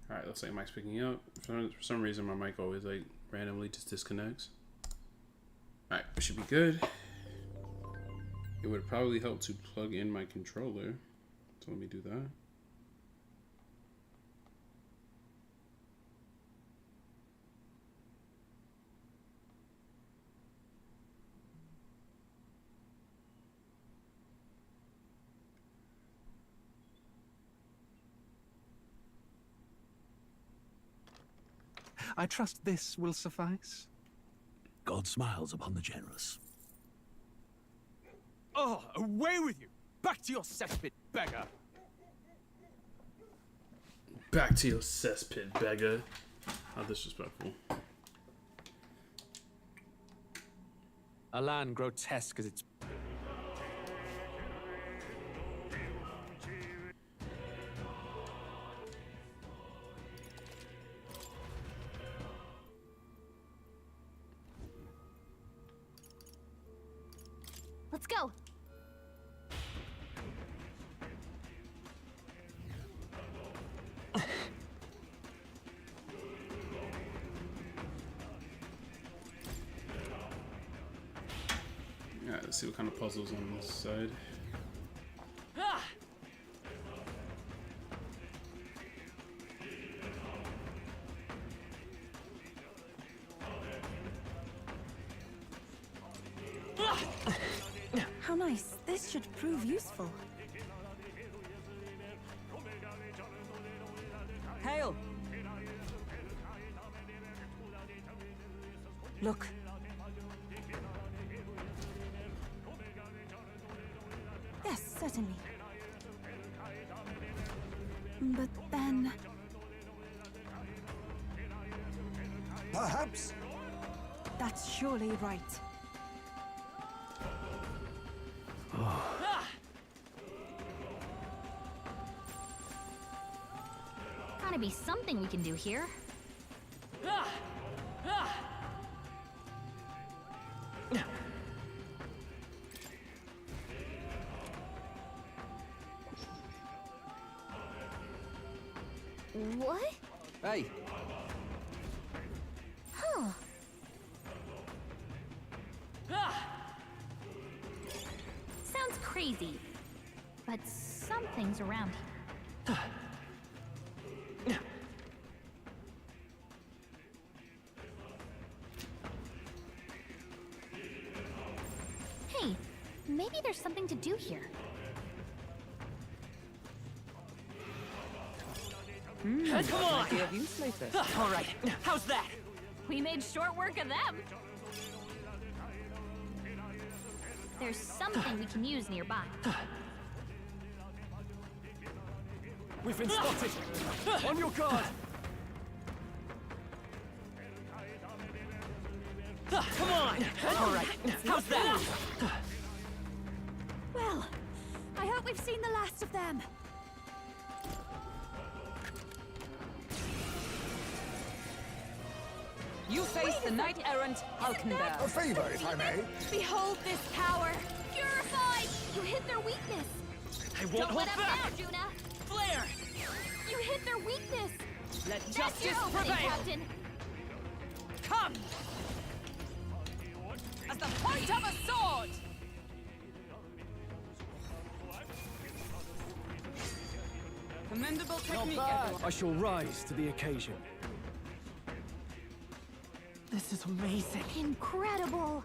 Alright, looks like mic's picking up. For some reason, my mic always like randomly just disconnects. Alright, we should be good. It would probably help to plug in my controller. So let me do that. I trust this will suffice. God smiles upon the generous. Oh, away with you! Back to your cesspit, beggar! Back to your cesspit, beggar. How disrespectful. A land grotesque as its... Let's go. Alright, let's see what kind of puzzles on this side. How nice. This should prove useful. Hail! Look. Yes, certainly. But then... Perhaps? That's surely right. Gotta be something we can do here. What? Hey! Huh. Sounds crazy, but something's around here. Hey, maybe there's something to do here. Come on! Idea of use later. All right, how's that? We made short work of them. There's something we can use nearby. We've been spotted! On your guard! Come on! All right, how's that? Well, I hope we've seen the last of them. You face the knight-errant Halkenberg. A favor, if I may. Behold this power! Purified! You hit their weakness. I won't Don't hold let up back! now, Juna. Flare! You hit their weakness. Let That's your justice opening, prevail! Captain. Come! As the point of a sword! Commendable technique, everyone. I shall rise to the occasion. This is amazing. Incredible.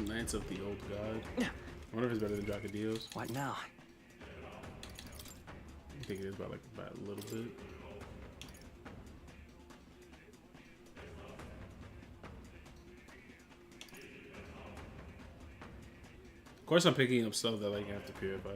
Lance of the Old God. I wonder if it's better than Dracodios. What now? I think it is by a little bit. Of course, I'm picking up stuff that like I have to purify.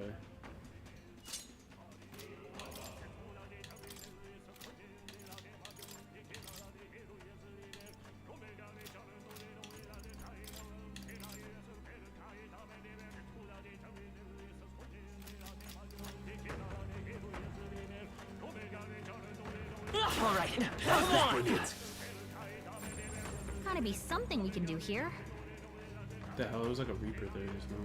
All right, how's that? Brilliant. Gotta be something we can do here. The hell, it was like a Reaper there just now.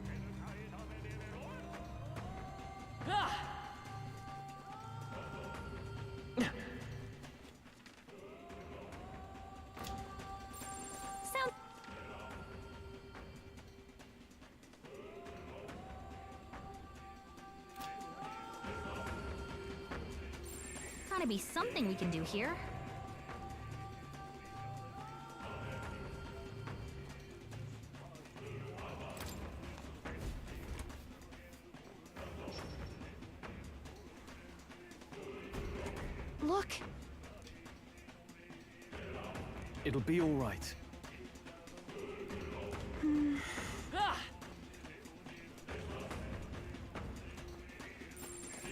gotta be something we can do here. Look! It'll be all right.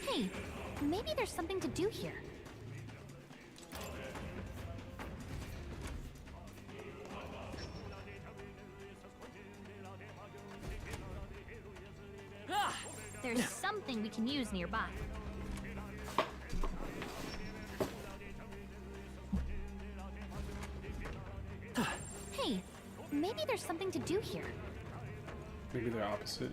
Hey, maybe there's something to do here. There's something we can use nearby. Hey, maybe there's something to do here. Maybe they're opposite.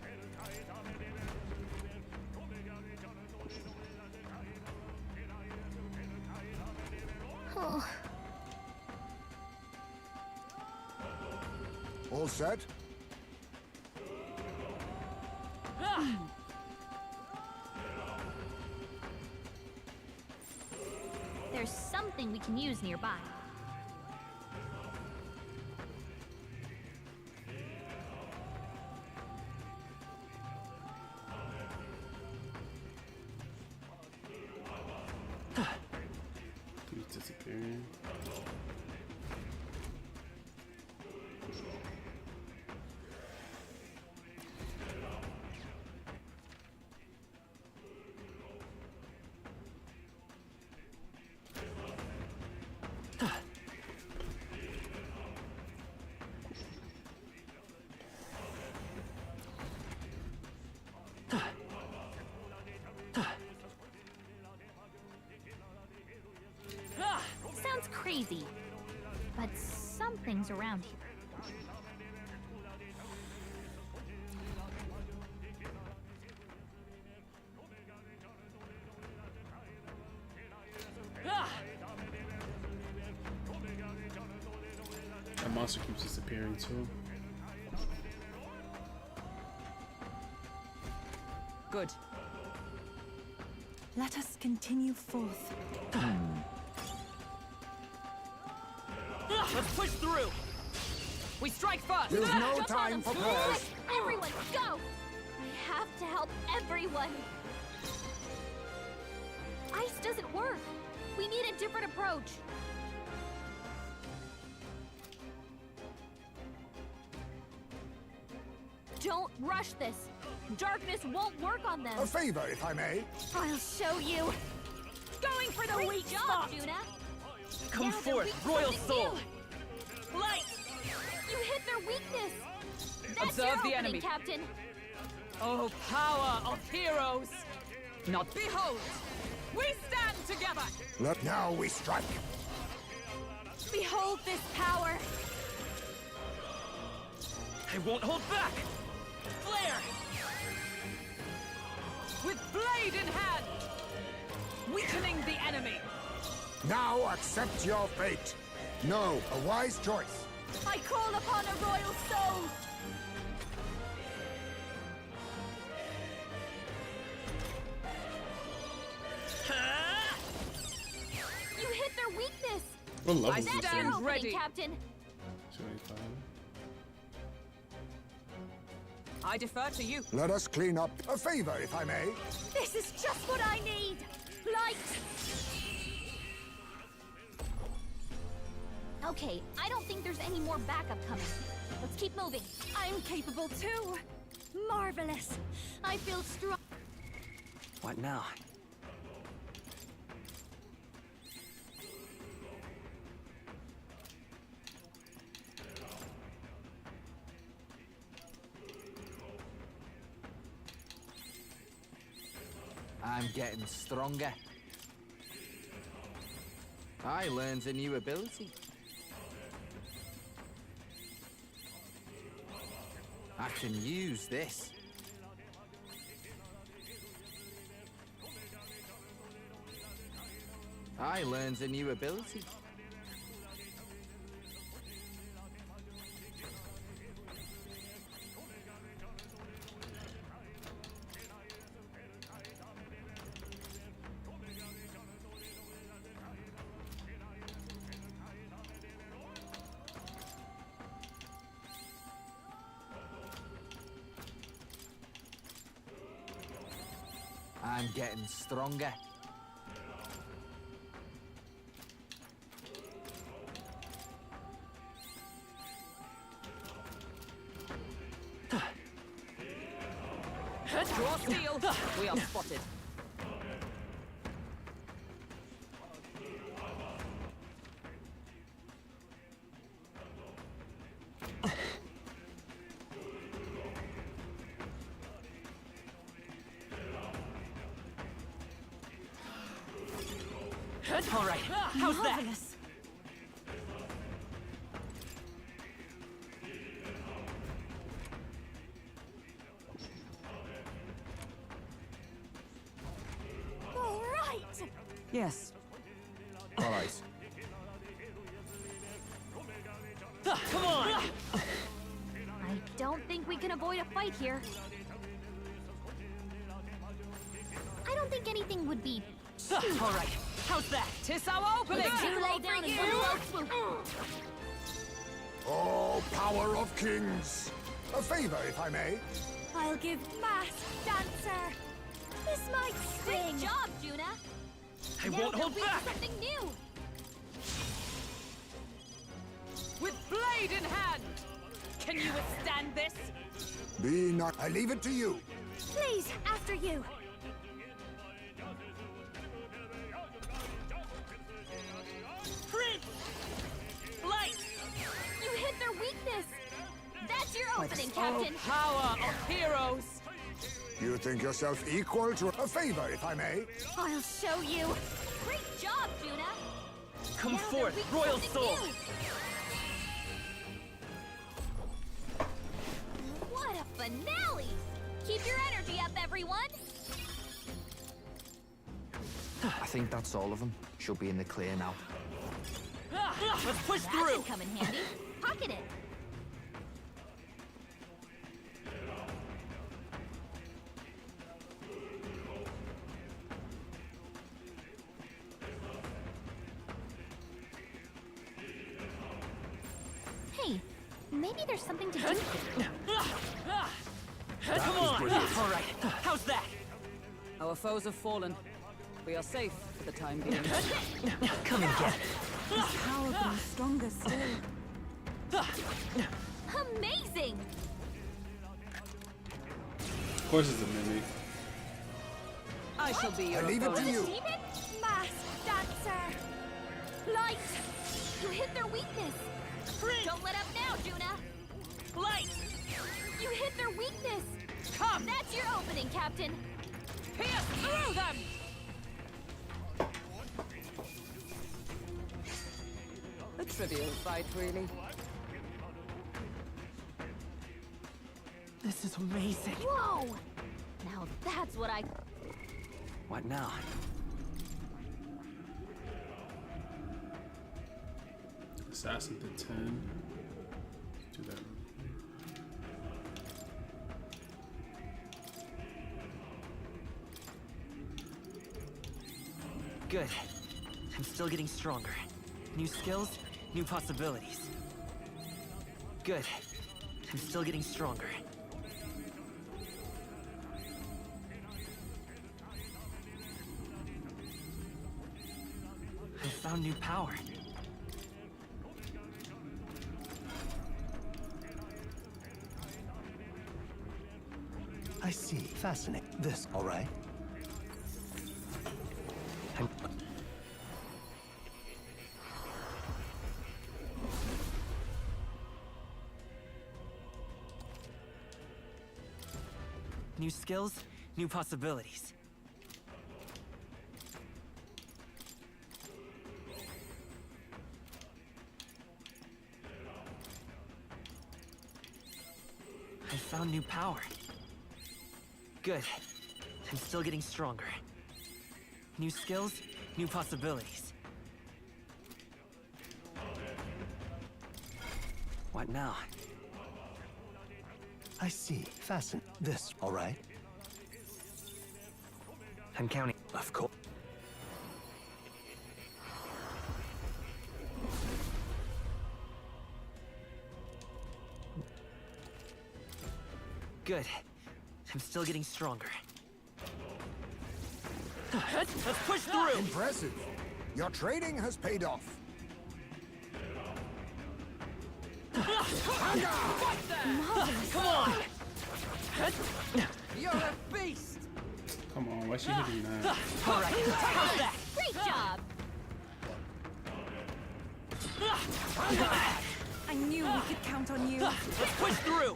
Oh, All set? there's something we can use nearby. He's disappearing. Sounds crazy, but something's around here. That monster keeps disappearing too. Good. Let us continue forth. Let's push through. We strike first. There's no Jump on time them. for prayers. Everyone, go! I have to help everyone. Ice doesn't work. We need a different approach. Don't rush this. Darkness won't work on them. A favor, if I may. I'll show you. Going for the Great weak job, spot. Juna. Come Now they're forth, weak to Royal something Soul. new. Light. You hit their weakness. That's Observe your the opening, enemy. Captain. Oh, power of heroes. Not behold. We stand together. Now we strike. Behold this power. I won't hold back. Flare. With blade in hand. Weakening the enemy. Now accept your fate. No, a wise choice. I call upon a royal soul. You hit their weakness. What level I is this? That's your stand opening, ready. Captain. 25. I defer to you. Let us clean up. A favor, if I may. This is just what I need. Light. Okay, I don't think there's any more backup coming. Let's keep moving. I'm capable too. Marvelous. I feel strong. What now? I'm getting stronger. I learned a new ability. I can use this. I learned a new ability. I'm getting stronger. Draw steel. We are spotted. All right, how's that? Marvelous. All right. Yes. All right. Come on! I don't think we can avoid a fight here. I don't think anything would be All right, how's that? Tis our opening. too late down and one swoop. Oh, power of kings! A favor, if I may. I'll give Masked Dancer. This might Great sting. job, Juna. I Now won't they're hold weak to back! something new. With blade in hand. Can you withstand this? Be not. I leave it to you. Please, after you. Light. You hit their weakness. That's your opening, Oh, Captain. power of heroes. You think yourself equal to a favor, if I may? I'll show you. Great job, Juna. Come Now they're forth, weak to Royal something Soul! new. What a finale! Keep your energy up, everyone. I think that's all of them. Should be in the clear now. Let's push That through! should come in handy. Pocket it. Hey, maybe there's something to do with it. Come on! All right, how's that? Our foes have fallen. We are safe for the time being. Come and get it. Power grows stronger still. Amazing! Of course, it's a mimic. I shall be your I leave it to opponent. you. Demon? Masked Dancer. Light! You hit their weakness. Don't let up now, Juna. Light. You hit their weakness. Come. That's your opening, Captain. Pierce through them. A trivial fight, really. This is amazing. Whoa! Now that's what I... What now? Assassin to 10. Let's do that. Good. I'm still getting stronger. New skills, new possibilities. Good. I'm still getting stronger. I found new power. I see. Fascinating. This, all right? New skills, new possibilities. I found new power. Good. I'm still getting stronger. New skills, new possibilities. What now? I see. Fascinating. This, all right? I'm counting. Of course. Good. I'm still getting stronger. Let's push through. Impressive. Your training has paid off. Come on. You're a beast. Come on, why is she hitting that? All right, how's that? Great job! I knew we could count on you. Let's push through.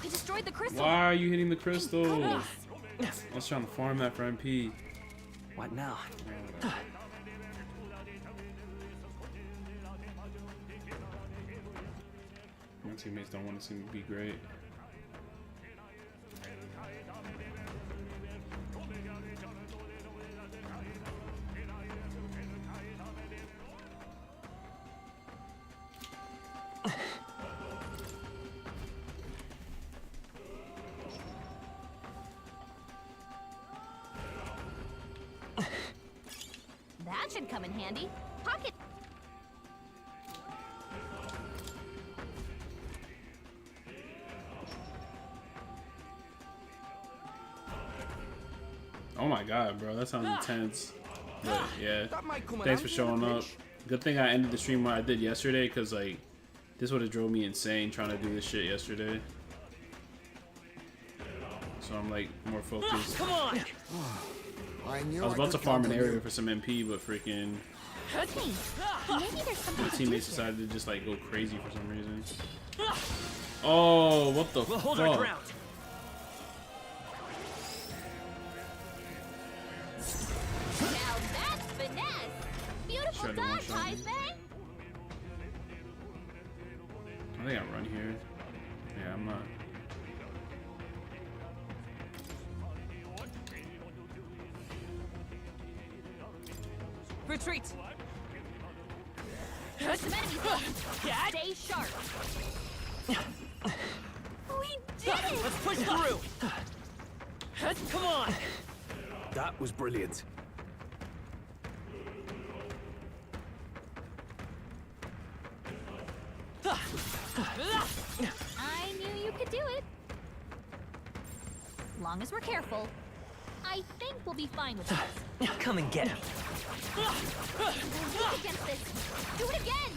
We destroyed the crystal. Why are you hitting the crystal? I was trying to farm that for MP. What now? My teammates don't want to see me be great. That should come in handy. Pocket. Oh my god, bro, that sounds intense. But yeah, That might come in thanks for handy showing in a up. pinch. Good thing I ended the stream when I did yesterday, because like this would have drove me insane trying to do this shit yesterday. So I'm like more focused. Come on. I knew I was about could to farm count an on area you. for some MP, but freaking Hey, maybe there's something my to teammates do here. decided to just like go crazy for some reason. Oh, what the We'll fuck? hold our ground. Now that's finesse. Beautiful Should've done, one-shot me. Taizai. I think I run here. Yeah, I'm not. Retreat. There's some enemies there. Stay sharp. We did it! Let's push through. Come on. That was brilliant. I knew you could do it. Long as we're careful, I think we'll be fine with this. Come and get him. We're weak against this. Do it again!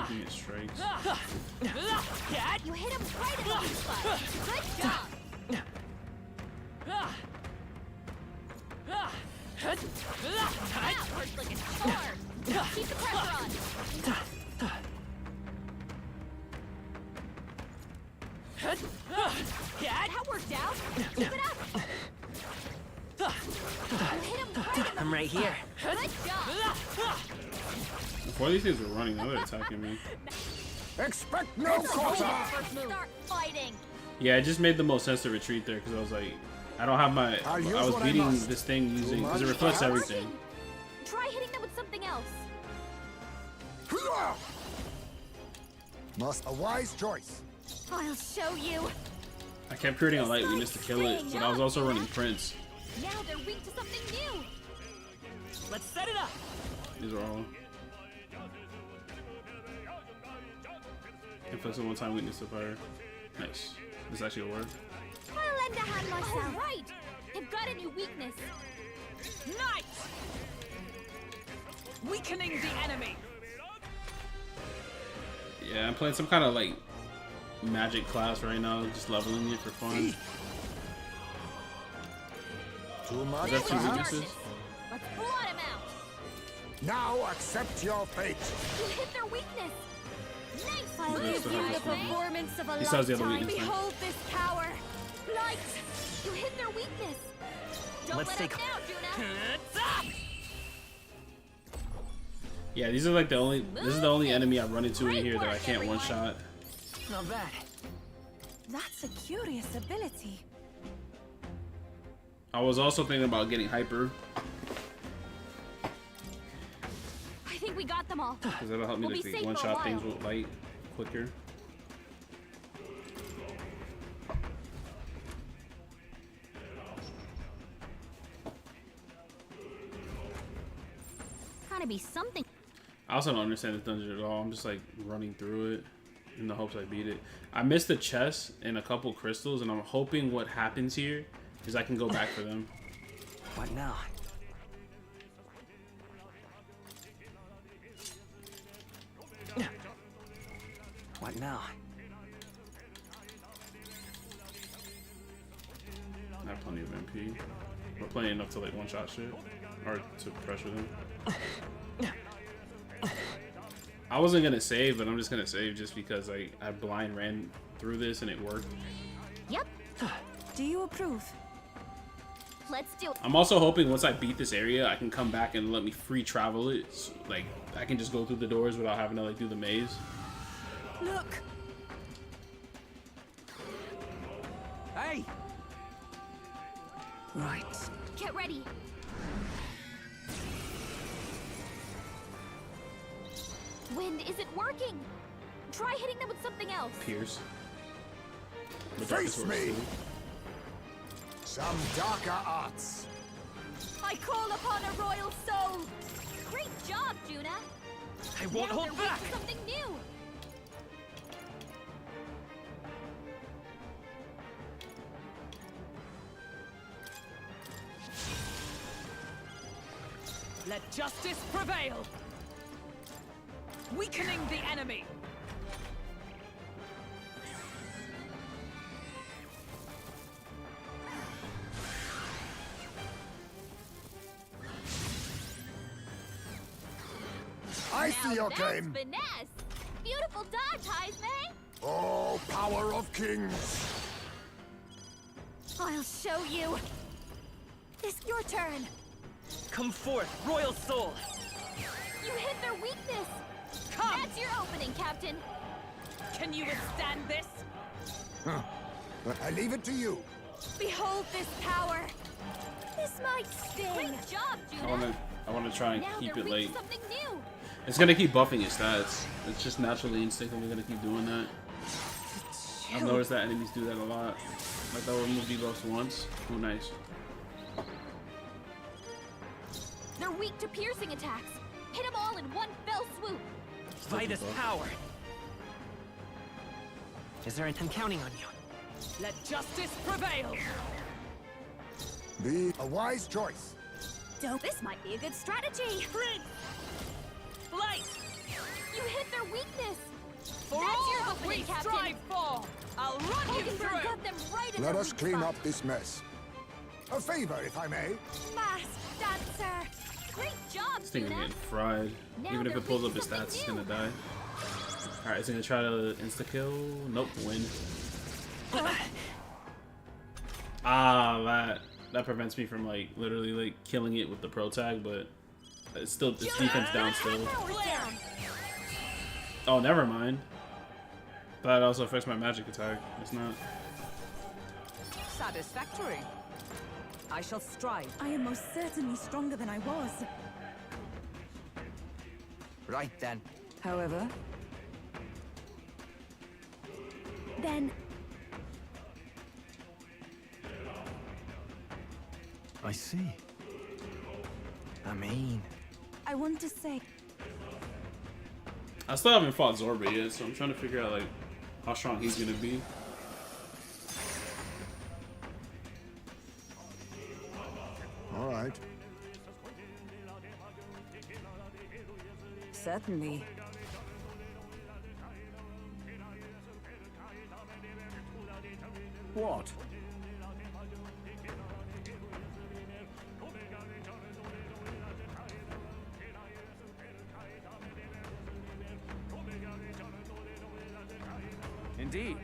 Keeping it strikes. You hit him right at the weak spot. Good job. That worked like a charm. Keep the pressure on. That worked out. Keep it up. You hit him right at the I'm right here. Good job. Before these things were running, now they're attacking me. Expect no quarter! Start fighting. Yeah, it just made the most sense to retreat there because I was like, I don't have my. I'll use I was what I beating must. this thing using because it much, reflects perhaps? everything. Try hitting them with something else. Must a wise choice. I'll show you. I kept creating a light weakness to kill it, but I was also running Prince. Now they're weak to something new. Let's set it up. These are all. Inflicts a one-time weakness to fire. Nice. This actually will work. I'll lend a hand myself. Oh, right. They've got a new weakness. Knight. Weakening the enemy. Yeah, I'm playing some kind of like magic class right now, just leveling it for fun. Too much, Is that two perhaps? weaknesses? Let's blot him out. Now accept your fate. You hit their weakness. Nice. I'll Yeah, give still you have the this one. performance of a He still has the other lifetime. weakness, right? Behold this power. Light. You hit their weakness. Don't Let's let take- up now, Juna. Yeah, these are like the only. This is the only enemy I've run into in here that I can't Great work, one-shot. Not bad. That's a curious ability. I was also thinking about getting hyper I think we got them all. because that'll help me We'll be to safe for a one-shot things while. with light quicker. Gotta be something. I also don't understand this dungeon at all. I'm just like running through it. in the hopes I beat it. I missed the chest and a couple crystals, and I'm hoping what happens here is I can go back for them. What now? What now? I have plenty of MP. We're playing enough to like one-shot shit, or to pressure them. I wasn't gonna save, but I'm just gonna save just because I blind ran through this and it worked. Yep. Do you approve? Let's do it. I'm also hoping once I beat this area, I can come back and let me free travel it. So, like, I can just go through the doors without having to like do the maze. Look! Hey! Right. Get ready. Wind isn't working. Try hitting them with something else. Pierce. The Face darkest me! sword. Some darker arts. I call upon a royal soul! Great job, Juna. I won't Now hold they're weak back! to something new. Let justice prevail. Weakening the enemy. I see your That's game. finesse. Beautiful dodge, Heisme. Oh, power of kings. I'll show you! It's your turn! Come forth, Royal Soul! You hit their weakness. Come! That's your opening, Captain. Can you withstand this? I leave it to you. Behold this power! This might sting! Great job, Juna. I wanna try and Now keep they're it weak late. to something new. It's gonna keep buffing its stats. It's just naturally instinctively gonna keep doing that. I've noticed that enemies do that a lot. Like they'll remove debuffs once. Oh, nice. They're weak to piercing attacks. Hit them all in one fell swoop. By this power! Is there anything counting on you? Let justice prevail. Be a wise choice. Dope. This might be a good strategy! Light! You hit their weakness. For That's all your that opening, we Captain. strive for! I'll run you Hogenberg through! got them right in Let their us weak clean spot. up this mess. A favor, if I may. Masked dancer! Great job, This thing is Juna. getting fried. Now Even if they're it pulls weak up to his stats, something it's gonna new. die. Alright, it's gonna try to insta-kill. Nope, win. Ah, that prevents me from like literally like killing it with the pro tag, but it's still its defense down still. Down. Oh, never mind. That also affects my magic attack. It's not. Satisfactory. I shall strive. I am most certainly stronger than I was. Right then. However... Then... I see. I mean, I want to say... I still haven't fought Zorba yet, so I'm trying to figure out like how strong he's gonna be. All right. Certainly. What? Indeed.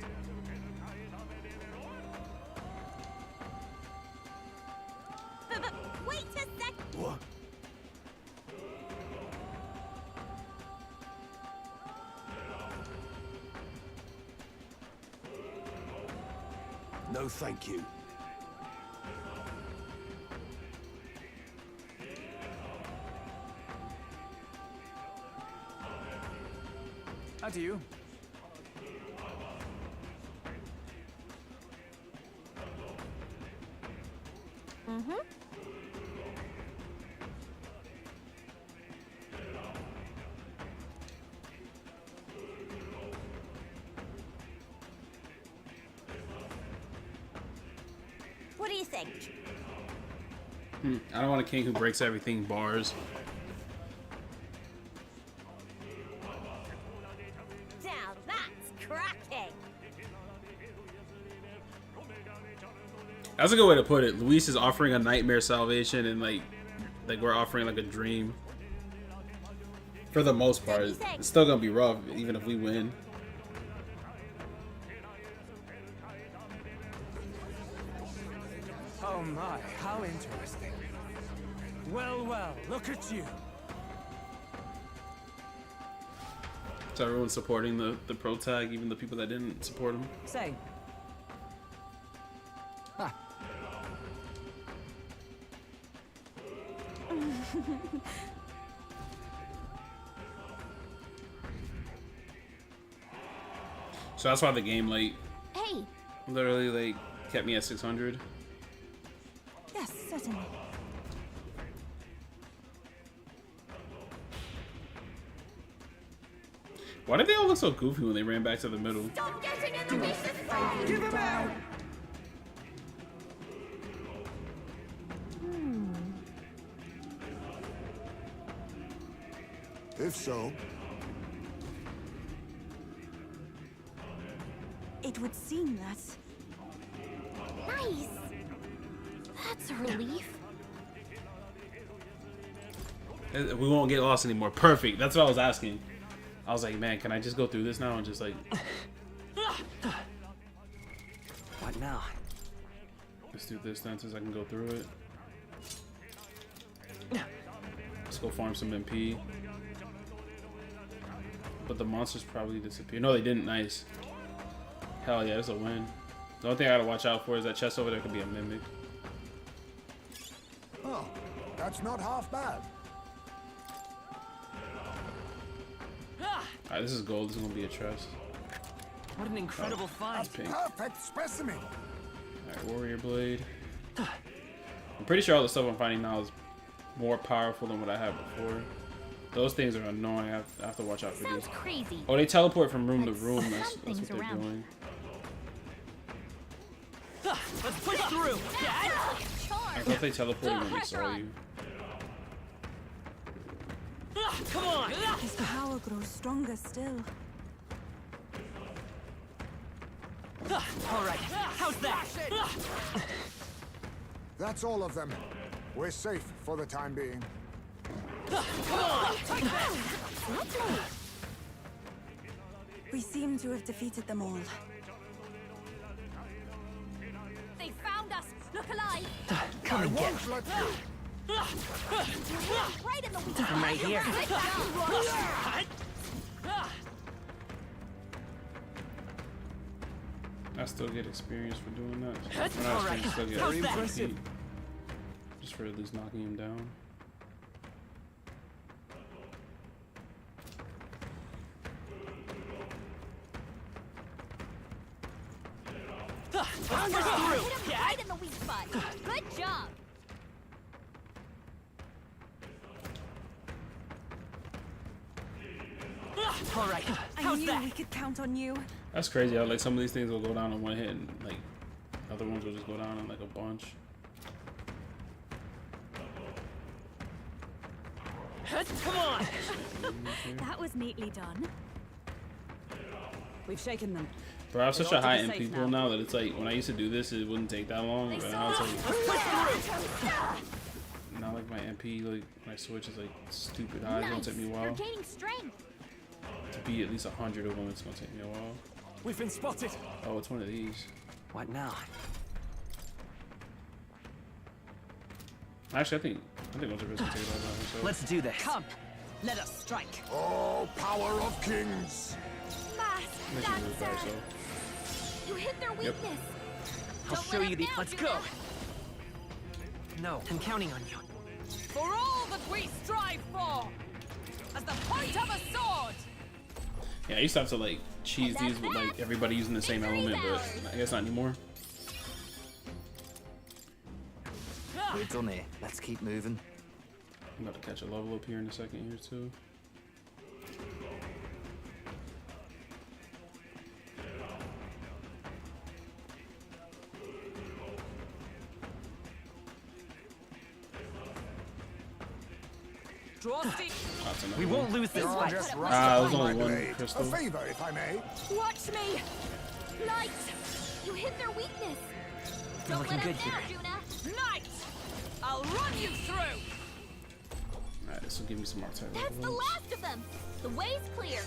Wait a sec. What? No, thank you. Adieu. What do you think? I don't want a king who breaks everything. Bars. Now that's cracking. That's a good way to put it. Luis is offering a nightmare salvation, and like we're offering like a dream. For the most part, it's still gonna be rough, even if we win. Oh my, how interesting. Well, well, look at you. So everyone's supporting the pro tag, even the people that didn't support him. Same. So that's why the game like Hey, literally like kept me at 600. Yes, certainly. Why did they all look so goofy when they ran back to the middle? stop getting in the vicious zone. Give him out! If so, It would seem that. Nice. That's a relief. We won't get lost anymore. Perfect. That's what I was asking. I was like, man, can I just go through this now and just like What now? let's do this then since I can go through it. Let's go farm some MP. But the monsters probably disappear. No, they didn't. Nice. Hell yeah, it's a win. The only thing I gotta watch out for is that chest over there could be a mimic. oh, that's not half bad. Alright, this is gold. This is gonna be a chest. What an incredible find. Pink. Perfect specimen. Alright, warrior blade. I'm pretty sure all the stuff I'm finding now is more powerful than what I had before. Those things are annoying. I have to watch out for these. Sounds crazy. Oh, they teleport from room to room. That's what Something's they're around. doing. Let's push through. Dad? I thought they teleported when they saw you. Come on. His power grows stronger still. All right. How's that? That's all of them. We're safe for the time being. We seem to have defeated them all. They found us. Look alive. Come and get. Won't let you. Right in the weak I'm right here. Good job. I still get experience for doing that. So All right. still get How's that? impressive. Just for at least knocking him down. Let's push Hit through. him right in the weak spot. Good job. All right. I How's knew that? we could count on you. That's crazy. How like some of these things will go down in one hit, and like other ones will just go down in like a bunch. Come on. That was neatly done. We've shaken them. Bro, I have such They a ought to high be MP safe pool now. now that it's like when I used to do this, it wouldn't take that long. But now it's like now like my MP like my switch is like stupid high. It's gonna take me a You're while gaining strength. to beat at least 100 of them. It's gonna take me a while. We've been spotted. Oh, it's one of these. What now? Actually, I think most of it's gonna take it all down. So Let's do this. Come. Let us strike. Oh, power of kings. make sure you do it by That's yourself. You hit their weakness. I'll Don't show let you up the. now, Let's Junior. go. No, I'm counting on you. For all that we strive for. As the point of a sword. Yeah, I used to have to like cheese these with like everybody using the same element, but I guess not anymore. We're done here. Let's keep moving. I'm about to catch a level up here in a second here too. Draw steam. That's another We one. won't lose this You're fight. just Ah, rusting there's on only my one blade. crystal. A favor, if I may. Watch me! Light! You hit their weakness. You're Don't looking let good up here. now, Juna. Night! I'll run you through! Alright, this will give me some more type That's the levels. last of them. The way's clear.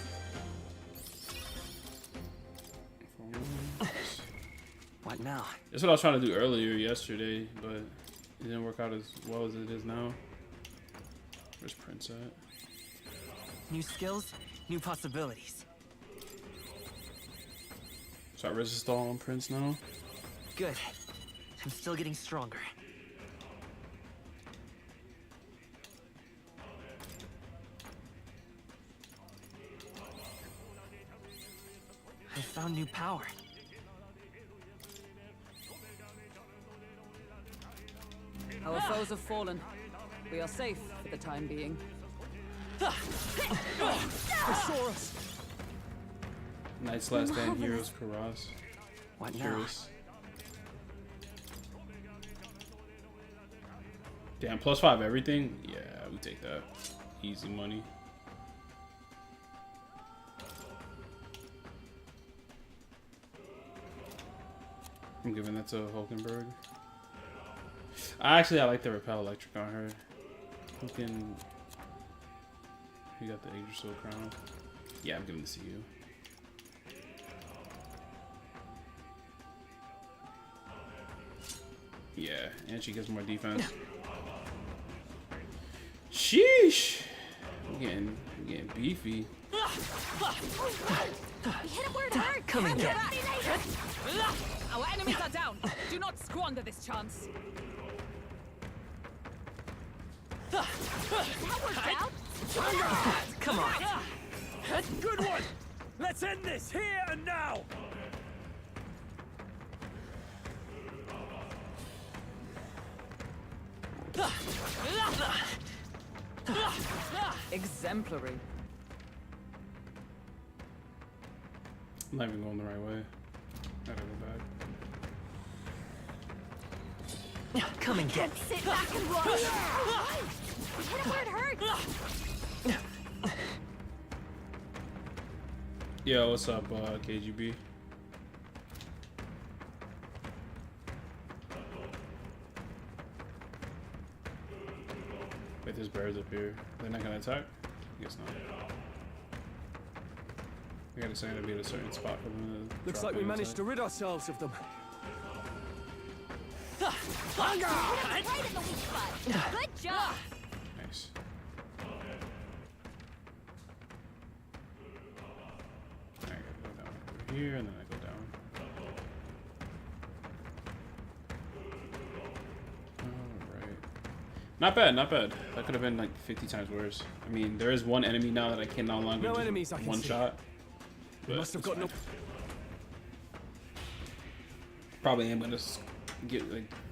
What now? That's what I was trying to do earlier yesterday, but it didn't work out as well as it is now. Where's Prince at? New skills, new possibilities. So I resistall on Prince now. Good. I'm still getting stronger. I found new power. Our foes have fallen. We are safe for the time being. Knight's Last Stand Heroes Karas. What now? Curious. Damn, +5 everything? Yeah, we take that. Easy money. I'm giving that to Hulkenberg. I like the Repel Electric on her. Who got the Yggdrasil crown? Yeah, I'm giving this to you. Yeah, and she gets more defense. Sheesh! I'm getting beefy. We hit him where it hurt. Come and get Body laser. Our enemies are down. Do not squander this chance. That worked out. Come on. Good one! Let's end this here and now! Exemplary. I'm not even going the right way. Gotta go back. Come and get. Sit back and watch. We hit him where it hurts. Yo, what's up, KGB? Wait, there's bears up here. They're not gonna attack? I guess not. We gotta say to be at a certain spot for them to Looks drop like we in and managed to attack. rid ourselves of them. Right in the weak spot. Good job. Nice. I gotta go down over here, and then I go down. Alright. Not bad, not bad. That could have been like 50 times worse. I mean, there is one enemy now that I can no longer No just enemies I can one see. shot. We but must have it's gotten fine. up. Probably am gonna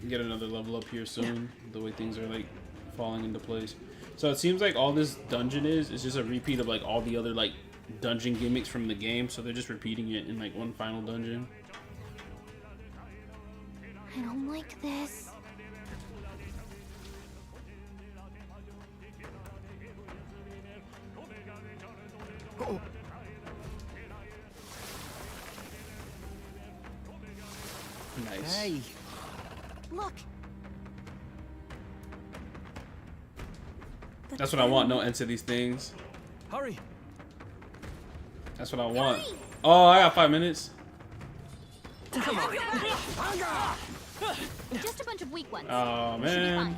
get another level up here soon. The way things are like falling into place. So it seems like all this dungeon is just a repeat of like all the other like dungeon gimmicks from the game. So they're just repeating it in like one final dungeon. I don't like this. Oh, Nice. Hey. Look. That's what I want. No end to these things. Hurry! That's what I want. Oh, I got 5 minutes. Come on. Just a bunch of weak ones. Oh We should be man. fine.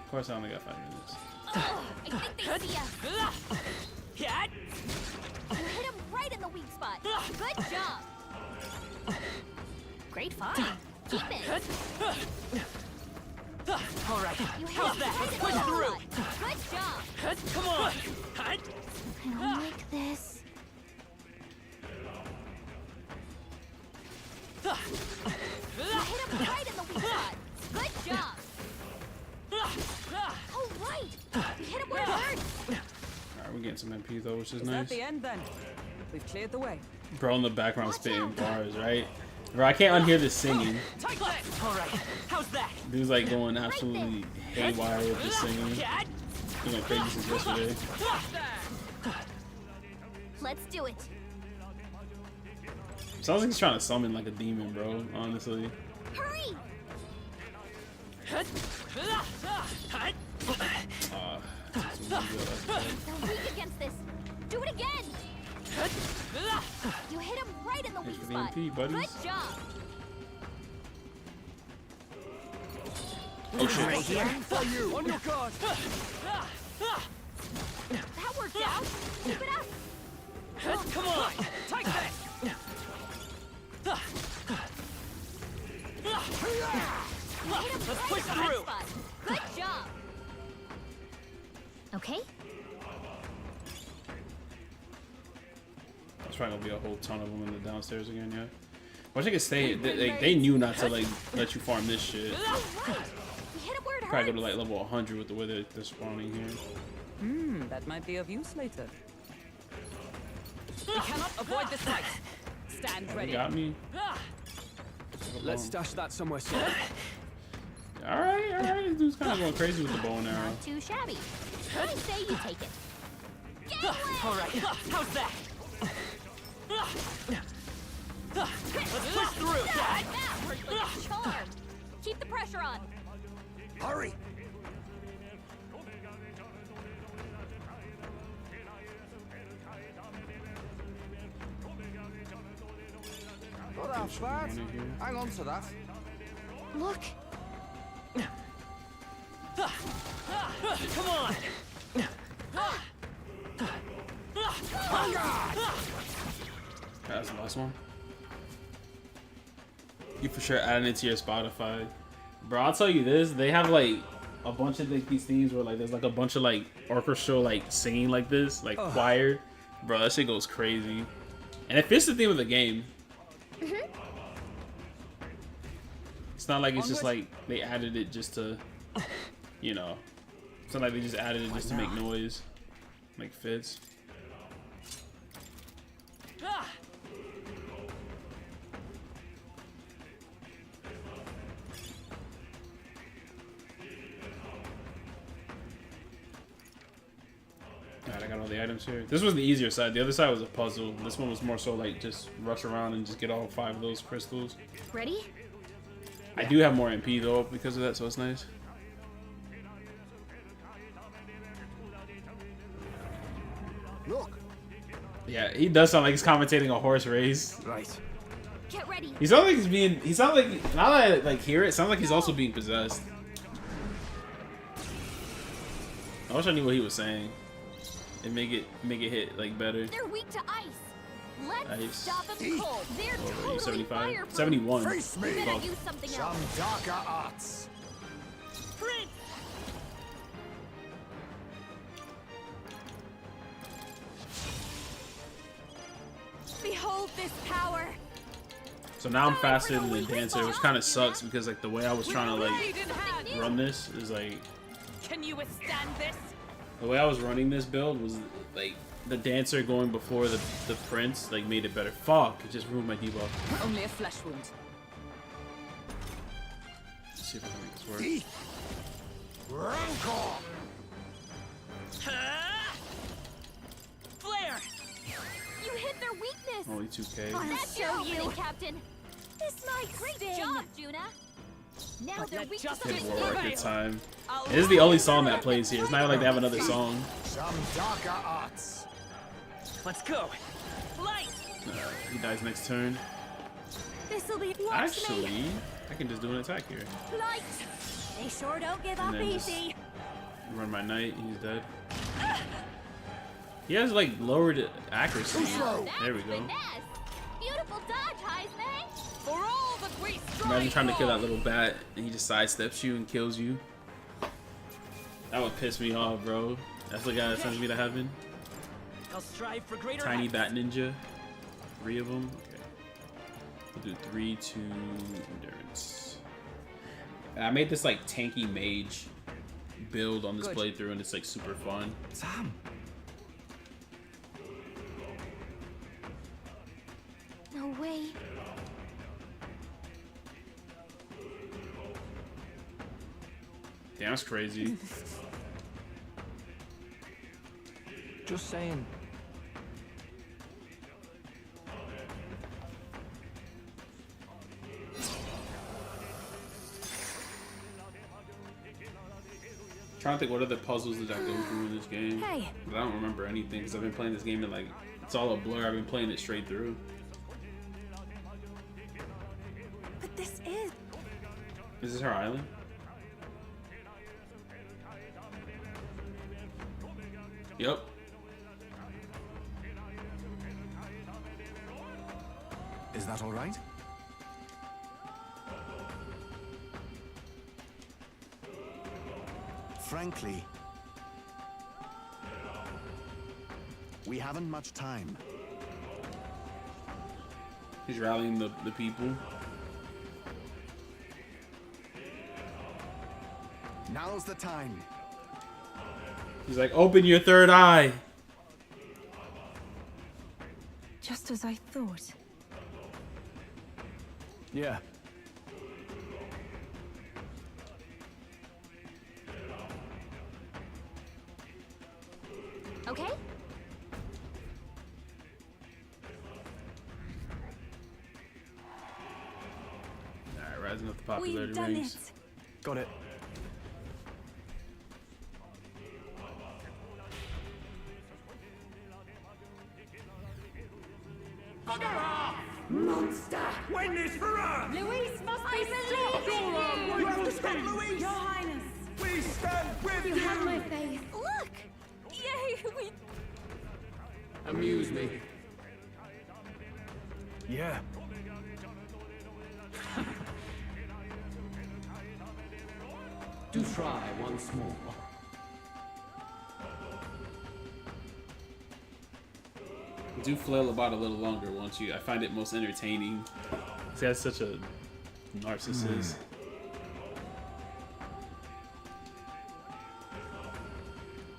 Of course I only got 5 minutes. I think they see us. You hit him right in the weak spot. Good job. Great fight. Keep it. All right. You hit How's him that? right in Push the through. spot. Good job. Come on. I don't like this. You hit him right in the weak spot. Good job. Oh, right. You hit him where it hurts. Alright, we're getting some MP though, which is Is that nice. the end then? We've cleared the way. Bro in the background spitting bars, right? Bro, I can't unhear the singing. Take that! All right. How's that? Dude's like going absolutely haywire with the singing. Been going crazy since yesterday. Let's do it. Sounds like he's trying to summon like a demon, bro. Honestly. Hurry! They're weak against this. Do it again. You hit him right in the weak Thanks for the spot. MP, buddies. Good job. Oh shit. Right here. For you! On your guard. That worked out. Keep it up. Come on! Take this! You hit him Let's right push in the through. weak spot. Good job. Okay. There's probably gonna be a whole ton of them in the downstairs again, yeah. Wish I could stay. They knew not to like let you farm this shit. All right. You hit him where it Probably go hurts. to like level 100 with the way they're spawning here. That might be of use later. We cannot avoid this fight. Stand They ready. got me. Let's stash that somewhere safe. All right. This dude's kind of going crazy with the bow and arrow. Not too shabby. I say you take it. Get All right. How's that? Let's push through. That worked like a charm. Keep the pressure on. Hurry! Not half bad. One in here. Hang on to that. Look. Come on. That's the last one. You for sure adding it to your Spotify, bro. I'll tell you this: they have like a bunch of like these themes where like there's like a bunch of like orchestral like singing like this, like choir. Bro, that shit goes crazy, and it fits the theme of the game. It's not like it's just like they added it just to, you know, it's not like they just added it just to make noise. Like fits. Alright, I got all the items here. This was the easier side. The other side was a puzzle. This one was more so like just rush around and just get all 5 of those crystals. Ready? I do have more MP though because of that, so it's nice. Look! Yeah, he does sound like he's commentating a horse race. Right. Get ready. He sounds like he's being. He sounds like now that I like hear it, it sounds like he's also being possessed. I wish I knew what he was saying. And make it hit like better. They're weak to ice. Let's Ice. stop them cold. They're Oh, totally 75, fireproof. 71. Face me! We better Fuck. use something Some else. darker arts! Prince! Behold this power. So now I'm faster than the dancer, which kind of sucks because like the way I was trying to like Blade in hand. run this is like Can you withstand this? the way I was running this build was like the dancer going before the prince like made it better. Fuck, it just ruined my debuff. Only a flesh wound. Let's see if I can make this work. Teeth! Rancor! Flare. You hit their weakness. Only 2k. I'll That's show your you. opening, Captain. This might Great sting. job, Juna. Now they're let weak to justice Hit something war different. at good time. I'll This is the only song that plays here. It's not like they have another song. Some darker arts! Let's go. Light. He dies next turn. This'll be. Watch me. Actually, I can just do an attack here. Light. They sure don't give And up then just- easy. Run my knight, he's dead. He has like lowered accuracy. Throw. There we go. Finesse. Beautiful dodge, Heisman. For all that we strive Imagine trying to kill that for. little bat and he just sidesteps you and kills you. That would piss me off, bro. That's the guy that sends me to heaven. I'll strive for greater Tiny heights. bat ninja. 3 of them. Okay. We'll do 3 to endurance. And I made this like tanky mage build on this Good. playthrough and it's like super fun. Sam. No way. Damn, that's crazy. Just saying. Trying to think what other puzzles did I go through in this game. Hey. But I don't remember anything because I've been playing this game and like it's all a blur. I've been playing it straight through. But this is... Is this her island? Yep. Is that all right? Frankly, we haven't much time. He's rallying the people. Now's the time. He's like, open your third eye. Just as I thought. Yeah. Okay? Alright, rising up the popularity We've done rings. it. Got it. Win this for us! Luis must be stopped! You have to stop Luis! Your Highness! We stand with you! have my faith. Look! Yay! We Amuse me. Yeah. Do try once more. Do flail about a little longer once you. I find it most entertaining. This guy's such a narcissist.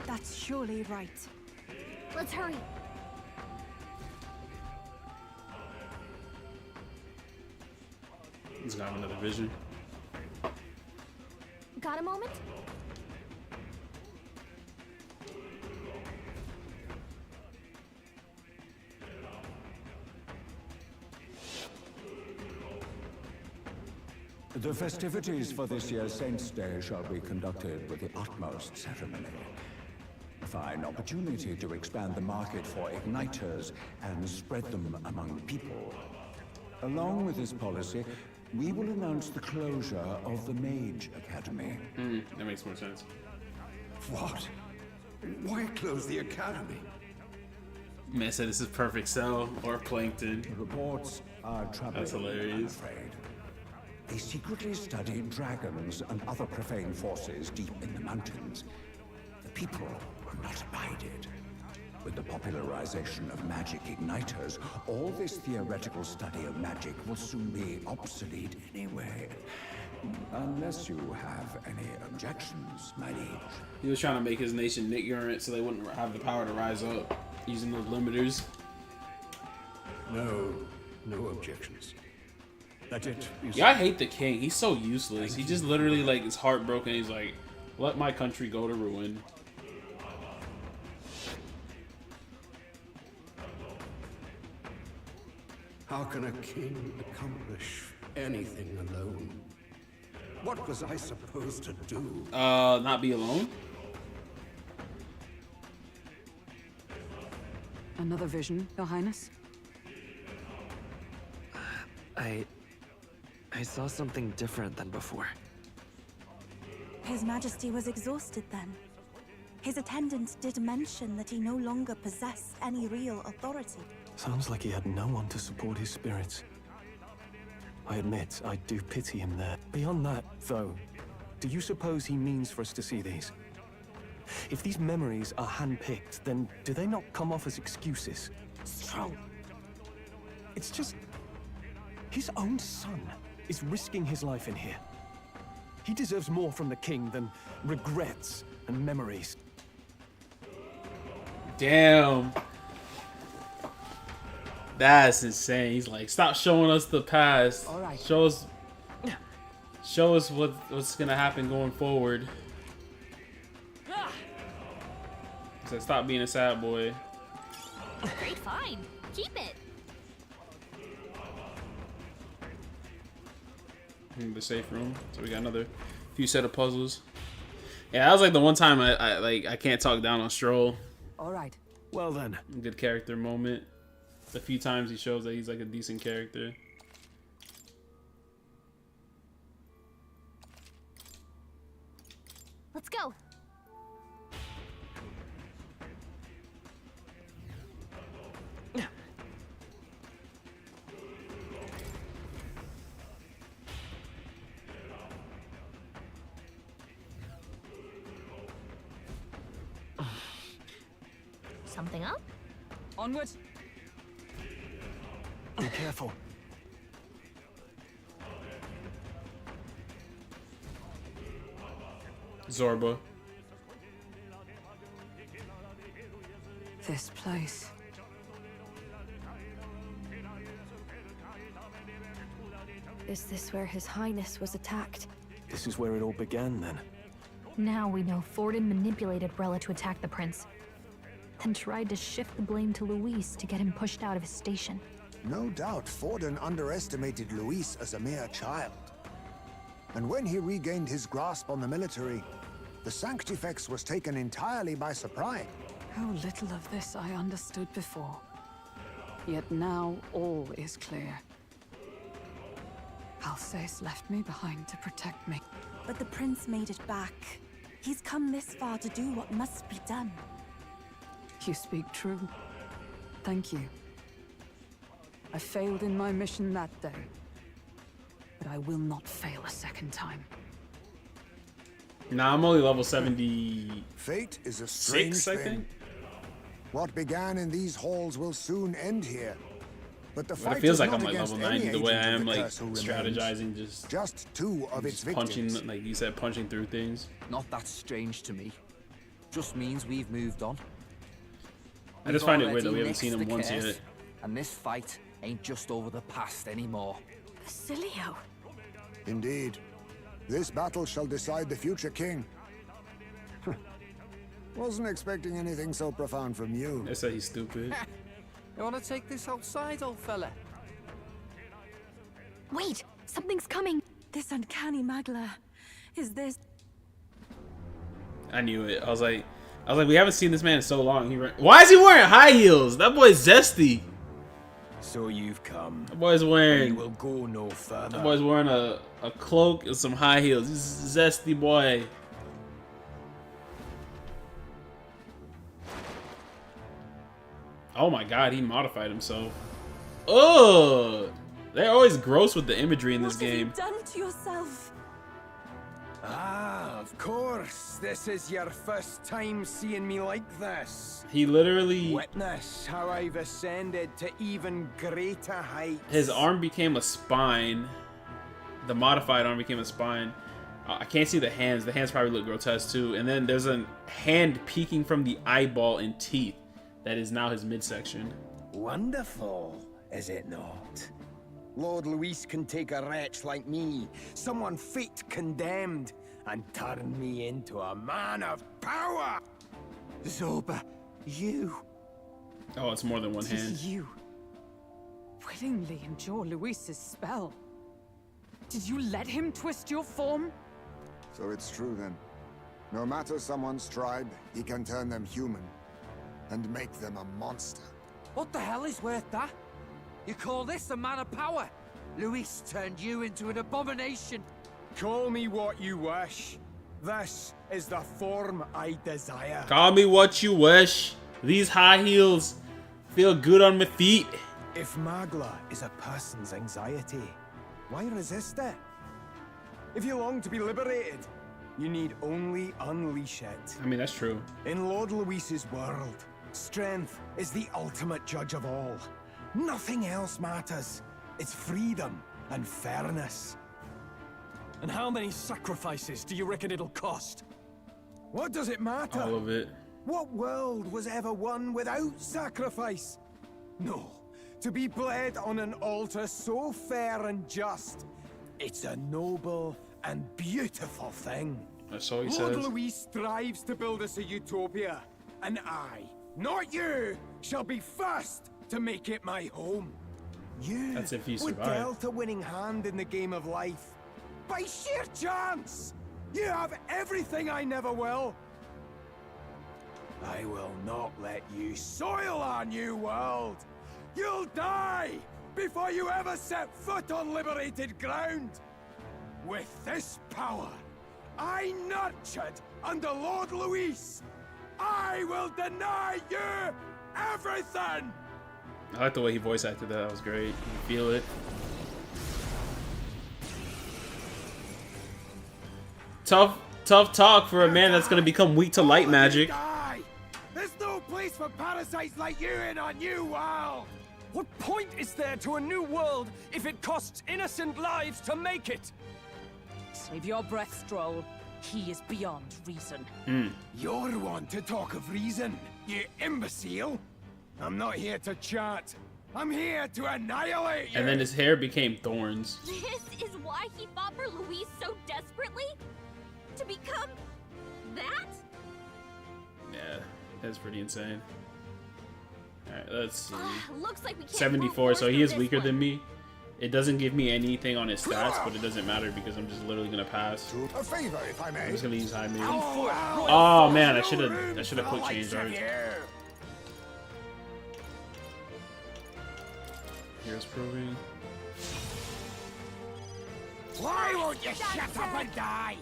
That's surely right. let's hurry. He's got another vision. Got a moment? The festivities for this year's Saints' Day shall be conducted with the utmost ceremony. A fine opportunity to expand the market for igniters and spread them among the people. Along with this policy, we will announce the closure of the Mage Academy. That makes more sense. What? Why close the academy? Man said this is Perfect Cell or Plankton. The reports are troubling, That's hilarious. I'm afraid. They secretly study dragons and other profane forces deep in the mountains. The people will not abide it. With the popularization of magic igniters, all this theoretical study of magic will soon be obsolete anyway. Unless you have any objections, my liege. He was trying to make his nation ignorant so they wouldn't have the power to rise up using those limiters. No objections. That's it. Yeah, I hate the king. He's so useless. He just literally like is heartbroken. He's like, let my country go to ruin. How can a king accomplish anything alone? What was I supposed to do? Not be alone? Another vision, Your Highness? I saw something different than before. His Majesty was exhausted then. His attendant did mention that he no longer possessed any real authority. Sounds like he had no one to support his spirits. I admit, I do pity him there. Beyond that, though, do you suppose he means for us to see these? If these memories are hand-picked, then do they not come off as excuses? Strong. It's just... his own son is risking his life in here. He deserves more from the king than regrets and memories. Damn. That's insane. He's like, stop showing us the past. All right. Show us what's gonna happen going forward. said, "Stop being a sad boy." Great find. Keep it. In the safe room. So we got another few set of puzzles. Yeah, that was like the one time I can't talk down on Stroll. All right. Well then. Good character moment. The few times he shows that he's like a decent character. Let's go. Something up? Onward. Be careful. Zorba. This place. Is this where His Highness was attacked? This is where it all began then. Now we know Forden manipulated Rella to attack the prince, then tried to shift the blame to Luis to get him pushed out of his station. No doubt Forden underestimated Luis as a mere child. And when he regained his grasp on the military, the Sanctifex was taken entirely by surprise. How little of this I understood before. Yet now all is clear. Alsace left me behind to protect me. But the prince made it back. He's come this far to do what must be done. You speak true. Thank you. I failed in my mission that day, but I will not fail a second time. Nah, I'm only level 70. Fate is a strange I thing. think. What began in these halls will soon end here. But the But fight it feels is like not I'm like against level any 90 the way I agent of am the like curse who remains. strategizing, Just two of its just punching, victims. like you said, punching through things. Not that strange to me. Just means we've moved on. I just find it weird that we haven't seen him once yet. And this fight ain't just over the past anymore. Basilio! Indeed. This battle shall decide the future king. Wasn't expecting anything so profound from you. They said he's stupid. You want to take this outside, old fella? Wait! Something's coming! This uncanny Magla. Is this... I knew it. I was like, we haven't seen this man in so long. Why is he wearing high heels? That boy's zesty. So you've come. That boy's wearing. You will go no further. That boy's wearing a cloak and some high heels. He's a zesty boy. Oh my god, he modified himself. Oh, they're always gross with the imagery in this game. What have you done to yourself? Ah, of course. This is your first time seeing me like this. He literally... Witness how I've ascended to even greater heights. His arm became a spine. The modified arm became a spine. I can't see the hands. The hands probably look grotesque too. And then there's a hand peeking from the eyeball and teeth. That is now his midsection. Wonderful, is it not? Lord Luis can take a wretch like me, someone fate condemned, and turn me into a man of power! Zoba, you... Oh, it's more than one hand. You willingly endure Luis's spell. Did you let him twist your form? So it's true then. No matter someone's tribe, he can turn them human. And make them a monster. What the hell is worth that? You call this a man of power? Luis turned you into an abomination. Call me what you wish. This is the form I desire. Call me what you wish. These high heels feel good on my feet. If Magla is a person's anxiety, why resist it? If you long to be liberated, you need only unleash it. I mean, that's true. In Lord Luis's world, strength is the ultimate judge of all. Nothing else matters. It's freedom and fairness. And how many sacrifices do you reckon it'll cost? What does it matter? All of it. What world was ever won without sacrifice? No. To be bled on an altar so fair and just, it's a noble and beautiful thing. That's all he Lord says. Luis strives to build us a utopia, and I, not you, shall be first to make it my home. You That's if you were survive. dealt a winning hand in the game of life. By sheer chance! You have everything I never will. I will not let you soil our new world. You'll die before you ever set foot on liberated ground. With this power, I nurtured under Lord Luis, I will deny you everything! I like the way he voice acted that. That was great. You can feel it. Tough talk for a man that's gonna become weak to light magic. There's no place for parasites like you in our new world! What point is there to a new world if it costs innocent lives to make it? Save your breath, Stroll. He is beyond reason. You're one to talk of reason, you imbecile! I'm not here to chat. I'm here to annihilate you! And then his hair became thorns. This is why he fought for Luis so desperately? To become that? Yeah, that's pretty insane. Alright, let's see. Looks like we can't 74, so he through is this weaker one. than me. It doesn't give me anything on his stats, but it doesn't matter because I'm just literally gonna pass. A favor, if I may. I'm just gonna use high mid. Oh, Oh man, I should have quick changed art. Here's proving. Why won't you shut up and die?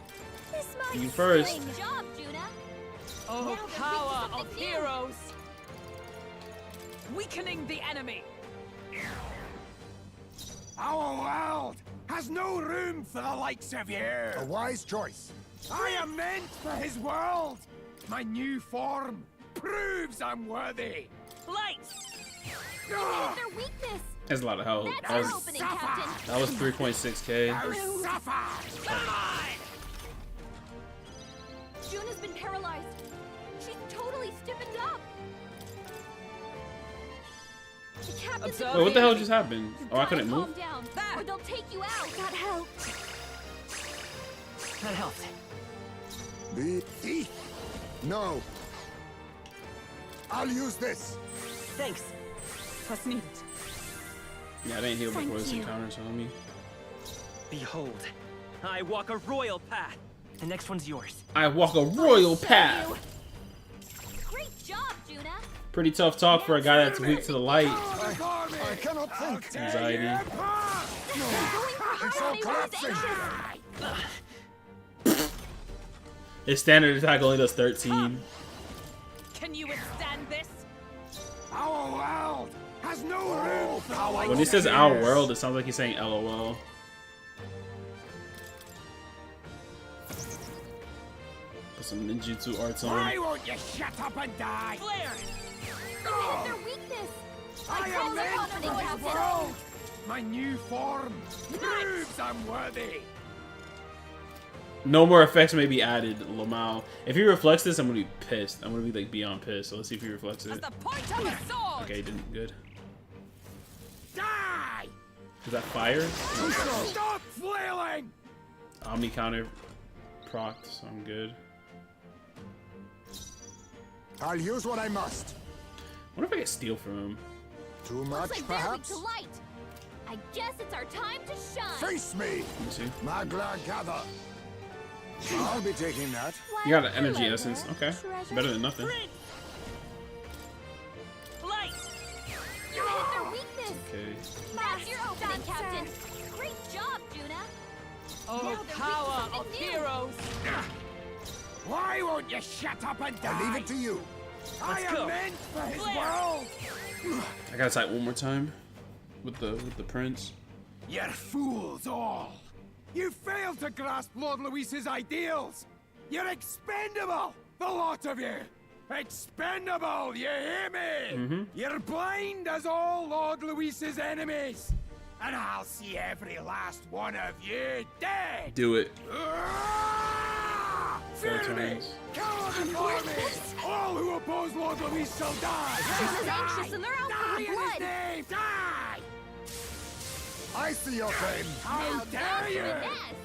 This might You first. Great job, Juna. Oh, Now they're power weak to of something new. heroes! Weakening the enemy! Our world has no room for the likes of you. A wise choice. I am meant for his world. My new form proves I'm worthy. Light! Ah! Their weakness. That's a lot of health. That's That our was opening, Captain. that was 3.6k. Now suffer. Come on! Juna's been paralyzed. She's totally stiffened up. The captain's Observe Wait, what the hell enemy. just happened? You Oh, I gotta couldn't calm move. down, or they'll take you out. That helped. That helped. No. I'll use this. Thanks. What's needed? Yeah, I didn't heal Thank before this you. encounter, so let me. Behold, I walk a royal path. The next one's yours. I walk a royal path. Great job, Juna. Pretty tough talk for a guy that's weak to the light. I cannot think. Anxiety. Going for It's her, all they were collapsing. anxious. His standard attack only does 13. Can you withstand this? Our world has no room for the likes When he of says you. our world, it sounds like he's saying LOL. Put some ninjutsu arts Why on. won't you shut up and die? Flare! You hit their weakness. I call am it meant opening, for his Captain. world. My new form proves I'm worthy. No more effects may be added, Lamau. If he reflects this, I'm gonna be pissed. I'm gonna be like beyond pissed. So let's see if he reflects it. The point of a sword! Okay, he didn't. Good. Die! Is that fire? Stop flailing! Omni counter proc, so I'm good. I'll use what I must. I wonder if I can steal from him. Too Looks much, like they're weak perhaps? to light. I guess it's our time to shine. Face me, Let me see. Magla Gather. I'll be taking that. You got an energy Hello essence. there, Okay. treasure. Better than nothing. Light! You hit their weakness. Okay. That's your opening, Captain. Great job, Juna. Oh, Now they're weak to power something of new. heroes! Why won't you shut up and die? I leave it to you. I Let's am go. meant for his Flare. world. I gotta type one more time with the prince. You're fools all. You failed to grasp Lord Luis's ideals. You're expendable, the lot of you. Expendable, you hear me? You're blind as all Lord Luis's enemies. And I'll see every last one of you dead. Do it. Fear me! times. Cower before me! All who oppose Lord Luis shall die! Juna's anxious and they're out for Die her in his blood. name! Die! I see your flame. How dare you! Finesse.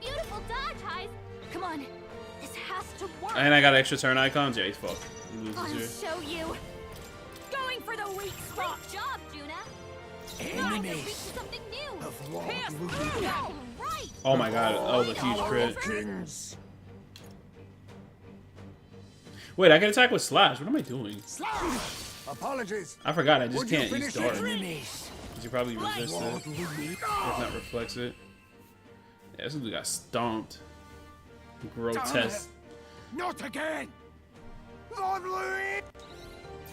Beautiful dodge, Heist. Come on. This has to work. And I got extra turn icons. Yeah, he's fucked. He loses I'll here. show you. Going for the weak spot. Great job, Juna. Enemies Something new. of Lord All right. Oh my god. Oh, the huge crit. Kings. Wait, I can attack with slash. What am I doing? Apologies. I forgot. I just Would you can't use finish dark. it? Enemies. You probably resist it. If not reflects it. Yeah, this dude got stomped. Grotesque. Not again. Lord Louis.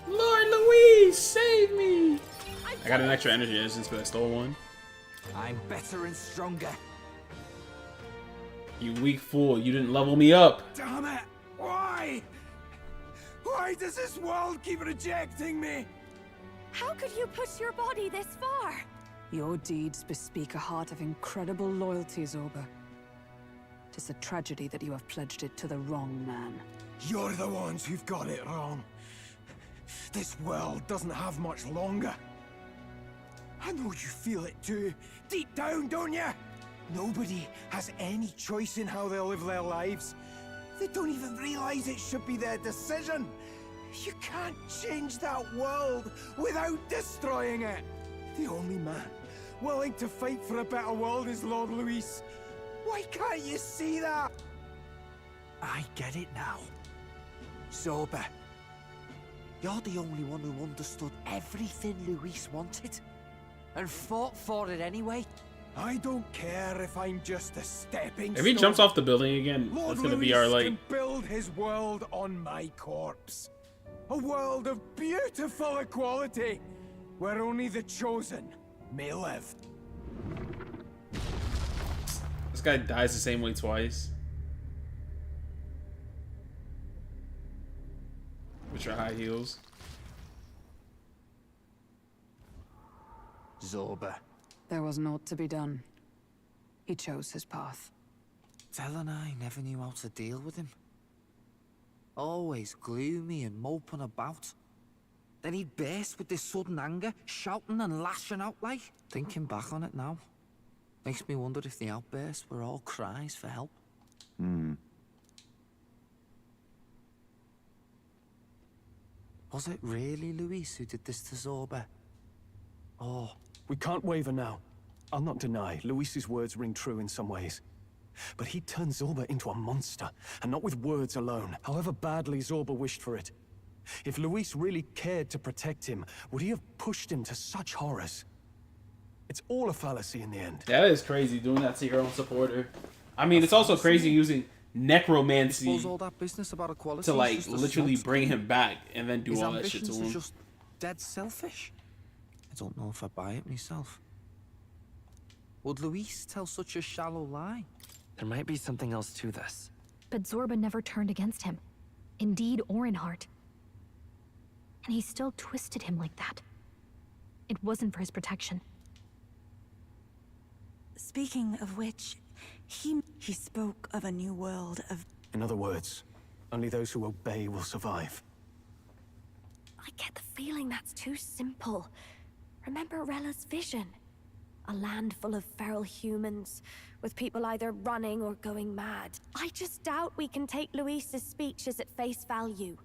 Lord Louise, save me! I got an extra energy essence, but I stole one. I'm better and stronger. You weak fool, you didn't level me up. Damn it. Why? Why does this world keep rejecting me? How could you push your body this far? Your deeds bespeak a heart of incredible loyalty, Zorba. 'Tis a tragedy that you have pledged it to the wrong man. You're the ones who've got it wrong. This world doesn't have much longer. I know you feel it too, deep down, don't you? Nobody has any choice in how they live their lives. They don't even realize it should be their decision. You can't change that world without destroying it. The only man willing to fight for a better world is Lord Luis. Why can't you see that? I get it now. Zorba, you're the only one who understood everything Luis wanted. And fought for it anyway. I don't care if I'm just a stepping If he jumps off the building again, Lord that's gonna be Luis our like. can build his world on my corpse. A world of beautiful equality, where only the chosen may live. This guy dies the same way twice. With your high heels. Zorba. There was naught to be done. He chose his path. Tel and I never knew how to deal with him. Always gloomy and moping about. Then he'd burst with this sudden anger, shouting and lashing out like. Thinking back on it now, makes me wonder if the outbursts were all cries for help. Was it really Luis who did this to Zorba? Or... We can't waver now. I'll not deny, Luis's words ring true in some ways. But he turned Zorba into a monster, and not with words alone, however badly Zorba wished for it. If Luis really cared to protect him, would he have pushed him to such horrors? It's all a fallacy in the end. That is crazy, doing that to your own supporter. I mean, it's also crazy using necromancy all that business about equality to like is just a literally smokescreen. bring him back and then do His all that shit to ambitions are him. just dead selfish. I don't know if I buy it myself. Would Luis tell such a shallow lie? There might be something else to this. But Zorba never turned against him, in deed or in heart. And he still twisted him like that. It wasn't for his protection. Speaking of which, he spoke of a new world of... In other words, only those who obey will survive. I get the feeling that's too simple. Remember Rella's vision? A land full of feral humans, with people either running or going mad. I just doubt we can take Luis's speeches at face value.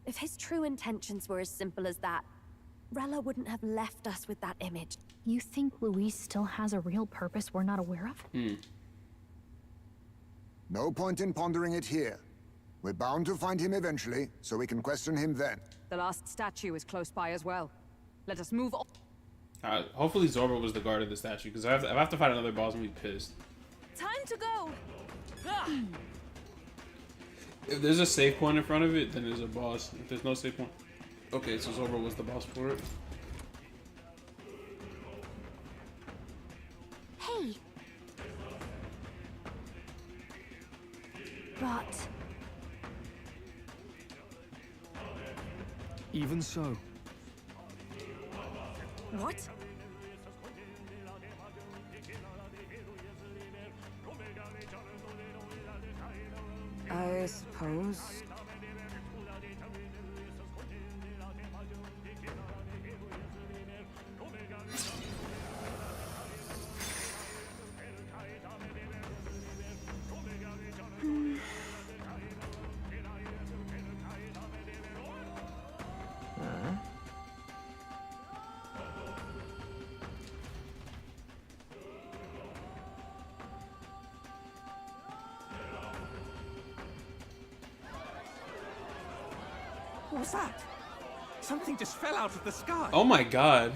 If his true intentions were as simple as that, Rella wouldn't have left us with that image. You think Luis still has a real purpose we're not aware of? No point in pondering it here. We're bound to find him eventually, so we can question him then. The last statue is close by as well. Let us move on. Hopefully Zorba was the guard of the statue, because if I have to fight another boss, I'm gonna be pissed. Time to go! If there's a save point in front of it, then there's a boss. If there's no save point... Okay, so Zorba was the boss for it. Hey! But... Even so. What? I suppose. was that? Something just fell out of the sky. Oh my god.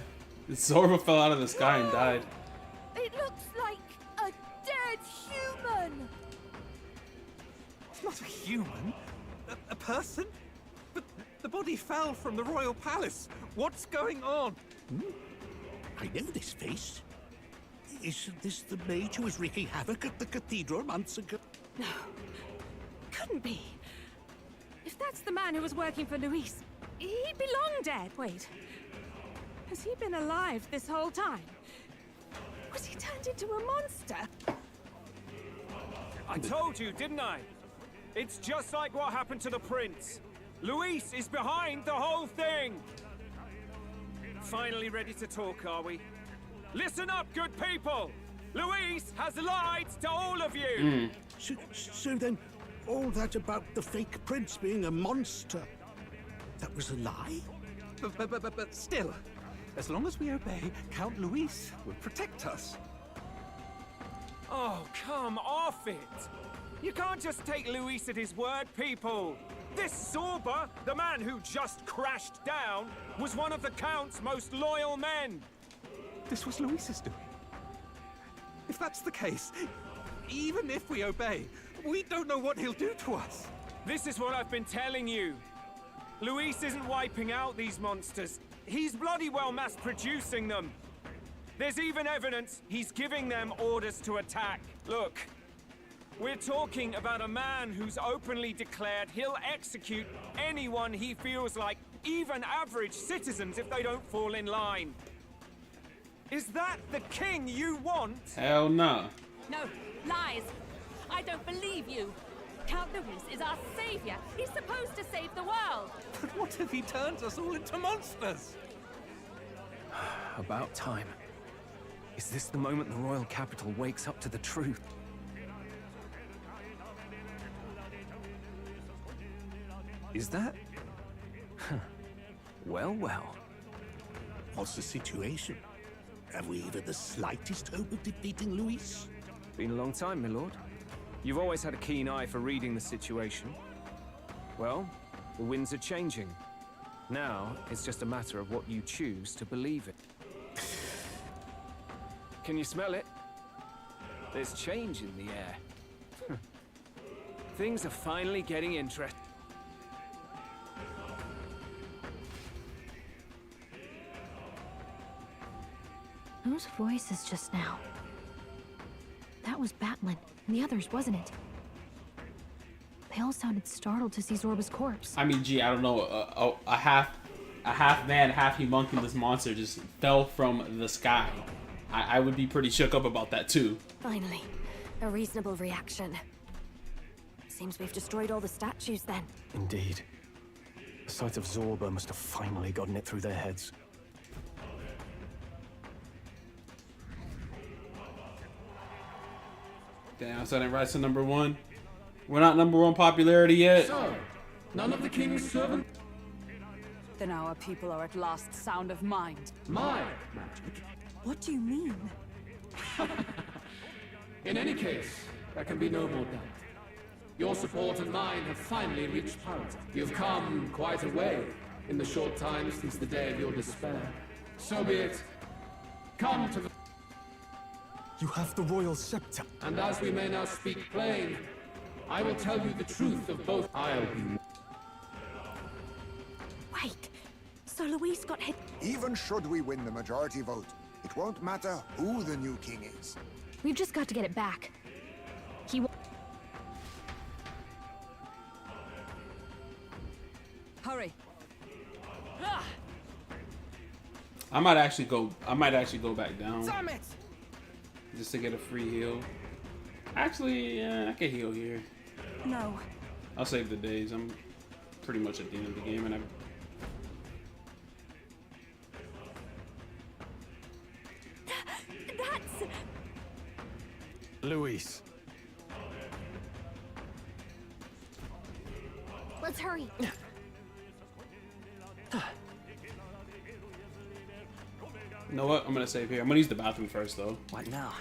Zorba fell out of the sky and died. It looks like a dead human! It's not a human. A person? But the body fell from the royal palace. What's going on? I know this face. Isn't this the mage who was wreaking havoc at the cathedral months ago? No. Couldn't be. If that's the man who was working for Luis, he'd be long dead. Wait. Has he been alive this whole time? Was he turned into a monster? I told you, didn't I? It's just like what happened to the prince. Luis is behind the whole thing. Finally ready to talk, are we? Listen up, good people! Luis has lied to all of you! So then, all that about the fake prince being a monster, that was a lie? But still, as long as we obey, Count Luis will protect us. Oh, come off it! You can't just take Luis at his word, people! This Zorba, the man who just crashed down, was one of the Count's most loyal men! This was Luis's doing. If that's the case, even if we obey, we don't know what he'll do to us. This is what I've been telling you. Luis isn't wiping out these monsters. He's bloody well mass-producing them. There's even evidence he's giving them orders to attack. Look, we're talking about a man who's openly declared he'll execute anyone he feels like, even average citizens, if they don't fall in line. Is that the king you want? Hell no. No, lies. I don't believe you. Count Luis is our savior. He's supposed to save the world. But what if he turns us all into monsters? About time. Is this the moment the royal capital wakes up to the truth? Is that? Well, well. What's the situation? Have we even the slightest hope of defeating Luis? Been a long time, my lord. You've always had a keen eye for reading the situation. Well, the winds are changing. Now, it's just a matter of what you choose to believe in. Can you smell it? There's change in the air. Things are finally getting interesting. Whose voices just now? That was Batlin, and the others, wasn't it? They all sounded startled to see Zorba's corpse. I mean, gee, I don't know. A half man, half homunculus monster just fell from the sky. I would be pretty shook up about that too. Finally, a reasonable reaction. Seems we've destroyed all the statues then. Indeed. The sight of Zorba must have finally gotten it through their heads. Damn, so I didn't rise to #1. We're not #1 popularity yet. So, none of the king's servants? Then our people are at last sound of mind. My magic. What do you mean? In any case, there can be no more doubt. Your support and mine have finally reached parity. You've come quite a way in the short time since the day of your despair. So be it. Come to the... You have the royal scepter. And as we may now speak plain, I will tell you the truth of both. I'll be... Wait, so Luis got hit. Even should we win the majority vote, it won't matter who the new king is. We've just got to get it back. Hurry. I might actually go back down. Damn it! Just to get a free heal. Actually, I can heal here. No. I'll save the days. I'm pretty much at the end of the game, and That's... Luis. Let's hurry. You know what? I'm gonna save here. I'm gonna use the bathroom first, though. What now?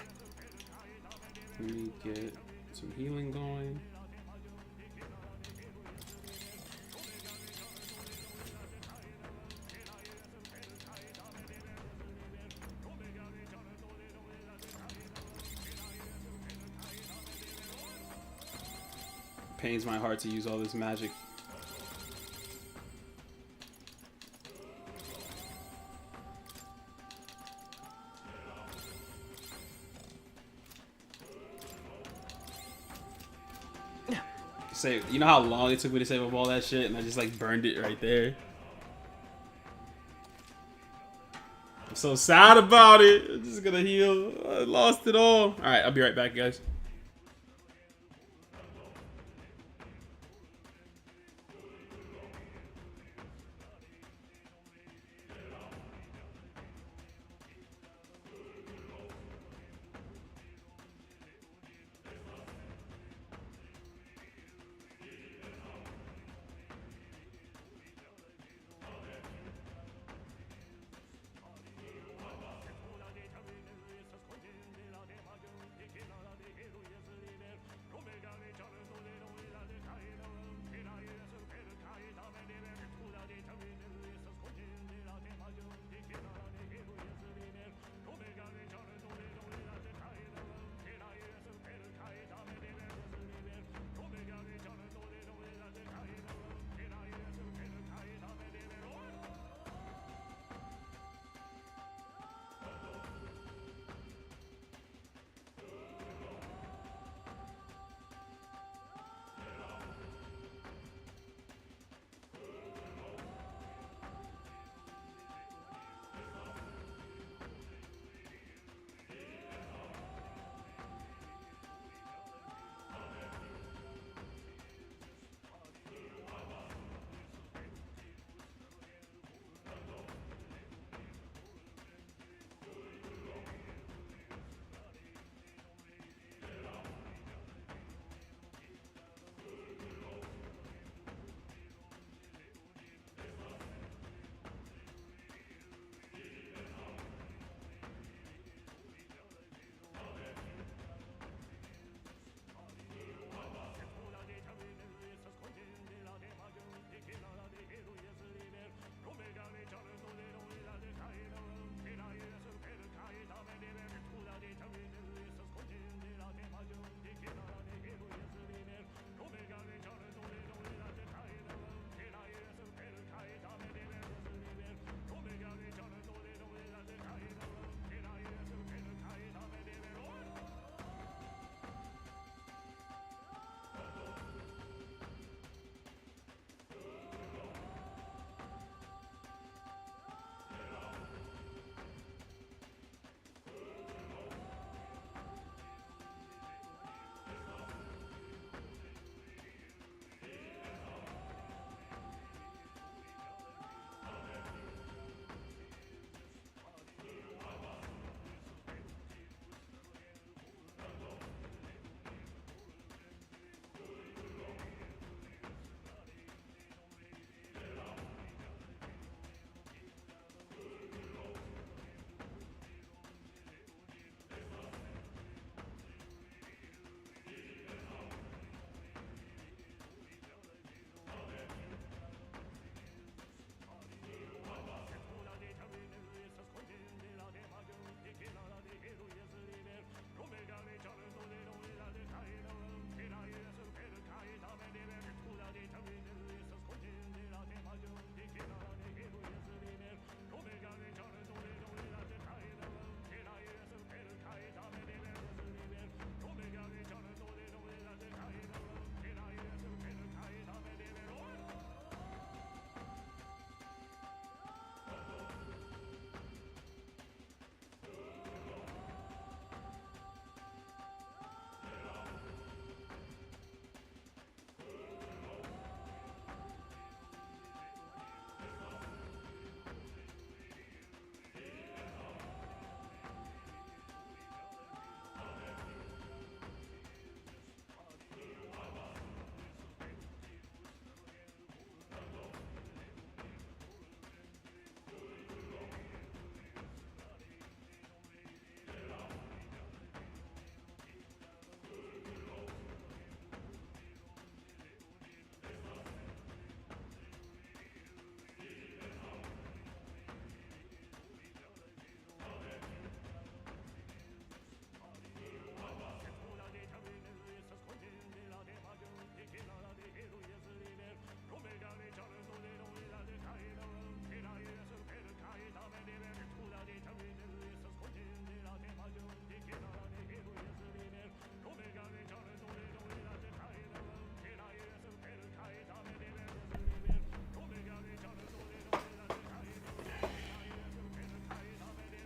Let me get some healing going. Pains my heart to use all this magic. You know how long it took me to save up all that shit, and I just like burned it right there. I'm so sad about it. I'm just gonna heal. I lost it all. All right, I'll be right back, guys.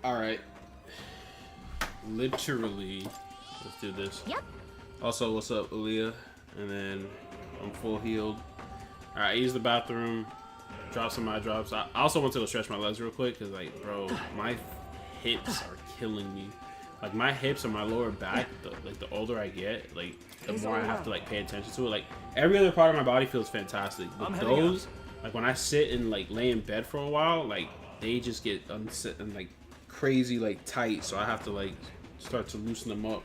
All right. Literally, let's do this. Yep. Also, what's up, Aaliyah? And then I'm full healed. All right, I used the bathroom. Drop some eye drops. I also want to go stretch my legs real quick because, like, bro, my hips are killing me. Like, my hips and my lower back, the older I get, like, the more I have to, like, pay attention to it. Like, every other part of my body feels fantastic. But those, like, when I sit and, like, lay in bed for a while, like, they just get unset and, like, crazy, like, tight. So I have to, like, start to loosen them up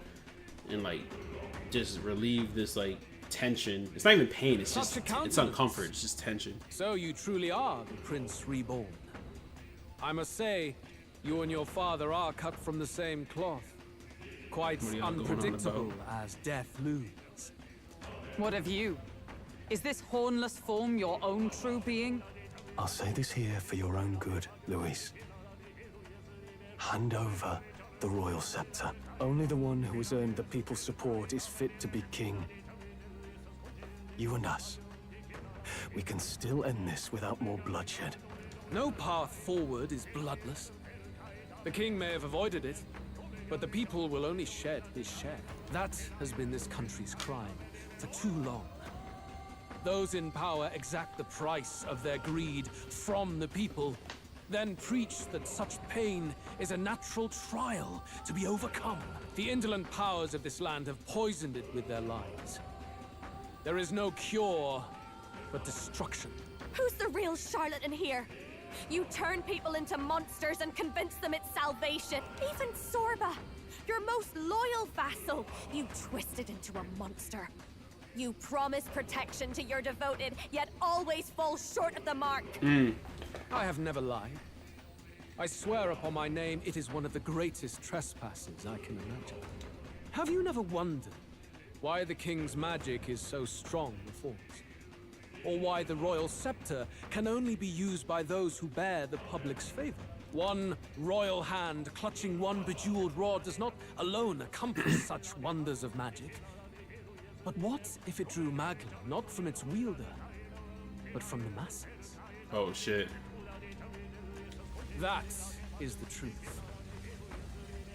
and, like, just relieve this, like, tension. It's not even pain. It's just, it's uncomfort. It's just tension. So you truly are the Prince Reborn. I must say, you and your father are cut from the same cloth. Quite unpredictable as death looms. What of you? Is this hornless form your own true being? I'll say this here for your own good, Luis. Hand over the royal scepter. Only the one who has earned the people's support is fit to be king. You and us. We can still end this without more bloodshed. No path forward is bloodless. The king may have avoided it, but the people will only shed his share. That has been this country's crime for too long. Those in power exact the price of their greed from the people, then preach that such pain is a natural trial to be overcome. The indolent powers of this land have poisoned it with their lies. There is no cure but destruction. Who's the real charlatan here? You turn people into monsters and convince them it's salvation. Even Sorba, your most loyal vassal, you twisted into a monster. You promise protection to your devoted, yet always fall short of the mark. I have never lied. I swear upon my name, it is one of the greatest trespasses I can imagine. Have you never wondered why the king's magic is so strong a force? Or why the royal scepter can only be used by those who bear the public's favor? One royal hand clutching one bejeweled rod does not alone accomplish such wonders of magic. But what if it drew Magla not from its wielder, but from the masses? Oh, shit. That is the truth.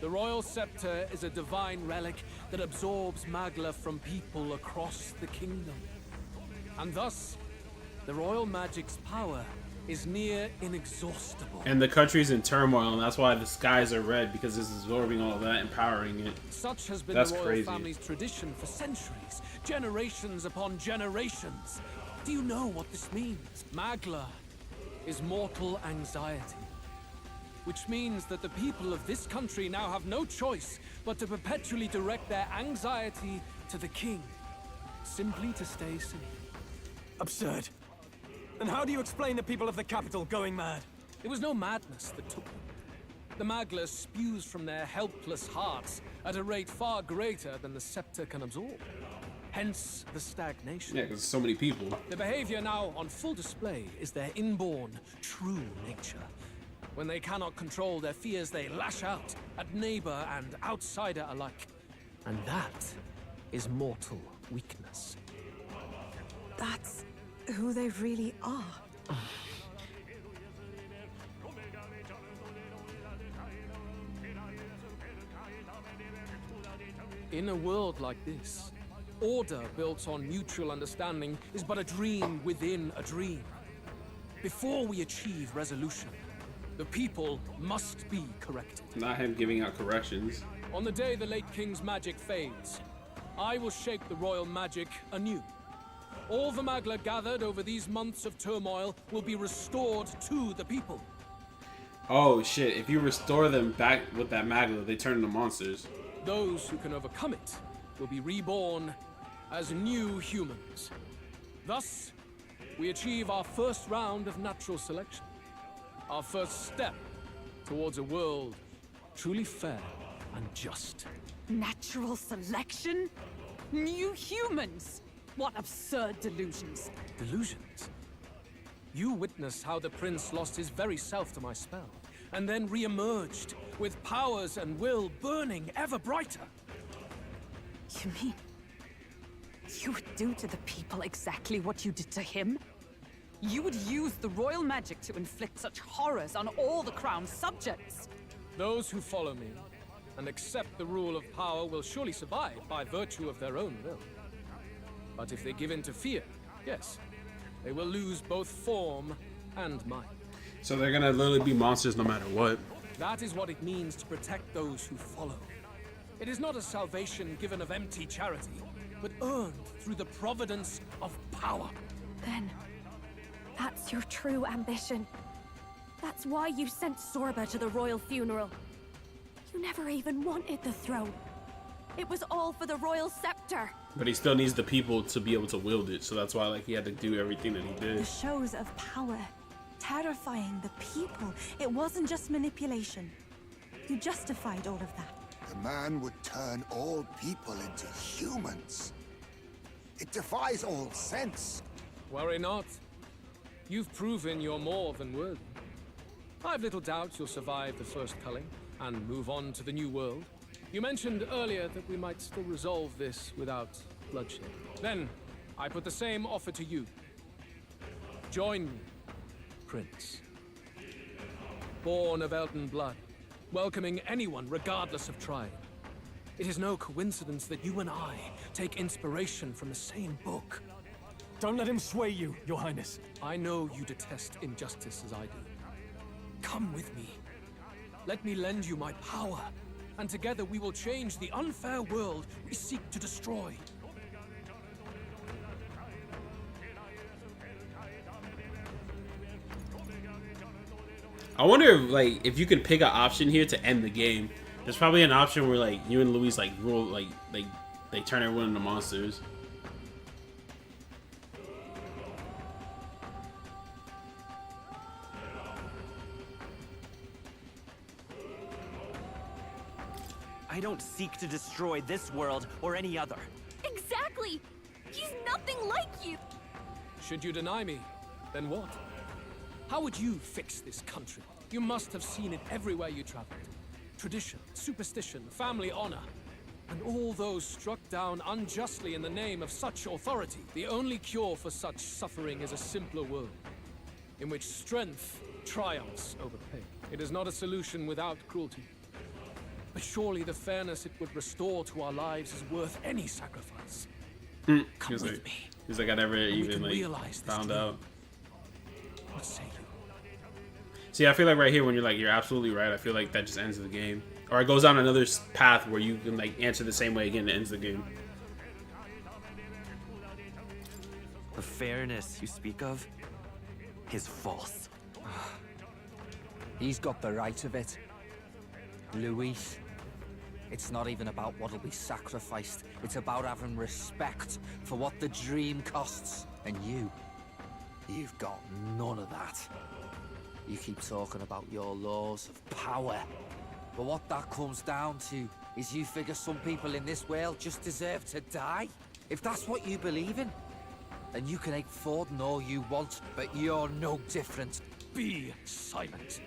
The royal scepter is a divine relic that absorbs Magla from people across the kingdom. And thus, the royal magic's power is near inexhaustible. And the country's in turmoil, and that's why the skies are red, because it's absorbing all of that, empowering it. Such has been That's the royal crazy. family's tradition for centuries, generations upon generations. Do you know what this means? Magla is mortal anxiety. Which means that the people of this country now have no choice but to perpetually direct their anxiety to the king, simply to stay safe. Absurd. Then how do you explain the people of the capital going mad? It was no madness that took them. The Magla spews from their helpless hearts at a rate far greater than the scepter can absorb. Hence the stagnation. Yeah, because there's so many people. The behavior now on full display is their inborn, true nature. When they cannot control their fears, they lash out at neighbor and outsider alike. And that is mortal weakness. That's who they really are. In a world like this, order built on mutual understanding is but a dream within a dream. Before we achieve resolution, the people must be corrected. Not him giving out corrections. On the day the late king's magic fades, I will shape the royal magic anew. All the Magla gathered over these months of turmoil will be restored to the people. Oh shit, if you restore them back with that Magla, they turn into monsters. Those who can overcome it will be reborn as new humans. Thus, we achieve our first round of natural selection. Our first step towards a world truly fair and just. Natural selection? New humans? What absurd delusions. Delusions? You witnessed how the prince lost his very self to my spell, and then re-emerged with powers and will burning ever brighter. You mean you would do to the people exactly what you did to him? You would use the royal magic to inflict such horrors on all the crown's subjects? Those who follow me and accept the rule of power will surely survive by virtue of their own will. But if they give in to fear, yes, they will lose both form and mind. So they're gonna literally be monsters no matter what. That is what it means to protect those who follow. It is not a salvation given of empty charity, but earned through the providence of power. Then, that's your true ambition. That's why you sent Sorba to the royal funeral. You never even wanted the throne. It was all for the royal scepter. But he still needs the people to be able to wield it, so that's why like he had to do everything that he The did. shows of power, terrifying the people. It wasn't just manipulation. You justified all of that. The man would turn all people into humans. It defies all sense. Worry not. You've proven you're more than worthy. I've little doubt you'll survive the first culling and move on to the new world. You mentioned earlier that we might still resolve this without bloodshed. Then, I put the same offer to you. Join me, Prince. Born of Elden blood, welcoming anyone regardless of tribe. It is no coincidence that you and I take inspiration from the same book. Don't let him sway you, Your Highness. I know you detest injustice as I do. Come with me. Let me lend you my power, and together we will change the unfair world we seek to destroy. I wonder if, like, if you could pick an option here to end the game. There's probably an option where like you and Luis like rule like they turn everyone into monsters. I don't seek to destroy this world or any other. Exactly! He's nothing like you! Should you deny me, then what? How would you fix this country? You must have seen it everywhere you traveled. Tradition, superstition, family honor, and all those struck down unjustly in the name of such authority. The only cure for such suffering is a simpler world, in which strength triumphs over pain. It is not a solution without cruelty. But surely the fairness it would restore to our lives is worth any sacrifice. Come with me. He's like I never and we even can like realize this found dream. out. What say you? See, I feel like right here when you're like you're absolutely right. I feel like that just ends the game, or it goes down another path where you can like answer the same way again. It ends the game. The fairness you speak of is false. He's got the right of it. Luis, it's not even about what'll be sacrificed. It's about having respect for what the dream costs. And you've got none of that. You keep talking about your laws of power. But what that comes down to is you figure some people in this world just deserve to die. If that's what you believe in, then you can hate Forden all you want, but you're no different. Be silent.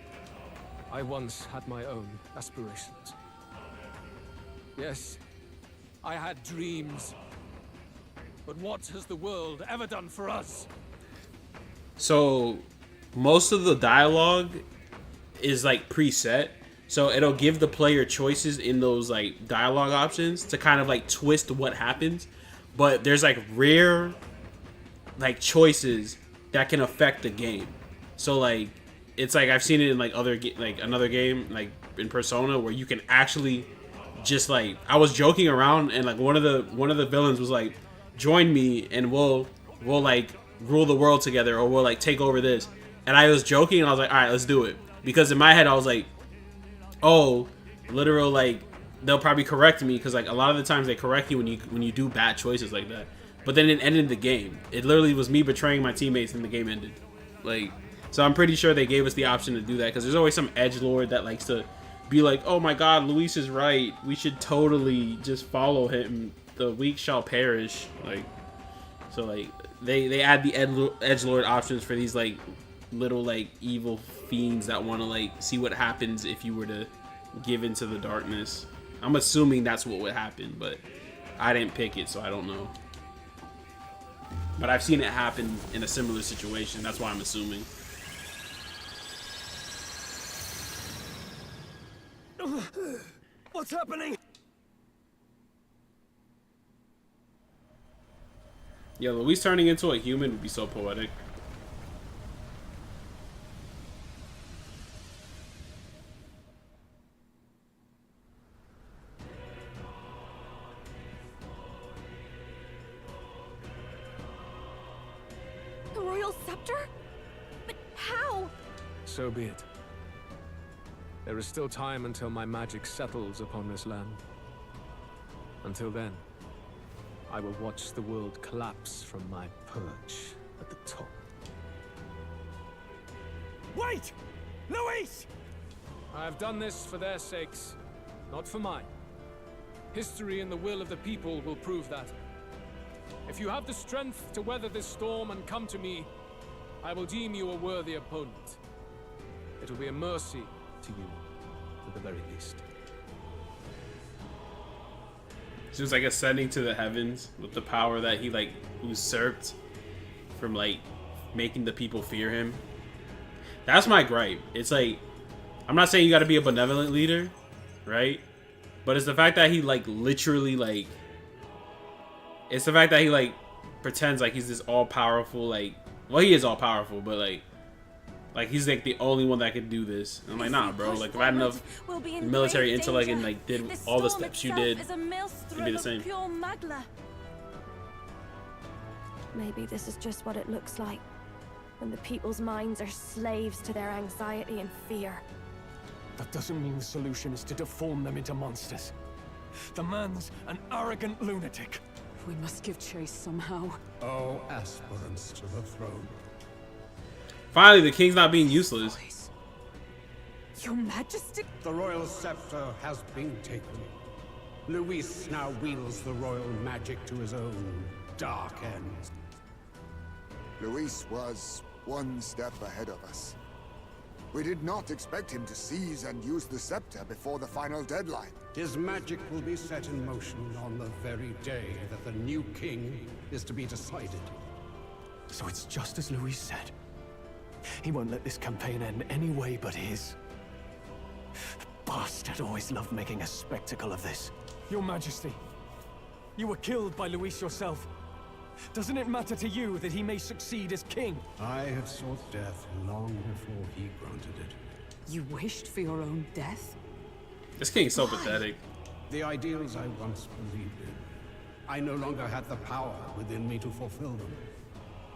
I once had my own aspirations. Yes, I had dreams. But what has the world ever done for us? So most of the dialogue is like preset, so it'll give the player choices in those like dialogue options to kind of like twist what happens, but there's like rare like choices that can affect the game. So like it's like I've seen it in like like another game like in Persona where you can actually just like I was joking around and like one of the villains was like, join me and we'll like rule the world together, or we'll like take over this. And I was joking and I was like, all right, let's do it. Because in my head I was like, oh, literal like they'll probably correct me, because like a lot of the times they correct you when you do bad choices like that. But then it ended the game. It literally was me betraying my teammates and the game ended. Like, so I'm pretty sure they gave us the option to do that, because there's always some edgelord that likes to be like, oh my god, Luis is right, we should totally just follow him, the weak shall perish. Like, so like they add the edgelord options for these like little like evil fiends that want to like see what happens if you were to give into the darkness. I'm assuming that's what would happen, but I didn't pick it, so I don't know. But I've seen it happen in a similar situation. That's why I'm assuming. What's happening? Yeah, Luis turning into a human would be so poetic. The royal scepter? But how? So be it. There is still time until my magic settles upon this land. Until then, I will watch the world collapse from my perch at the top. Wait! Luis! I have done this for their sakes, not for mine. History and the will of the people will prove that. If you have the strength to weather this storm and come to me, I will deem you a worthy opponent. It will be a mercy to you, at the very least. She was like ascending to the heavens with the power that he like usurped from like making the people fear him. That's my gripe. It's like, I'm not saying you got to be a benevolent leader, right? But it's the fact that he like literally like, it's the fact that he like pretends like he's this all powerful, like, well, he is all powerful, but like he's like the only one that could do this. And I'm like, nah, bro. Like if I had enough military intellect and like did all the steps you did, it'd be the same. Maybe this is just what it looks like when the people's minds are slaves to their anxiety and fear. That doesn't mean the solution is to deform them into monsters. The man's an arrogant lunatic. We must give chase somehow. Oh, aspirants to the throne. Finally, the king's not being useless. Your Majesty? The royal scepter has been taken. Luis now wields the royal magic to his own dark ends. Luis was one step ahead of us. We did not expect him to seize and use the scepter before the final deadline. His magic will be set in motion on the very day that the new king is to be decided. So it's just as Luis said. He won't let this campaign end any way but his. The bastard always loved making a spectacle of this. Your Majesty, you were killed by Luis yourself. Doesn't it matter to you that he may succeed as king? I have sought death long before he granted it. You wished for your own death? This king's so pathetic. The ideals I once believed in, I no longer had the power within me to fulfill them.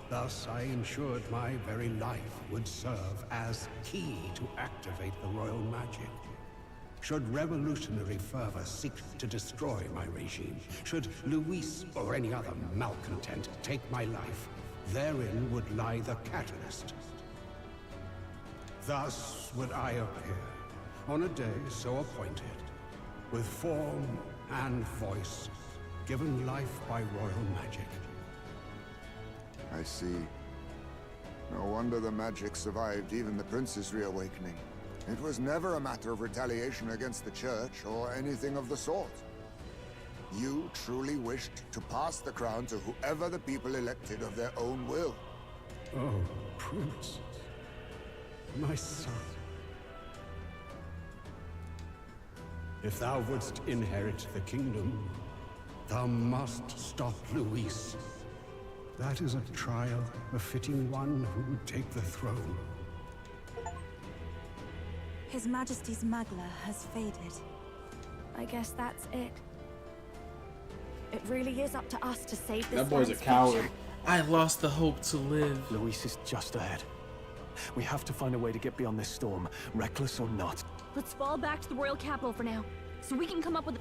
Thus, I ensured my very life would serve as key to activate the royal magic. Should revolutionary fervor seek to destroy my regime, should Luis or any other malcontent take my life, therein would lie the catalyst. Thus would I appear, on a day so appointed, with form and voice, given life by royal magic. I see. No wonder the magic survived even the prince's reawakening. It was never a matter of retaliation against the church or anything of the sort. You truly wished to pass the crown to whoever the people elected of their own will. Oh, Prince. My son. If thou wouldst inherit the kingdom, thou must stop Luis. That is a trial befitting one who would take the throne. His Majesty's Magla has faded. I guess that's it. It really is up to us to save this That boy's a land's coward. future. I lost the hope to live. Luis is just ahead. We have to find a way to get beyond this storm, reckless or not. Let's fall back to the royal capital for now, so we can come up with...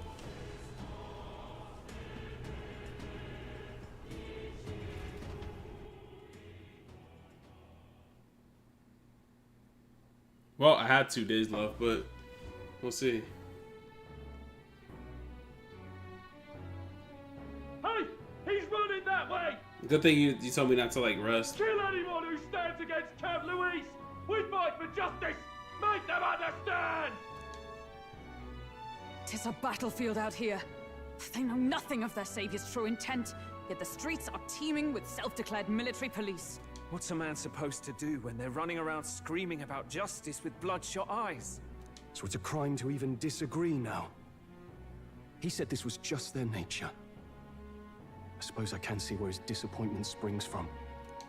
Well, I had 2 days left, but we'll see. Hey! He's running that way! Good thing you told me not to like rest. Kill anyone who stands against Count Luis! We fight for justice! Make them understand! 'Tis a battlefield out here. They know nothing of their savior's true intent, yet the streets are teeming with self-declared military police. What's a man supposed to do when they're running around screaming about justice with bloodshot eyes? So it's a crime to even disagree now. He said this was just their nature. I suppose I can see where his disappointment springs from.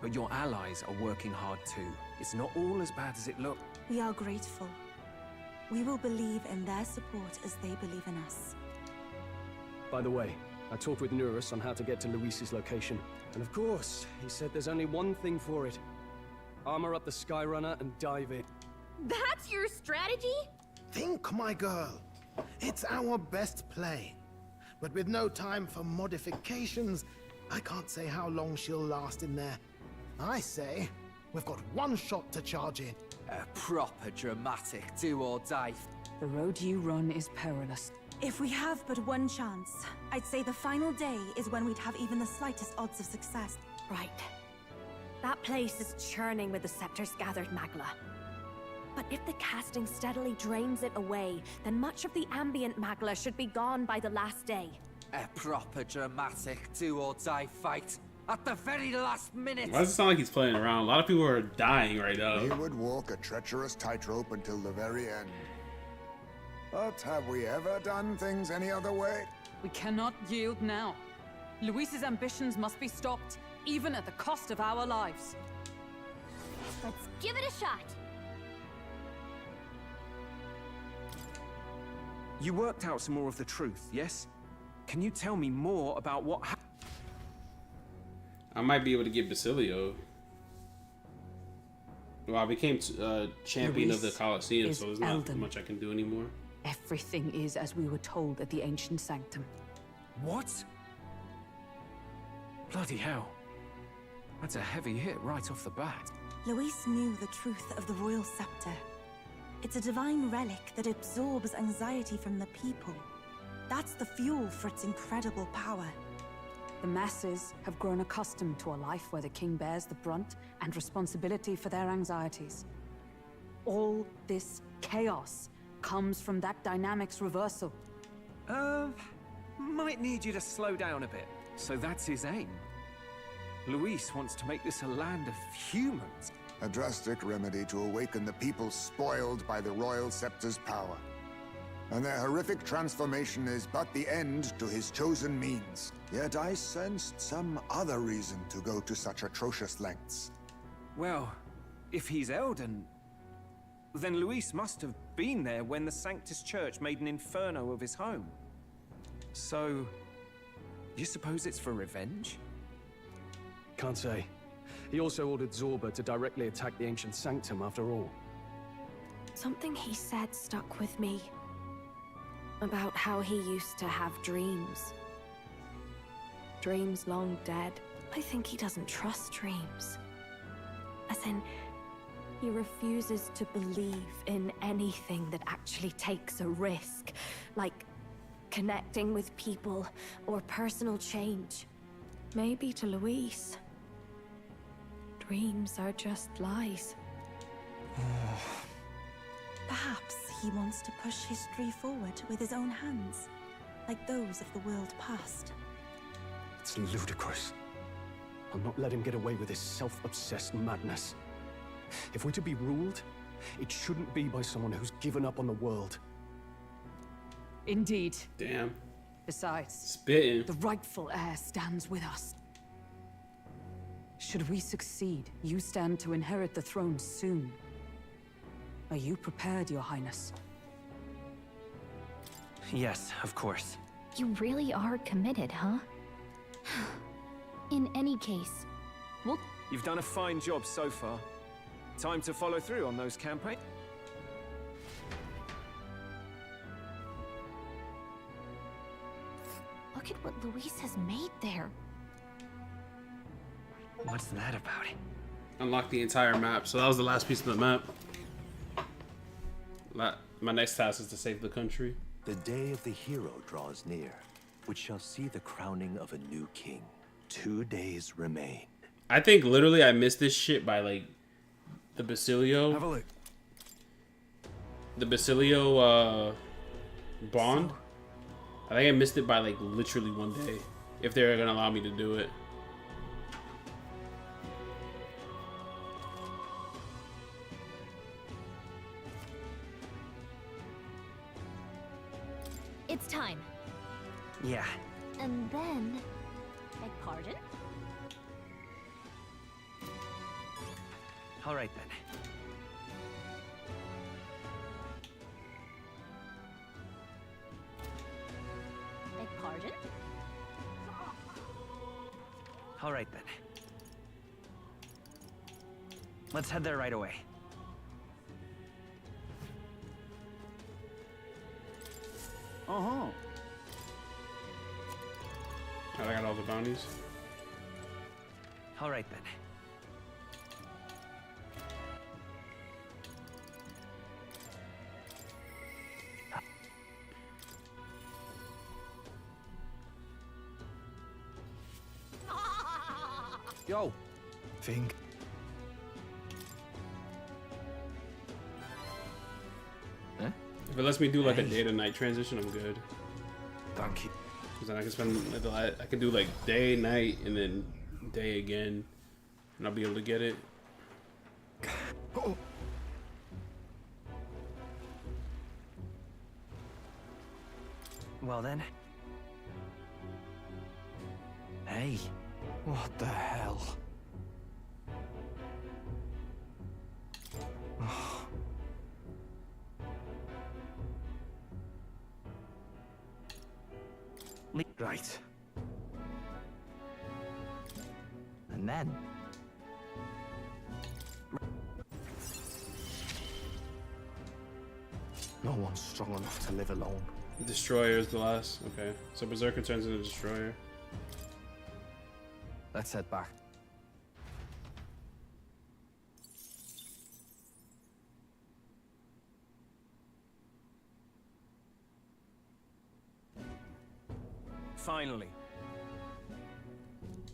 But your allies are working hard too. It's not all as bad as it looks. We are grateful. We will believe in their support as they believe in us. By the way, I talked with Nurus on how to get to Luis's location. And of course, he said there's only one thing for it. Armor up the Skyrunner and dive in. That's your strategy? Think, my girl. It's our best play. But with no time for modifications, I can't say how long she'll last in there. I say, we've got one shot to charge in. A proper dramatic do-or-die. The road you run is perilous. If we have but one chance, I'd say the final day is when we'd have even the slightest odds of success. Right. That place is churning with the Scepter's gathered magla. But if the casting steadily drains it away, then much of the ambient magla should be gone by the last day. A proper dramatic do-or-die fight. At the very last minute. Why does it sound like he's playing around? A lot of people are dying right now. He would walk a treacherous tightrope until the very end. But have we ever done things any other way? We cannot yield now. Luis's ambitions must be stopped, even at the cost of our lives. Let's give it a shot. You worked out some more of the truth, yes? Can you tell me more about what happened? I might be able to get Basilio. Well, I became champion of the Colosseum, so there's not much I can do anymore. Everything is as we were told at the Ancient Sanctum. What? Bloody hell. That's a heavy hit right off the bat. Luis knew the truth of the Royal Scepter. It's a divine relic that absorbs anxiety from the people. That's the fuel for its incredible power. The masses have grown accustomed to a life where the king bears the brunt and responsibility for their anxieties. All this chaos comes from that dynamics reversal. Might need you to slow down a bit. So that's his aim. Luis wants to make this a land of humans. A drastic remedy to awaken the people spoiled by the Royal Scepter's power. And their horrific transformation is but the end to his chosen means. Yet I sensed some other reason to go to such atrocious lengths. Well, if he's Elden, then Luis must have been there when the Sanctus Church made an inferno of his home. So, you suppose it's for revenge? Can't say. He also ordered Zorba to directly attack the Ancient Sanctum after all. Something he said stuck with me. About how he used to have dreams. Dreams long dead. I think he doesn't trust dreams. As in, he refuses to believe in anything that actually takes a risk. Like connecting with people or personal change. Maybe to Luis, dreams are just lies. Perhaps he wants to push history forward with his own hands, like those of the world past. It's ludicrous. I'll not let him get away with his self-obsessed madness. If we're to be ruled, it shouldn't be by someone who's given up on the world. Indeed. Damn. Besides, spitting. The rightful heir stands with us. Should we succeed, you stand to inherit the throne soon. Are you prepared, Your Highness? Yes, of course. You really are committed, huh? In any case, we'll... You've done a fine job so far. Time to follow through on those campaigns. Look at what Luis has made there. What's that about? Unlock the entire map. So that was the last piece of the map. My next task is to save the country. The day of the hero draws near, which shall see the crowning of a new king. 2 days remain. I think literally I missed this shit by like the Basilio. Have a look. The Basilio bond. I think I missed it by like literally 1 day. If they're gonna allow me to do it. It's time. Yeah. And then... Beg pardon? All right then. Beg pardon? All right then. Let's head there right away. Uh-huh. I got all the bounties. All right then. Yo, Think. If it lets me do like a day to night transition, I'm good. Thank you. Because then I can spend, I can do like day, night, and then day again, and I'll be able to get it. Well then. Hey. What the hell? Right. And then... No one's strong enough to live alone. Destroyer is the last. Okay, so Berserker turns into Destroyer. Let's head back. Finally.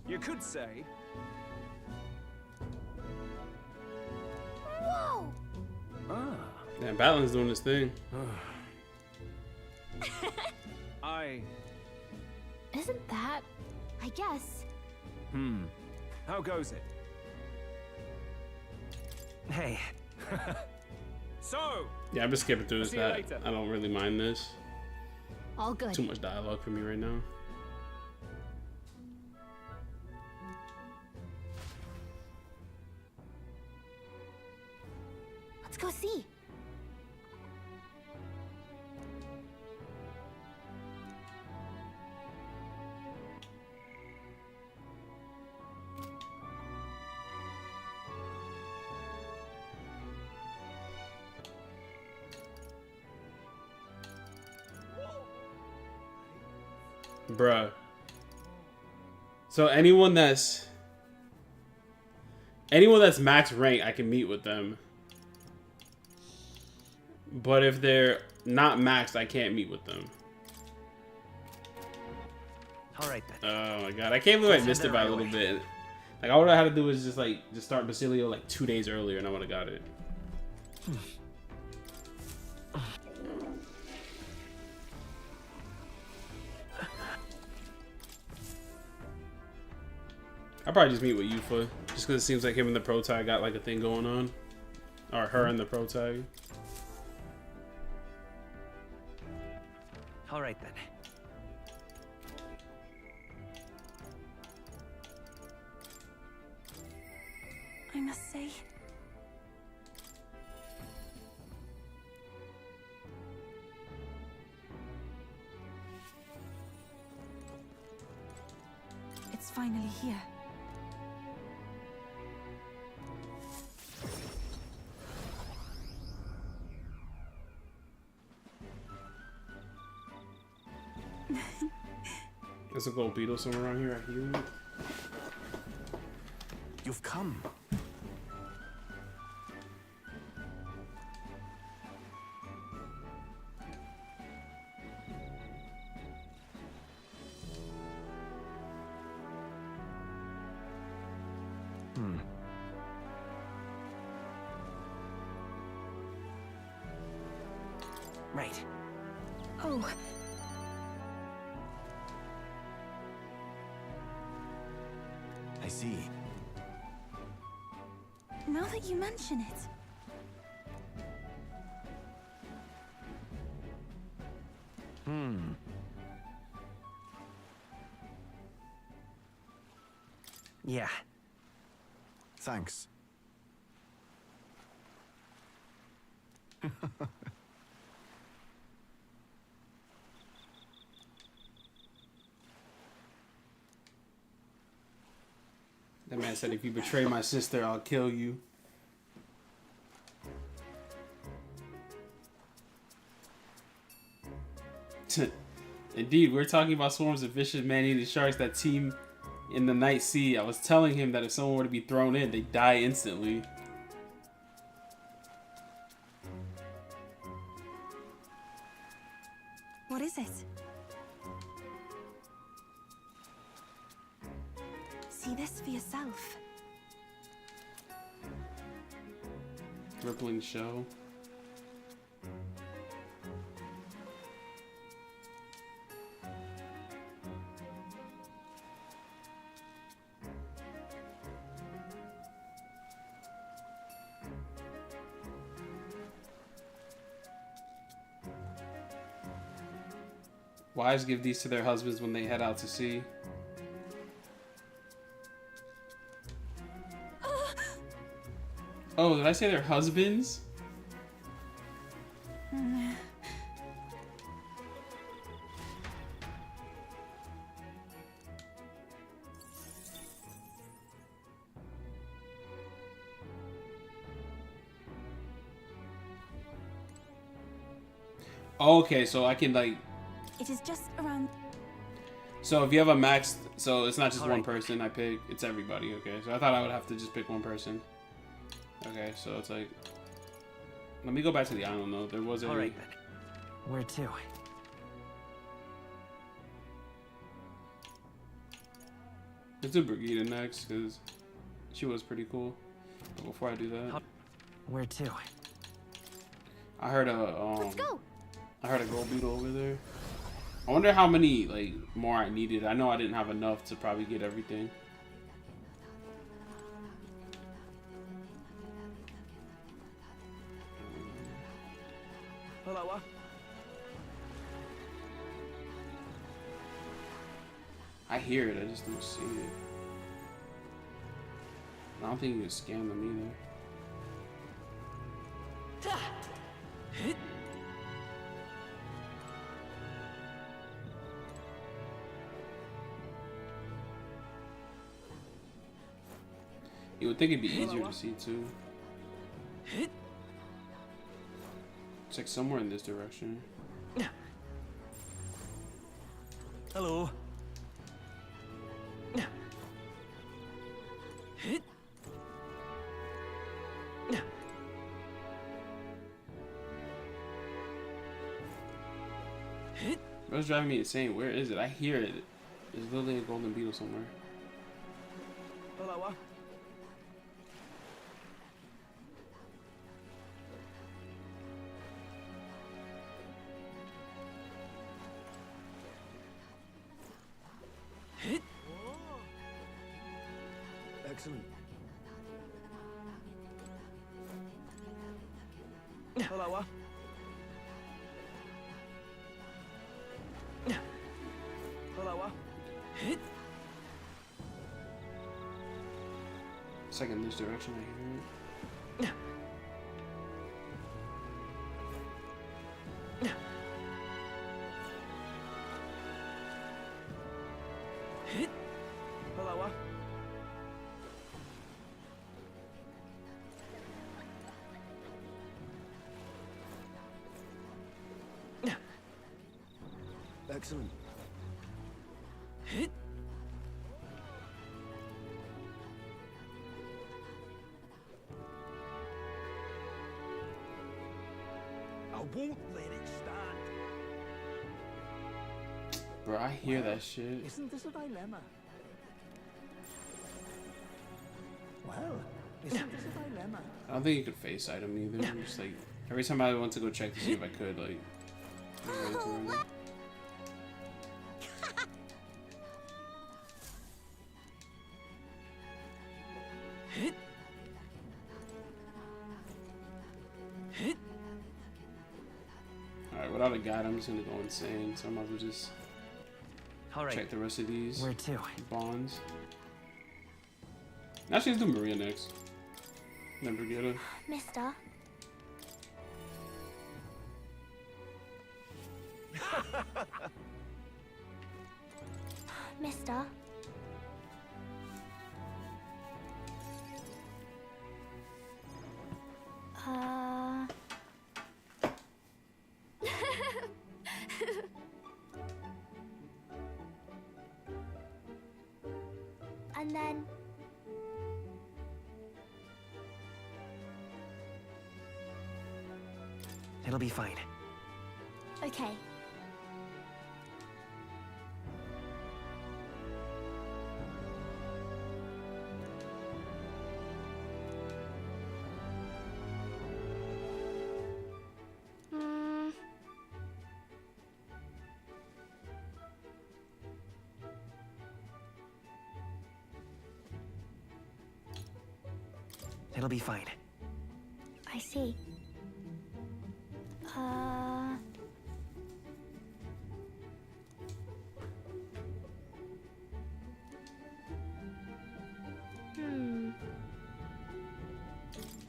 You could say... Whoa! Ah. Yeah, Battlin's doing this thing. Isn't that... I guess... How goes it? Hey. So! Yeah, I'm just skipping through this. See you later. I don't really mind this. All good. Too much dialogue for me right now. Let's go see. Bruh. So anyone that's max rank, I can meet with them. But if they're not maxed, I can't meet with them. All right then. Oh my god, I can't believe I missed it by a little bit. Like all I had to do was just start Basilio like 2 days earlier, and I would have got it. I'll probably just meet with Yufa, just because it seems like him and the pro tag got like a thing going on, or her and the pro tag. All right then. I must say, it's finally here. There's a gold beetle somewhere around here. I hear it. You've come. Right. Oh. I see. Now that you mention it, Yeah. Thanks. That man said, if you betray my sister, I'll kill you. Indeed, we're talking about swarms of vicious man-eating sharks that teem in the night sea. I was telling him that if someone were to be thrown in, they'd die instantly. What is it? See this for yourself. Rippling shell. Wives give these to their husbands when they head out to sea. Oh, did I say their husbands? Okay, so I can like... It is just around... So if you have a max... So it's not just All one right. person I pick, it's everybody, okay. So I thought I would have to just pick one person. Okay, so it's like... Let me go back to the island though. There wasn't All any... right, then. Where to? Let's do Brigida next, because she was pretty cool. But before I do that... Where to? I heard a... Let's go. I heard a gold beetle over there. I wonder how many like more I needed. I know I didn't have enough to probably get everything. Hello. I hear it, I just don't see it. I don't think you can scan them either. You would think it'd be easier to see too. It's like somewhere in this direction. Hello. What's driving me insane? Where is it? I hear it. There's literally a golden beetle somewhere. Hello. Excellent. Hello. Hello. It's like in this direction, I hear it. Hello. Excellent. I won't let it stand. Bro, I hear that shit. Isn't this a dilemma? Well, isn't this a dilemma? I don't think you could face item either. I'm just like every time I went to go check to see if I could, like. Alright, without a guide, I'm just gonna go insane. So I might as well just All right. check the rest of these Where to? bonds. Actually, let's do Maria next. Then Brigitte. Mister. Mister. And then... It'll be fine. Okay. It'll be fine. I see.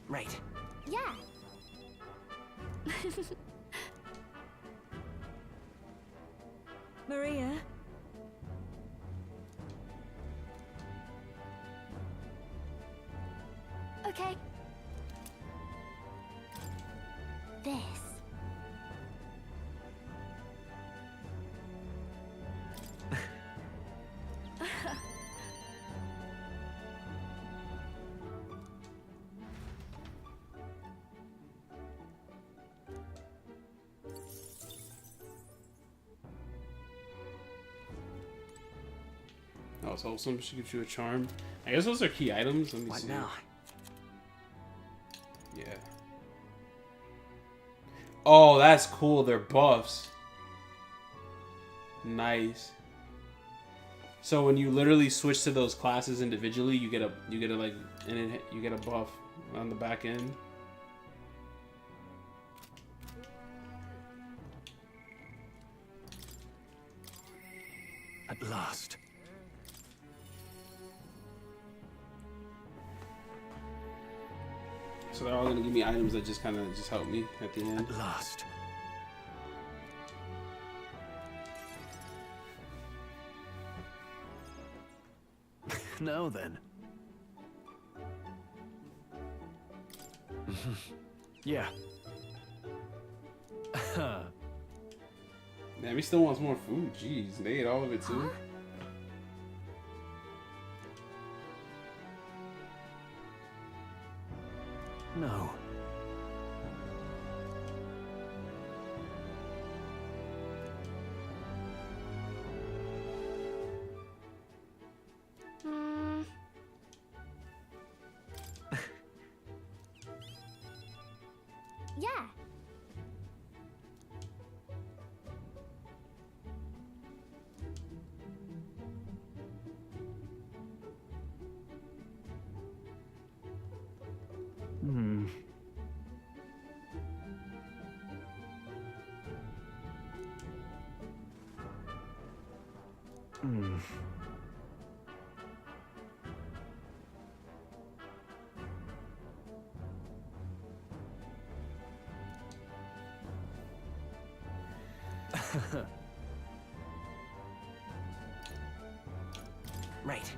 Right. Yeah. Maria? Okay. This. That was wholesome. She gives you a charm. I guess those are key items. Let me What see. now? Yeah. Oh, that's cool. They're buffs. Nice. So when you literally switch to those classes individually, you get a like, and then you get a buff on the back end. At last. So they're all gonna give me items that just kind of just help me at the end. At last. Now then. Yeah. Damn, he still wants more food. Jeez, they ate all of it too. No. Yeah. Hmm. Hmm. Right.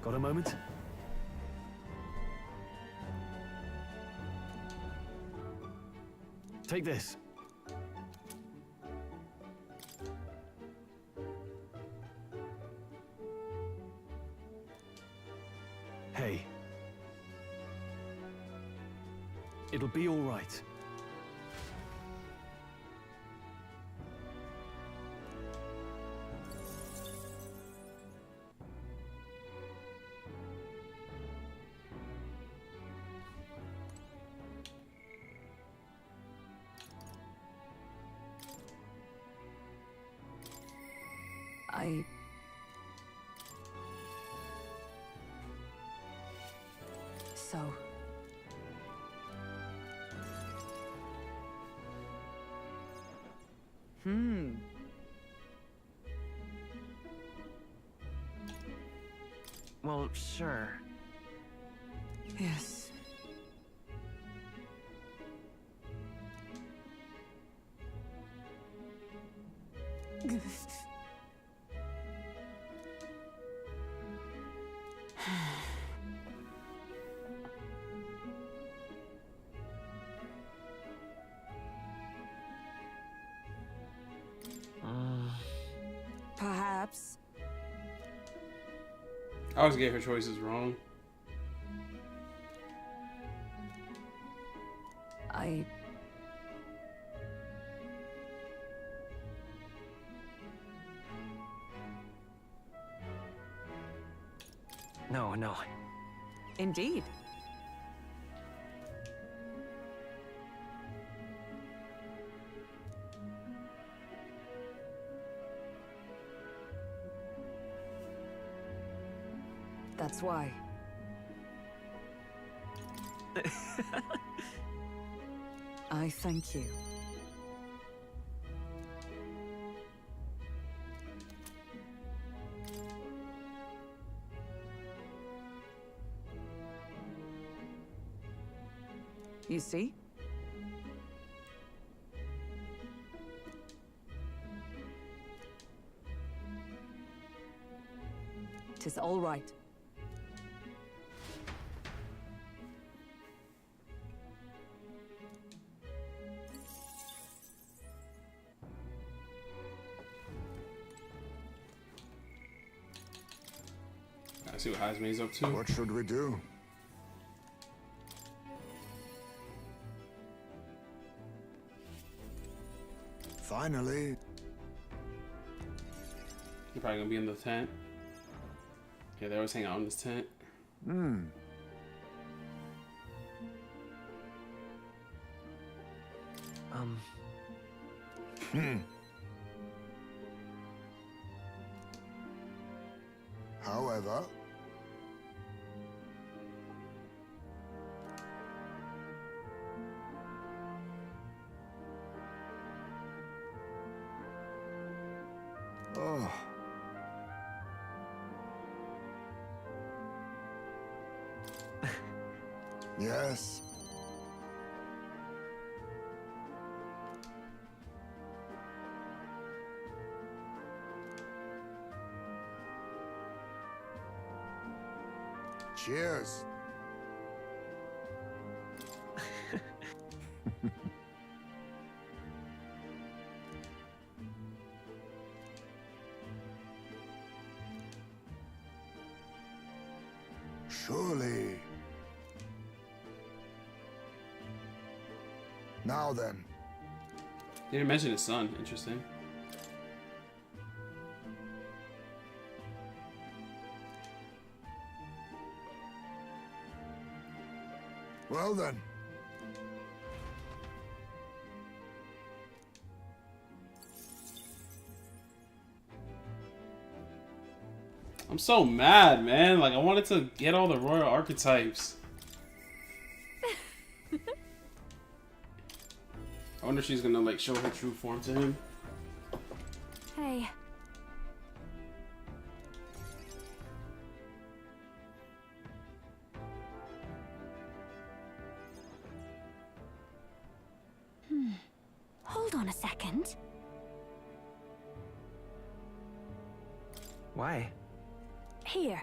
Got a moment? Take this. Hey. It'll be all right. So... Well, sure. Yes. Perhaps. I always get her choices wrong. No. Indeed. That's why. I thank you. You see? Tis all right. I see what Hazmaid's up to. What should we do? Finally. You're probably gonna be in the tent. Yeah, they always hang out in this tent. However, oh. Yes. Cheers. Surely. Now then. They didn't mention his son. Interesting. Well then. I'm so mad, man. Like, I wanted to get all the royal archetypes. I wonder if she's gonna, like, show her true form to him. Hey. Hold on a second. Why? Here.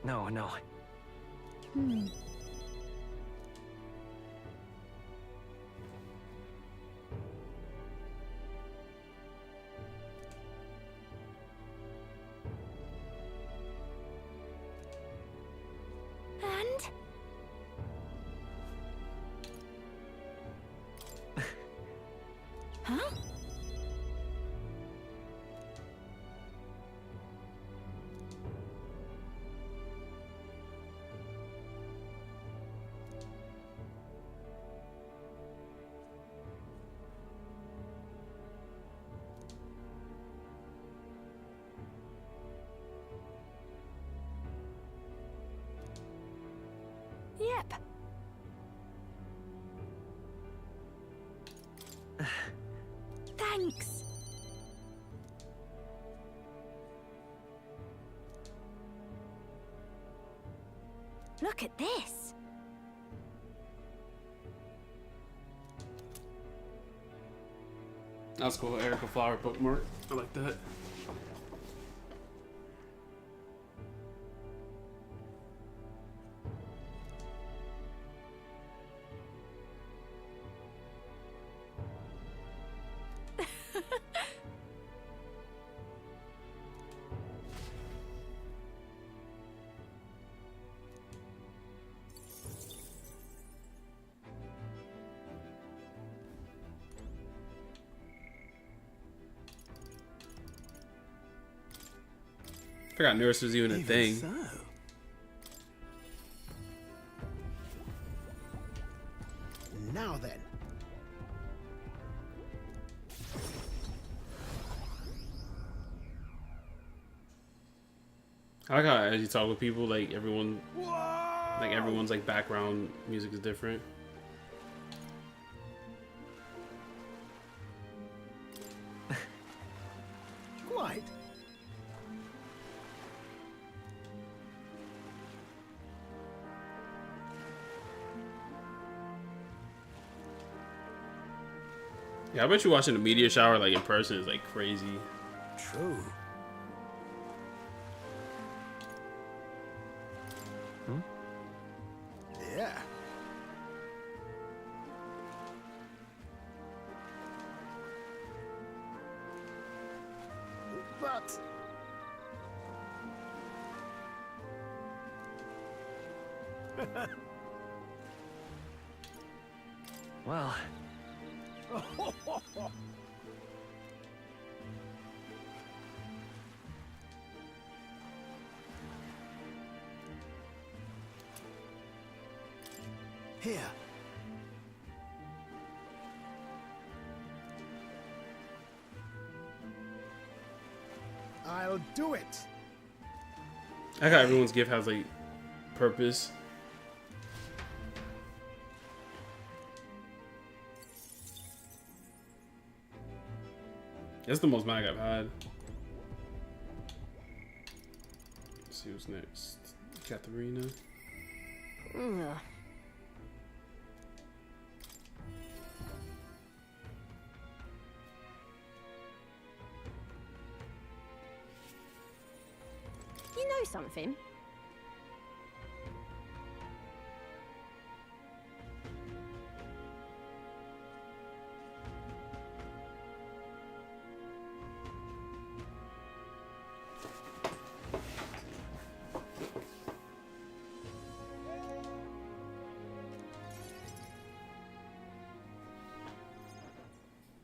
No. And? Huh? Yep. Thanks. Look at this. That's cool. Erica Flower bookmark. I like that. Forgot Nurse was even a thing. So. Now then. I like how as you talk with people, like everyone's like background music is different. Quite. Yeah, I bet you watching the meteor shower like in person is like crazy. True. Yeah. But Well, here. I'll do it. I got everyone's gift has like purpose. That's the most mag I've had. Let's see who's next. Katharina. Ugh. You know something?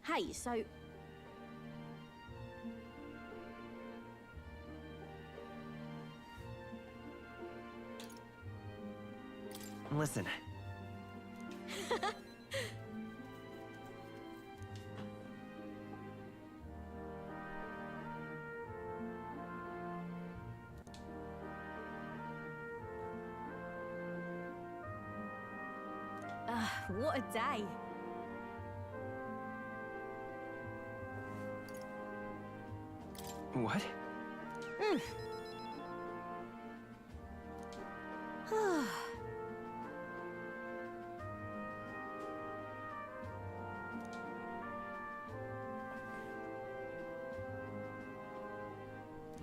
Hey, so... listen. What a day. What?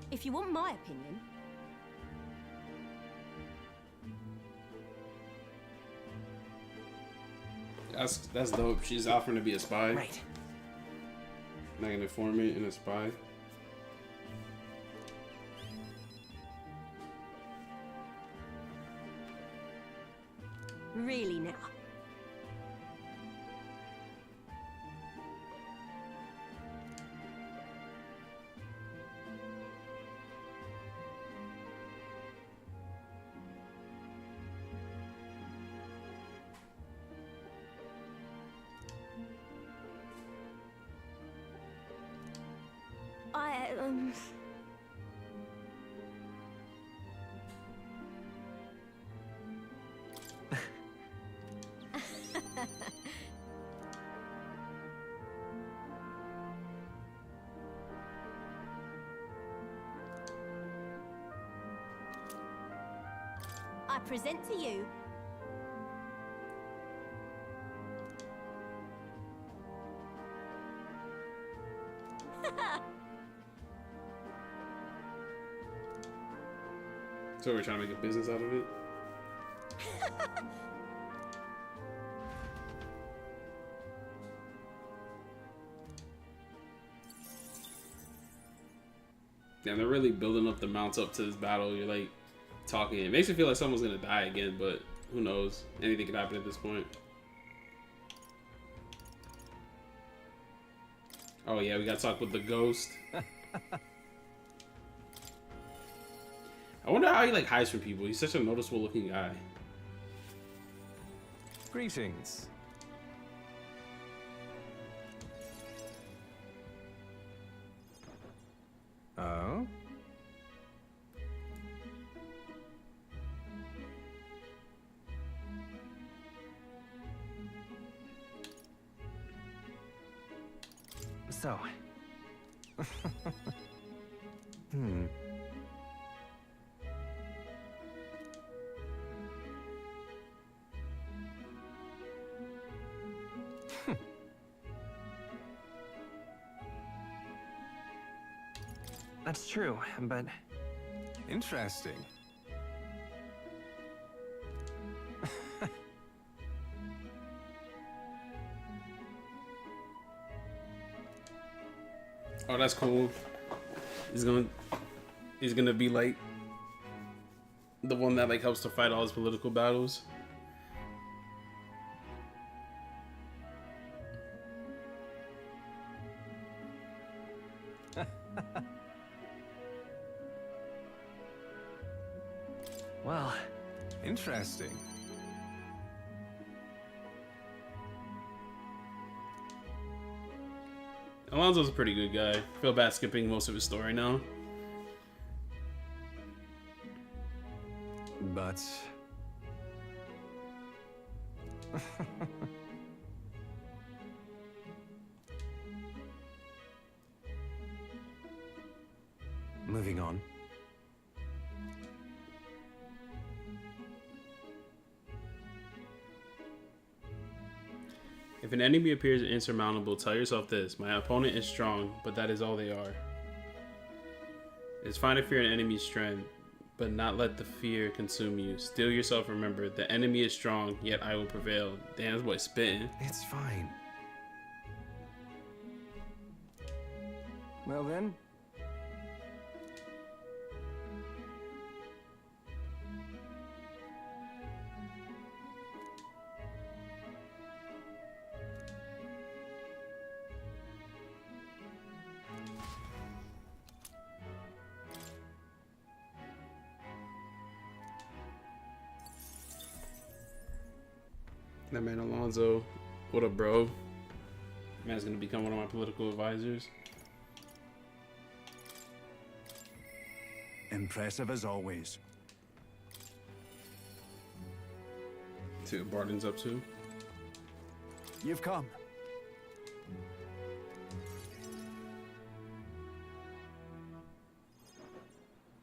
If you want my opinion... That's dope. She's offering to be a spy. Right. Like an informant and a spy. Really now. I present to you. So we're trying to make a business out of it. Yeah, they're really building up the mounts up to this battle. You're like talking. It makes me feel like someone's gonna die again, but who knows? Anything could happen at this point. Oh yeah, we gotta talk with the ghost. I wonder how he like hides from people. He's such a noticeable looking guy. Greetings. Oh? So. Hmm. That's true, but... Interesting. Oh, that's cool. He's gonna be like the one that like helps to fight all his political battles. Well, interesting. Alonso's a pretty good guy. Feel bad skipping most of his story now. But... Moving on. If an enemy appears insurmountable, tell yourself this: my opponent is strong, but that is all they are. It's fine to fear an enemy's strength, but not let the fear consume you. Still yourself remember, the enemy is strong, yet I will prevail. Damn, this boy's spitting. It's fine. Well then. That man Alonso, what a bro. Man's gonna become one of my political advisors. Impressive as always. See what Barton's up to. You've come.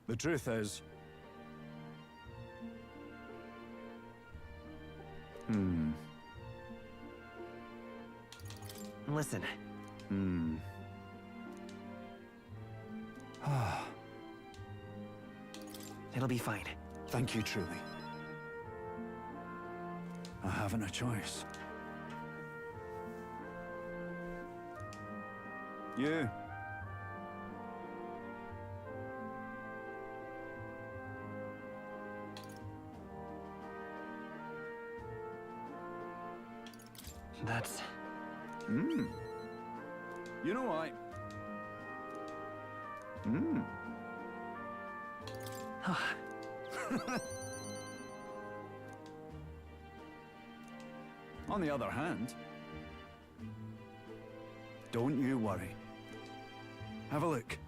The truth is... Listen. It'll be fine. Thank you, truly. I haven't a choice. You. That's... You know, On the other hand, don't you worry. Have a look.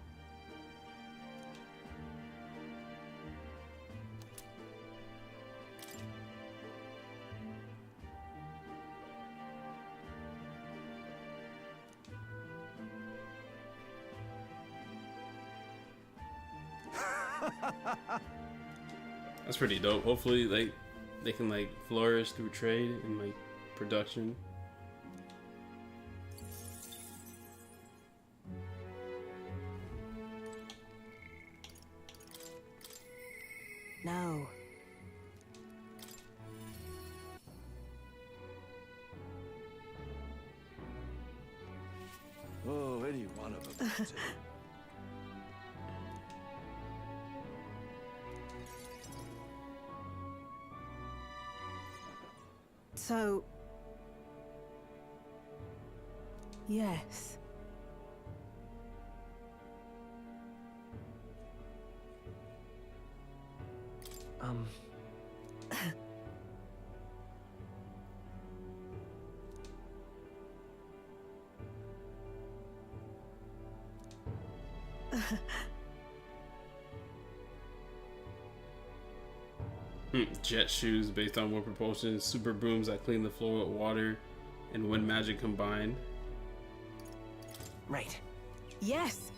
That's pretty dope. Hopefully, like, they can like flourish through trade and like production. No. Oh, any one of them. So... yes. Jet shoes based on wind propulsion, super brooms that clean the floor with water, and wind magic combined. Right. Yes.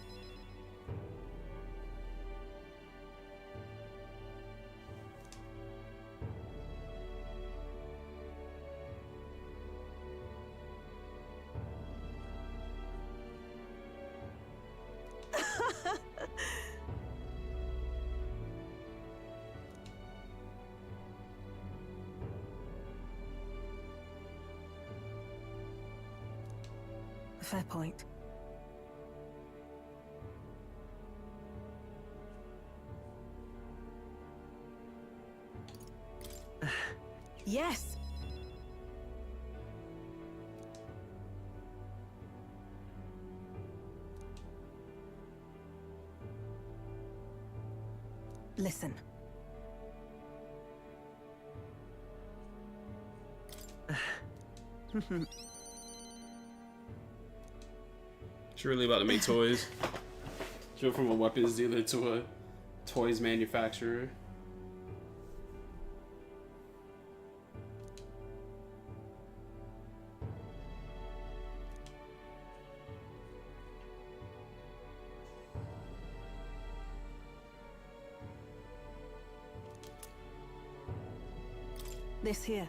Fair point. Yes. Listen. She's really about to make toys. She went from a weapons dealer to a toys manufacturer. This here.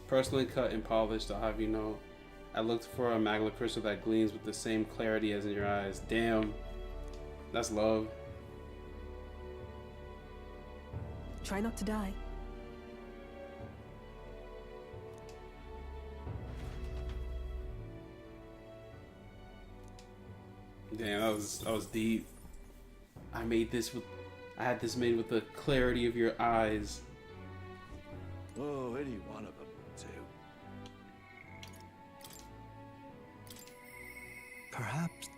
Personally cut and polished, I'll have you know. I looked for a magma crystal that gleams with the same clarity as in your eyes. Damn. That's love. Try not to die. Damn, that was deep. I had this made with the clarity of your eyes. Oh, any one of them, too. Perhaps.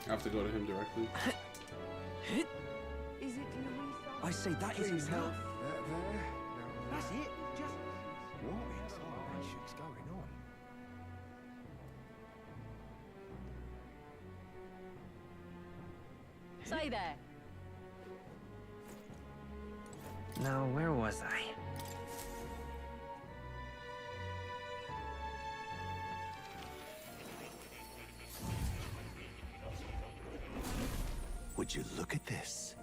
I have to go to him directly. Is it I say that is enough. That's it. Just what in tarnation's going on? Say there. Now, where was I? Would you look at this?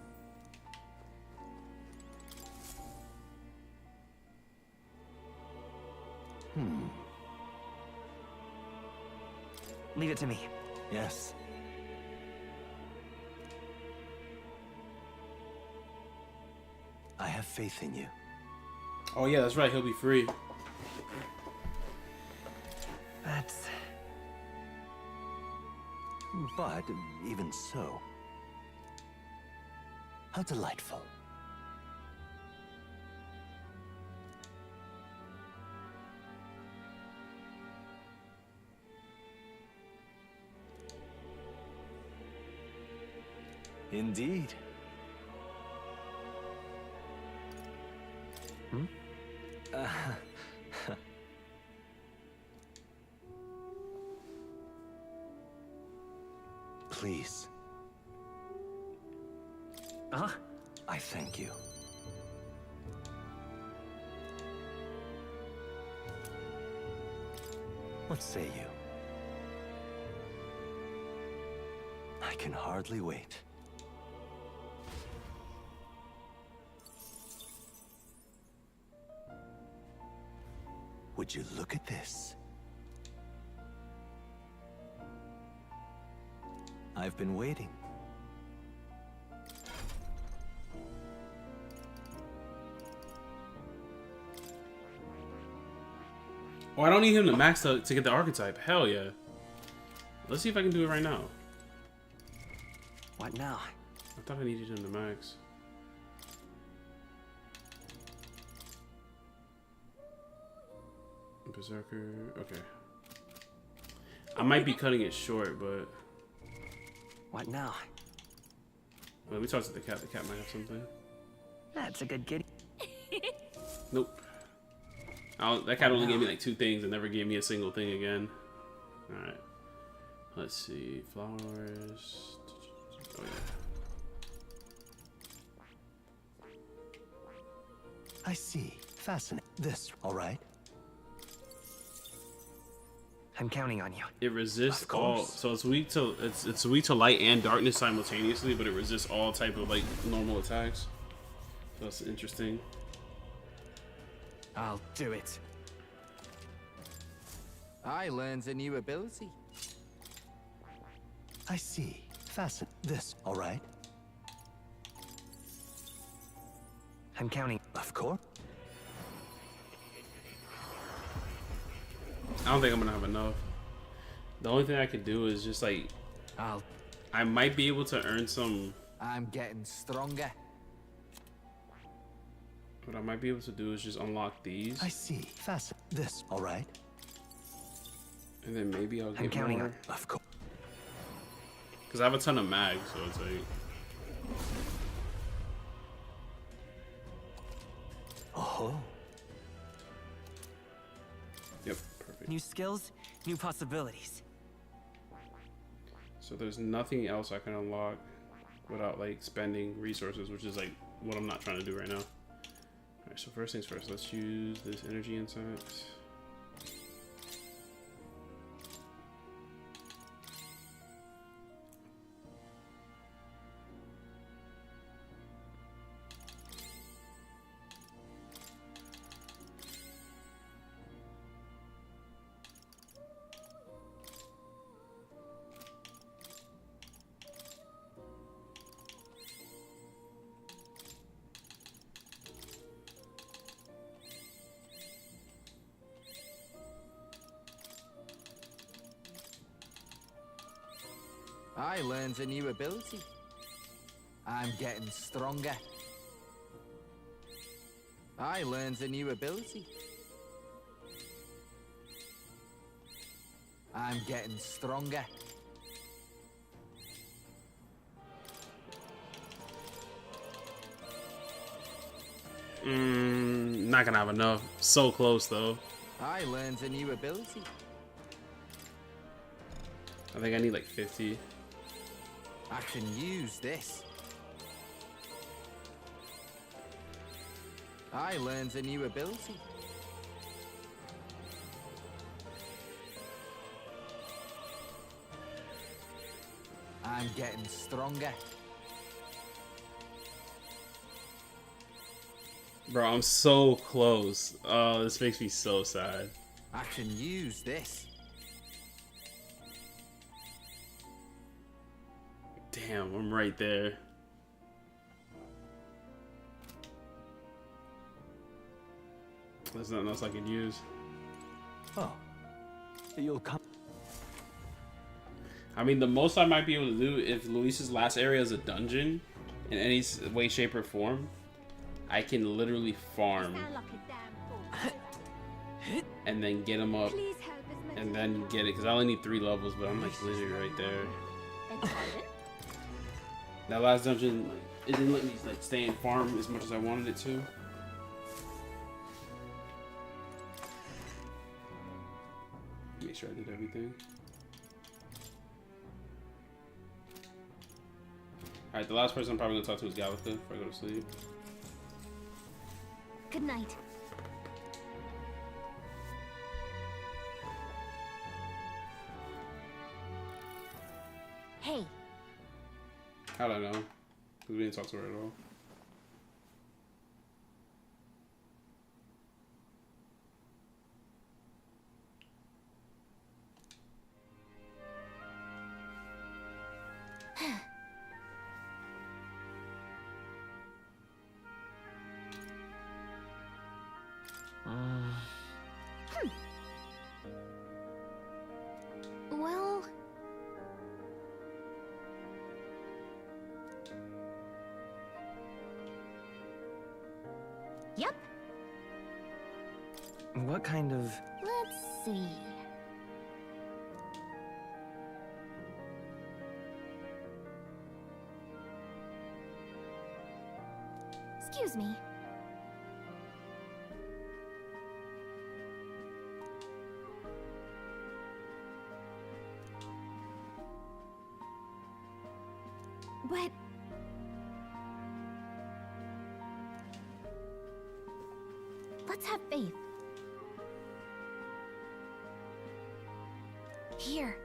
Leave it to me. Yes. I have faith in you. Oh yeah, that's right, he'll be free. That's... But even so, how delightful. Indeed. Please. I thank you. What say you? can hardly wait. Would you look at this? I've been waiting. Oh, I don't need him to max to get the archetype. Hell yeah. Let's see if I can do it right now. What now? I thought I needed him to max. Berserker. Okay. I might be cutting it short, but. What now? Let me talk to the cat. The cat might have something. That's a good kitty. Nope. That cat only gave me like 2 things and never gave me a single thing again. Alright. Let's see. Flowers. Oh, yeah. I see. Fascinating. This, all right? I'm counting on you. It resists all, so it's weak to it's weak to light and darkness simultaneously, but it resists all type of like normal attacks. So that's interesting. I'll do it. I learned a new ability. I see. Fascinating. This, all right? I'm counting. Of course. I don't think I'm gonna have enough. The only thing I can do is just like I might be able to earn some. I'm getting stronger. What I might be able to do is just unlock these. I see. Fascinating. This, all right? And then maybe I'll get I'm counting more. Of course. Because I have a ton of mags, so it's like. Oh. Yep, perfect. New skills, new possibilities. So there's nothing else I can unlock without like spending resources, which is like what I'm not trying to do right now. Alright, so first things first, let's use this energy incense. I learned a new ability. I'm getting stronger. I learned a new ability. I'm getting stronger. Not gonna have enough. So close though. I learned a new ability. I think I need like 50. I can use this. I learned a new ability. I'm getting stronger. Bro, I'm so close. Oh, this makes me so sad. I can use this. Damn, I'm right there. There's nothing else I can use. Oh. You'll come. I mean, the most I might be able to do if Luis's last area is a dungeon in any way, shape, or form, I can literally farm and then get him up and then get it. Because I only need 3 levels, but I'm like literally right there. That last dungeon, it didn't let me like stay and farm as much as I wanted it to. Make sure I did everything. Alright, the last person I'm probably gonna talk to is Gallica before I go to sleep. Good night. Hey, How'd I know? Because we didn't talk to her at all. Well... Yep. What kind of... Let's see. Excuse me. But... let's have faith. Here.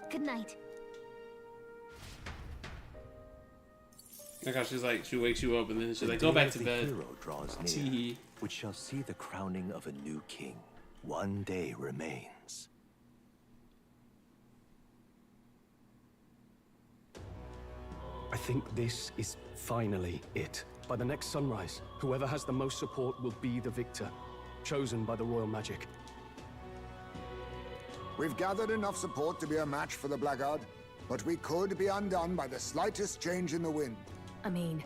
Good night. Like how she's like, she wakes you up and then she's like, go back to bed. The hero draws near, which shall see the crowning of a new king. One day remains. I think this is finally it. By the next sunrise, whoever has the most support will be the victor, chosen by the royal magic. We've gathered enough support to be a match for the Blackguard, but we could be undone by the slightest change in the wind. I mean,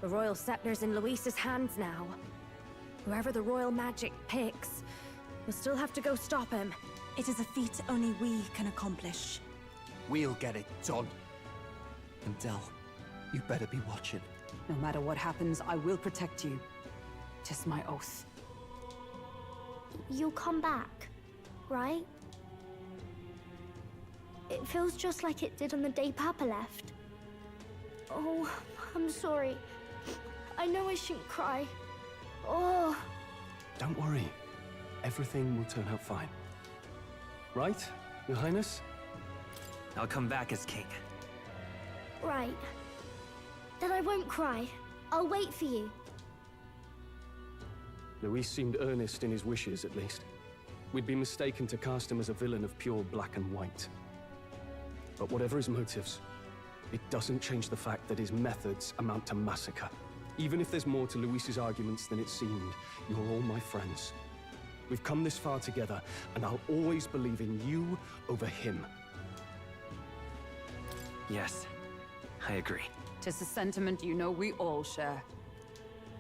the royal scepter's in Luis's hands now. Whoever the royal magic picks, we'll still have to go stop him. It is a feat only we can accomplish. We'll get it done. And Del, you better be watching. No matter what happens, I will protect you. 'Tis my oath. You'll come back, right? It feels just like it did on the day Papa left. Oh, I'm sorry. I know I shouldn't cry. Oh. Don't worry. Everything will turn out fine. Right, Your Highness? I'll come back as king. Right. Then I won't cry. I'll wait for you. Luis seemed earnest in his wishes, at least. We'd be mistaken to cast him as a villain of pure black and white. But whatever his motives, it doesn't change the fact that his methods amount to massacre. Even if there's more to Luis's arguments than it seemed, you're all my friends. We've come this far together, and I'll always believe in you over him. Yes, I agree. 'Tis a sentiment you know we all share.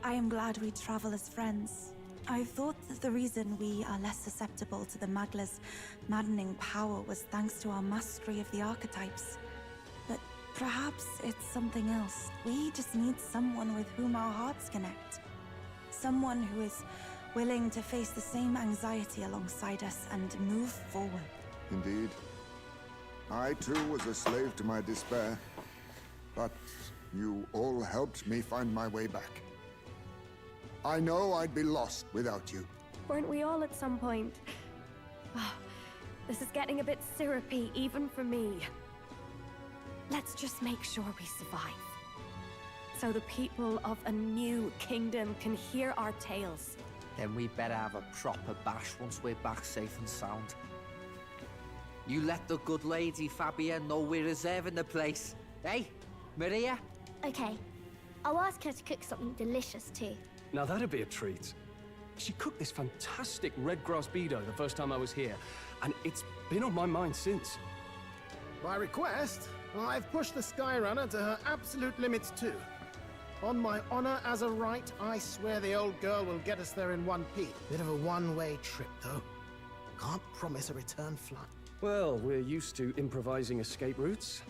I am glad we travel as friends. I thought that the reason we are less susceptible to the Magla's maddening power was thanks to our mastery of the archetypes. But perhaps it's something else. We just need someone with whom our hearts connect. Someone who is willing to face the same anxiety alongside us and move forward. Indeed. I too was a slave to my despair, but you all helped me find my way back. I know I'd be lost without you. Weren't we all at some point? Oh, this is getting a bit syrupy, even for me. Let's just make sure we survive. So the people of a new kingdom can hear our tales. Then we better have a proper bash once we're back safe and sound. You let the good lady Fabia know we're reserving the place. Hey, Maria? Okay. I'll ask her to cook something delicious too. Now that'd be a treat. She cooked this fantastic red grass bedo the first time I was here, and it's been on my mind since. By request, I've pushed the Skyrunner to her absolute limits too. On my honor as a right, I swear the old girl will get us there in one piece. Bit of a one-way trip, though. Can't promise a return flight. Well, we're used to improvising escape routes.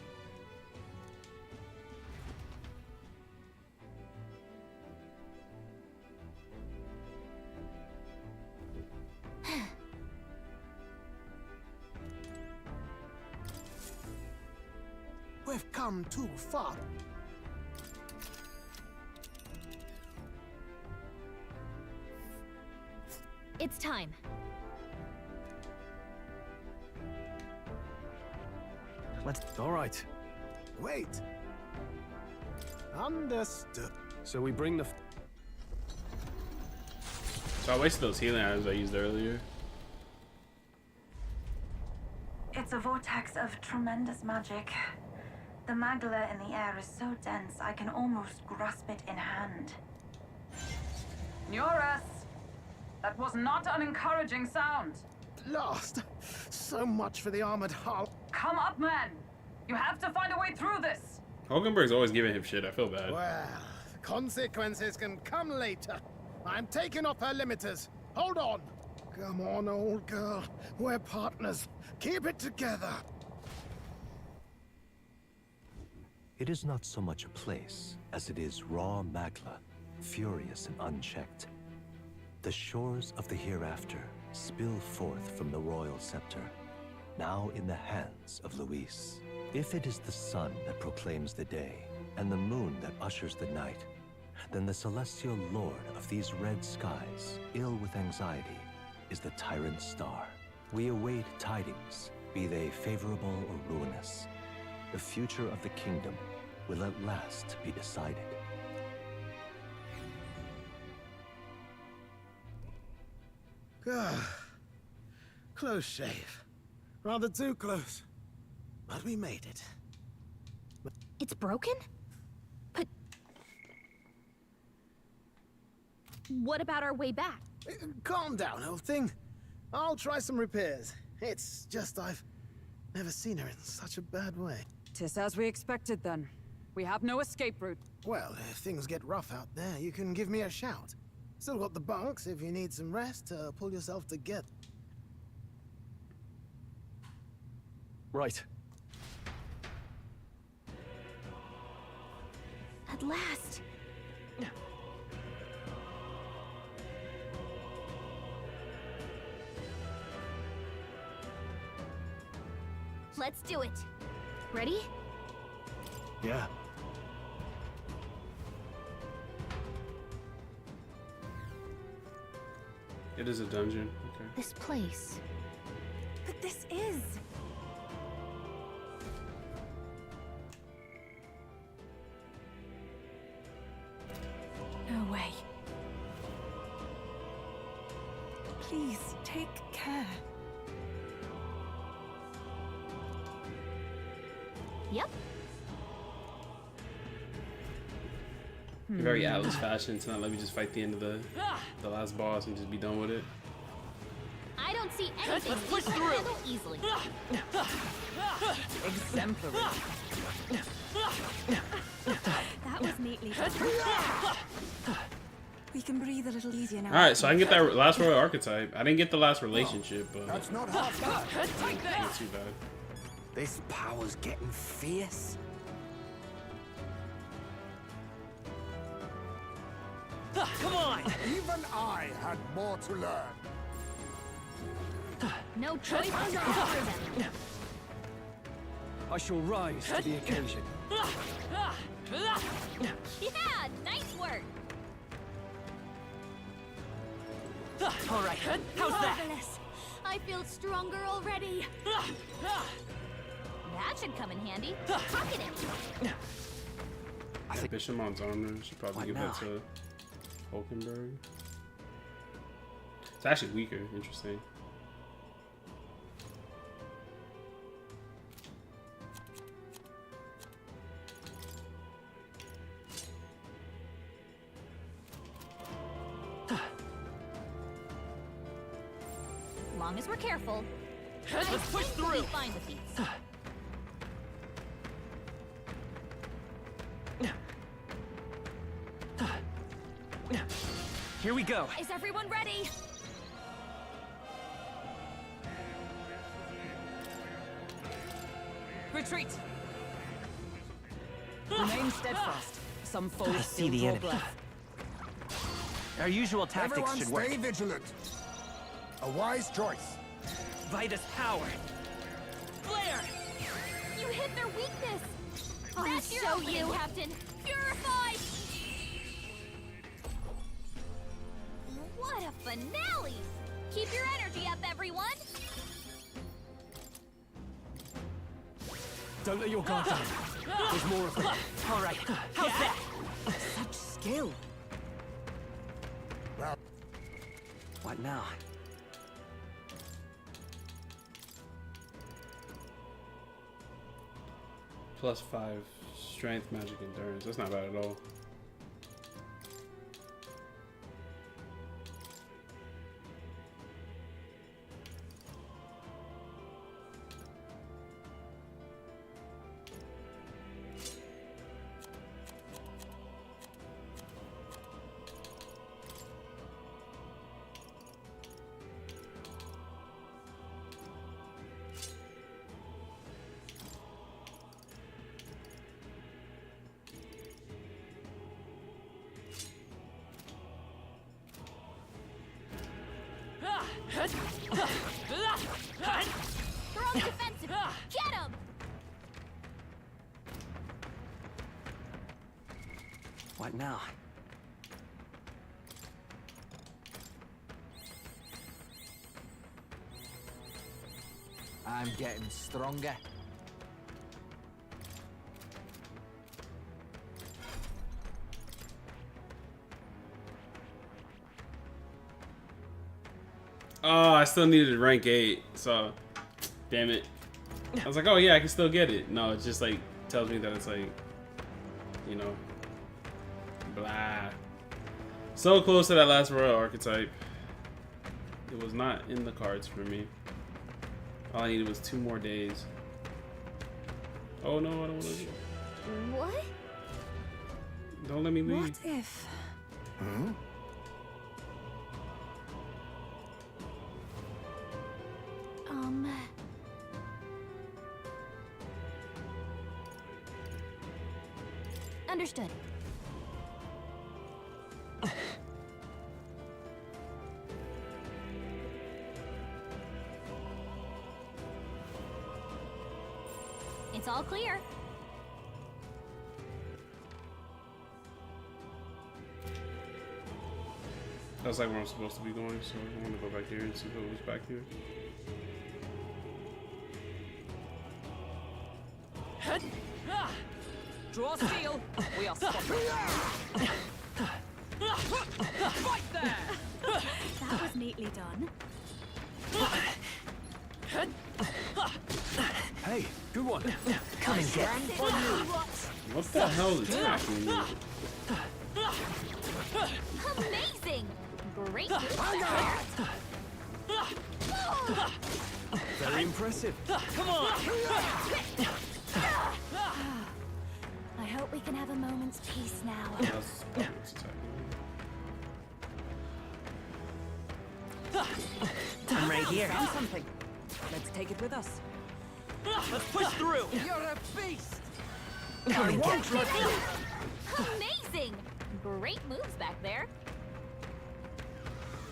We've come too far. It's time. Let's. All right. Wait. Understood. So we bring the. So I wasted those healing items I used earlier. It's a vortex of tremendous magic. The magla in the air is so dense, I can almost grasp it in hand. Neurus! That was not an encouraging sound. Lost. So much for the armored hull. Come up, man! You have to find a way through this! Hulkenberg's always giving him shit. I feel bad. Well, consequences can come later. I'm taking off her limiters. Hold on. Come on, old girl. We're partners. Keep it together. It is not so much a place as it is raw magla, furious and unchecked. The shores of the hereafter spill forth from the royal scepter, now in the hands of Luis. If it is the sun that proclaims the day, and the moon that ushers the night, then the celestial lord of these red skies, ill with anxiety, is the tyrant star. We await tidings, be they favorable or ruinous. The future of the kingdom will at last be decided. Close shave. Rather too close. But we made it. It's broken? But... what about our way back? Calm down, old thing. I'll try some repairs. It's just I've never seen her in such a bad way. 'Tis as we expected then. We have no escape route. Well, if things get rough out there, you can give me a shout. Still got the bunks if you need some rest to pull yourself together. Right. At last. Let's do it. Ready? Yeah. It is a dungeon. Okay. This place. But this is... No way. Please, take care. Yep. Very Atlas fashion to not let me just fight the end of the last boss and just be done with it. I don't see anything we can handle easily. Exemplary. That was neatly done. We can breathe a little easier now. Alright, so I can get that last royal archetype. I didn't get the last relationship, but That's not half bad. not too bad. This power's getting fierce. Come on! Even I had more to learn. No choice but to cover them. I shall rise to the occasion. Yeah, nice work. All right, how's that? Marvelous. I feel stronger already. That should come in handy. Pocket it. I think Bishamon's armor should probably give that to Hulkenberg. It's actually weaker. Interesting. Long as we're careful. Let's push We'll be through. fine with these. Here we go. Is everyone ready? Retreat! Remain steadfast. Some foes I see still the draw enemy. breath. Our usual tactics Everyone should work. stay vigilant. A wise choice. Vitus power. Flare! You hit their weakness. I'll show you, Captain. Purify! What a finale! Keep your energy up, everyone! Don't let your guard down. There's more of them. All right, how's that? Such skill. What now? +5 strength, magic, endurance. That's not bad at all. They're on the defensive! Get him! What now? I'm getting stronger. Oh, I still needed rank 8, so damn it. I was like, oh yeah, I can still get it. No, it just like tells me that it's like, you know, blah. So close to that last royal archetype. It was not in the cards for me. All I needed was 2 more days. Oh no, I don't want to do. What? Don't let me leave. What if? Hmm? Understood. It's all clear. That's like where I'm supposed to be going, so I want to go back here and see what was back here. Draw steel. We are spotted. Right there. That was neatly done. Hey, good one. Come and get. What the hell is attacking me? Amazing! Great. Very impressive. Come on. I hope we can have a moment's peace now. That's what's attacking me. I'm right here. Found something. Let's take it with us. Let's push through. You're a beast. Come and get. Amazing! Great moves back there.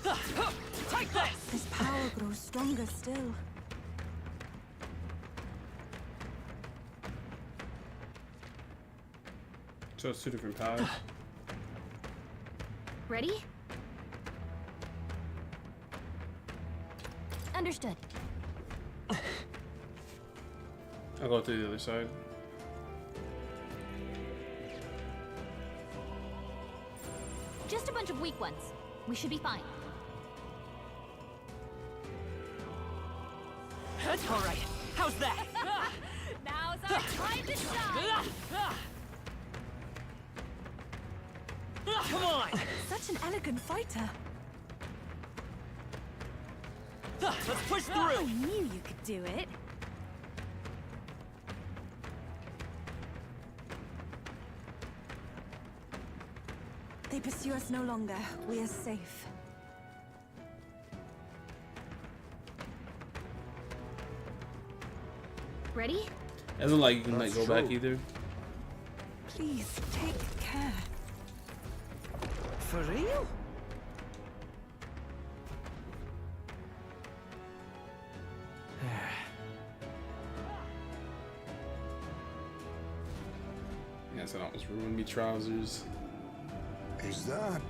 Take this. This power grows stronger still. So it's 2 different powers. Ready? Understood. I'll go through the other side. Just a bunch of weak ones. We should be fine. All right. How's that? Now's our time to shine! Come on. Such an elegant fighter. Let's push through. I knew you could do it. They pursue us no longer. We are safe. Ready? It isn't like you can like go back either. Please take care. For real? Yeah, so that almost ruined me trousers. Is that...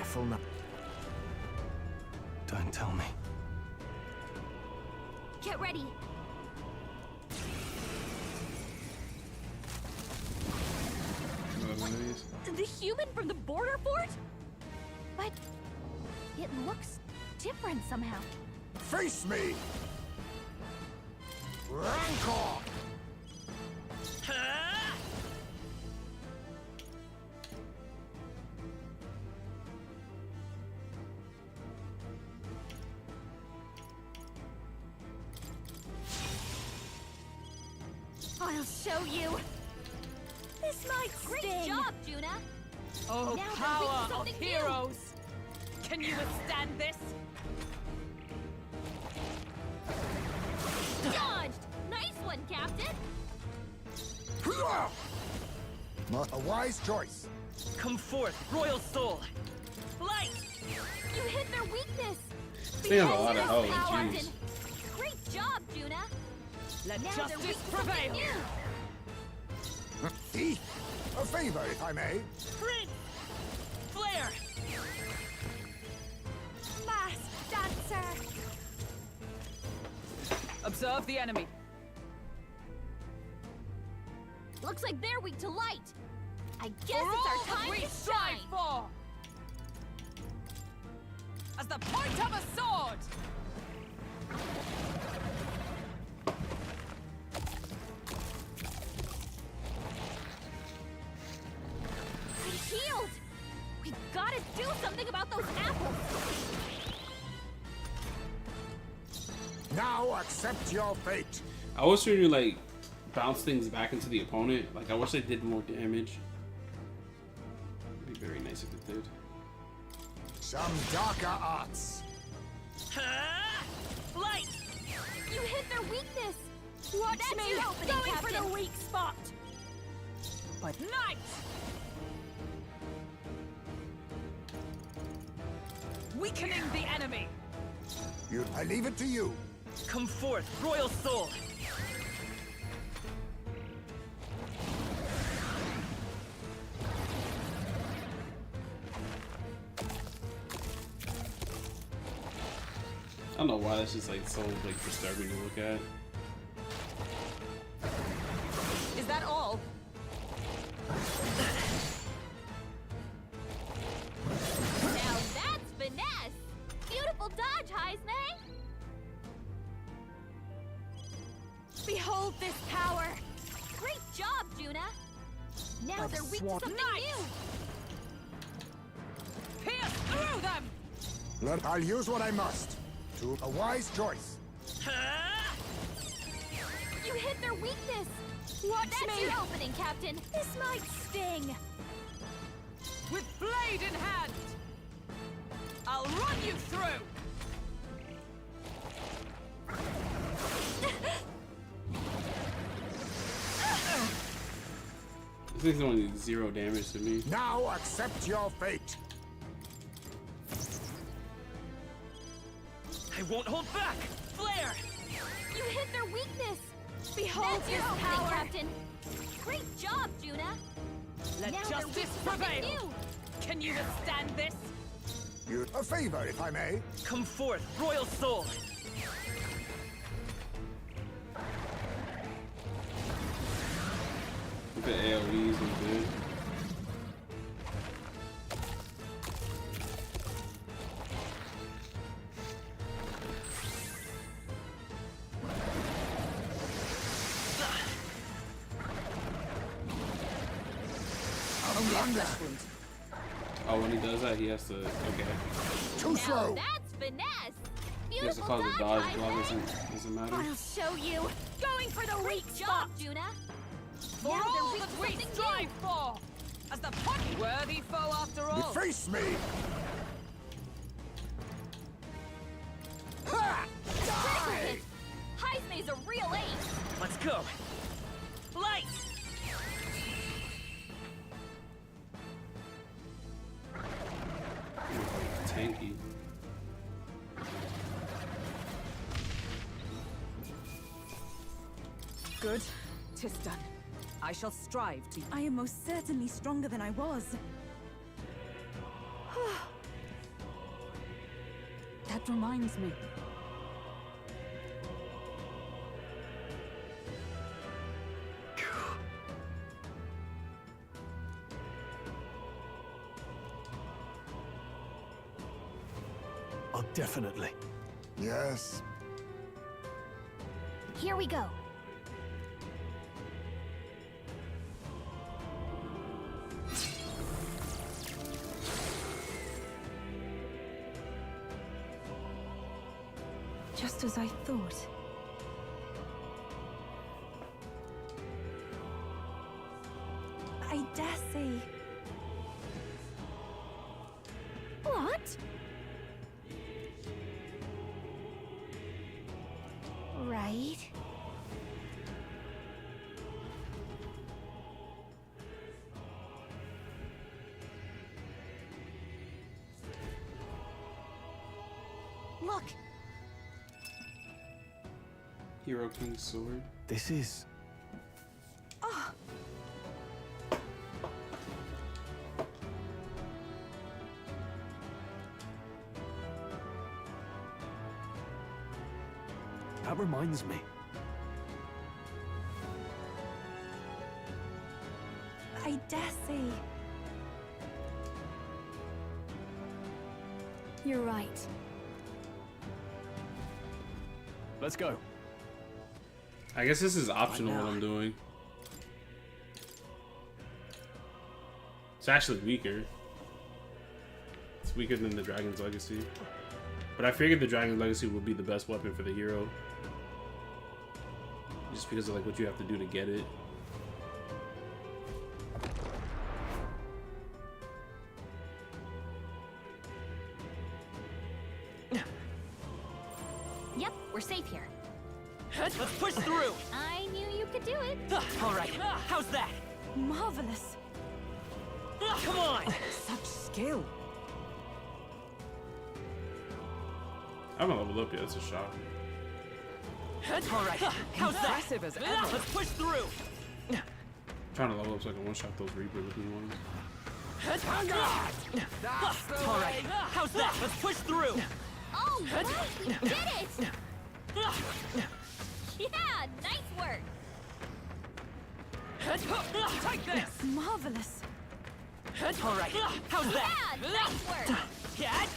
powerful now. Don't tell me. Get ready. The human from the border fort? But it looks different somehow. Face me! Rancor! I'll show you. This might sting. Great job, Juna. Oh, Now power they're of something new. heroes! Can you withstand this? Dodged. Nice one, Captain. A wise choice. Come forth, Royal Soul! Light. You hit their weakness. They have a lot of Because health, this power jeez. can- Great job, Juna. Let Now they're justice weak to something prevail! new. Thief! A favor, if I may. Prince! Flare! Masked dancer. Observe the enemy. Looks like they're weak to light. I guess For it's all our that time we to strive shine. for! As the point of a sword! We healed. We've got to do something about those apples. Now accept your fate. I wish we could like bounce things back into the opponent. Like I wish they did more damage. It'd be very nice if it did. Some darker arts. Light! You hit their weakness. Watch That's me! your opening, Going Captain. for the weak spot! But night! Weakening the enemy! I leave it to you. Come forth, Royal Soul! I don't know why this is like so like disturbing to look at. Is that all? Now that's finesse. Beautiful dodge, Heisne. Behold this power. Great job, Juna. Now they're weak to something new. Pierce through them! I'll use what I must. To a wise choice. You hit their weakness. Watch That's me! your opening, Captain. This might sting. With blade in hand! I'll run you through! This thing's only 0 damage to me. Now accept your fate. I won't hold back! Flare! You hit their weakness. Behold That's your his opening, power! Captain. Great job, Juna. Let Now they're justice weak to something prevail! new. Can you withstand this? A favor, if I may. Come forth, Royal Soul! Look at AoEs and good. Oh, when he does that, he has to. Okay. Too slow. That's finesse. He has to Beautiful cause a dodge. Heisne. Dodge doesn't matter. I'll show you. Going for the weak job, Juna. For Now they're all weak that to we something strive new. for! As the worthy foe after all! Face me. Ha! Critical Die! hit. Heisne's a real ace. Let's go! Light! Tanky. Good. 'Tis done. I shall strive to... I am most certainly stronger than I was. reminds me. Oh, definitely. Yes. Here we go. Just as I thought. I dare say. What? Right. Look, Hero King's sword. This is... Oh, That reminds me. I dare say. You're right. Let's go. I guess this is optional what I'm doing. It's actually weaker. It's weaker than the Dragon's Legacy. But I figured the Dragon's Legacy would be the best weapon for the hero. Just because of like what you have to do to get it. yep, we're safe here. Let's push through! I knew you could do it. All right, how's that? Marvelous. Come on! Such skill. I haven't leveled up yet, it's a shock. All right, how's that? As ever. Let's push through! I'm trying to level up so I can one-shot those Reaper looking ones. All right, how's that? Let's push through! Oh, right, we did it! Yeah, nice work. Take this! Marvelous. All right, how's that? Yeah, nice work. Get!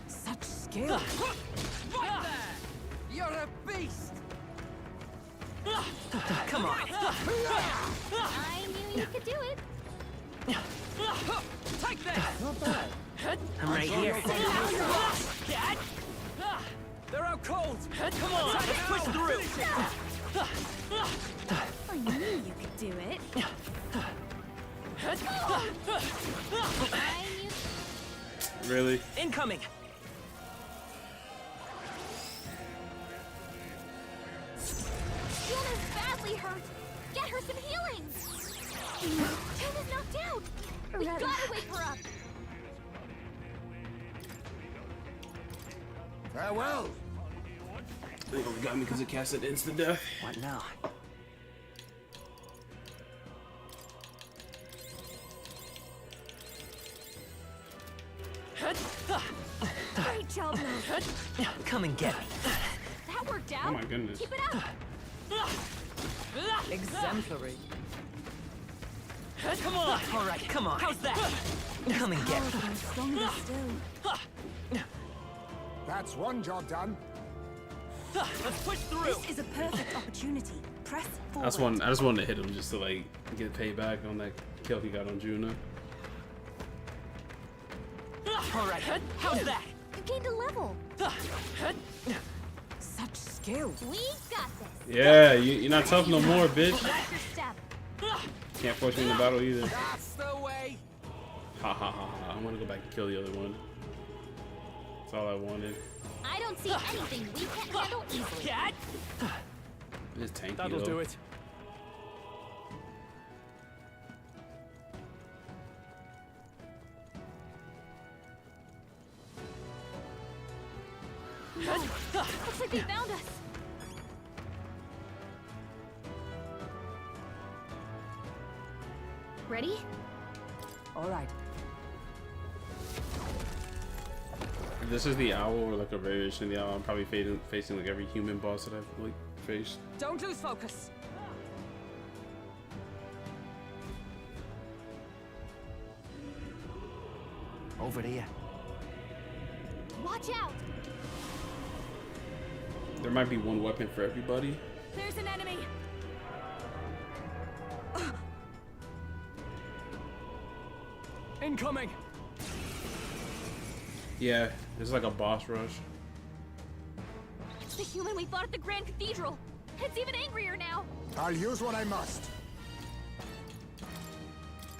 Such skill! Right there! You're a beast! Come on! I knew you could do it. Take this! Not bad. I'm right here. Get! They're out cold! Come on, let's push through! I knew you could do it. I knew. Really? Incoming! Juna's badly hurt. Get her some healing. Juna's knocked out. We gotta wake her up. Farewell. They only got me because it casted instant death. What now? Great job, Lou. Come and get it. That worked out. Oh my goodness. Keep it up. Exemplary. Come on! All right, come on. How's that? Come and get it. I'm stronger still. That's one job done. Let's push through. This is a perfect opportunity. Press forward. I just wanted to hit him just to like get payback on that kill he got on Juna. All right, how's that? You gained a level. Such skill. We got this. Yeah, you're not tough no more, bitch. That's your step. Can't force me in the battle either. That's the way! Ha ha ha ha. I want to go back and kill the other one. That's all I wanted. I don't see anything we can't handle easily. Get! It's tanky That'll though. do it. Looks like they found us. Ready? All right. this is the owl or like a variation of the owl. I'm probably facing like every human boss that I've like faced. Don't lose focus. Over here. Watch out! There might be one weapon for everybody. There's an enemy! Incoming! Yeah, it's like a boss rush. It's the human we fought at the Grand Cathedral! It's even angrier now! I'll use what I must.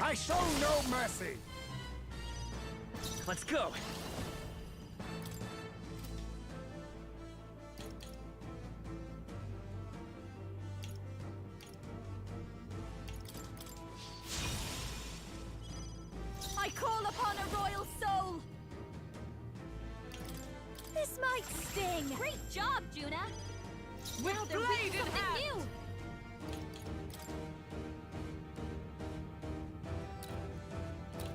I show no mercy! Let's go! I call upon a royal soul! This might sting! Great job, Juna! Now they're weak to something new!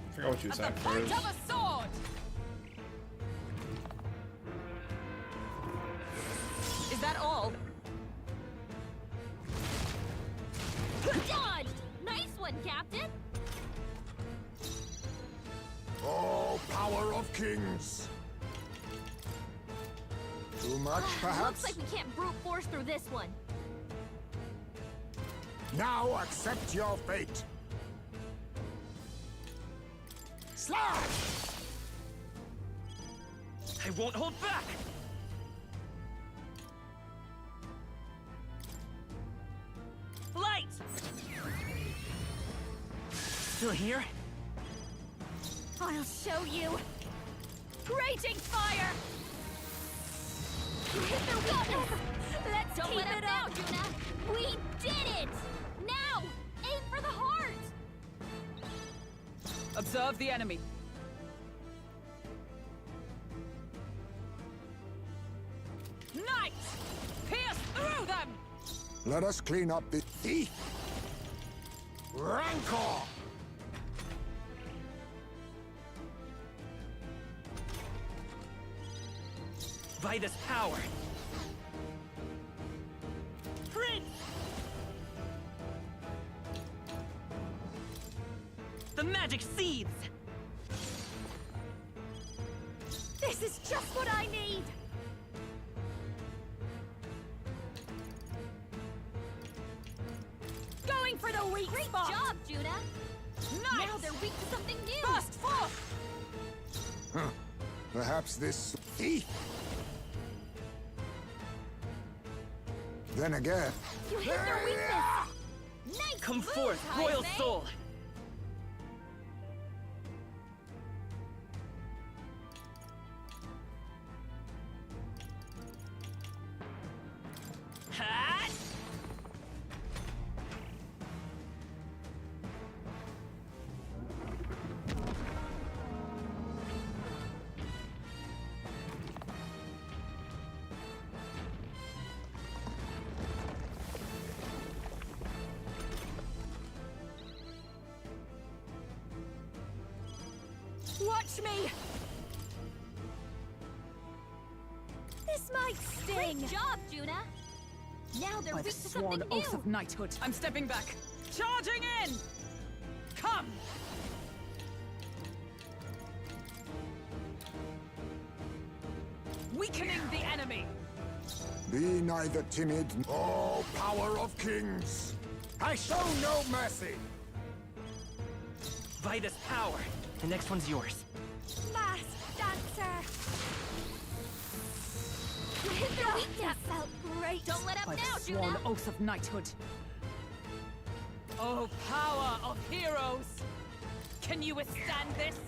I forgot what you attacked first. Of a sword! Is that all? Dodged! Nice one, Captain! Oh, power of kings! Too much, perhaps? Looks like we can't brute force through this one. Now accept your fate! Slash! I won't hold back! Light! Still here? I'll show you! Raging fire! You hit their weakness! Let's Don't keep let it up up! Juna! We did it! Now! Aim for the heart! Observe the enemy. Knight! Pierce through them! Let us clean up the thief! Rancor! By this power! Prince! The magic seeds! This is just what I need! Going for the weak spot! Great job, Juna! Nice! Now they're weak to something new! Burst forth! Huh. Perhaps this thief? Then again... You hit their weakness! Nice Come move, forth, Jaime. Royal Soul! Hat! Watch me! This might sting! Great job, Juna! Now they're By weak the to sworn something new! oath of knighthood, I'm stepping back. Charging in! Come! Weakening the enemy! Be neither timid... Oh, power of kings! I show no mercy! By this power! The next one's yours. Masked dancer! You hit their weakness! That felt great! Don't let up By now, the sworn Juna! oath of knighthood. Oh, power of heroes! Can you withstand this?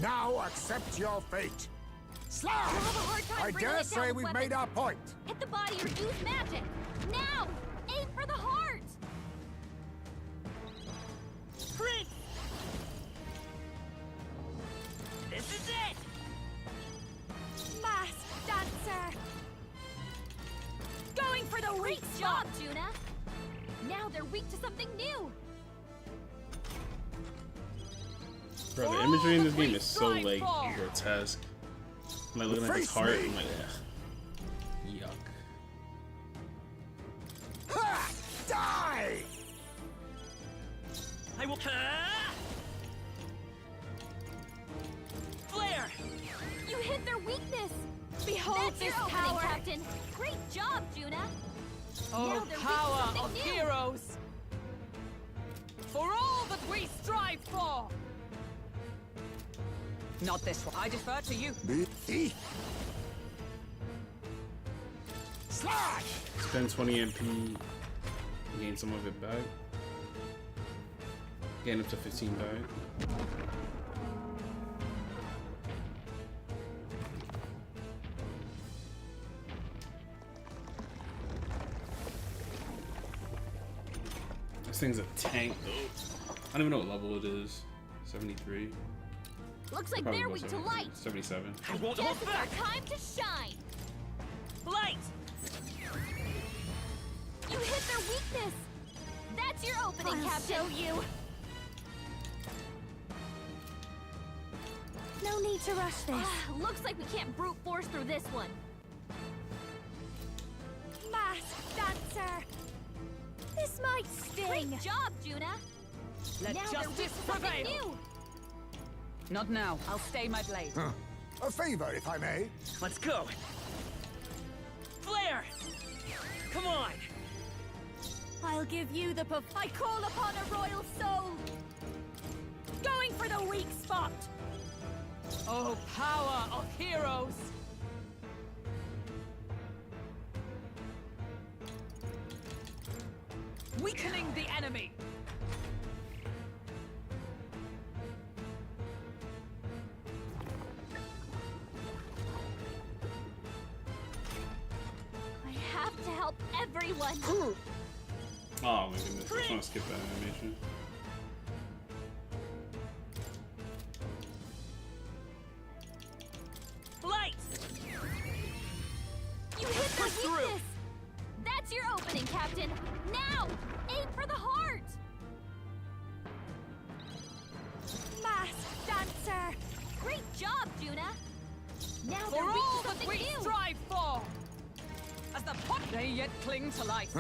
Now accept your fate! Slash! You'll have a hard time I bringing dare it down say with we've weapons. made our point! Hit the body or use magic! Now! Aim for the heart! Prince! This is it! Masked dancer! Great job, Juna! Now they're weak to something new! Bro, the imagery in this game is so like grotesque. I'm like looking at his heart, I'm like, ugh. Yuck. Ha! Die! I will. Flare! You hit their weakness! Behold That's this your opening, power! Captain! Great job, Juna! Oh, Now they're weak to power something of new. heroes! For all that we strive for! Not this one. I defer to you. Slash! Spend 20 MP, gain some of it back. Gain up to 15 back. This thing's a tank though. I don't even know what level it is. 73. Looks like Probably they're was weak to 73. light! 77. I guess it's our time to shine! Light! You hit their weakness! That's your opening, Captain! I'll show you! No need to rush this. Looks like we can't brute force through this one. Masked dancer! This might sting! Great job, Juna! Let now they're weak justice to something prevail. new! Not now. I'll stay my blade. A favor, if I may. Let's go. Flare! Come on! I'll give you the I call upon a royal soul! Going for the weak spot! Oh, power of heroes! Weakening the enemy! I have to help everyone! Oh my goodness, I just want to skip that animation. Light! You hit their weakness! That's your opening, Captain! Now! Aim for the heart! Masked dancer! Great job, Juna! Now For they're weak all to that something we new! strive for! As the pot they yet cling to life.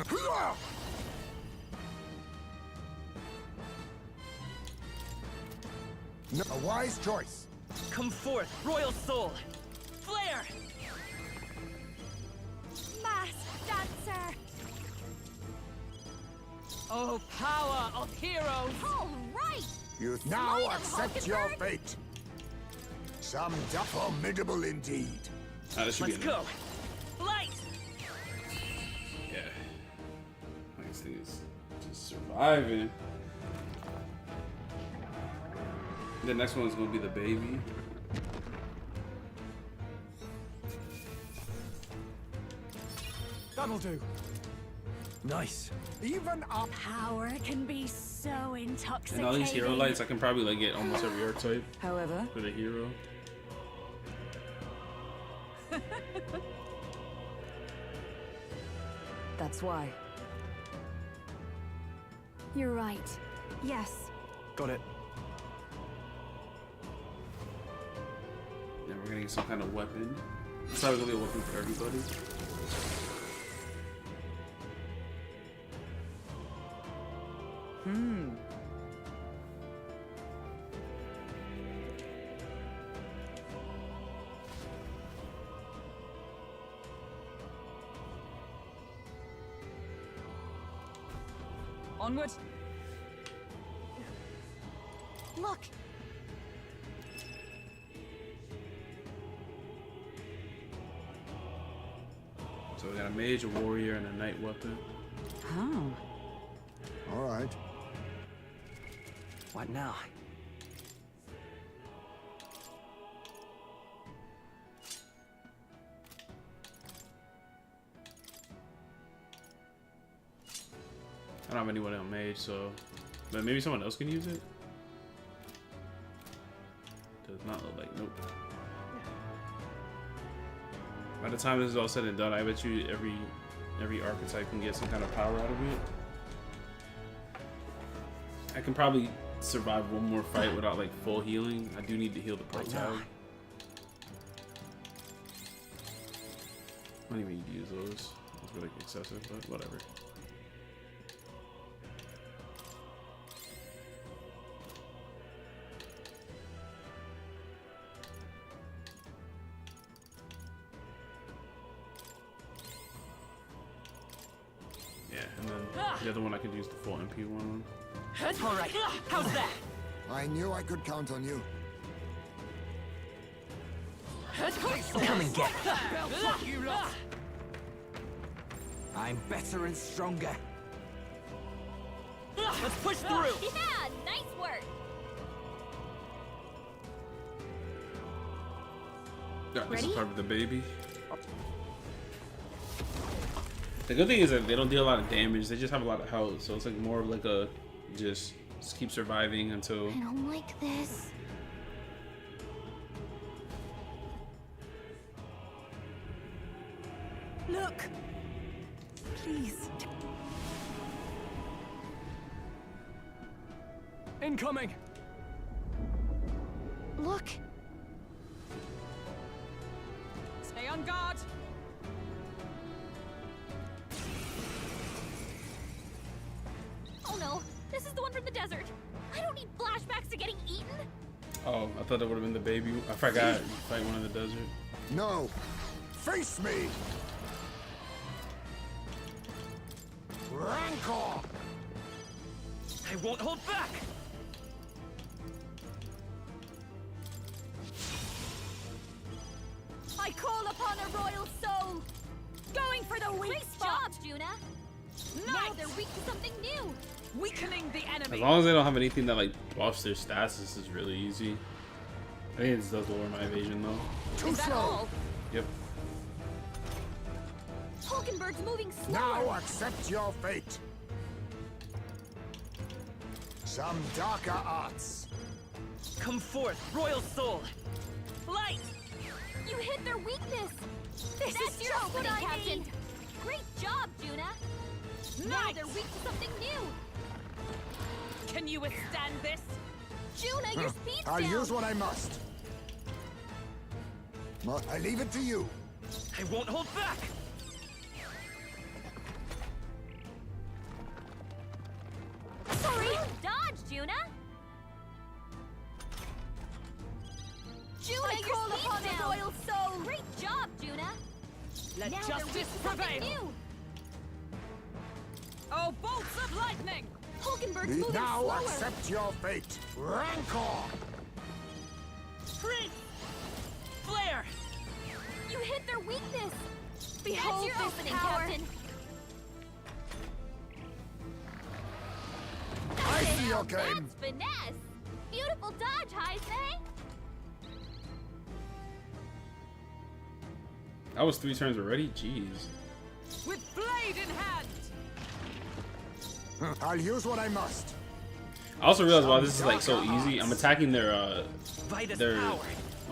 No, a wise choice. Come forth, royal soul! Flare! Masked dancer! Oh, power of heroes! All right! You now accept your fate. Some formidable indeed. This should be Let's enough. go! Light! Yeah. Like, this thing is just surviving. The next one's gonna be the baby. That'll do. Nice. Even up. Power can be so intoxicating. And all these hero lights, I can probably like get almost every archetype. However, for the hero. That's why. You're right. Yes. Got it. Yeah, we're gonna get some kind of weapon. It's probably gonna be a weapon for everybody. Onward. Look! So we got a mage, a warrior, and a knight weapon. Oh. All right. What now? I don't have anyone on mage, so... But maybe someone else can use it? Does not look like... Nope. By the time this is all said and done, I bet you every every archetype can get some kind of power out of it. I can probably survive one more fight without like full healing. I do need to heal the pro tag. I don't even need to use those. It's really excessive, but whatever. Yeah, and then the other one I could use the full MP one on. All right, how's that? I knew I could count on you. Come and get it. I'm better and stronger. Let's push through. Yeah, nice work. Yeah, this is Ready? probably the baby. The good thing is that they don't deal a lot of damage. They just have a lot of health, so it's like more of like a just keep surviving until. I don't like this. Look! Please. Incoming! Look! Stay on guard. Oh no, this is the one from the desert. I don't need flashbacks to getting eaten. Oh, I thought that would have been the baby. I forgot. You fight one in the desert. No! Face me! Rancor! I won't hold back. I call upon a royal soul. Going for the weak spot. Great job, Juna. Now they're weak to something new. Weakening the enemy. As long as they don't have anything that like buffs their stats, this is really easy. I think it does lower my evasion though. Is that all? Yep. Hulkenberg's moving slower. Now accept your fate. Some darker arts. Come forth, royal soul. Light! You hit their weakness. This is your opening, Captain. Great job, Juna. Now they're weak to something new. Can you withstand this? Juna, your speed's I'll down. use what I must. But I leave it to you. I won't hold back. Sorry. Dodge, Juna. Juna, your speed's down. Royal soul. Great job, Juna. Let now justice they're weak to something prevail. new. Oh, bolts of lightning! Hulkenberg's moving Now slower. accept your fate. Rancor! Prince! Flare! You hit their weakness. Behold That's your this opening, power. Captain. I see your Now game. That's finesse. Beautiful dodge, Heisei. That was 3 turns already? Jeez. With blade in hand! I'll use what I must. I also realized why this is like so easy. I'm attacking their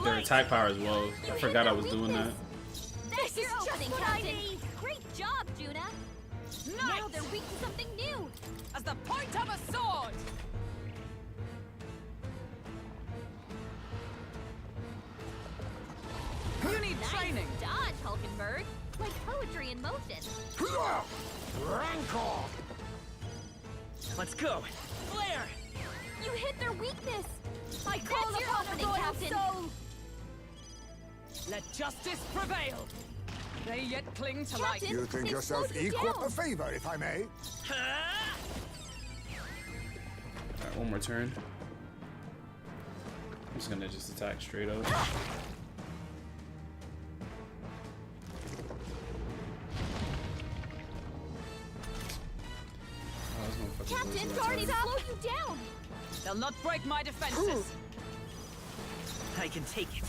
attack power as well. I forgot I was doing that. That's your opening, Captain. Great job, Juna. Now they're weak to something new. As the point of a sword! You need Nice training. dodge, Hulkenberg. Like poetry in motion. Rancor! Let's go. Flare! You hit their weakness. I call That's your upon a opening, royal Captain. soul. Let justice prevail. They yet cling to life. You think yourself equal a favor, if I may? Alright, one more turn. I'm just gonna just attack straight up. Captain, guardians slow you down. They'll not break my defenses. I can take it.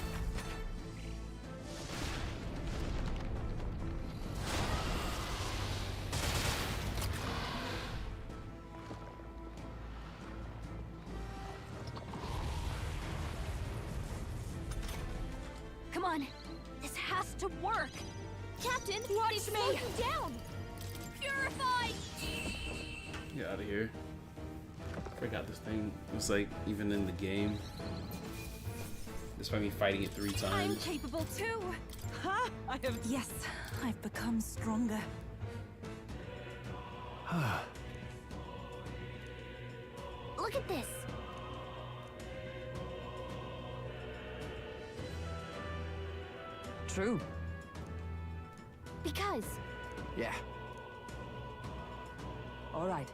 Come on. This has to work. Captain, watch me. Slow you down. purified! Get out of here. Forgot this thing was like even in the game. Despite me fighting it 3 times. I'm capable too. Huh? Yes, I've become stronger. Look at this. True. Because. Yeah. All right.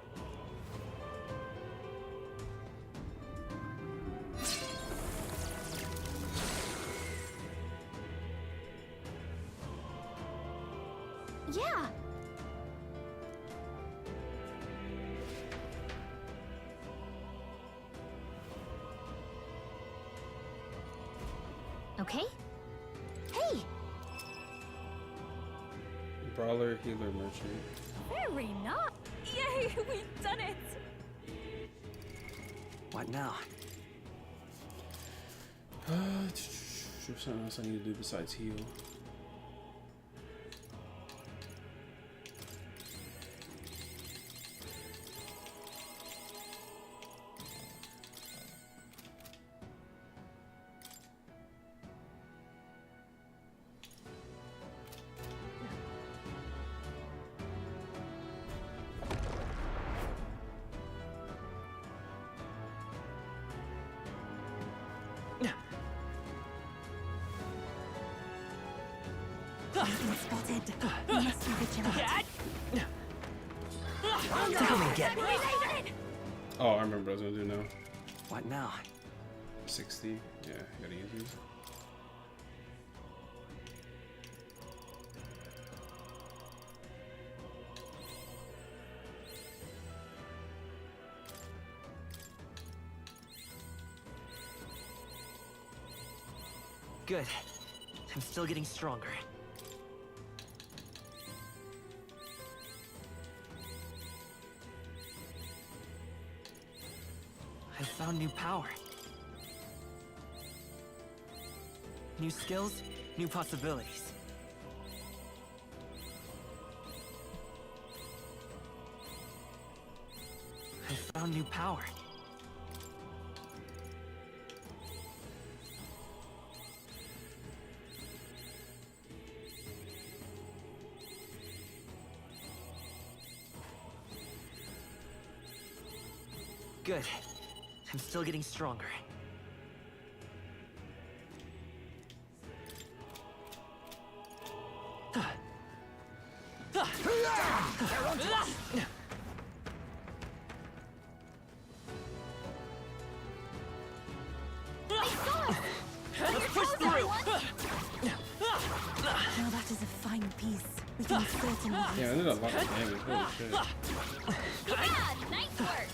Yeah. Okay. Hey. Brawler, healer, merchant. Very not. Yay, we've done it. What now? There's something else I need to do besides heal. Spotted. We must be vigilant. Come and get me. Oh, I remember what I was gonna do now. What now? 60. Yeah, gotta use these. Good. I'm still getting stronger. I found new power. New skills, new possibilities. I found new power. Good. I'm still getting stronger. Let's push through! Now that is a fine piece. We can certainly use Yeah, I did a lot of damage. Holy shit. Yeah, nice work.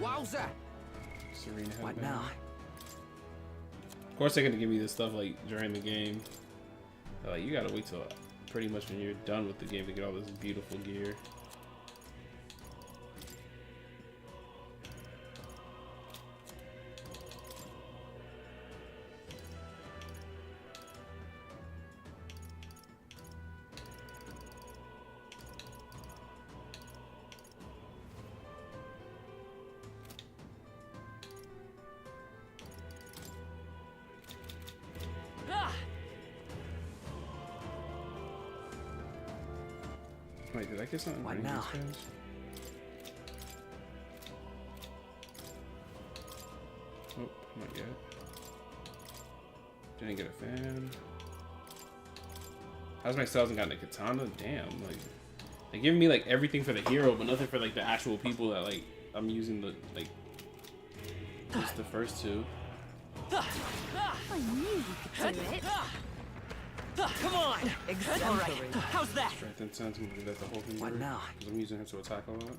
Wowza! Serena had What that. now? Of course, they're gonna give me this stuff like during the game. They're like, you gotta wait till pretty much when you're done with the game to get all this beautiful gear. Wait, did I get something What right now? these guys? Oh, not yet. Didn't get a fan. How's my styles and gotten a katana? Damn, like they're giving me like everything for the hero, but nothing for like the actual people that like I'm using the like just the first two. I knew you could do it. Come on! All right, how's that? Strength and sense, I'm gonna do that the whole thing. What now? Because I'm using her to attack a lot.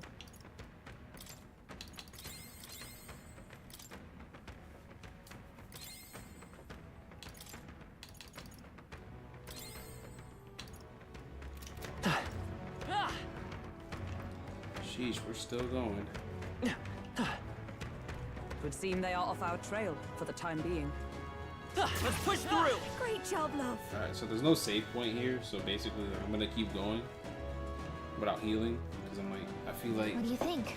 Sheesh, we're still going. Would seem they are off our trail for the time being. Let's push through! Great job, love. Alright, so there's no save point here, so basically I'm gonna keep going. without healing, because I'm like, I feel like. What do you think?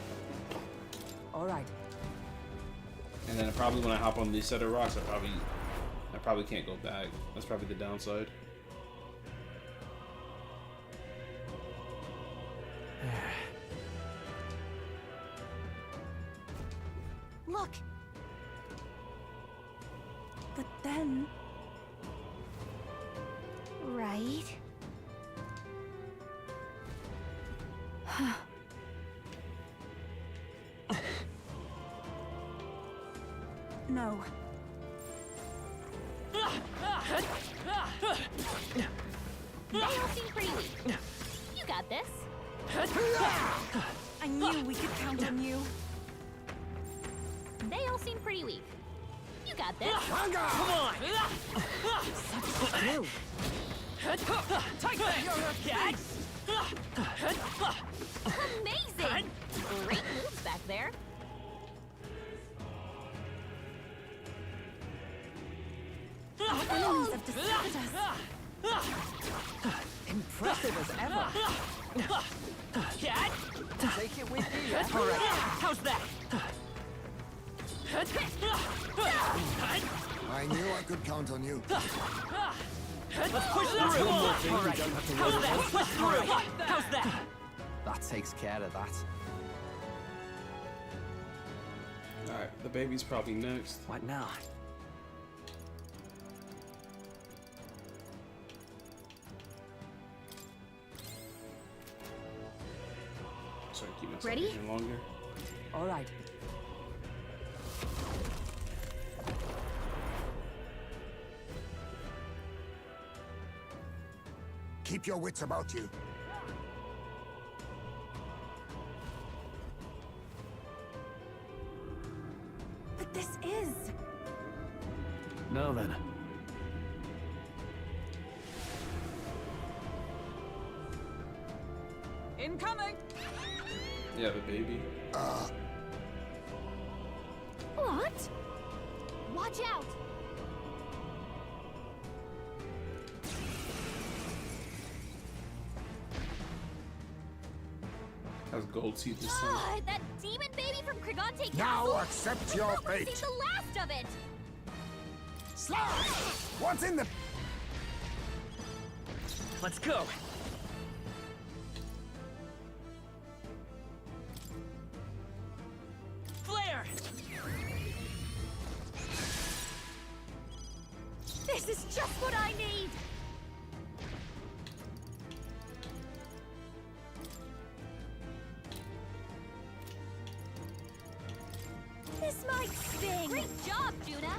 All right. And then probably when I hop on these set of rocks, I probably can't go back. That's probably the downside. Look! But then... Right. No. They all seem pretty weak. You got this. I knew we could count on you. They all seem pretty weak. You got this. Come on! Such a move. Take that! Amazing! Great moves back there. Our enemies have deserted us. Impressive as ever. Cat! Take it with you. All right. How's that? I knew I could count on you. Let's push through. One more thing All we right. don't have to How's worry that? about. Push through. How's that? That takes care of that. Alright, the baby's probably next. What now? Sorry, keep myself Ready? even longer. All right. Keep your wits about you. But this is... Now then. Incoming. Yeah, the baby. What? Watch out! Has gold teeth this time. Ah, that demon baby from Krigante Castle. Now accept your We've fate. seen the last of it. Slide! What's in the... Let's go. Flare! This is just what I need. This might sting. Great job, Juna.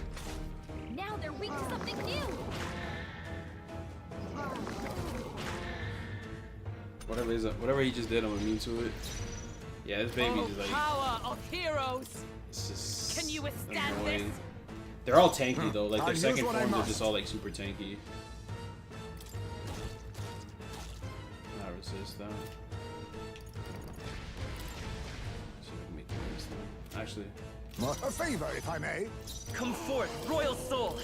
Now they're weak to something new. Whatever he just did, I'm immune to it. Yeah, this baby's just like, Power of heroes. it's just Can you withstand annoying. this? They're all tanky though. Like I'll their use second what I forms are must. just all like super tanky. Not resist that. See if I can make it this time. Actually, A favor, if I may. Come forth, royal soul.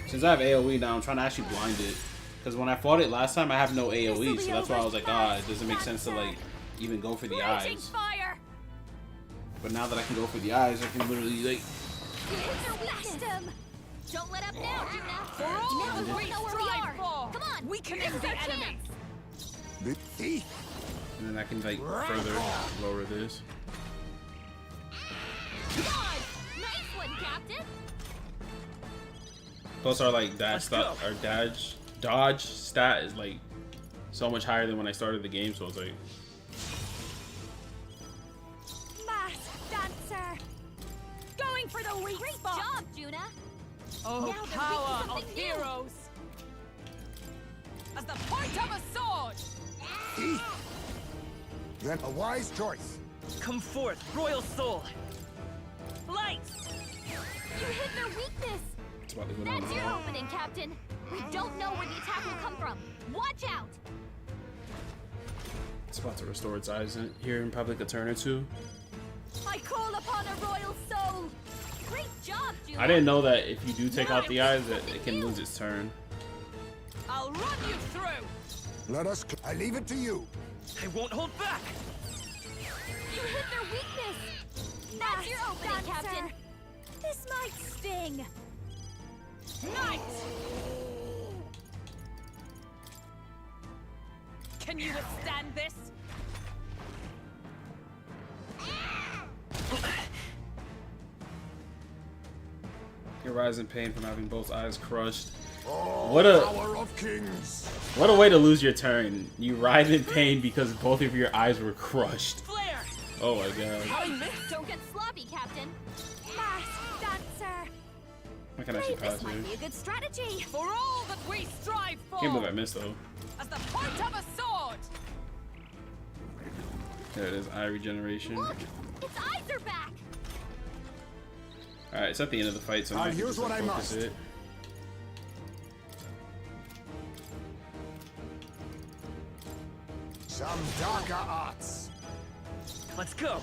since I have AoE now, I'm trying to actually blind it. Because when I fought it last time, I have no AoE, so that's why I was like, ah, it doesn't make sense to like even go for the Raging eyes. fire. But now that I can go for the eyes, I can literally like. You hit their weakness. Don't let up now, Juna. For all Now that we we know where we strive are. for. Come on. Weakening This is the our enemy. chance. The thief. And then I can like further lower this. Come on. Nice one, Captain. Plus our like dash Let's stat, go. our dodge stat is like so much higher than when I started the game, so it's like Mass dancer. Going for the weak Great spot. Job, Juna. Oh, Now they're weak to power of something new. heroes. As the point of a sword. Thief. Then a wise choice. Come forth, royal soul. Light. You hit their weakness. it's about to go down. That's your opening, Captain. We don't know where the attack will come from. Watch out. It's about to restore its eyes here in probably like a turn or two. I call upon a royal soul. Great job, Juna. I didn't know that if you do take out the eyes, that it can lose its turn. I'll run you through. Let us... I leave it to you. I won't hold back! You hit their weakness! That's your opening, Captain! This might sting. Knight! Can you withstand this? You rise in pain from having both eyes crushed. Oh, What a power of kings. what a way to lose your turn. You rise in pain because both of your eyes were crushed. Flare! Oh my god. Don't get sloppy, Captain. Mass dancer. I can actually pass This might here. be a good strategy. For all that we strive for! Can't believe I missed though. As the point of a sword! There it is, eye regeneration. Look! Its eyes are back! Alright, it's at the end of the fight, so I'm gonna here's just what I focus must. it. Some darker arts. Let's go!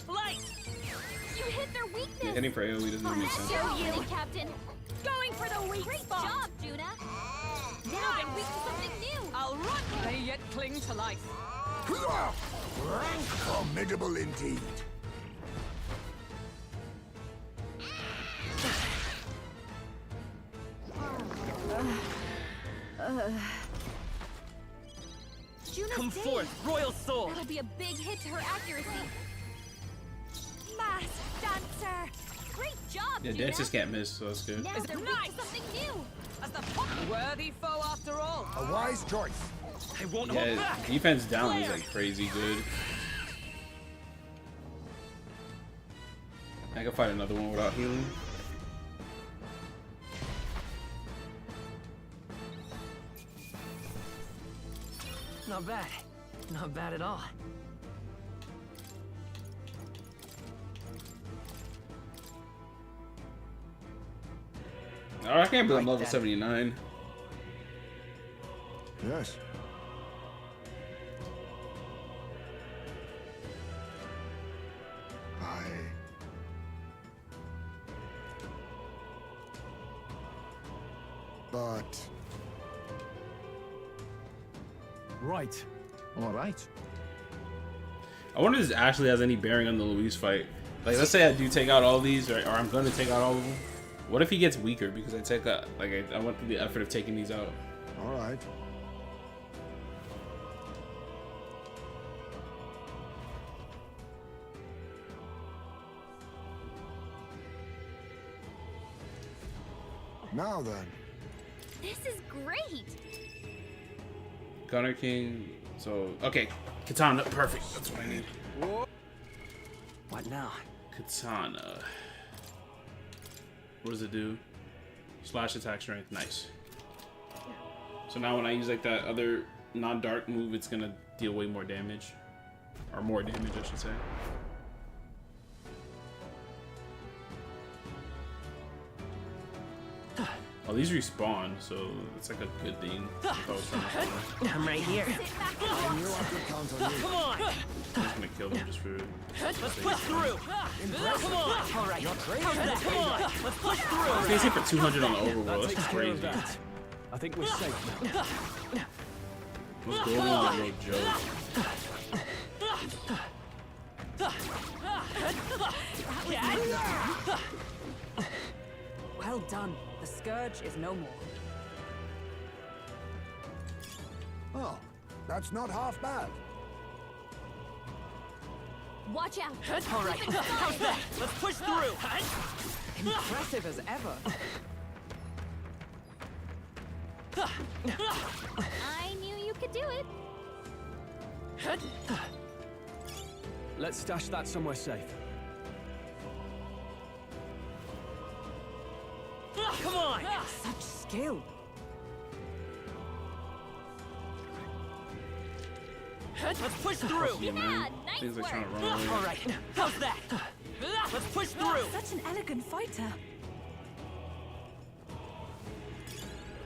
Light! You hit their weakness! Yeah, hitting for AoE doesn't even make sense. Your opening, Captain! Going for the weak spot! Great job, Juna! Now they're weak to something new! I'll run! They yet cling to life. Rank formidable indeed. Juna's Come dead. forth, Royal Soul! That'll be a big hit to her accuracy. Mass dancer. Great job, Yeah, Juna! dancers can't miss, so that's good. Now they're weak to something new! As the worthy foe after all! A wise choice. I won't hold Yeah, back! defense down is like crazy good. I can fight another one without healing. Not bad. Not bad at all. Oh, I can't believe I'm level 79. Yes. But... Right. All right. I wonder if this actually has any bearing on the Luis fight. Like, let's say I do take out all these, or I'm going to take out all of them. What if he gets weaker because I take out, like, I went through the effort of taking these out? All right. Now then. This is great! Gunner King. So, okay. Katana. Perfect. That's what I need. What now? Katana. What does it do? Slash attack strength. Nice. So now when I use like that other non-dark move, it's gonna deal way more damage. Or more damage, I should say. Oh, these respawn, so it's like a good thing. I'm right here. Come on! I'm just gonna kill them just for. Let's push through! Come on! All right. Come on! Let's push through! He's hit for 200 on the overworld. That's Takes care of crazy. that. I think we're safe now. Let's go on the road, Joe. Well done. The Scourge is no more. Oh, that's not half bad. Watch out! All right. How's that? Let's push through! Impressive as ever. I knew you could do it! Let's stash that somewhere safe. Come on! Such skill. Let's push through. Yeah, man. Things like trying to run away. All right, how's that? Let's push through. Such an elegant fighter.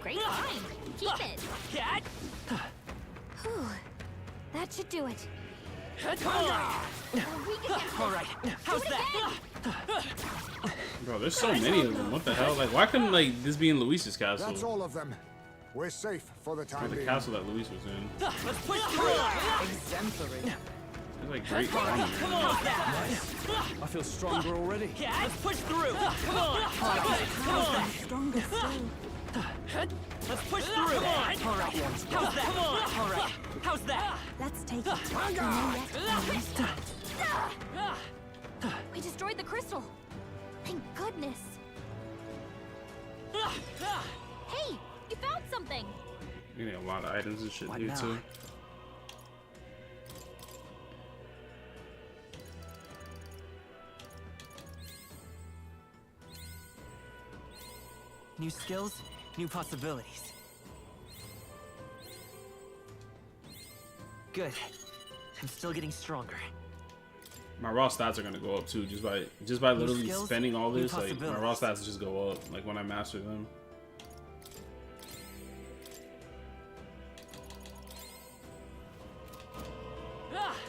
Great find. Keep it. Cat. Whew. That should do it. Come on. We can get All right, how's that? Bro, there's so many of them. What the hell? Like, why couldn't like this be in Luis's castle? That's all of them. We're safe for the For time the being. castle that Luis was in. Let's push through! Exemplary. It's like great armor. Come on! I feel stronger already. Let's push through! Come on! Come on! Stronger still. Let's push through! All right. How's that? Come on! All right. How's that? Let's take it. We destroyed the crystal. Thank goodness. Hey, you found something. You're getting a lot of items and shit What here now? too. New skills, new possibilities. Good. I'm still getting stronger. My raw stats are gonna go up too, just by literally skills, spending all new this. Like my raw possibilities. stats just go up, like when I master them.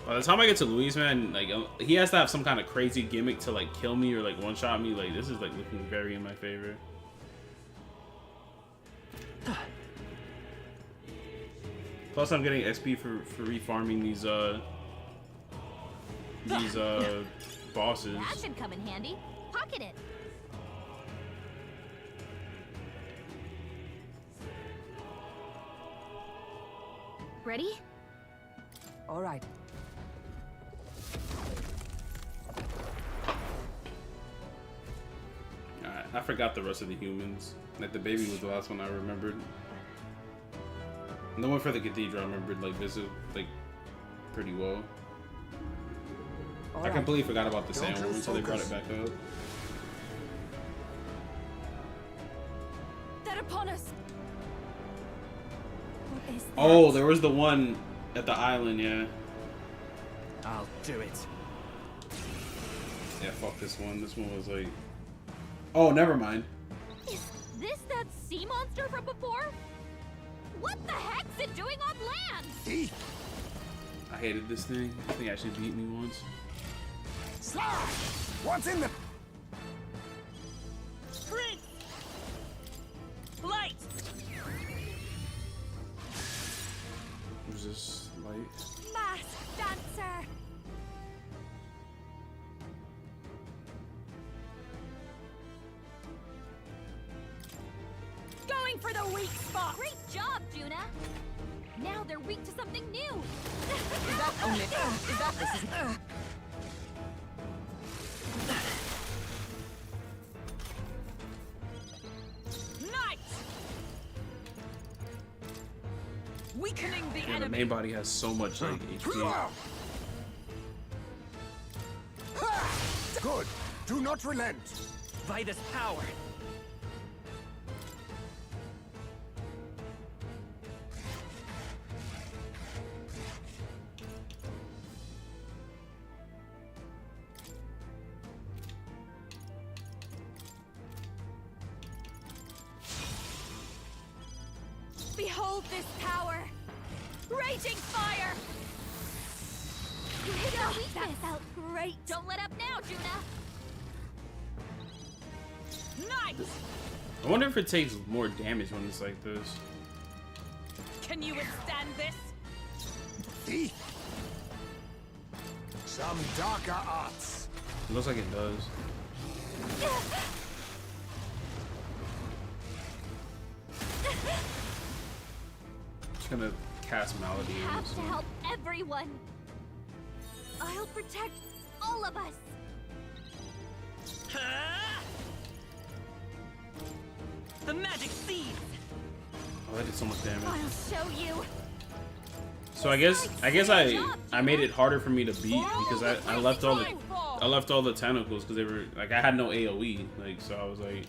By the time I get to Luis, man, like he has to have some kind of crazy gimmick to like kill me or like one shot me. Like this is like looking very in my favor. Plus, I'm getting XP for refarming these bosses. That should come in handy. Pocket it. Ready? All right. Alright, I forgot the rest of the humans. Like the baby was the last one I remembered. And the one for the cathedral I remembered like pretty well. I completely forgot about the sandworm until they brought it back up. They're upon us. What is that? Oh, there was the one at the island, yeah. I'll do it. Yeah, fuck this one. This one was like... Oh, never mind. Is this that sea monster from before? What the heck's it doing on land? I hated this thing. This thing actually beat me once. Slash! What's in the... Prince! Light! Was this light? Masked dancer. Going for the weak spot. Great job, Juna. Now they're weak to something new. Is that only... Is that... This is... Night! Weakening the Yeah, the enemy. main body has so much like HP. Good. Do not relent. By this power. Behold this power. Raging fire. You hit our weakness. That felt great. Don't let up now, Juna. Night! I wonder if it takes more damage when it's like this. Can you withstand this? Some darker arts. It looks like it does. Just gonna cast Malady We on have this to one. help everyone. I'll protect all of us. The magic seed! Oh, that did so much damage. I'll show you. So I guess I made it harder for me to beat because I left all the tentacles because they were like I had no AOE, like, so I was like,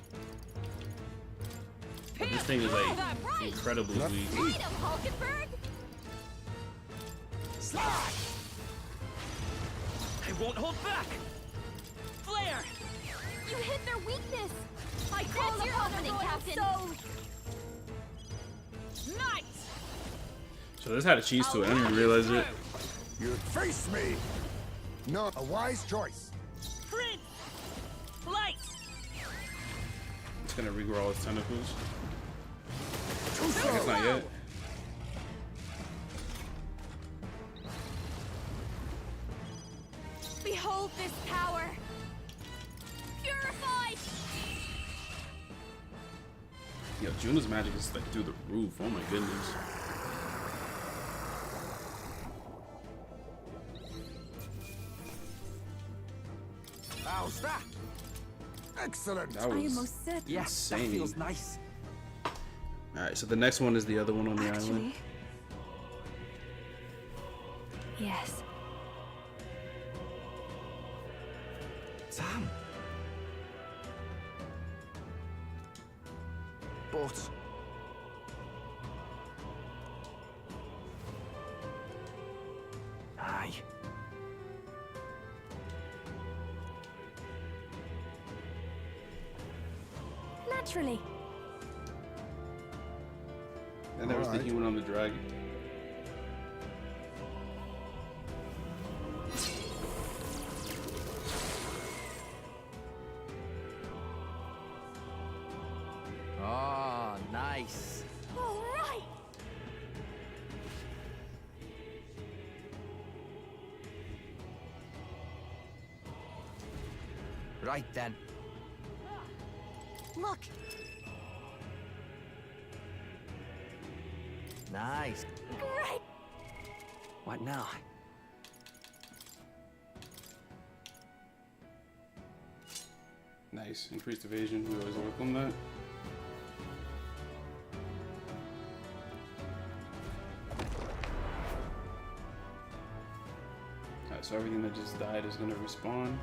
but this thing is like incredibly weak. Fight him, Hulkenberg. Slash! I won't hold back! Flare! You hit their weakness. I call That's your upon opening, the royal Captain. soul. Night! So this had a cheese to it. I didn't even realize it. You'd face me. Not a wise choice. Prince! Light! It's gonna regrow all its tentacles. I guess not yet. Behold this power! Purified! Yo, Juna's magic is like through the roof. Oh my goodness. How's that? Excellent. That was Yes, that insane. feels nice. Alright, so the next one is the other one on the island. Yes. Sam. But aye. Naturally. And there was the human on the dragon. Oh, nice. All right! Right then. Look! Nice. Great! What now? Nice. Increased evasion. We always welcome that. Alright, so everything that just died is gonna respawn.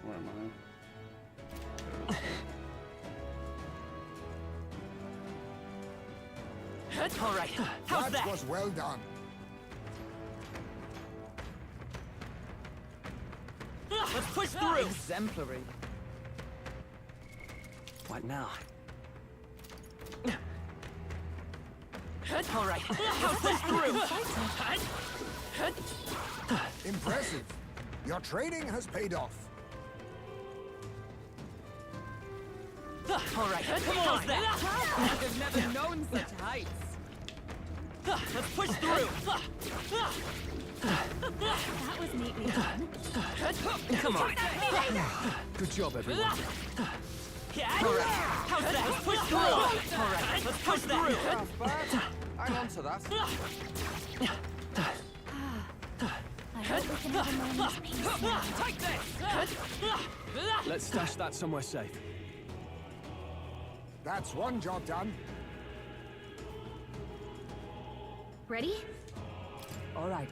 Where am I? All right. How's that? was well done. Let's push through. Exemplary. What now? All right. How's that? Impressive. Your training has paid off. All right. Come on. How's that? I've never known such heights. Let's push through. That was neatly done. Come on. Good job, everyone. All right. How's that? Let's push through. All right. Let's push through. Hang on to that. I hope we can have a moment's peace now. Take this. Let's stash that somewhere safe. That's one job done. Ready? All right.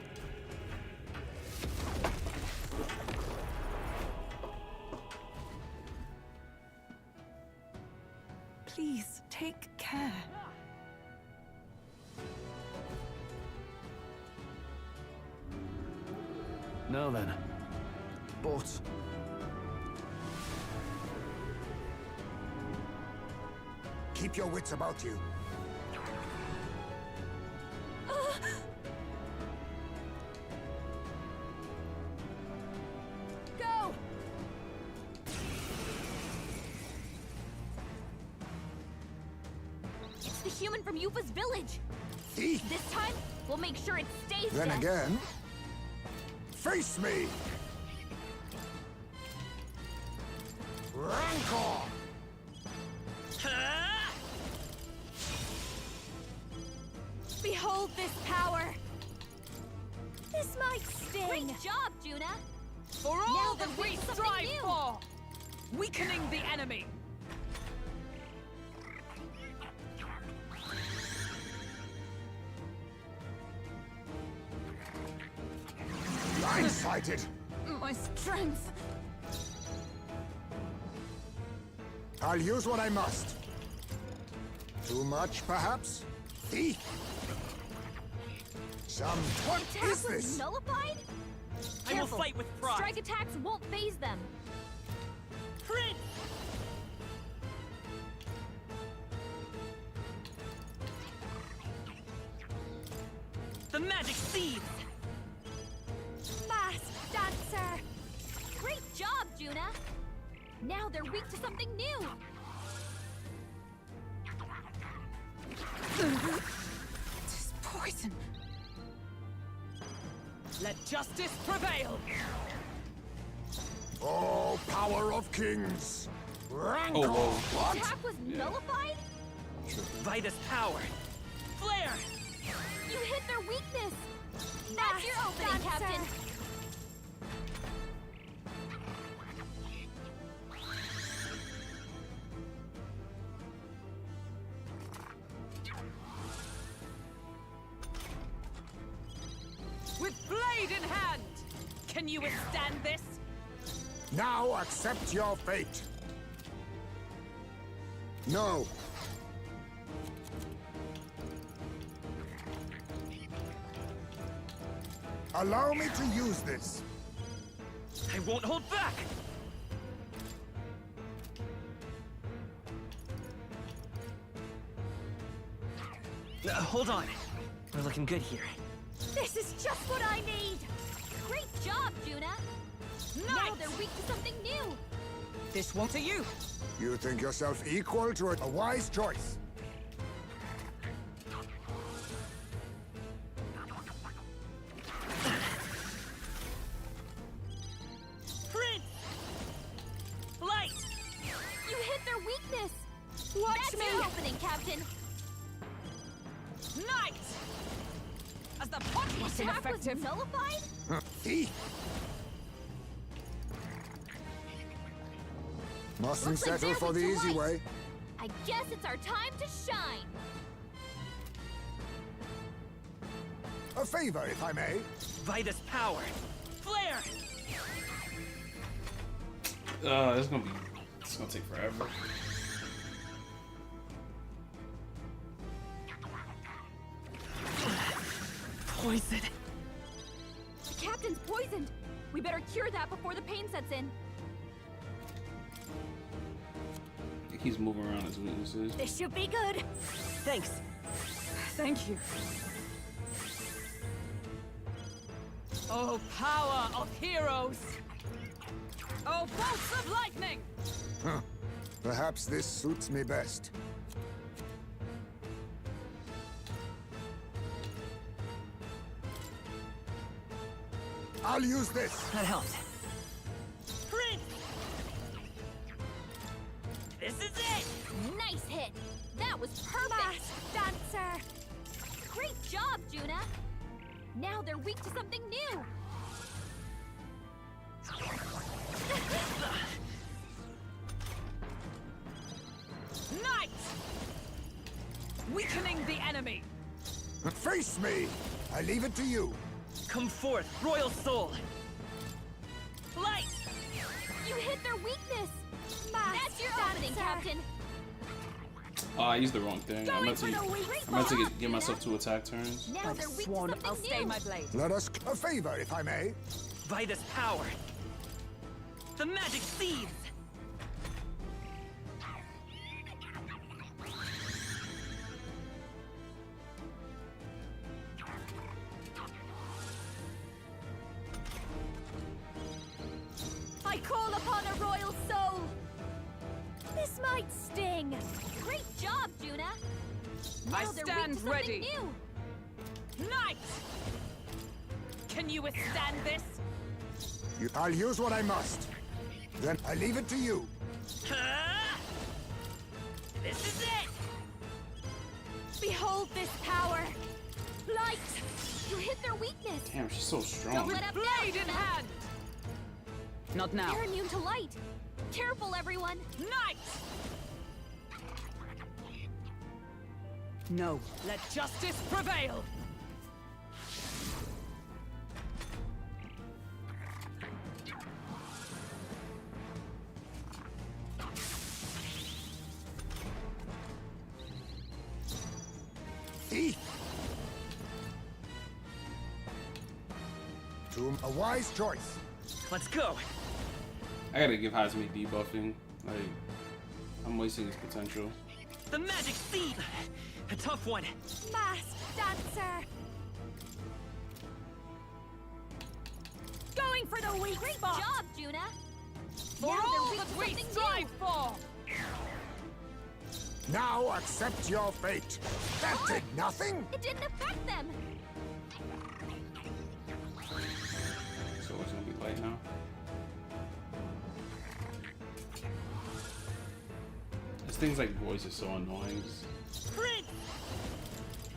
Please, take care. Now then. But Keep your wits about you. Go! It's the human from Yupa's village. Thief. This time, we'll make sure it stays Then dead. again, face me! Rancor! Behold this power! This might sting! Great job, Juna! For all Now that there we is something strive new. for! Weakening the enemy! Blindsided! My strength! I'll use what I must. Too much, perhaps? Thief! What Attack is was this? nullified? I will Careful. fight with pride. Strike attacks won't phase them. Prince! The magic seeds! Masked Dancer! Great job, Juna! Now they're weak to something new! This poison. Let justice prevail. Oh, power of kings! Rancor! Oh, whoa. Attack was nullified? Vitus power. Flare! You hit their weakness! That's your opening, Captain! With blade in hand! Can you withstand this? Now accept your fate! No! Allow me to use this! I won't hold back! Hold on. We're looking good here. This is just what I need! Great job, Juna! Now they're weak to something new! This one to you! You think yourself equal to a wise choice? Prince! Light! You hit their weakness! Watch That's me! Your opening, Captain! Knight! As the punch was ineffective. Was nullified? Thief! Mustn't Looks like settle for the they're easy weak to way. I guess it's our time to shine! A favor, if I may. Vitus power. Flare! It's gonna take forever. Poison. The Captain's poisoned! We better cure that before the pain sets in. He's moving around his weaknesses. This should be good! Thanks. Thank you. Oh, power of heroes! Oh, bolts of lightning! Huh. Perhaps this suits me best. I'll use this! That helped. Prince! This is it! Nice hit! That was perfect! Dancer! Great job, Juna! Now they're weak to something new! Knight! Weakening the enemy! Face me! I leave it to you. Come forth, Royal Soul! Light! You hit their weakness! That's your opening, Captain! Oh, I used the wrong thing. I meant to get myself 2 attack turns. Now they're weak to something I'll stay new. my blade. Let us a favor, if I may. Vitus power. The magic seeds. I call upon a royal soul! This might sting! Great job, Juna! I Now they're weak stand to something ready. New. Knight! Can you withstand this? I'll use what I must. Then I leave it to you. This is it! Behold this power! Light! You hit their weakness! Damn, she's so strong. Don't let up now, Blade in Juna. hand! Not now. They're immune to light! Careful, everyone! Knight! No. Let justice prevail! Thief! A wise choice. Let's go. I gotta give Hazme debuffing. Like, I'm wasting his potential. The magic seed. A tough one. Masked dancer! Going for the weak Great spot! Job, Juna! For now all they're weak that to we something strive new. for! Now accept your fate. That did nothing. It didn't affect them. So it's gonna be light now. This thing's like voice is so annoying. Prince!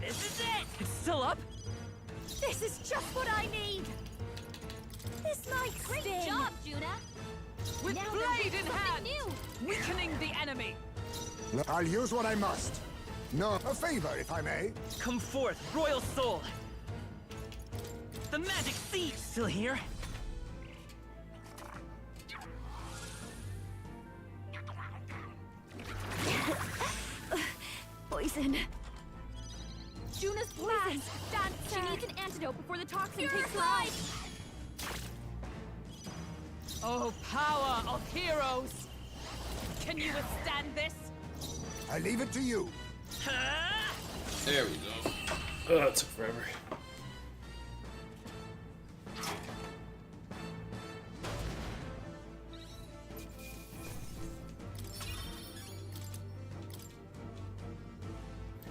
This is it! It's still up? This is just what I need. This might Great sting. Job, Juna. With Now blade in something hand, new. weakening the enemy. I'll use what I must. No, a favor, if I may. Come forth, royal soul. The magic seed still here. Poison. Juna's poisoned. She needs an antidote before the toxin takes life. Oh, power of heroes! Can you withstand this? I leave it to you. There we go. Oh, it took forever.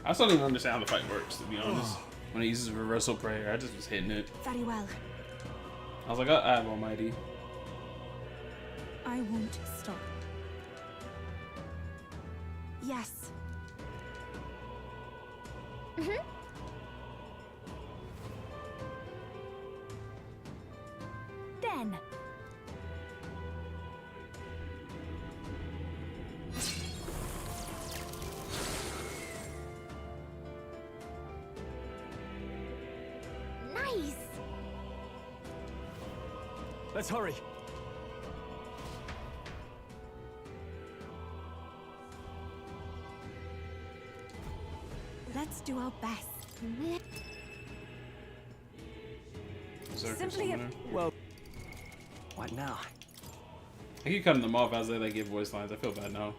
I still don't even understand how the fight works, to be honest. When it uses reversal prayer, I just was hitting it. Very well. I was like, I have Almighty. I won't stop. Yes. Then. Nice. Let's hurry. Let's do our best. Simply well, what now? I keep cutting them off as they like give voice lines. I feel bad now.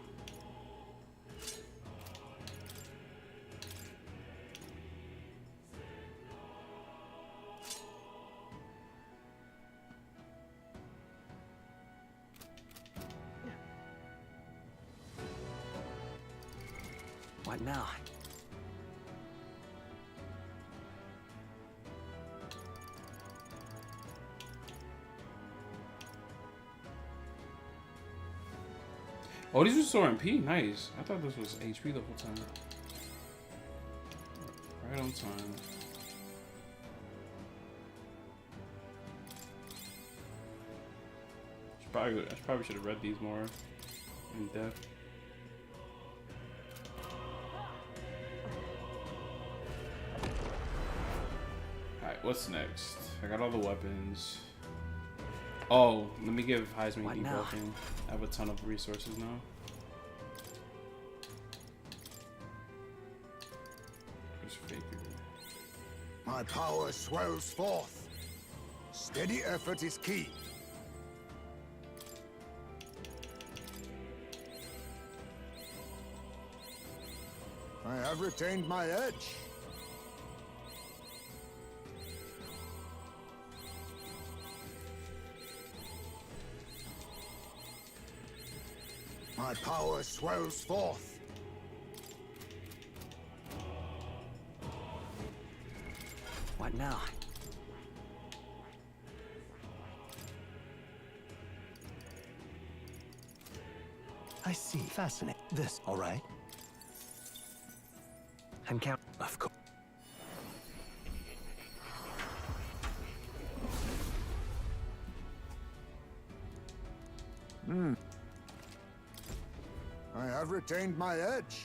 What now? Oh, these are still MP. Nice. I thought this was HP the whole time. Right on time. I probably should have read these more in depth. Alright, what's next? I got all the weapons. Oh, let me give Heisman debuffing. I have a ton of resources now. Just figure. My power swells forth. Steady effort is key. I have retained my edge. My power swells forth. What now? I see. Fascinating. This, all right? I'm count. Of course. I have retained my edge.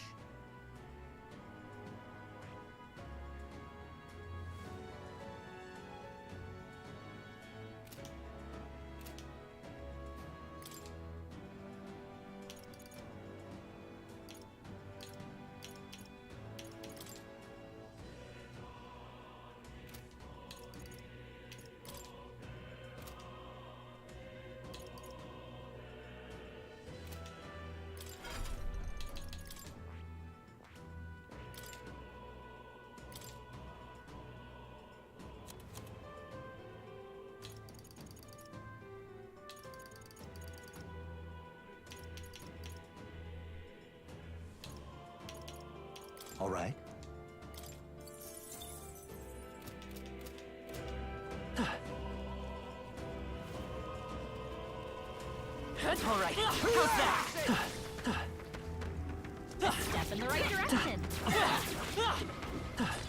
All right. All right, how's that? Step in the right direction.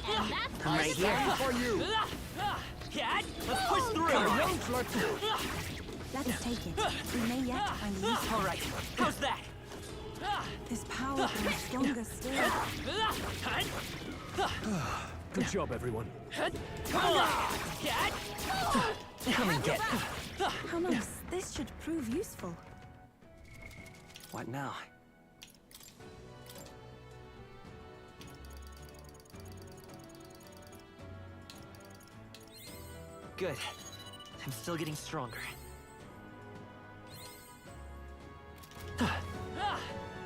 And that's I'm right here. for you. Let's push through. Let's take it. We may yet find a use. All right, how's that? This power grows stronger still. Good job, everyone. Come on! Come and get. How nice. This should prove useful. What now? Good. I'm still getting stronger.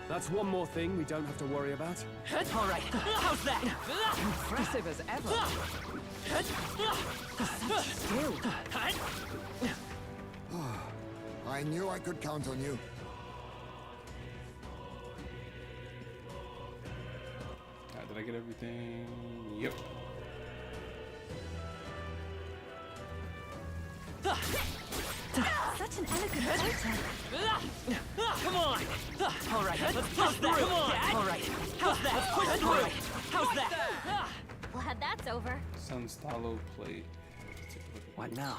That's one more thing we don't have to worry about. All right, how's that? Impressive as ever. Such skill. I knew I could count on you. Alright, did I get everything? Yep. Such an elegant fighter. Come on! All right, let's push through. Come on! All right, how's that? Let's push through. How's that? Glad that's over. Sunstalo plate. What now?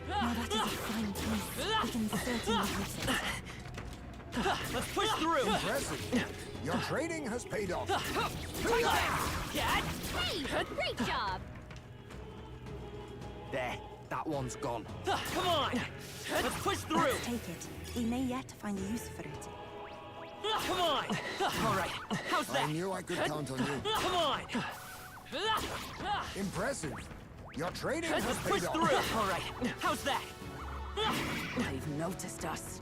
Now that is a fine piece. We can certainly use it. Let's push through. Impressive. Your training has paid off. Hey, great job. There, that one's gone. Come on! Let's push through. Let's take it. We may yet find a use for it. Come on! All right, how's that? I knew I could count on you. Come on! Impressive. Your training has Let's push paid through. off. All right, how's that? They've noticed us.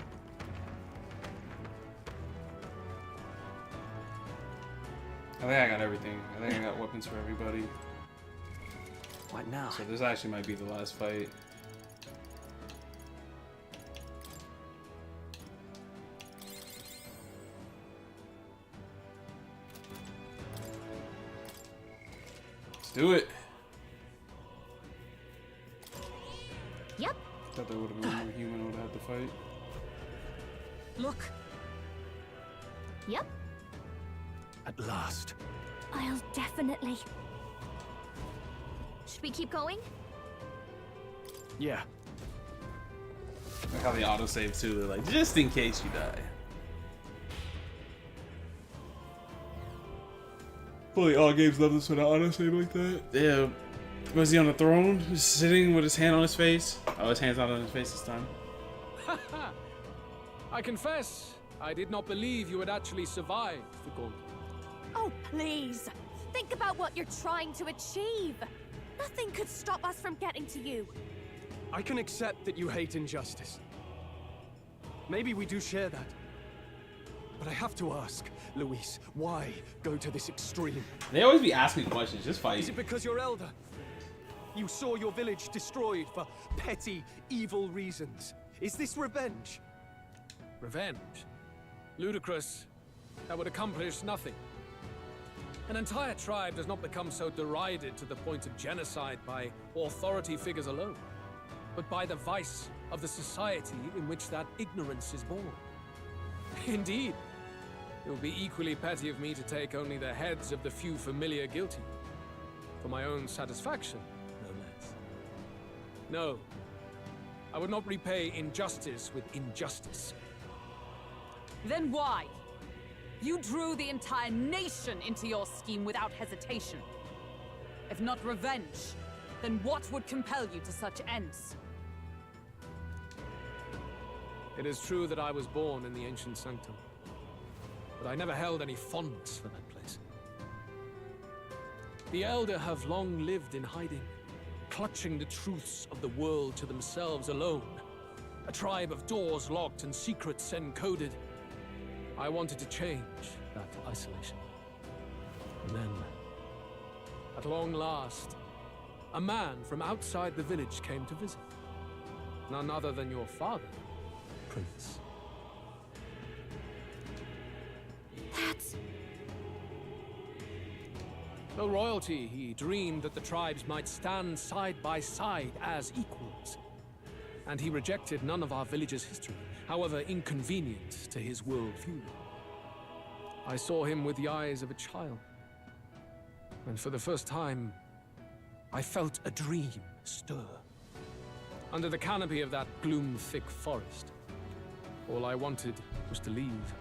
I think I got everything. I think I got weapons for everybody. What now? So this actually might be the last fight. Let's do it. Yep. Thought there would have been more human would have had to fight. Look. Yep. At last. I'll definitely. Should we keep going? Yeah. Like how they autosave too. They're like, just in case you die. Fully all games love this when I autosave like that. Yeah. Was he on the throne? Just sitting with his hand on his face? Oh, his hand's not on his face this time. I confess, I did not believe you would actually survive the Gauntlet. Oh, please. Think about what you're trying to achieve. Nothing could stop us from getting to you. I can accept that you hate injustice. Maybe we do share that. But I have to ask, Luis, why go to this extreme? They always be asking questions, just fight. Is it because you're elder? You saw your village destroyed for petty, evil reasons. Is this revenge? Revenge? Ludicrous. That would accomplish nothing. An entire tribe does not become so derided to the point of genocide by authority figures alone, but by the vice of the society in which that ignorance is born. Indeed, it would be equally petty of me to take only the heads of the few familiar guilty, for my own satisfaction, no less. No, I would not repay injustice with injustice. Then why? You drew the entire nation into your scheme without hesitation. If not revenge, then what would compel you to such ends? It is true that I was born in the ancient sanctum, but I never held any fondness for that place. The Elder have long lived in hiding, clutching the truths of the world to themselves alone. A tribe of doors locked and secrets encoded. I wanted to change that isolation. And then, at long last, a man from outside the village came to visit. None other than your father, Prince. That's... Though royalty, he dreamed that the tribes might stand side by side as equals. And he rejected none of our village's history, however inconvenient to his worldview. I saw him with the eyes of a child. And for the first time, I felt a dream stir. Under the canopy of that gloom-thick forest, all I wanted was to leave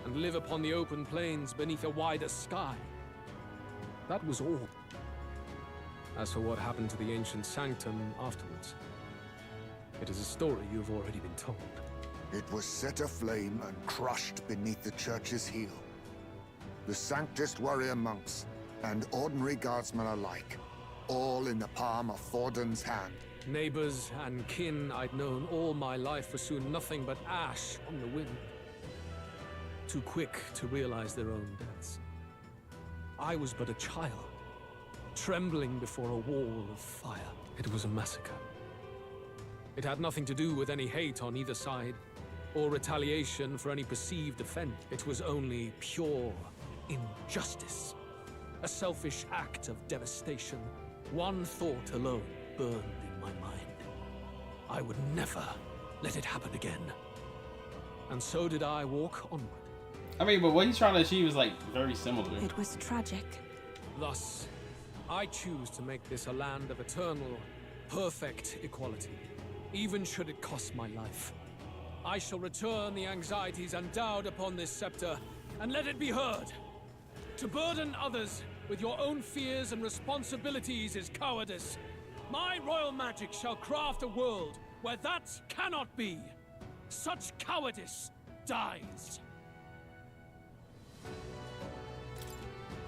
and live upon the open plains beneath a wider sky. That was all. As for what happened to the ancient sanctum afterwards, it is a story you've already been told. It was set aflame and crushed beneath the church's heel. The Sanctist warrior monks and ordinary guardsmen alike, all in the palm of Forden's hand. Neighbors and kin I'd known all my life were soon nothing but ash on the wind. Too quick to realize their own deaths. I was but a child, trembling before a wall of fire. It was a massacre. It had nothing to do with any hate on either side, or retaliation for any perceived offense. It was only pure injustice. A selfish act of devastation. One thought alone burned in my mind. I would never let it happen again. And so did I walk onward. I mean, but what he's trying to achieve is like very similar. It was tragic. Thus, I choose to make this a land of eternal, perfect equality, even should it cost my life. I shall return the anxieties endowed upon this scepter, and let it be heard. To burden others with your own fears and responsibilities is cowardice. My royal magic shall craft a world where that cannot be. Such cowardice dies.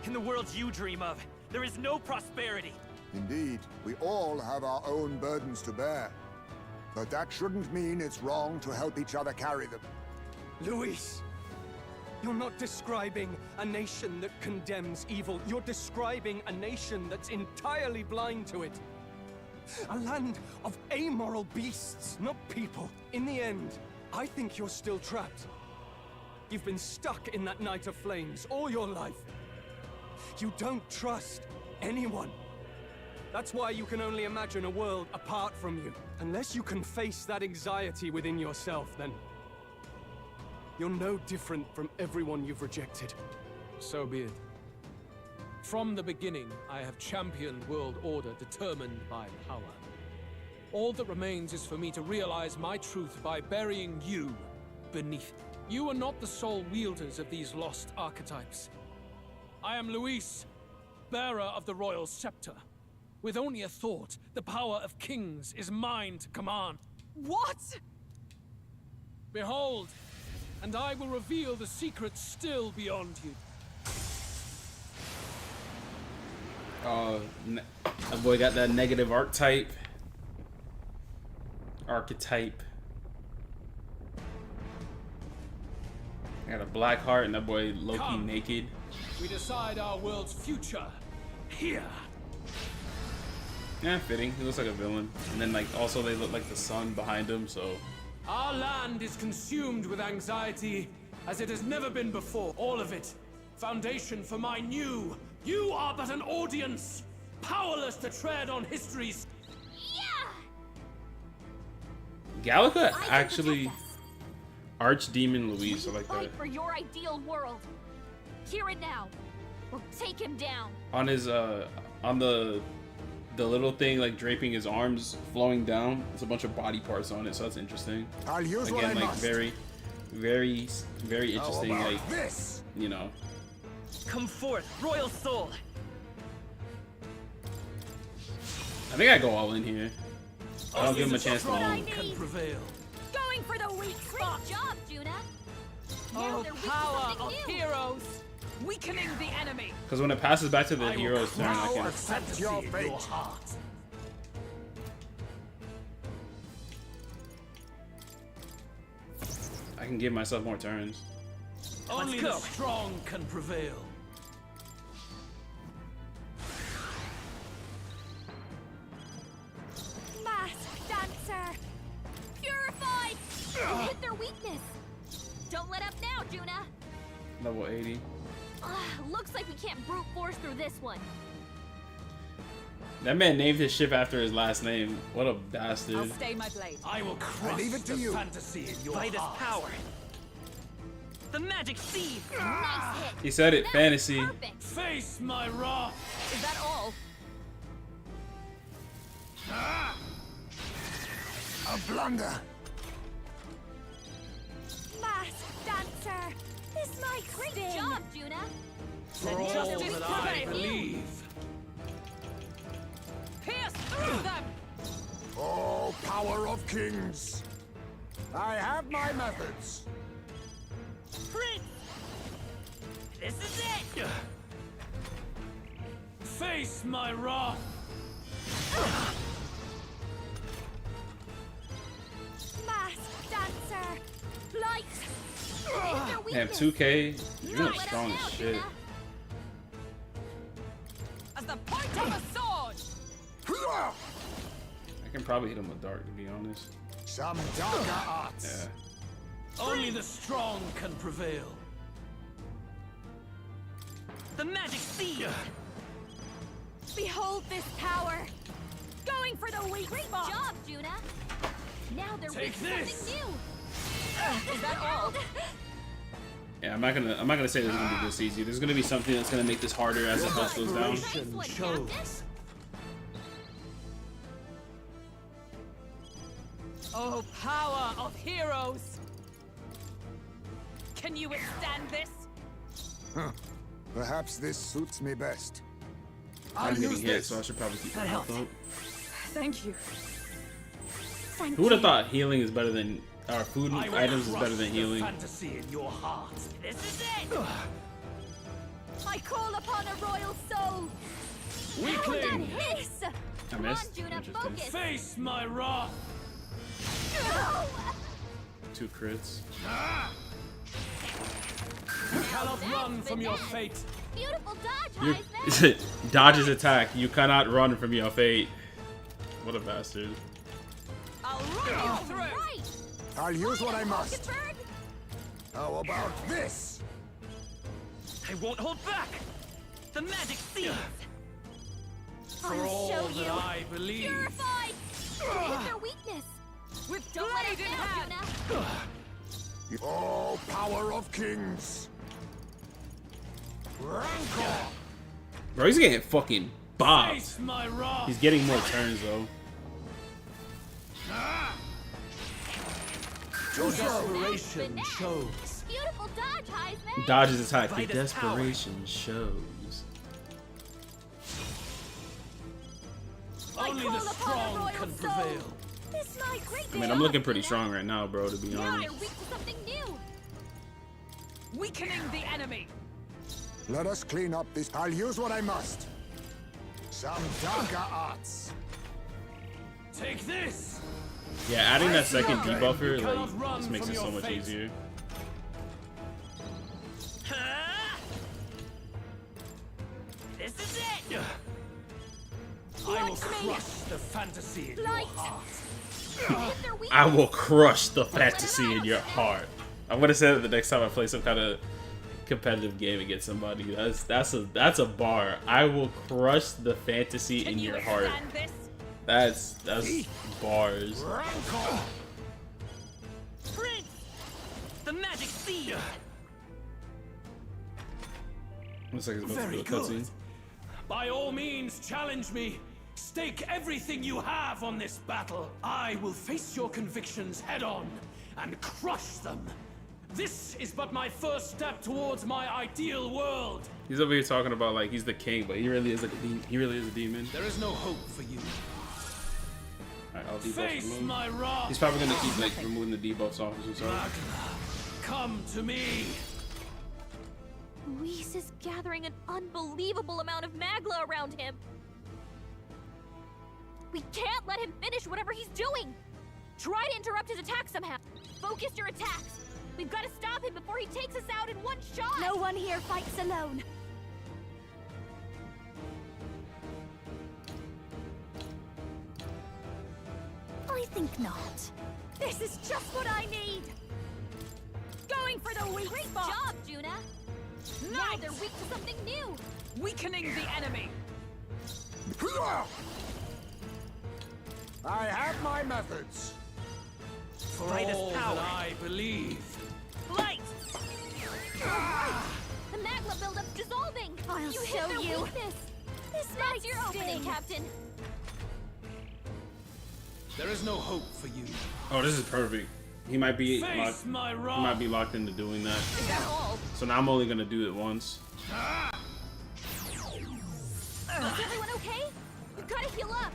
In the worlds you dream of, there is no prosperity. Indeed, we all have our own burdens to bear. But that shouldn't mean it's wrong to help each other carry them. Luis, you're not describing a nation that condemns evil. You're describing a nation that's entirely blind to it. A land of amoral beasts, not people. In the end, I think you're still trapped. You've been stuck in that night of flames all your life. You don't trust anyone. That's why you can only imagine a world apart from you. Unless you can face that anxiety within yourself, then you're no different from everyone you've rejected. So be it. From the beginning, I have championed world order determined by power. All that remains is for me to realize my truth by burying you beneath it. You are not the sole wielders of these lost archetypes. I am Luis, bearer of the royal scepter. With only a thought, the power of kings is mine to command. What? Behold, and I will reveal the secrets still beyond you. That boy got that negative archetype. I got a black heart and that boy Loki naked. We decide our world's future here. Yeah, fitting. He looks like a villain. And then like also they look like the sun behind him, so. Our land is consumed with anxiety as it has never been before. All of it. Foundation for my new. You are but an audience, powerless to tread on history's. Gallica actually Archdemon Luis, I like that. Fight for your ideal world. Hear it now, or take him down. On his on the little thing like draping his arms flowing down, there's a bunch of body parts on it, so that's interesting. I'll use again, what I like must. very interesting, like this? You know. Come forth, royal soul. I think I go all in here. I don't give him a chance to win. Can prevail. Going for the weak spot. Great job, Juna. Now Oh, they're weak to power something of new. heroes, weakening the enemy. Because when it passes back to the hero's turn, I can. Accept your fate. I can give myself more turns. Only the strong can prevail. their weakness. Don't let up now, Juna. Level 80. Looks like we can't brute force through this one. That man named his ship after his last name. What a bastard. I'll stay my blade. I will crush leave it to the you. fantasy in your By this heart. power. The magic seed. Nice hit. He said it, That was fantasy. perfect. Face my wrath. Is that all? A blunder. Masked dancer! This might Great sting. job, Juna. For Let all justice that I prevail. believe. Pierce through them! Oh, power of kings! I have my methods. Prince! This is it! Face my wrath. Masked dancer! Light! Damn, 2K. You're doing strong as shit. As the point of a sword! I can probably hit him with dark, to be honest. Some darker arts. Yeah. Only the strong can prevail. The magic seed! Behold this power! Going for the weak Great spot! job, Juna. Now they're Take weak to this. something new. Is that all? Yeah, I'm not gonna say this is gonna be this easy. There's gonna be something that's gonna make this harder as the health goes down. Nice one, Captain. Oh, power of heroes! Can you withstand this? Huh. Perhaps this suits me best. I'm getting hit, so I should probably keep my health up. Thank you. Who would have thought healing is better than, or food I will items is crush better than the healing? fantasy in your heart. This is it! I call upon a royal soul! Weakling. Hiss! I Come on, missed. Juna, Interesting. focus. Face my wrath. 2 crits. You cannot run from your fate. Beautiful dodge, You Heisman. dodge his attack. You cannot run from your fate. What a bastard. I'll run you through! Right. I'll use what I must. Hulkenberg. How about this? I won't hold back! The magic seed! For I'll all show that you. I believe. Purified. Hit their weakness. With Don't let blade us in down, hand! Juna. Oh, power of kings! Rancor! Bro, he's getting fucking bopped. Face my wrath. He's getting more turns though. Desperation shows. Beautiful dodge, Heisman. Dodge his attack. The By this power. desperation shows. Only the strong can prevail. This might great I mean, I'm looking pretty strong right now, bro, to be Now they're honest. weak to something new. Weakening the enemy! Let us clean up this. I'll use what I must. Some darker arts. Take this. Yeah, adding that second You debuffer, cannot run like, just makes from it so your much fate. easier. This is it! I will crush the fantasy in your heart. Hit their weakness. I will crush the fantasy in your heart. I'm gonna say that the next time I play some kind of competitive game against somebody. That's a bar. I will crush the fantasy in your heart. That's bars. Rancor! Prince! The magic seed! Looks like it's about Very to do a good. cutscene. By all means, challenge me. Stake everything you have on this battle. I will face your convictions head on and crush them. This is but my first step towards my ideal world. He's over here talking about like he's the king, but he really is like he really is a demon. There is no hope for you. Alright, I'll debuff Face remove. my wrath. He's probably gonna keep like removing the debuffs off as well. Magla, come to me. Luis is gathering an unbelievable amount of Magla around him. We can't let him finish whatever he's doing. Try to interrupt his attack somehow. Focus your attacks. We've got to stop him before he takes us out in one shot. No one here fights alone. I think not. This is just what I need. Going for the weak Great spot. job, Juna. Now they're weak to something new. Weakening the enemy. I have my methods. For all that I believe. Light! The magma buildup's dissolving. I'll you show hit their you. weakness. This That's might your opening, sting. Captain. There is no hope for you. Oh, this is perfect. He might be Face locked. my He wrath. might be locked into doing that. Is that all? So now I'm only gonna do it once. Is everyone okay? We've got to heal up.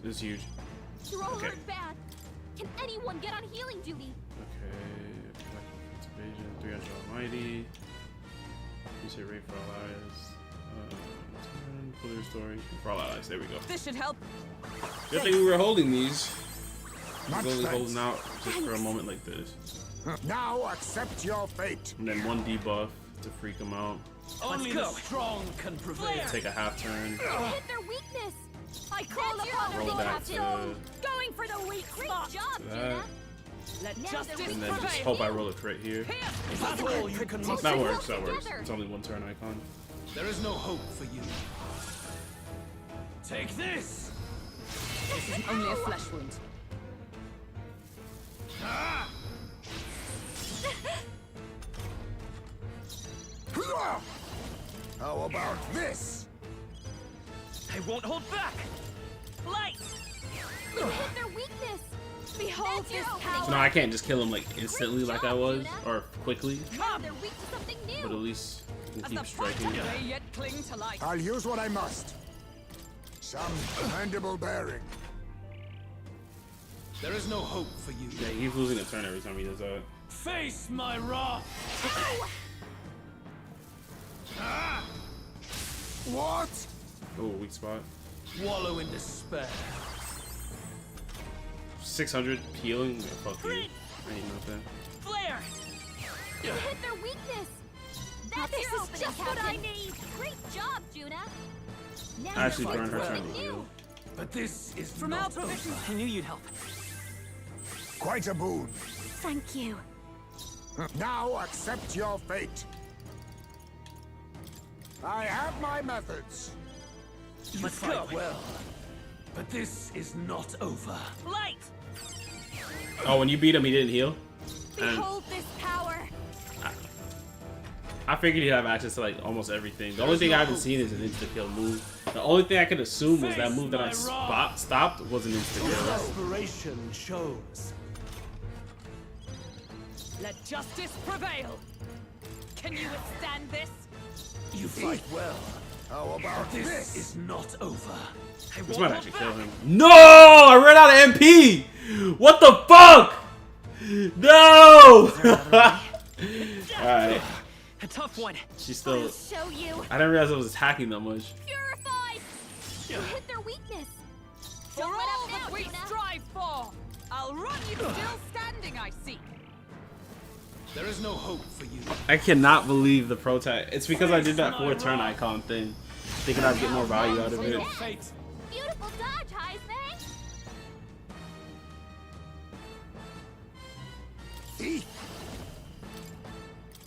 This is huge. You're all Okay. hurt bad. Can anyone get on healing duty? Okay. Evasion, 300 almighty. You say rate for all eyes. Fully restoring for all allies. There we go. This should help. Good thing we were holding these. I was Much only thanks. holding out just for a moment like this. Now accept your fate. And then one debuff to freak him out. Only the strong can prevail. Take a half turn. You hit their weakness. I call That's your upon Roll opening, back Captain. to Going for the weak Great spot. job, that. Juna. Let Now justice they're And weak then to just prevail. hope I roll a crit here. That's all you can muster. That works, that works. together. It's only one turn icon. There is no hope for you. Take this. This is only a flesh wound. How about this? I won't hold back. Light. You hit their weakness. Behold That's your this opening. power. So now I can't just kill him like instantly like I was, or quickly, Now they're weak to something new. but at least you As can the keep fight striking. may yet cling to life. I'll use what I must. Some mandible bearing. There is no hope for you. Yeah, he's losing a turn every time he does that. Face my wrath. What? Oh, weak spot. Wallow in despair. 600 healing? Yeah, fuck you. I ain't nothing. Flare. You hit their weakness. That's This your is opening, just what Captain. I need. Great job, Juna. Now I actually they're burned her weak to turn something to heal. But this is From not our provision. over. I knew you'd help. Quite a boon. Thank you. Now accept your fate. I have my methods. You fight well. But this is not over. Light. Oh, when you beat him, he didn't heal? And Behold this power. I figured he'd have access to like almost everything. The only thing I haven't seen is an insta-kill move. The only thing I could assume was that move that I stopped was an insta-kill. Desperation shows. Let justice prevail. Can you withstand this? You fight well. How about This this? is not over. I This won't might hold actually back. kill him. No! I ran out of MP! What the fuck? No! Alright. A tough one. She's still... Show you. I didn't realize I was attacking that much. Purified. You hit their weakness. For Don't let all up now, that we Juna. strive for, I'll run you still standing, I see. There is no hope for you. I cannot believe the protag. It's because I did that 4-turn icon thing. Thinking I'd get more value out of it. Fate. Beautiful dodge, Heisman. Thief.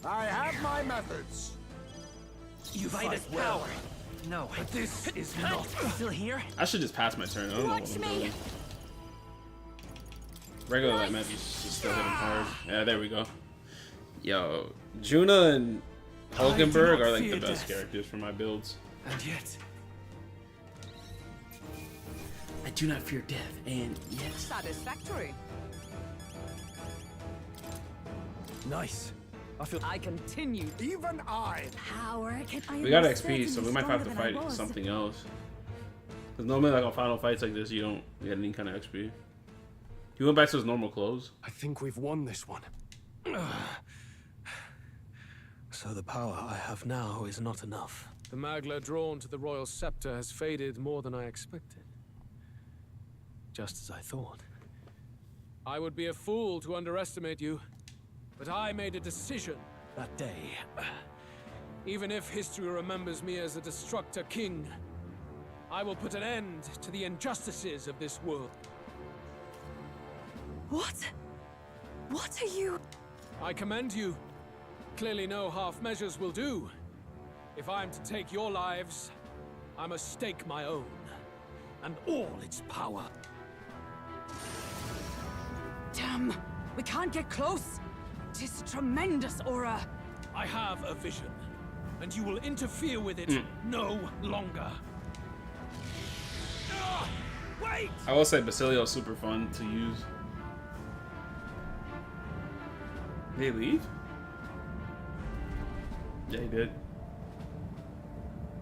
I have my methods. You Fight fight is well. power. No. But this is not Still here? I should just pass my turn. I don't know what I'm doing. Regular light magic should still hit him hard. Yeah, there we go. Yo, Juna and Hulkenberg are like the fear best death. characters for my builds. And yet, I do not fear death, and yes. Satisfactory. Nice. I continue. Even I. Power. We got XP, so we might have to fight something else. Because normally, like on final fights like this, you don't get any kind of XP. He went back to his normal clothes. I think we've won this one. So the power I have now is not enough. the Magla drawn to the royal scepter has faded more than I expected. Just as I thought. I would be a fool to underestimate you, but I made a decision that day. Even if history remembers me as a destructor king, I will put an end to the injustices of this world. What? What are you... I commend you. Clearly no half measures will do. If I am to take your lives, I must stake my own, and all its power. Damn! We can't get close! Tis a tremendous aura! I have a vision, and you will interfere with it no longer. Wait! I will say Basilio's super fun to use. Did he leave? Yeah, he did.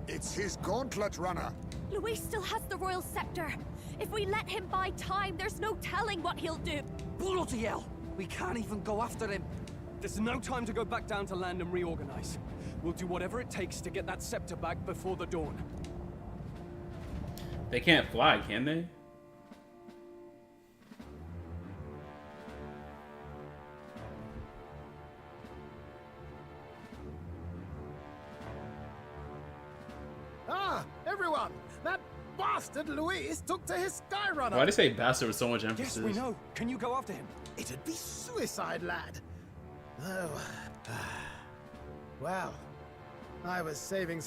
It's his gauntlet runner. Luis still has the royal scepter. If we let him buy time, there's no telling what he'll do. Bloody hell! We can't even go after him. There's no time to go back down to land and reorganize. We'll do whatever it takes to get that scepter back before the dawn. They can't fly, can they? Ah, everyone! That bastard Luis took to his Skyrunner! Why do you say bastard with so much emphasis? Yes, we know. Can you go after him? It'd be suicide, lad. Oh. Well, I was saving...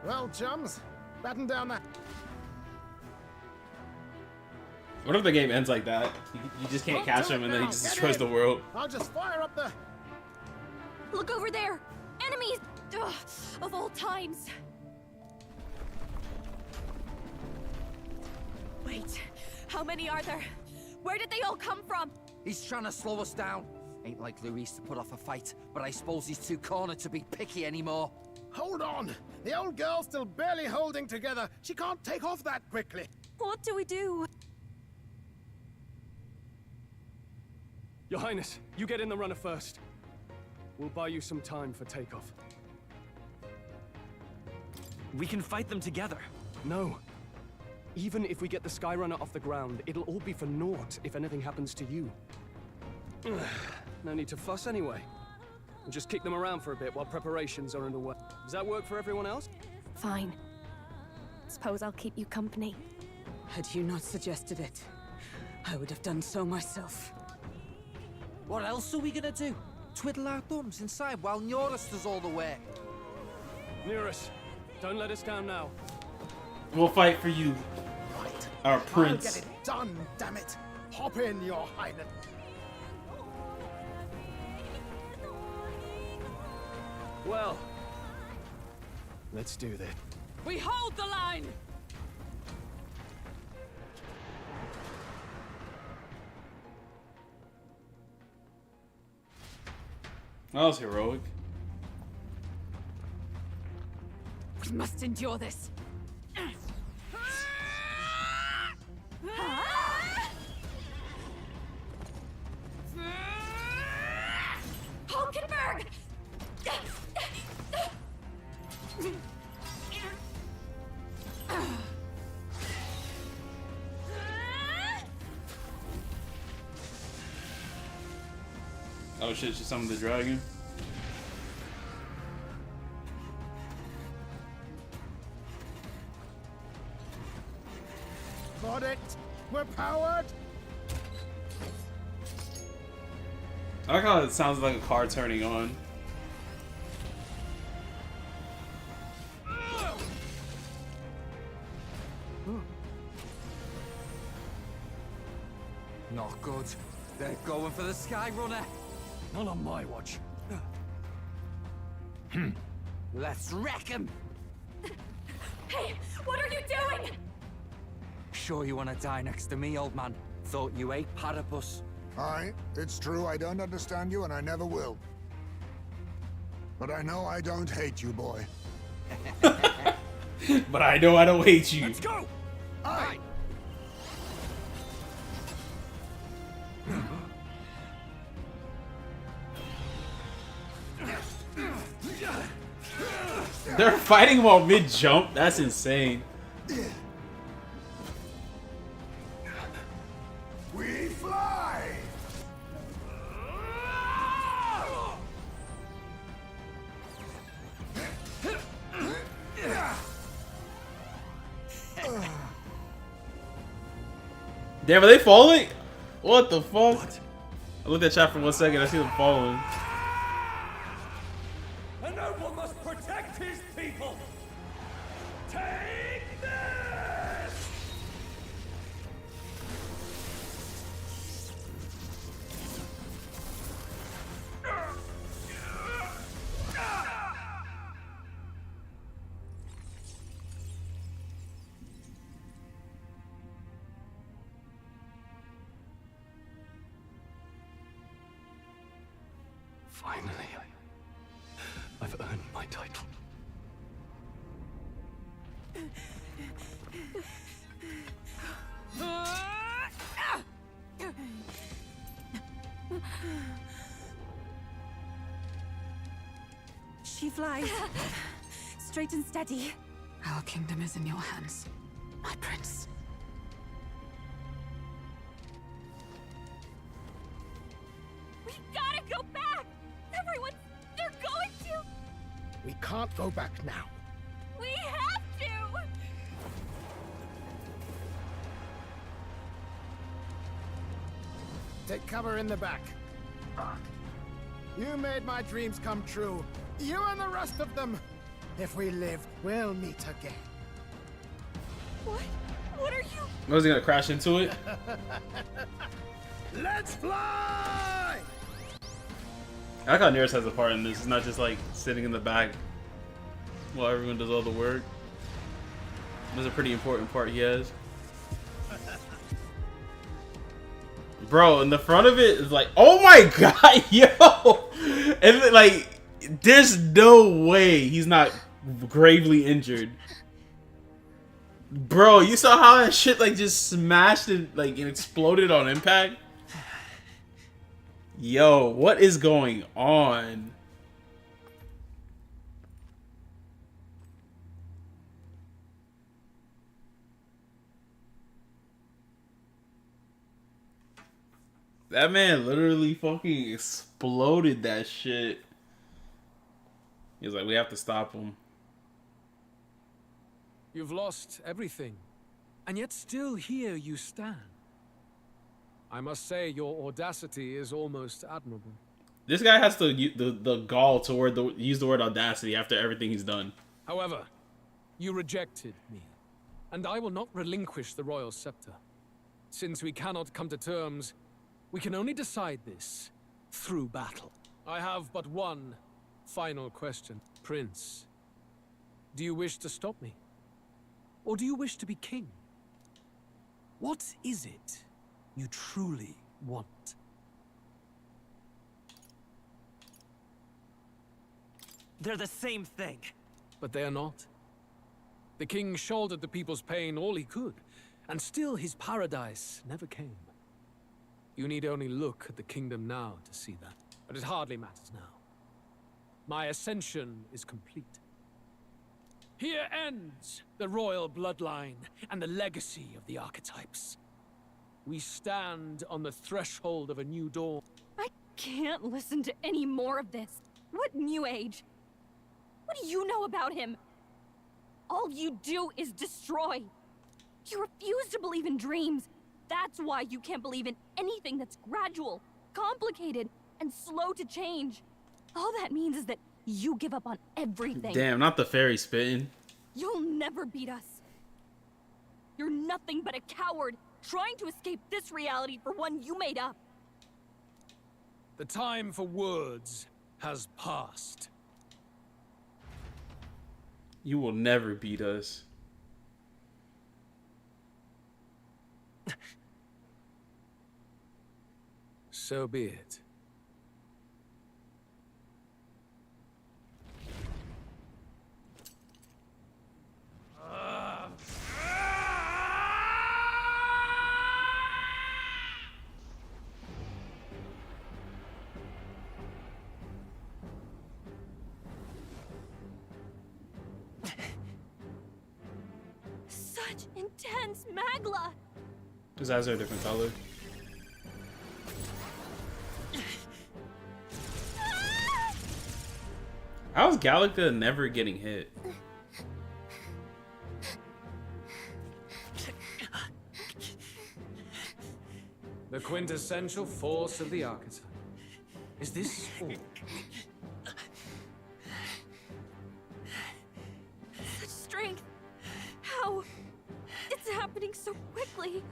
Well, chums, batten down that... What if the game ends like that? You just can't catch him and then he just destroys the world. I'll just fire up the... Look over there! Enemies! Ugh, of all times! Wait, how many are there? Where did they all come from? He's trying to slow us down. Ain't like Luis to put off a fight, but I suppose he's too cornered to be picky anymore. Hold on! The old girl's still barely holding together. She can't take off that quickly. What do we do? Your Highness, you get in the runner first. We'll buy you some time for takeoff. We can fight them together. No. Even if we get the Skyrunner off the ground, it'll all be for naught if anything happens to you. No need to fuss anyway. We'll just kick them around for a bit while preparations are underway. Does that work for everyone else? Fine. Suppose I'll keep you company. Had you not suggested it, I would have done so myself. What else are we gonna do? Twiddle our thumbs inside while Neurus does all the work. Neurus, don't let us down now. We'll fight for you, our I'll prince. get it done, damn it! Hop in, Your Highness. Well, let's do this. We hold the line! That was heroic. We must endure this. Hulkenberg! Oh shit, she summoned the dragon. Got it! We're powered! I like how it sounds like a car turning on. Not good. They're going for the Skyrunner. Not on my watch. Let's wreck him. Hey, what are you doing? Sure you want to die next to me, old man? Thought you ate platypus. Aye, it's true I don't understand you and I never will. But I know I don't hate you, boy. But I know I don't hate you. Let's go! Aye! They're fighting while mid-jump? That's insane. We fly! Damn, are they falling? What the fuck? I looked at chat for 1 second. I see them falling. A noble must protect his people. Take this! Finally, I've earned my title. She flies. Straight and steady. Our kingdom is in your hands, my prince. We gotta go back! Everyone, they're going to! We can't go back now. We have to! Take cover in the back. You made my dreams come true. You and the rest of them. If we live, we'll meet again. What? What are you? Was he gonna crash into it? Let's fly! I like how Nearest has a part in this. It's not just like sitting in the back while everyone does all the work. There's a pretty important part he has. Bro, in the front of it is like, oh my god, yo! And then, like, there's no way he's not gravely injured. Bro, you saw how that shit like just smashed and like it exploded on impact? Yo, what is going on? That man literally fucking exploded that shit. He was like, we have to stop him. You've lost everything, and yet still here you stand. I must say, your audacity is almost admirable. This guy has the gall to use the word audacity after everything he's done. However, you rejected me, and I will not relinquish the royal scepter. Since we cannot come to terms, we can only decide this through battle. I have but one final question. Prince, do you wish to stop me? Or do you wish to be king? What is it you truly want? They're the same thing. But they are not. The king shouldered the people's pain all he could, and still his paradise never came. You need only look at the kingdom now to see that. But it hardly matters now. My ascension is complete. Here ends the royal bloodline and the legacy of the archetypes. We stand on the threshold of a new dawn. I can't listen to any more of this. What new age? What do you know about him? All you do is destroy. You refuse to believe in dreams. That's why you can't believe in anything that's gradual, complicated, and slow to change. All that means is that you give up on everything. Damn, not the fairy spitting. You'll never beat us. You're nothing but a coward trying to escape this reality for one you made up. The time for words has passed. You will never beat us. So be it. Such intense magla. His eyes are a different color. How's Galacta never getting hit? quintessential force of the archetype. Is this all? Such strength. How? It's happening so quickly.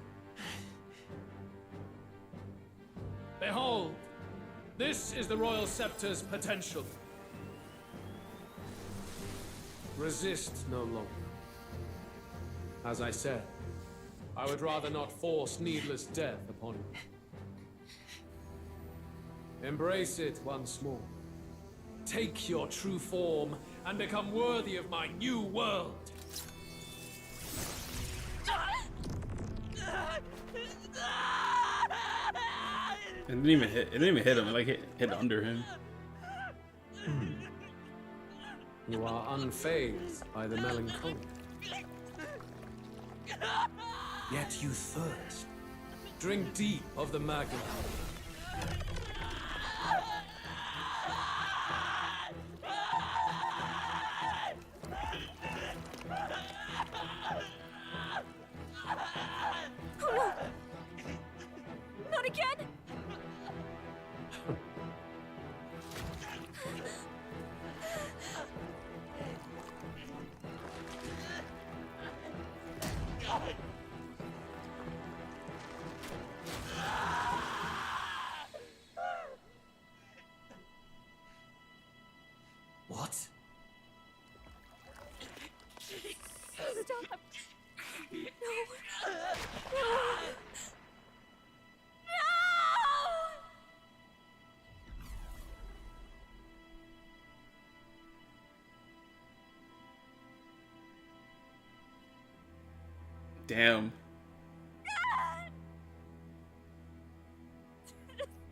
Behold! This is the Royal Scepter's potential. Resist no longer. As I said, I would rather not force needless death upon you. Embrace it once more. Take your true form and become worthy of my new world. It didn't even hit. It didn't even hit him. It like hit under him. You are unfazed by the melancholy. Yet you thirst. Drink deep of the magma. Oh no! Not again! What? Stop! No! No! Damn.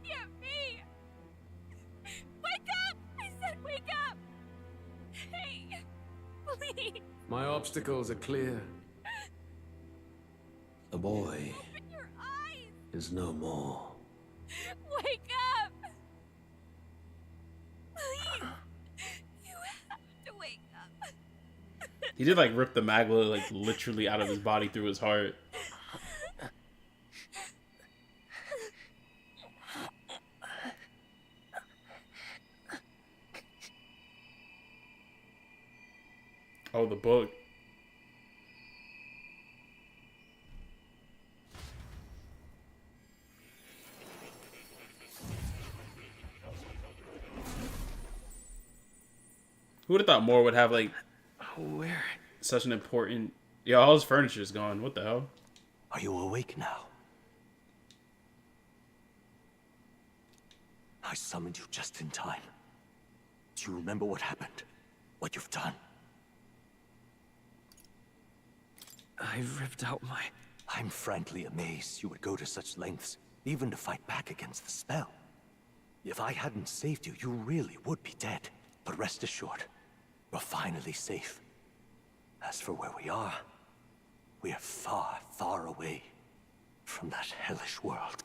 Get me! Wake up! I said wake up! Hey! Please! My obstacles are clear. The boy Open your eyes! is no more. Wake up! Please! You have to wake up! He did like rip the magma like literally out of his body through his heart. Oh, the book. Who would have thought Moore would have like Where such an important... Yeah, all his furniture's gone. What the hell? Are you awake now? I summoned you just in time. Do you remember what happened? What you've done? I ripped out my... I'm frankly amazed you would go to such lengths, even to fight back against the spell. If I hadn't saved you, you really would be dead. But rest assured, you're finally safe. As for where we are far, far away from that hellish world.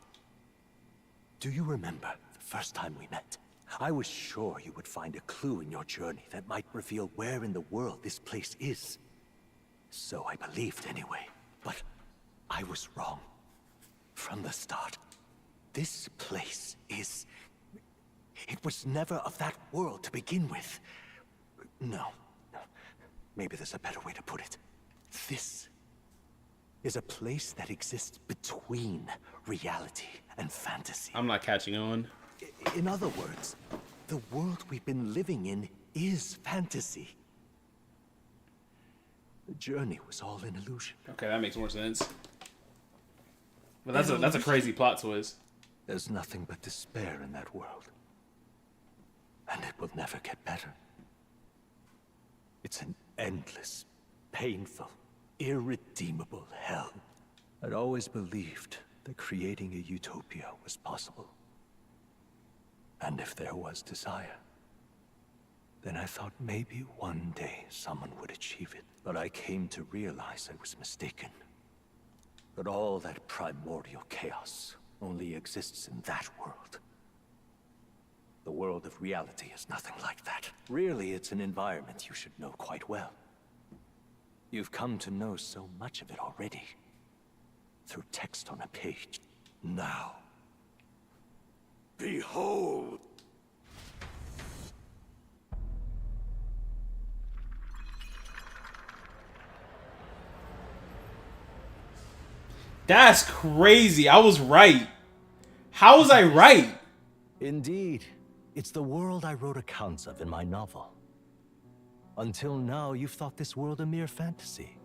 Do you remember the first time we met? I was sure you would find a clue in your journey that might reveal where in the world this place is. So I believed anyway, but I was wrong. From the start. This place is... It was never of that world to begin with. No. Maybe there's a better way to put it. This is a place that exists between reality and fantasy. I'm not catching on. In other words, the world we've been living in is fantasy. The journey was all an illusion. Okay, that makes more sense. But that's a crazy plot twist. There's nothing but despair in that world. And it will never get better. It's an endless, painful, irredeemable hell. I'd always believed that creating a utopia was possible. And if there was desire, then I thought maybe one day someone would achieve it. But I came to realize I was mistaken. That all that primordial chaos only exists in that world. The world of reality is nothing like that. Really, it's an environment you should know quite well. You've come to know so much of it already. Through text on a page. Now, Behold! That's crazy. I was right. How was I right? Indeed. It's the world I wrote accounts of in my novel. Until now, you've thought this world a mere fantasy.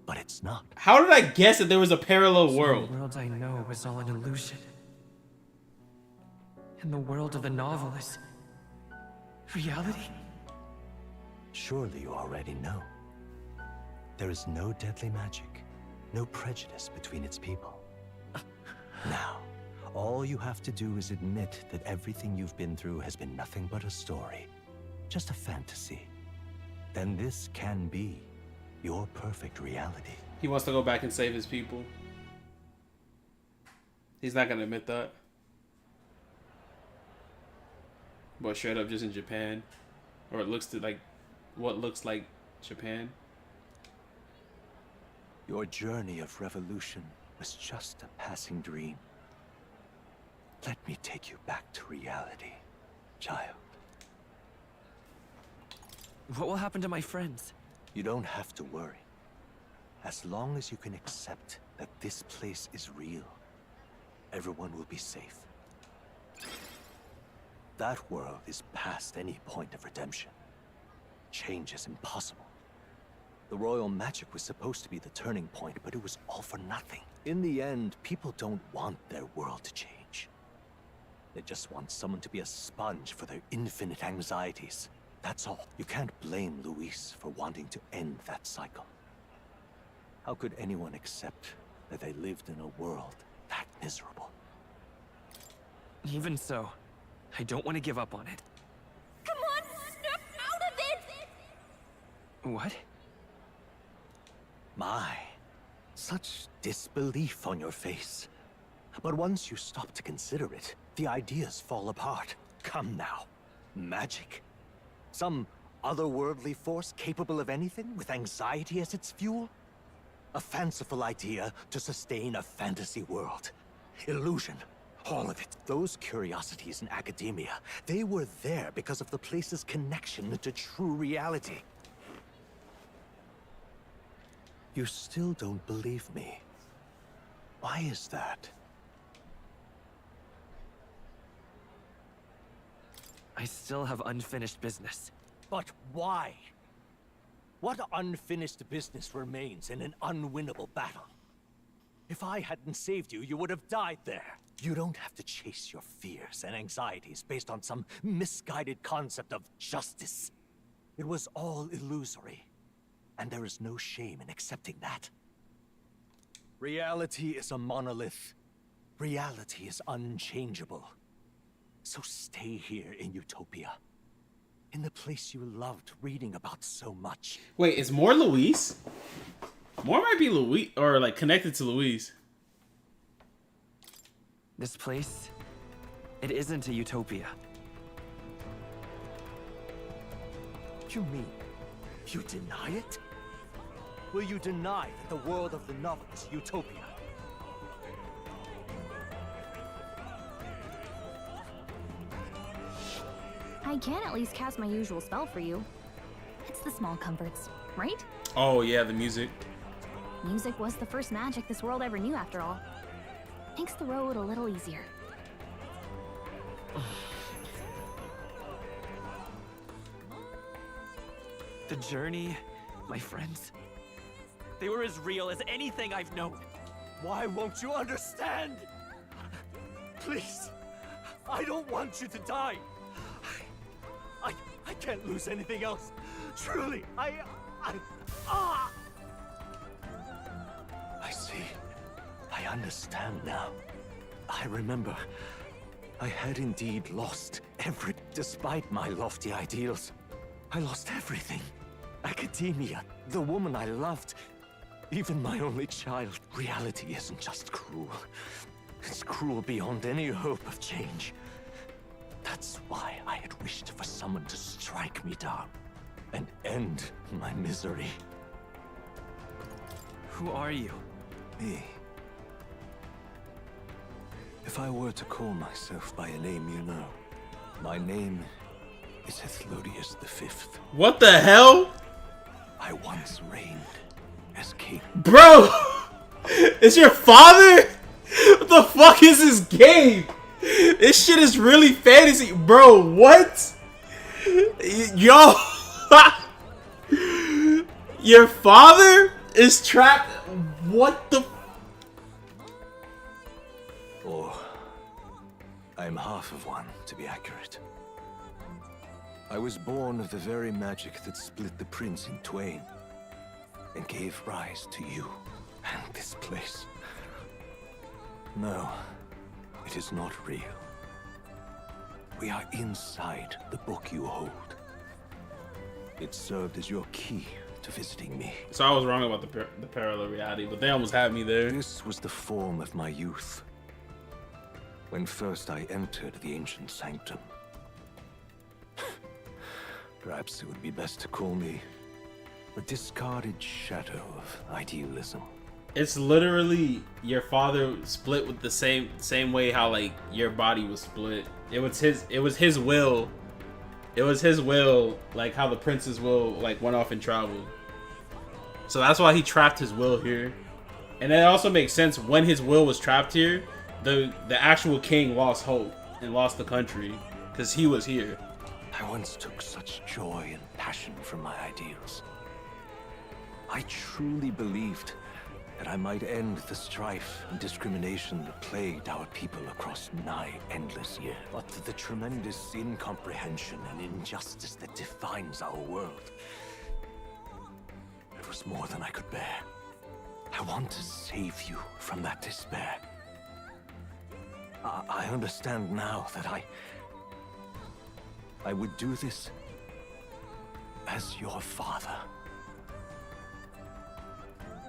But it's not. How did I guess that there was a parallel world? The world I know was all an illusion. And the world of the novel is reality? Surely you already know. There is no deadly magic, no prejudice between its people. Now, all you have to do is admit that everything you've been through has been nothing but a story, just a fantasy. Then this can be your perfect reality. He wants to go back and save his people. He's not gonna admit that. But straight up just in Japan. Or it looks to like what looks like Japan. Your journey of revolution was just a passing dream. Let me take you back to reality, child. What will happen to my friends? You don't have to worry. As long as you can accept that this place is real, everyone will be safe. That world is past any point of redemption. Change is impossible. The royal magic was supposed to be the turning point, but it was all for nothing. In the end, people don't want their world to change. They just want someone to be a sponge for their infinite anxieties. That's all. You can't blame Luis for wanting to end that cycle. How could anyone accept that they lived in a world that miserable? Even so, I don't want to give up on it. Come on, snap out of it! What? My, such disbelief on your face. But once you stop to consider it, the ideas fall apart. Come now. Magic? Some otherworldly force capable of anything with anxiety as its fuel? A fanciful idea to sustain a fantasy world. Illusion. All of it. Those curiosities in academia, they were there because of the place's connection to true reality. You still don't believe me. Why is that? I still have unfinished business. But why? What unfinished business remains in an unwinnable battle? If I hadn't saved you, you would have died there. You don't have to chase your fears and anxieties based on some misguided concept of justice. It was all illusory, and there is no shame in accepting that. Reality is a monolith. Reality is unchangeable. So stay here in Utopia. In the place you loved reading about so much. Wait, is Moore Luis? Moore might be Luis, or like connected to Luis. This place, it isn't a utopia. You mean, you deny it? Will you deny that the world of the novel is utopia? I can at least cast my usual spell for you. It's the small comforts, right? Oh yeah, the music. Music was the first magic this world ever knew, after all. Makes the road a little easier. The journey, my friends, they were as real as anything I've known. Why won't you understand? Please, I don't want you to die. I can't lose anything else. Truly, I see. I understand now. I remember. I had indeed lost despite my lofty ideals. I lost everything. Academia, the woman I loved, even my only child. Reality isn't just cruel. It's cruel beyond any hope of change. That's why I had wished for someone to strike me down and end my misery. Who are you? Me. If I were to call myself by a name you know, my name is Hethlodius V. What the hell? I once reigned as king. Bro! Is your father? What the fuck is this game? This shit is really fantasy. Bro, what? Yo! Your father is trapped. What the? Or I'm half of one, to be accurate. I was born of the very magic that split the prince in twain and gave rise to you and this place. No, it is not real. We are inside the book you hold. It served as your key to visiting me. So I was wrong about the parallel reality, but they almost had me there. This was the form of my youth. When first I entered the ancient sanctum. Perhaps it would be best to call me a discarded shadow of idealism. It's literally your father split with the same way how like your body was split. It was his will. It was his will, like how the prince's will like went off and traveled. So that's why he trapped his will here. And it also makes sense when his will was trapped here, the actual king lost hope and lost the country because he was here. I once took such joy and passion from my ideals. I truly believed that I might end the strife and discrimination that plagued our people across nigh endless years. But the tremendous incomprehension and injustice that defines our world, it was more than I could bear. I want to save you from that despair. I understand now that I would do this as your father.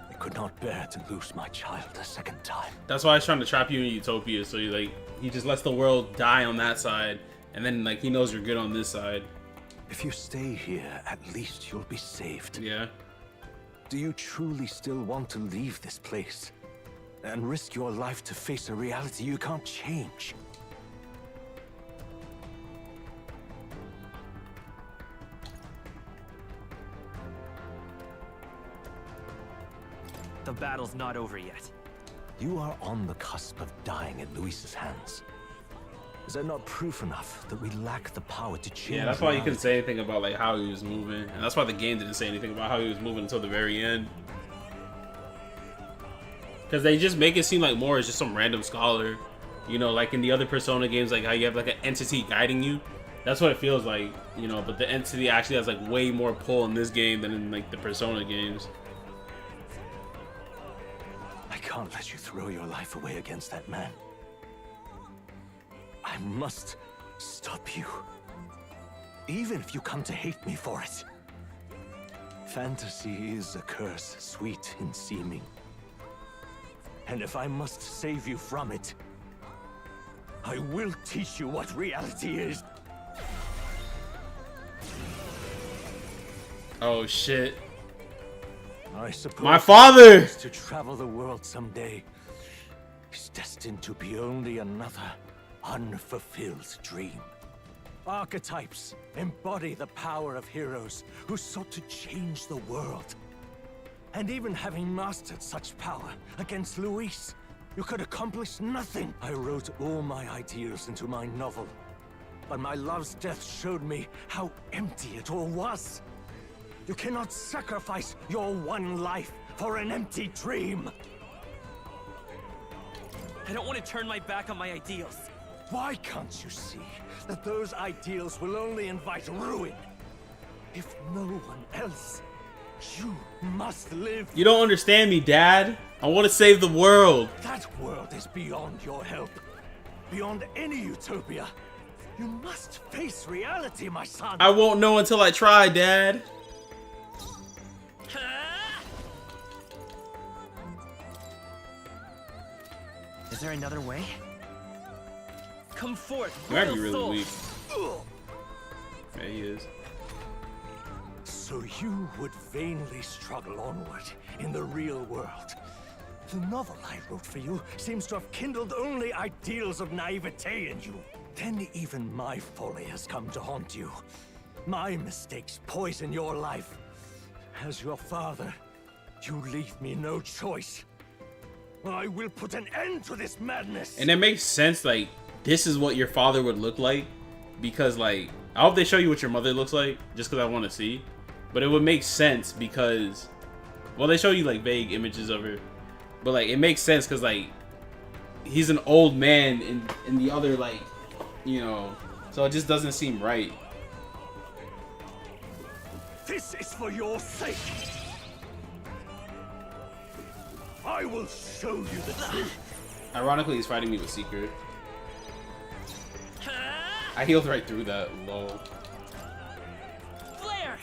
I could not bear to lose my child a second time. That's why he's trying to trap you in Utopia. So he just lets the world die on that side, and then like he knows you're good on this side. If you stay here, at least you'll be saved. Yeah. Do you truly still want to leave this place and risk your life to face a reality you can't change? The battle's not over yet. You are on the cusp of dying at Luis's hands. Is that not proof enough that we lack the power to change? Yeah, that's why you couldn't say anything about like how he was moving, and that's why the game didn't say anything about how he was moving until the very end. Because they just make it seem like Mor is just some random scholar, you know, like in the other Persona games, like how you have like an entity guiding you. That's what it feels like, you know. But the entity actually has like way more pull in this game than in like the Persona games. I can't let you throw your life away against that man. I must stop you. Even if you come to hate me for it. Fantasy is a curse, sweet in seeming. And if I must save you from it, I will teach you what reality is. Oh shit. I suppose my father to travel the world someday is destined to be only another unfulfilled dream. Archetypes embody the power of heroes who sought to change the world. And even having mastered such power against Luis, you could accomplish nothing. I wrote all my ideals into my novel, but my love's death showed me how empty it all was. You cannot sacrifice your one life for an empty dream. I don't want to turn my back on my ideals. Why can't you see that those ideals will only invite ruin? If no one else, you must live. You don't understand me, Dad. I want to save the world. That world is beyond your help. Beyond any utopia. You must face reality, my son. I won't know until I try, Dad. Is there another way? Come forth, You might be royal really soul. weak. Yeah, he is. So you would vainly struggle onward in the real world, The novel I wrote for you seems to have kindled only ideals of naivete in you. Then even my folly has come to haunt you. My mistakes poison your life. As your father, you leave me no choice. I will put an end to this madness. And it makes sense, like, this is what your father would look like. Because, like, I hope they show you what your mother looks like, just because I want to see. But it would make sense because, well, they show you, like, vague images of her. But, like, it makes sense because, like, he's an old man in the other, like, you know, so it just doesn't seem right. This is for your sake. I will show you the truth. Ironically, he's fighting me with Secret. I healed right through that. Lol. Flare!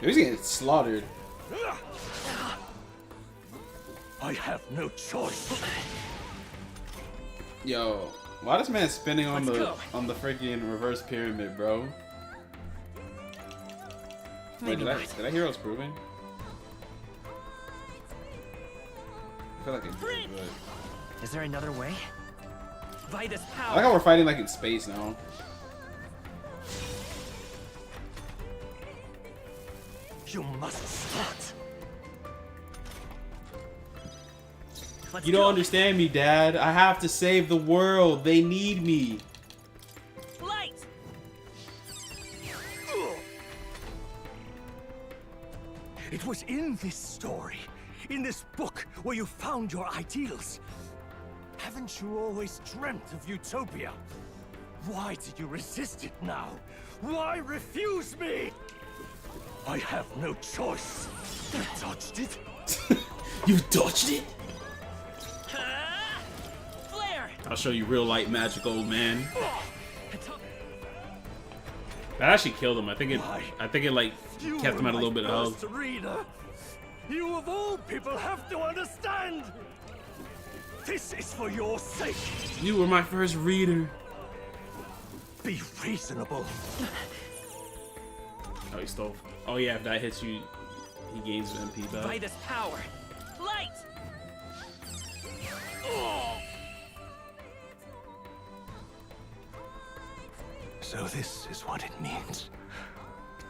He's getting slaughtered. I have no choice. Yo, why this man spinning on the freaking reverse pyramid, bro? Wait, did I hear us proving? I feel like it did, but... Is there another way? Vitus power. I like how we're fighting like in space now. You must start. You don't understand me, Dad. I have to save the world. They need me. Light. It was in this story, in this book, where you found your ideals. Haven't you always dreamt of utopia? Why did you resist it now? Why refuse me? I have no choice. You dodged it. You dodged it? Flare. I'll show you real light magic, old man. That actually killed him. I think it like kept him at a little bit of health. Reader, you of all people have to understand. This is for your sake. You were my first reader. Be reasonable. Oh, he stole. Oh yeah, if that hits you, he gains MP back. Vitus power. Light. So this is what it means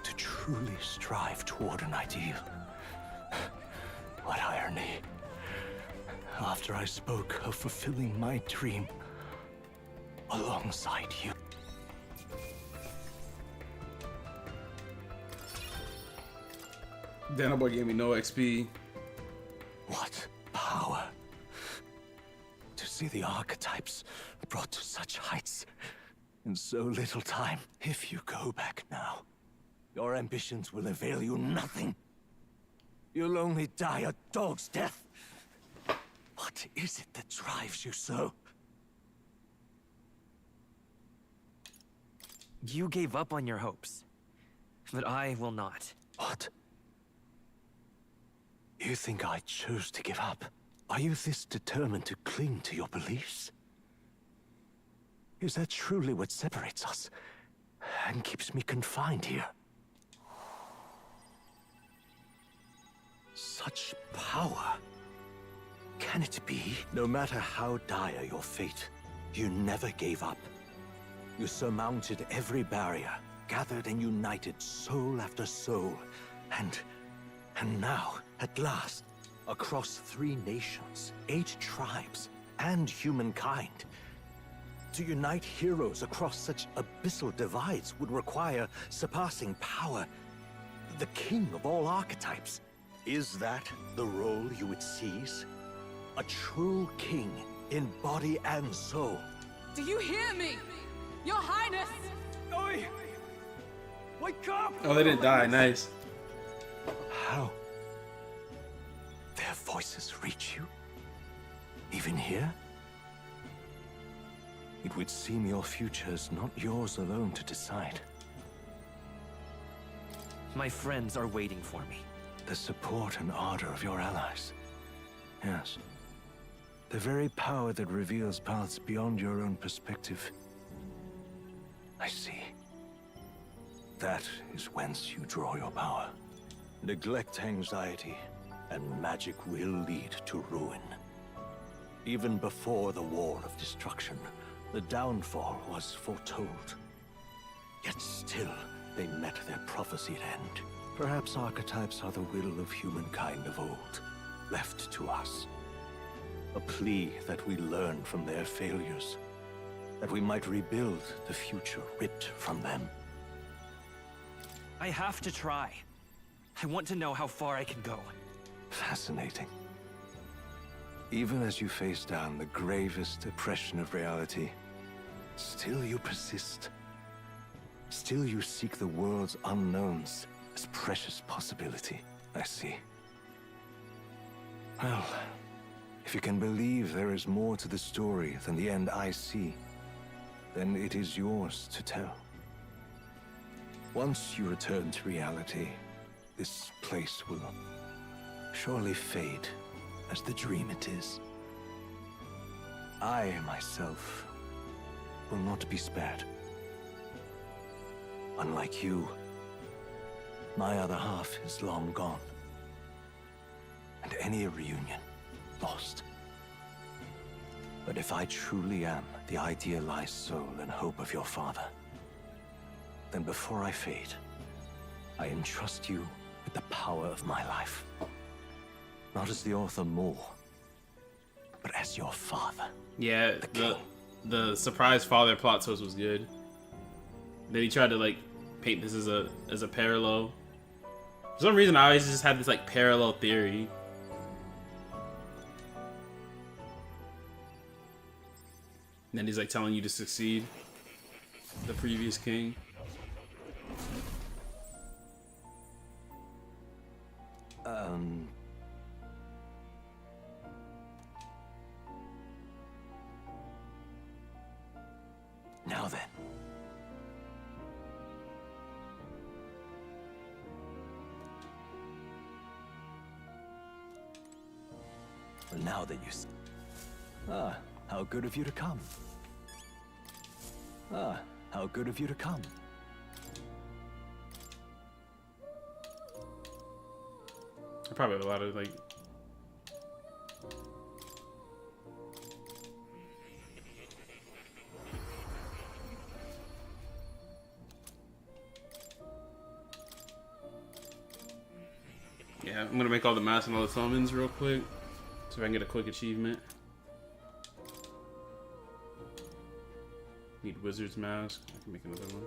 to truly strive toward an ideal. What irony. After I spoke of fulfilling my dream alongside you. Dana boy gave me no XP. What power to see the archetypes brought to such heights in so little time. If you go back now, your ambitions will avail you nothing. You'll only die a dog's death. What is it that drives you so? You gave up on your hopes, but I will not. What? You think I chose to give up? Are you this determined to cling to your beliefs? Is that truly what separates us and keeps me confined here? Such power. Can it be? No matter how dire your fate, you never gave up. You surmounted every barrier, gathered and united soul after soul, and now, at last, across 3 nations, 8 tribes, and humankind. To unite heroes across such abyssal divides would require surpassing power. The king of all archetypes. Is that the role you would seize? A true king in body and soul. Do you hear me? Your Highness! Oi! Wake up! Oh, they didn't die. Nice. How? Their voices reach you? Even here? It would seem your future is not yours alone to decide. My friends are waiting for me. The support and ardor of your allies. Yes. The very power that reveals paths beyond your own perspective. I see. That is whence you draw your power. Neglect anxiety. and magic will lead to ruin. Even before the War of Destruction, the downfall was foretold. Yet still, they met their prophesied end. Perhaps archetypes are the will of humankind of old, left to us. A plea that we learn from their failures, that we might rebuild the future ripped from them. I have to try. I want to know how far I can go. Fascinating. Even as you face down the gravest oppression of reality, still you persist. Still you seek the world's unknowns as precious possibility. I see. Well, if you can believe there is more to the story than the end I see, then it is yours to tell. Once you return to reality, this place will surely fade as the dream it is. I, myself, will not be spared. Unlike you, my other half is long gone. And any reunion, lost. But if I truly am the idealized soul and hope of your father, then before I fade, I entrust you with the power of my life. Not as the author Moore, but as your father. Yeah, the surprise father plot twist was good. Then he tried to like paint this as a parallel. For some reason, I always just had this like parallel theory. And then he's like telling you to succeed the previous king. Now then. Well, now that you... Ah, how good of you to come. Ah, how good of you to come. I probably have a lot of like... Yeah, I'm gonna make all the masks and all the summons real quick. So if I can get a quick achievement. Need Wizard's Mask. I can make another one.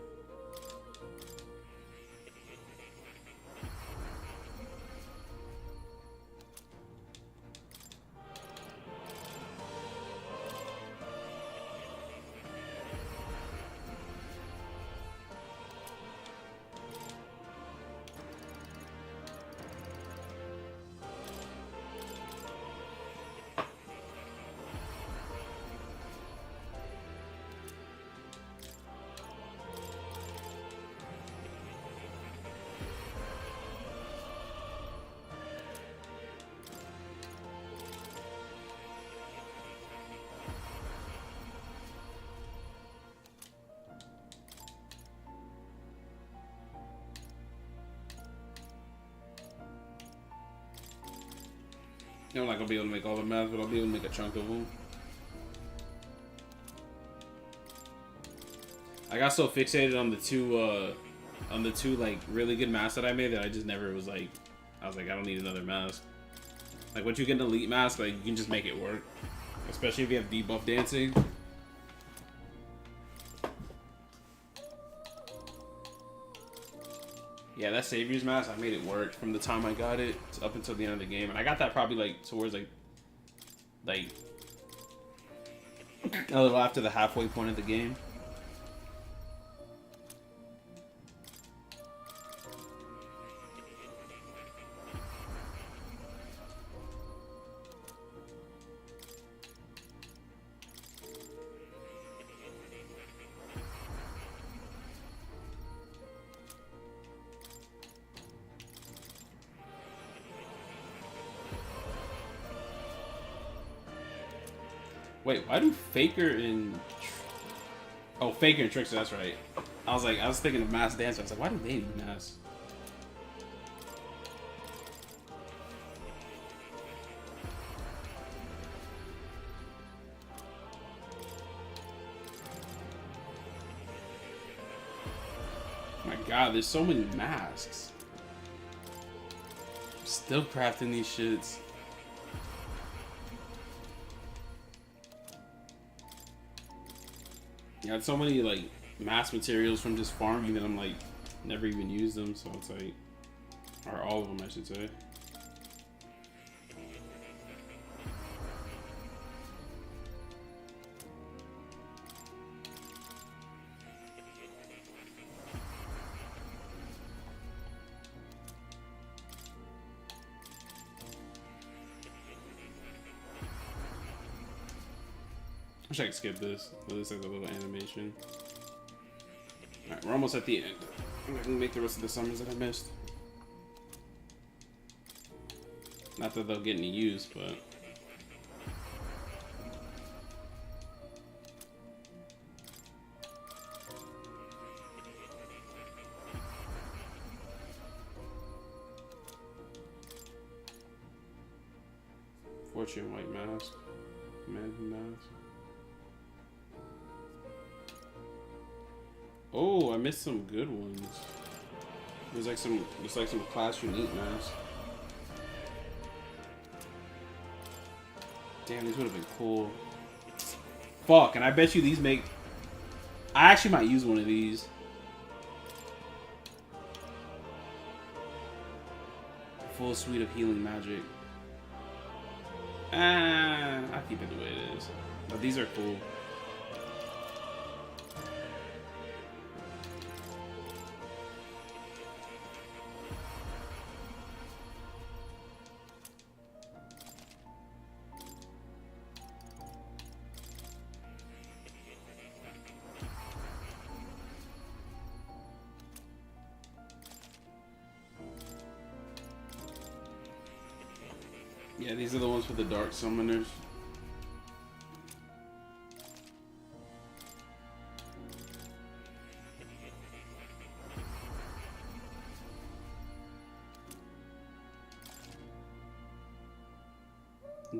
I'm not gonna be able to make all the masks, but I'll be able to make a chunk of them. I got so fixated on the two like really good masks that I made that I just never was like, I was like, I don't need another mask. Like once you get an elite mask, like you can just make it work, especially if you have debuff dancing. Yeah, that Savior's Mask, I made it work from the time I got it up until the end of the game. And I got that probably like towards like a little after the halfway point of the game. Wait, why do Faker and... Oh, Faker and Trickster, that's right. I was thinking of Masked Dancer. I was like, why do they need masks? god, there's so many masks. I'm still crafting these shits. Yeah, it's so many like mask materials from just farming that I'm like never even used them, so it's like, or all of them I should say. Wish I could skip this. It looks like a little animation. Alright, we're almost at the end. I think I can make the rest of the summons that I missed. Not that they'll get any use, but... Fortune White Mask. Man Mask. Oh, I missed some good ones. There's like some class unique masks. Damn, these would have been cool. Fuck, and I bet you these make... I actually might use one of these. Full suite of healing magic. I'll keep it the way it is. But these are cool. Yeah, these are the ones for the Dark Summoners.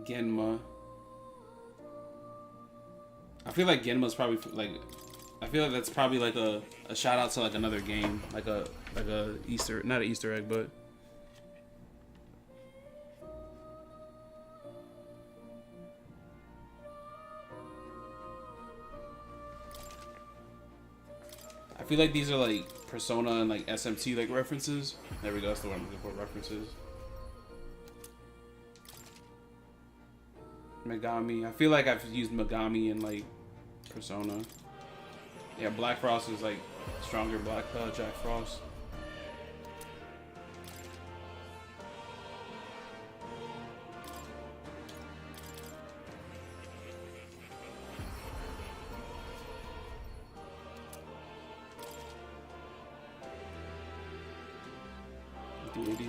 Genma. I feel like Genma's probably like, I feel like that's probably like a shout out to like another game, like a Easter, not an Easter egg, but I feel like these are like Persona and like SMT like references. There we go, that's the one I'm looking for, references. Megami. I feel like I've used Megami in like Persona. Yeah, Black Frost is like stronger Jack Frost. Deity.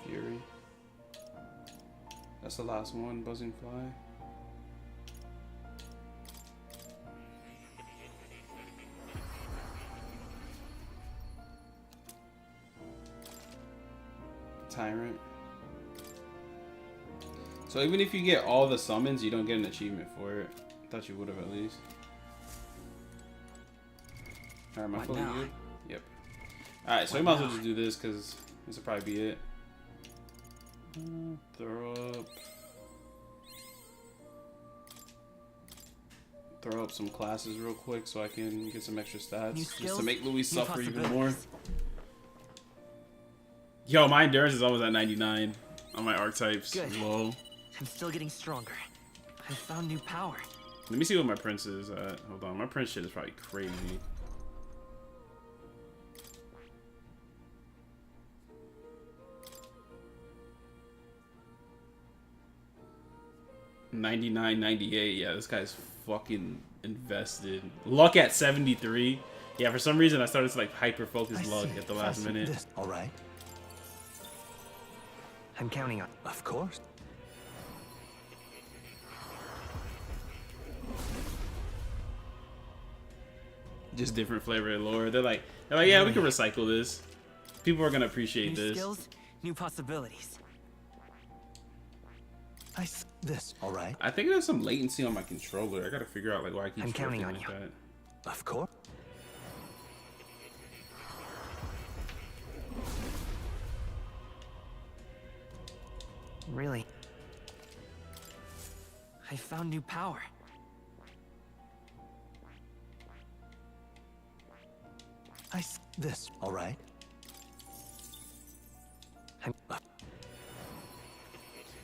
Fury. That's the last one, Buzzing Fly. Tyrant. So even if you get all the summons, you don't get an achievement for it. I thought you would have at least. Alright, my phone good? Yep. Alright, so we might as well just do this because this will probably be it. Throw up some classes real quick so I can get some extra stats. Just to make Luis suffer even more. Yo, my endurance is always at 99 on my archetypes. Good. Low. I'm still getting stronger. I've found new power. Let me see what my prince is at. Hold on, my prince shit is probably crazy. $99, $98. Yeah, this guy's fucking invested. Luck at 73. Yeah, for some reason I started to like hyper focus luck at the last minute. All right. I'm counting on. Of course. Just different flavor of lore. They're like, yeah, we can recycle this. People are gonna appreciate New this. skills, new possibilities. This, all right? I think there's some latency on my controller. I gotta figure out like why I keep I'm counting on like you. that. Of course. Really? I found new power. This, all right?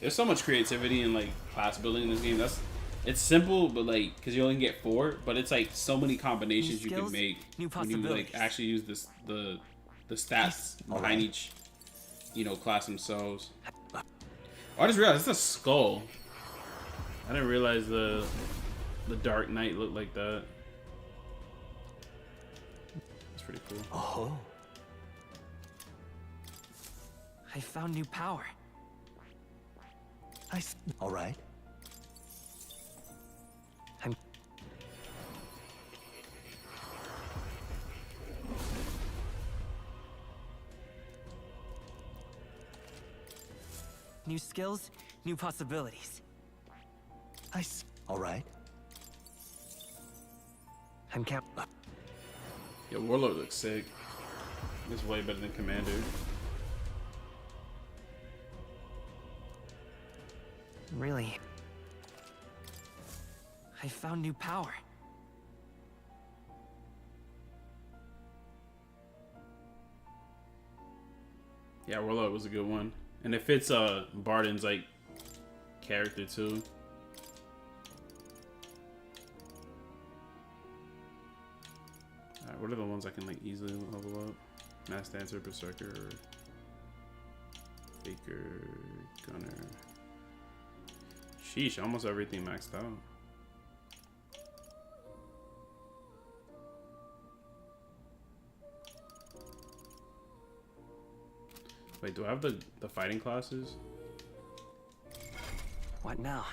There's so much creativity and like class building in this game. It's simple, but like because you only get 4, but it's like so many combinations you can make when you like actually use the stats behind each, you know, class themselves. Oh, I just realized it's a skull. I didn't realize the Dark Knight looked like that. It's pretty cool. Oh. I found new power. All right. New skills, new possibilities. All right. I'm count. Yeah, Warlord looks sick. It's way better than Commander. Really? I found new power. Yeah, Warlord was a good one. And it fits Barden's like character too. Alright, what are the ones I can like easily level up? Mass Dancer, Berserker, Faker, Gunner. Sheesh, almost everything maxed out. Wait, do I have the fighting classes? What now?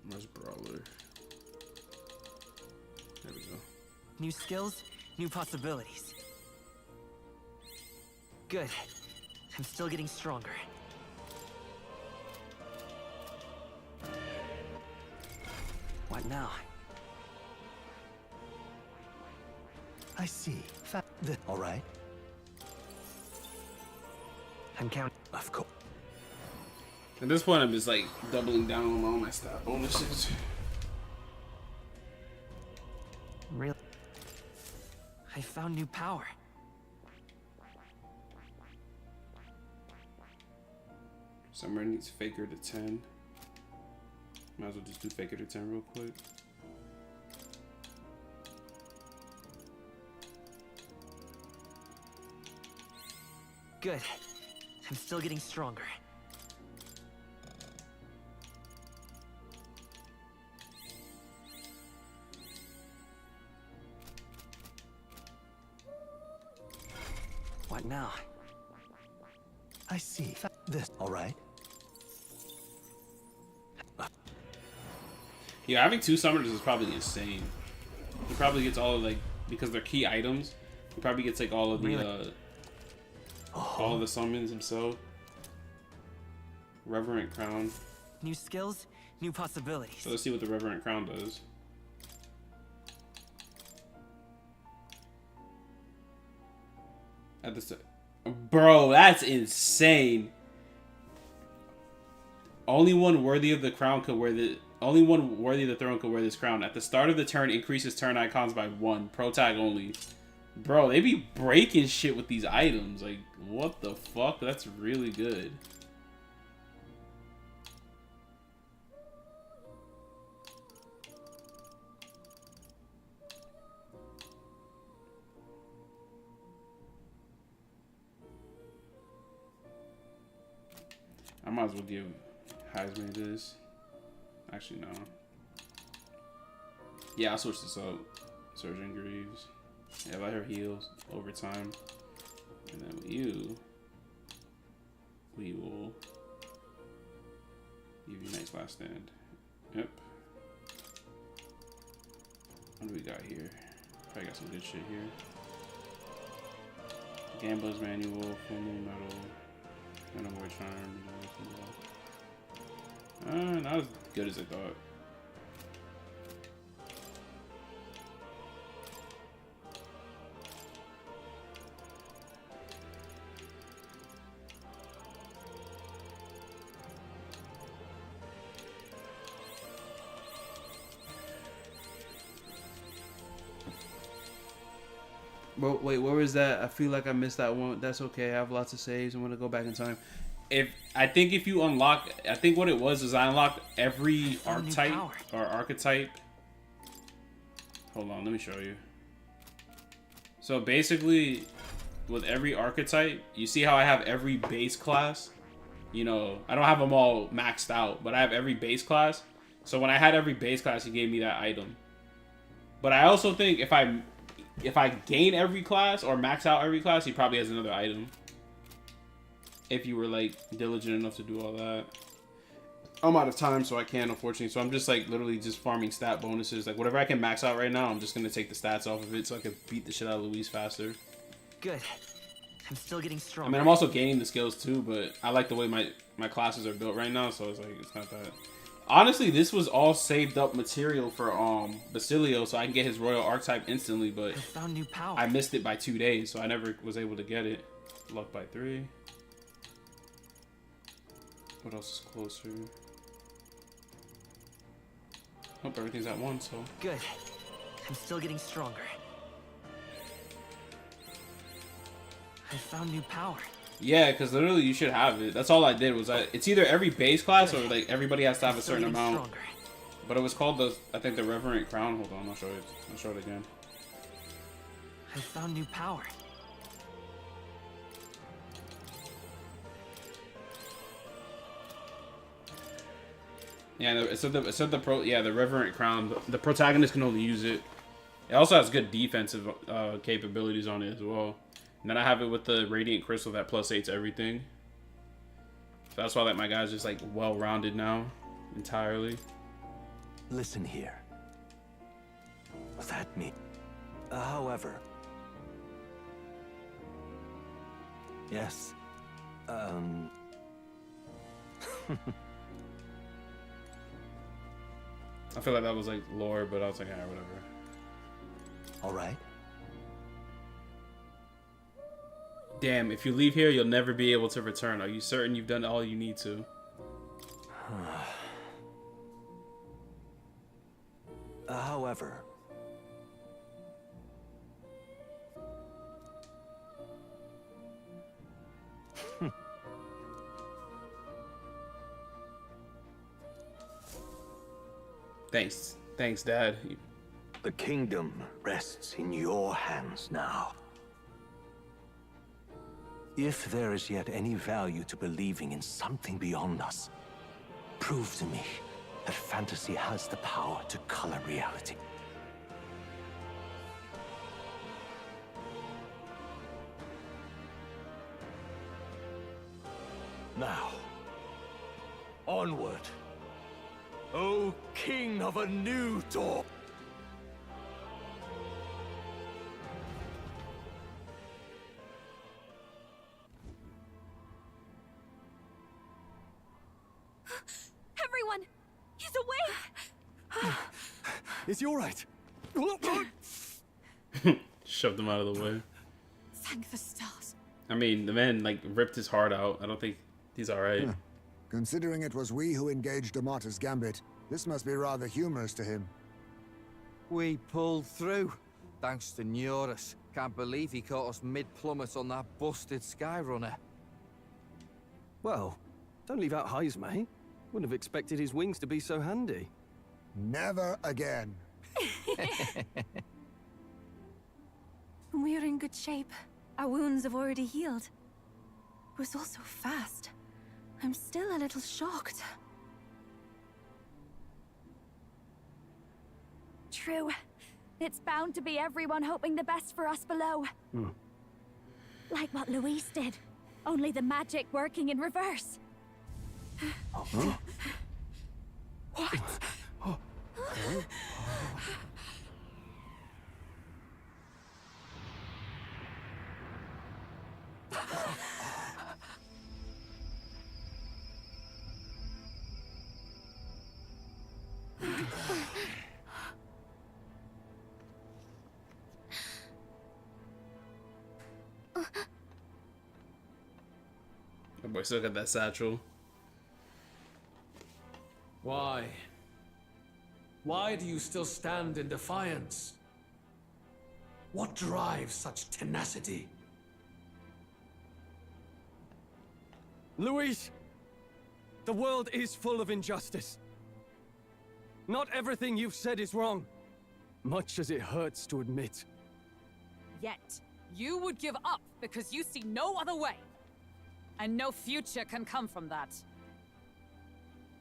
Where's Brawler? There we go. New skills, new possibilities. Good. I'm still getting stronger. What now? I see. All right. I'm counting. Of course. At this point, I'm just like doubling down on all my stat bonuses. Really? I found new power. Summer needs Faker to 10. Might as well just do Faker to 10 real quick. Good. I'm still getting stronger. What now? I see. This, all right. Yeah, having 2 summoners is probably insane. He probably gets all of like, because they're key items, he probably gets like all of the all of the summons himself. Reverent Crown. New skills, new possibilities. So let's see what the Reverent Crown does. At this, bro, that's insane. Only one worthy of the crown could wear the. Only one worthy of the throne could wear this crown. At the start of the turn, increases turn icons by 1. Pro tag only. Bro, they be breaking shit with these items. Like, what the fuck? That's really good. I might as well give Heisman this. Actually, no. Yeah, I'll switch this up. Surgeon Greaves. Yeah, let her heal over time. And then with you, we will Last Stand. Yep. What do we got here? Probably got some good shit here. Gambler's Manual, Full Moon Medal, Manowar Charm. Not as good as I thought. Well, wait, where was that? I feel like I missed that one. That's okay. I have lots of saves. I'm gonna go back in time. If you unlock, I think what it was is I unlocked every archetype or archetype. Hold on, let me show you. So basically, with every archetype, you see how I have every base class. You know, I don't have them all maxed out, but I have every base class. So when I had every base class, he gave me that item. But I also think if I gain every class or max out every class, he probably has another item. If you were like diligent enough to do all that. I'm out of time, so I can't, unfortunately. So I'm just like literally just farming stat bonuses. Like whatever I can max out right now, I'm just gonna take the stats off of it so I can beat the shit out of Luis faster. Good. I'm still getting stronger. I mean, I'm also gaining the skills too, but I like the way my classes are built right now, so it's like it's not that. Honestly, this was all saved up material for Basilio, so I can get his royal archetype instantly, but I found new power. I missed it by 2 days, so I never was able to get it. Luck by 3. What else is closer? Hope everything's at 1, so. Good. I'm still getting stronger. I found new power. Yeah, because literally you should have it. That's all I did was it's either every base class or like everybody has to have a certain amount. Stronger. But it was called I think the Reverent Crown. Hold on, I'll show it. I'll show it again. I found new power. Yeah, it said the Reverent Crown. The protagonist can only use it. It also has good defensive capabilities on it as well. And then I have it with the Radiant Crystal that +8s everything. So that's why like my guy's just like well-rounded now, entirely. Listen here. That me. However. Yes. I feel like that was like lore, but I was like, yeah, whatever. All right. Damn, if you leave here, you'll never be able to return. Are you certain you've done all you need to? However. Thanks, Dad. The kingdom rests in your hands now. If there is yet any value to believing in something beyond us, prove to me that fantasy has the power to color reality. Now, onward, O King of a new dawn! Everyone! He's awake! Is he all right? Shoved him out of the way. Thank the stars. I mean, the man like ripped his heart out. I don't think he's all right. Huh. Considering it was we who engaged Amata's gambit, this must be rather humorous to him. We pulled through, thanks to Neurus. Can't believe he caught us mid-plummet on that busted Skyrunner. Well, don't leave out Heise, mate. Wouldn't have expected his wings to be so handy. Never again. We're in good shape. Our wounds have already healed. It was all so fast. I'm still a little shocked. True. It's bound to be everyone hoping the best for us below. Like what Luis did. Only the magic working in reverse. What? That boy still got that satchel. Why? Why do you still stand in defiance? What drives such tenacity? Luis! The world is full of injustice. Not everything you've said is wrong, much as it hurts to admit. Yet, you would give up because you see no other way. And no future can come from that.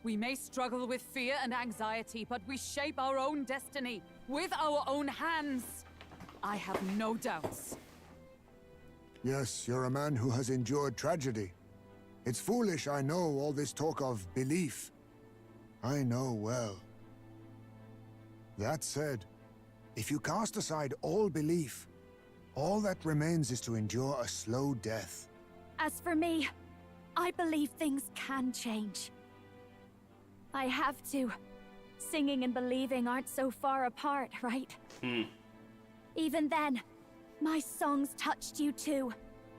We may struggle with fear and anxiety, but we shape our own destiny with our own hands. I have no doubts. Yes, you're a man who has endured tragedy. It's foolish, I know, all this talk of belief. I know well. That said, if you cast aside all belief, all that remains is to endure a slow death. As for me, I believe things can change. I have to. Singing and believing aren't so far apart, right? Even then, my songs touched you too.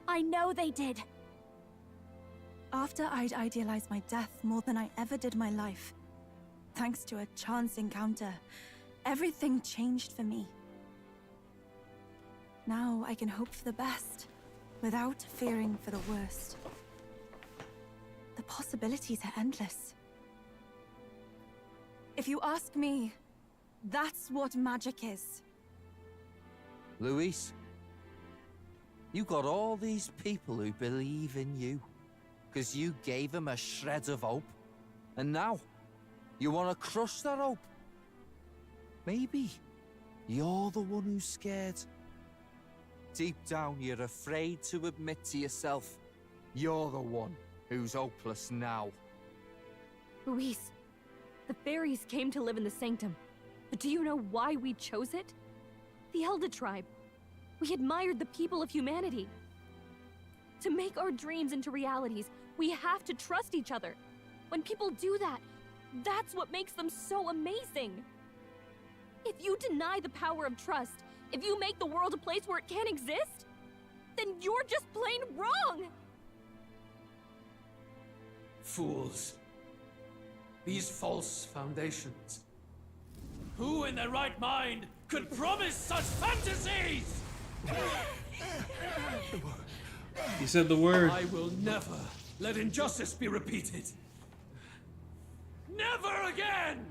I know they did. After I'd idealized my death more than I ever did my life, thanks to a chance encounter, everything changed for me. Now I can hope for the best, without fearing for the worst. The possibilities are endless. If you ask me, that's what magic is. Luis, you got all these people who believe in you, because you gave them a shred of hope. And now, you want to crush their hope. Maybe you're the one who's scared. Deep down, you're afraid to admit to yourself, you're the one who's hopeless now. Luis, the fairies came to live in the Sanctum. But do you know why we chose it? The Elder Tribe. We admired the people of humanity. To make our dreams into realities, we have to trust each other. When people do that, that's what makes them so amazing. If you deny the power of trust, if you make the world a place where it can't exist, then you're just plain wrong! Fools. These false foundations. Who in their right mind could promise such fantasies? He said the word. I will never let injustice be repeated. Never again!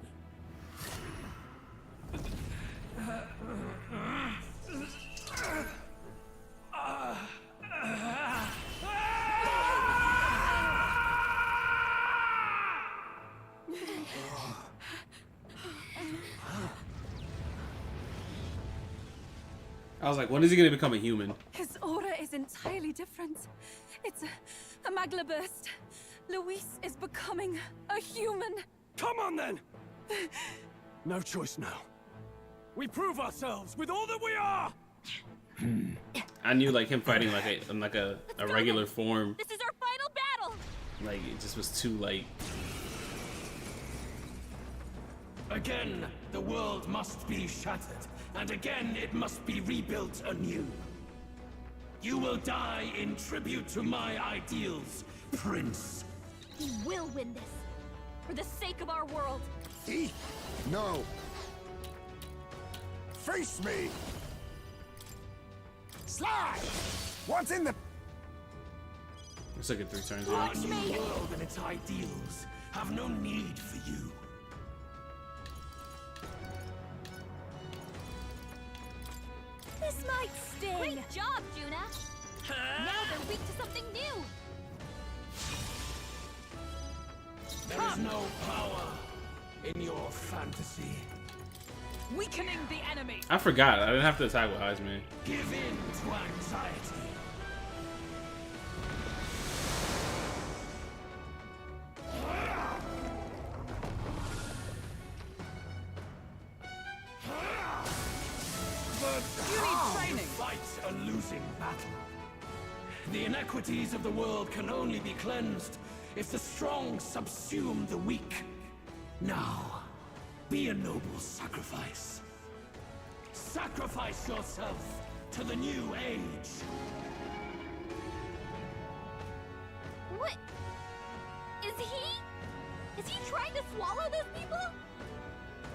I was like, when is he gonna become a human? His aura is entirely different. It's a magla burst. Luis is becoming a human. Come on then! No choice now. We prove ourselves with all that we are! I knew like him fighting like a regular form. This is our final battle! Like it just was too like. Again, the world must be shattered, and again it must be rebuilt anew. You will die in tribute to my ideals, Prince. We will win this. For the sake of our world. Thief? No. Face me! Slide! What's in the... It's like a 3 turns. Our new world and its ideals have no need for you. This might sting. Great job, Juna. Now they're weak to something new. There is no power in your fantasy. Weakening the enemy. I forgot. I didn't have to attack with Heisman. Give in to anxiety. cleansing battle. The inequities of the world can only be cleansed if the strong subsume the weak. Now, be a noble sacrifice. Sacrifice yourself to the new age. What? Is he trying to swallow those people?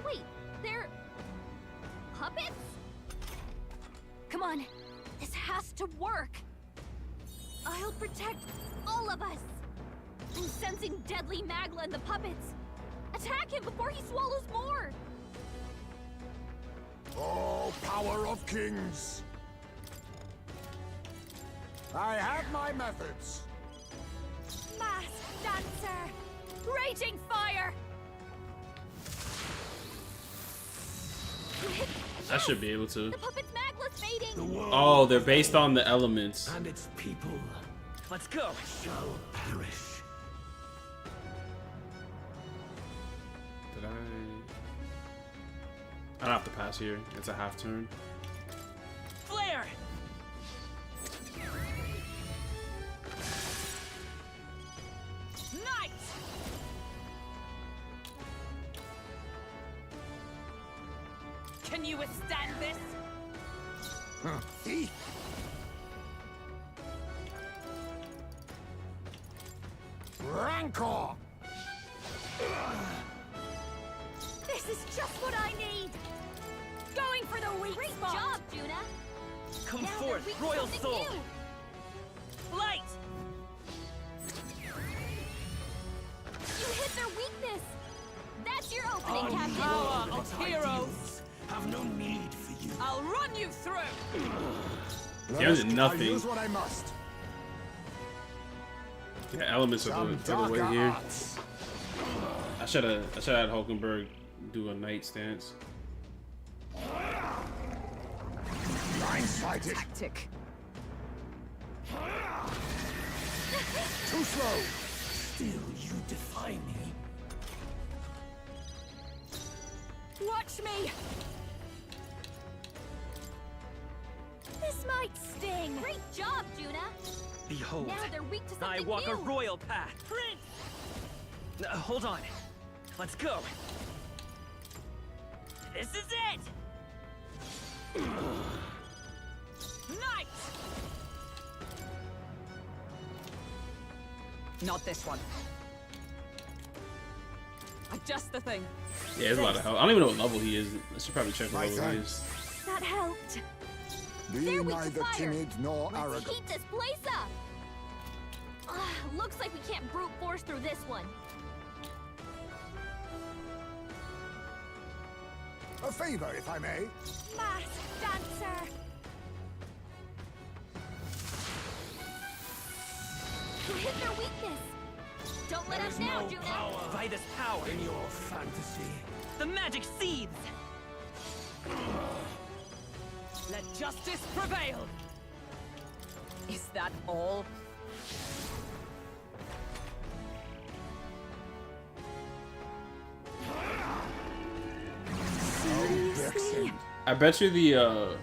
Wait, they're puppets? Come on, this has to work. I'll protect all of us. I'm sensing deadly Magla and the puppets. Attack him before he swallows more. Oh, power of kings! I have my methods. Masked Dancer! Raging fire! I should be able to. The puppet's Magla's fading! Oh, they're based on the elements. And its people. Let's go. Shall perish. Did I don't have to pass here. It's a half turn. Flare! Knight! Can you withstand this? Thief! Rancor! This is just what I need! Going for the weak Great spot! Job, Juna! Come Now forth, they're weak to Royal something Soul! new. Light! You hit their weakness! That's your opening, Our Captain! Power world and its of heroes. ideals have no need for you. I'll run you through! Yeah, I nothing. use what I must. Yeah, elements are Some further away darker here. arts. I should have had Hulkenberg do a knight stance. Blindsided. Tactic. Too slow. Still, you defy me. Watch me! This might sting! Great job, Juna! Behold, Now they're weak to I something walk new. a royal path. Hold on. Let's go. This is it! Knight! Not this one. Just the thing. Yeah, there's a lot of help. I don't even know what level he is. I should probably check what level he is. That helped. Be They're weak to neither fire. timid nor Let's arrogant. heat this place up! Looks like we can't brute force through this one. A favor, if I may. Masked Dancer! You hit their weakness! Don't let There us is now, no Juna! power Vitus power. in your fantasy. The magic seeds! Let justice prevail! Is that all? Seriously? I bet you the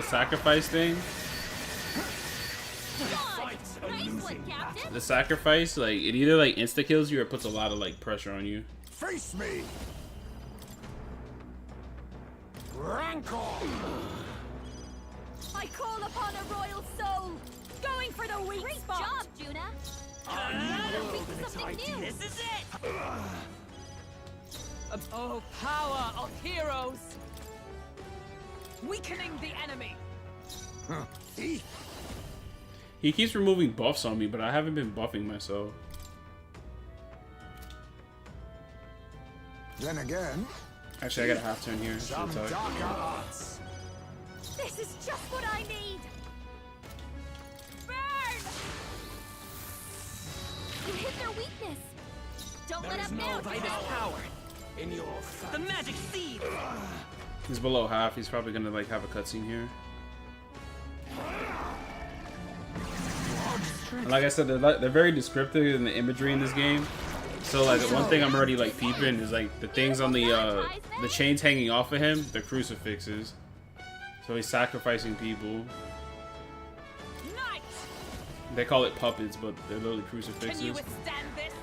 sacrifice thing. Nice one, Captain! The sacrifice, like it either like insta kills you or puts a lot of like pressure on you. Face me! Rancor! I call upon a royal soul! Going for the weak spot! Great job, Juna! They're weak to something new! This is it! Oh, power of heroes! Weakening the enemy! Thief! He keeps removing buffs on me, but I haven't been buffing myself. Then again, Actually, I got a half turn here. some Should've talked. darker arts. This is just what I need! Burn! You hit their weakness! Don't There let is up no now, Vitus Juna! power. In your The fantasy. magic seeds! He's below half. He's probably gonna like have a cutscene here. And like I said, they're very descriptive in the imagery in this game. So like one thing I'm already like peeping is like the things on the chains hanging off of him, the crucifixes. So he's sacrificing people. They call it puppets, but they're literally Can you crucifixes. withstand this?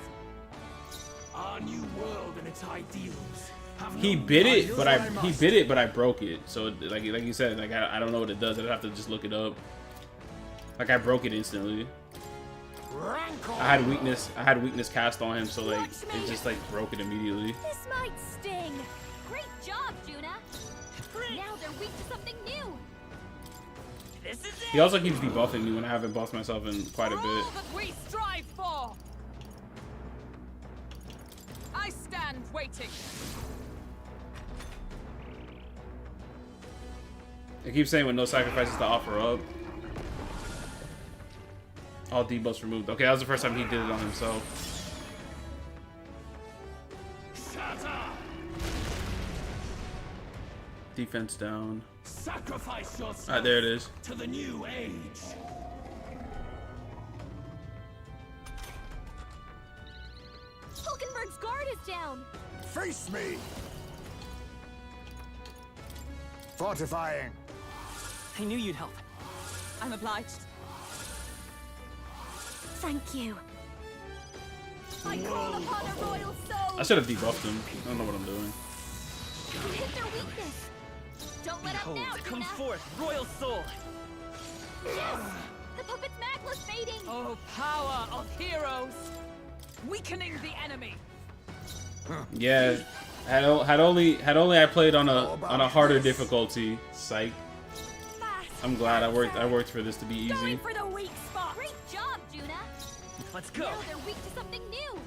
Our new world and its ideals have He no bit it, guidance. but I broke it. So like you said, like I don't know what it does. I'd have to just look it up. Like I broke it instantly. I had weakness cast on him, so like it just like broke it immediately. This might sting. Great job, Juna. Now they're weak to something new. This is He also keeps debuffing me when I haven't buffed myself in quite a bit. All that we strive for. I stand waiting. It keeps saying with no sacrifices to offer up. All debuffs removed. Okay, that was the first time he did it on himself. Defense down. Sacrifice yourself Alright, there it is. to the new age. Hulkenberg's guard is down. Face me! Fortifying. I knew you'd help. I'm obliged. Thank you. I call upon a royal soul. I should have debuffed him. I don't know what I'm doing. You hit their weakness. Don't let Behold, up now, come Juna. forth, royal soul. Yes! The puppet's magla's fading. Oh, power of heroes. Weakening the enemy. Yeah, had only I played on a harder difficulty. Psych. I'm glad I worked for this to be easy. Going for the weak spot. Great job, Juna. Let's go. Now they're weak to something new.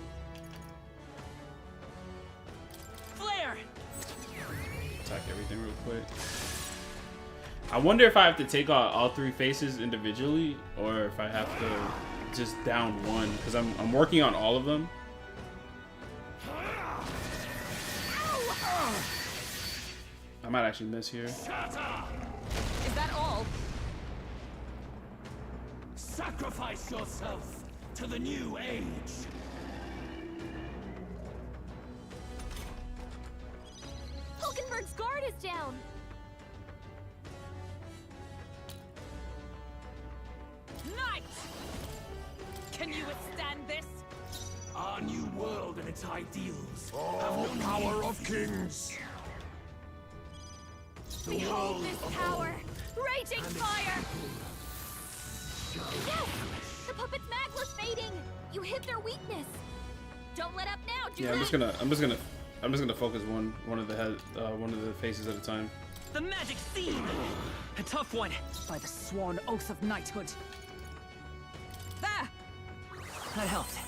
Flare. Attack everything real quick. I wonder if I have to take out all three faces individually, or if I have to just down one, because I'm working on all of them. I might actually miss here. Is that all? Sacrifice yourself to the new age. Hulkenberg's guard is down. Knight! Can you withstand this? Our new world and its ideals have Oh, no power need of for you. kings! The Behold world this of power. old Raging and its fire. people Yes! The puppet's magla's fading. You hit their weakness. Don't let up now, Juna. Yeah, I'm just gonna focus one of the faces at a time. The magic seed. A tough one. By the sworn oath of knighthood. There! That helped.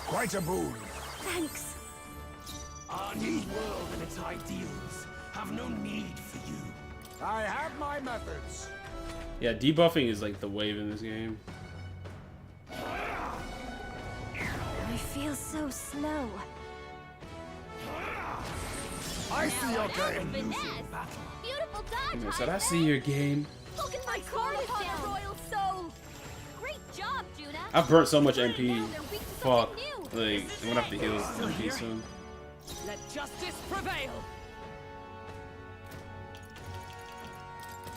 Quite a boon. Thanks. Our new world and its ideals have no need for you. I have my methods. Yeah, debuffing is like the wave in this game. I feel so slow. I see your game. Finesse. Beautiful dodge, I said, I Heisenberg. see your game. Hulkenberg's guard is down. A royal soul. Great job, Juna. I've burnt so much MP. Now they're weak to Fuck. something new. Like, I'm gonna have to heal MP soon. Let justice prevail.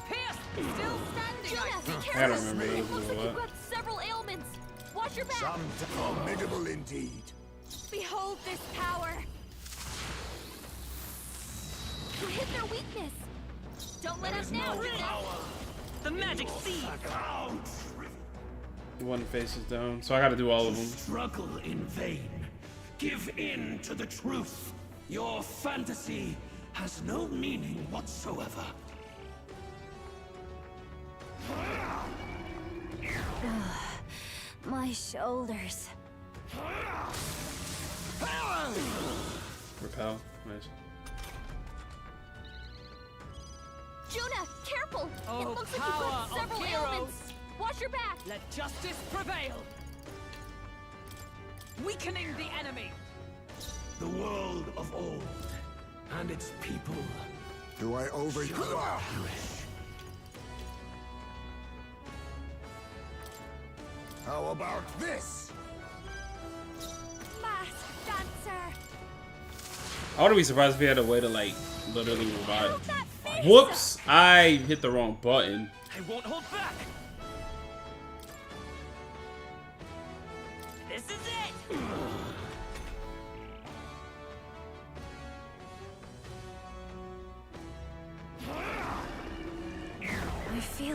Pierce! Still standing. Juna, be I gotta careful. remember It those looks as like well. you've got several ailments. Watch your back. Some formidable indeed. Behold this power. You hit their weakness. Don't let up now, Juna. The magic seed. One face is down, so I gotta do all of them. Struggle in vain. Give in to the truth. Your fantasy has no meaning whatsoever. My shoulders. Repel. Nice. Juna, careful. Oh, it looks like you've power got of several heroes. ailments. Watch your back. Let justice prevail. Weakening the enemy. The world of old and its people Do I over you? perish. How about this? Masked dancer. I wouldn't be surprised if he had a way to like literally revive. Whoops! I hit the wrong button. I won't hold back.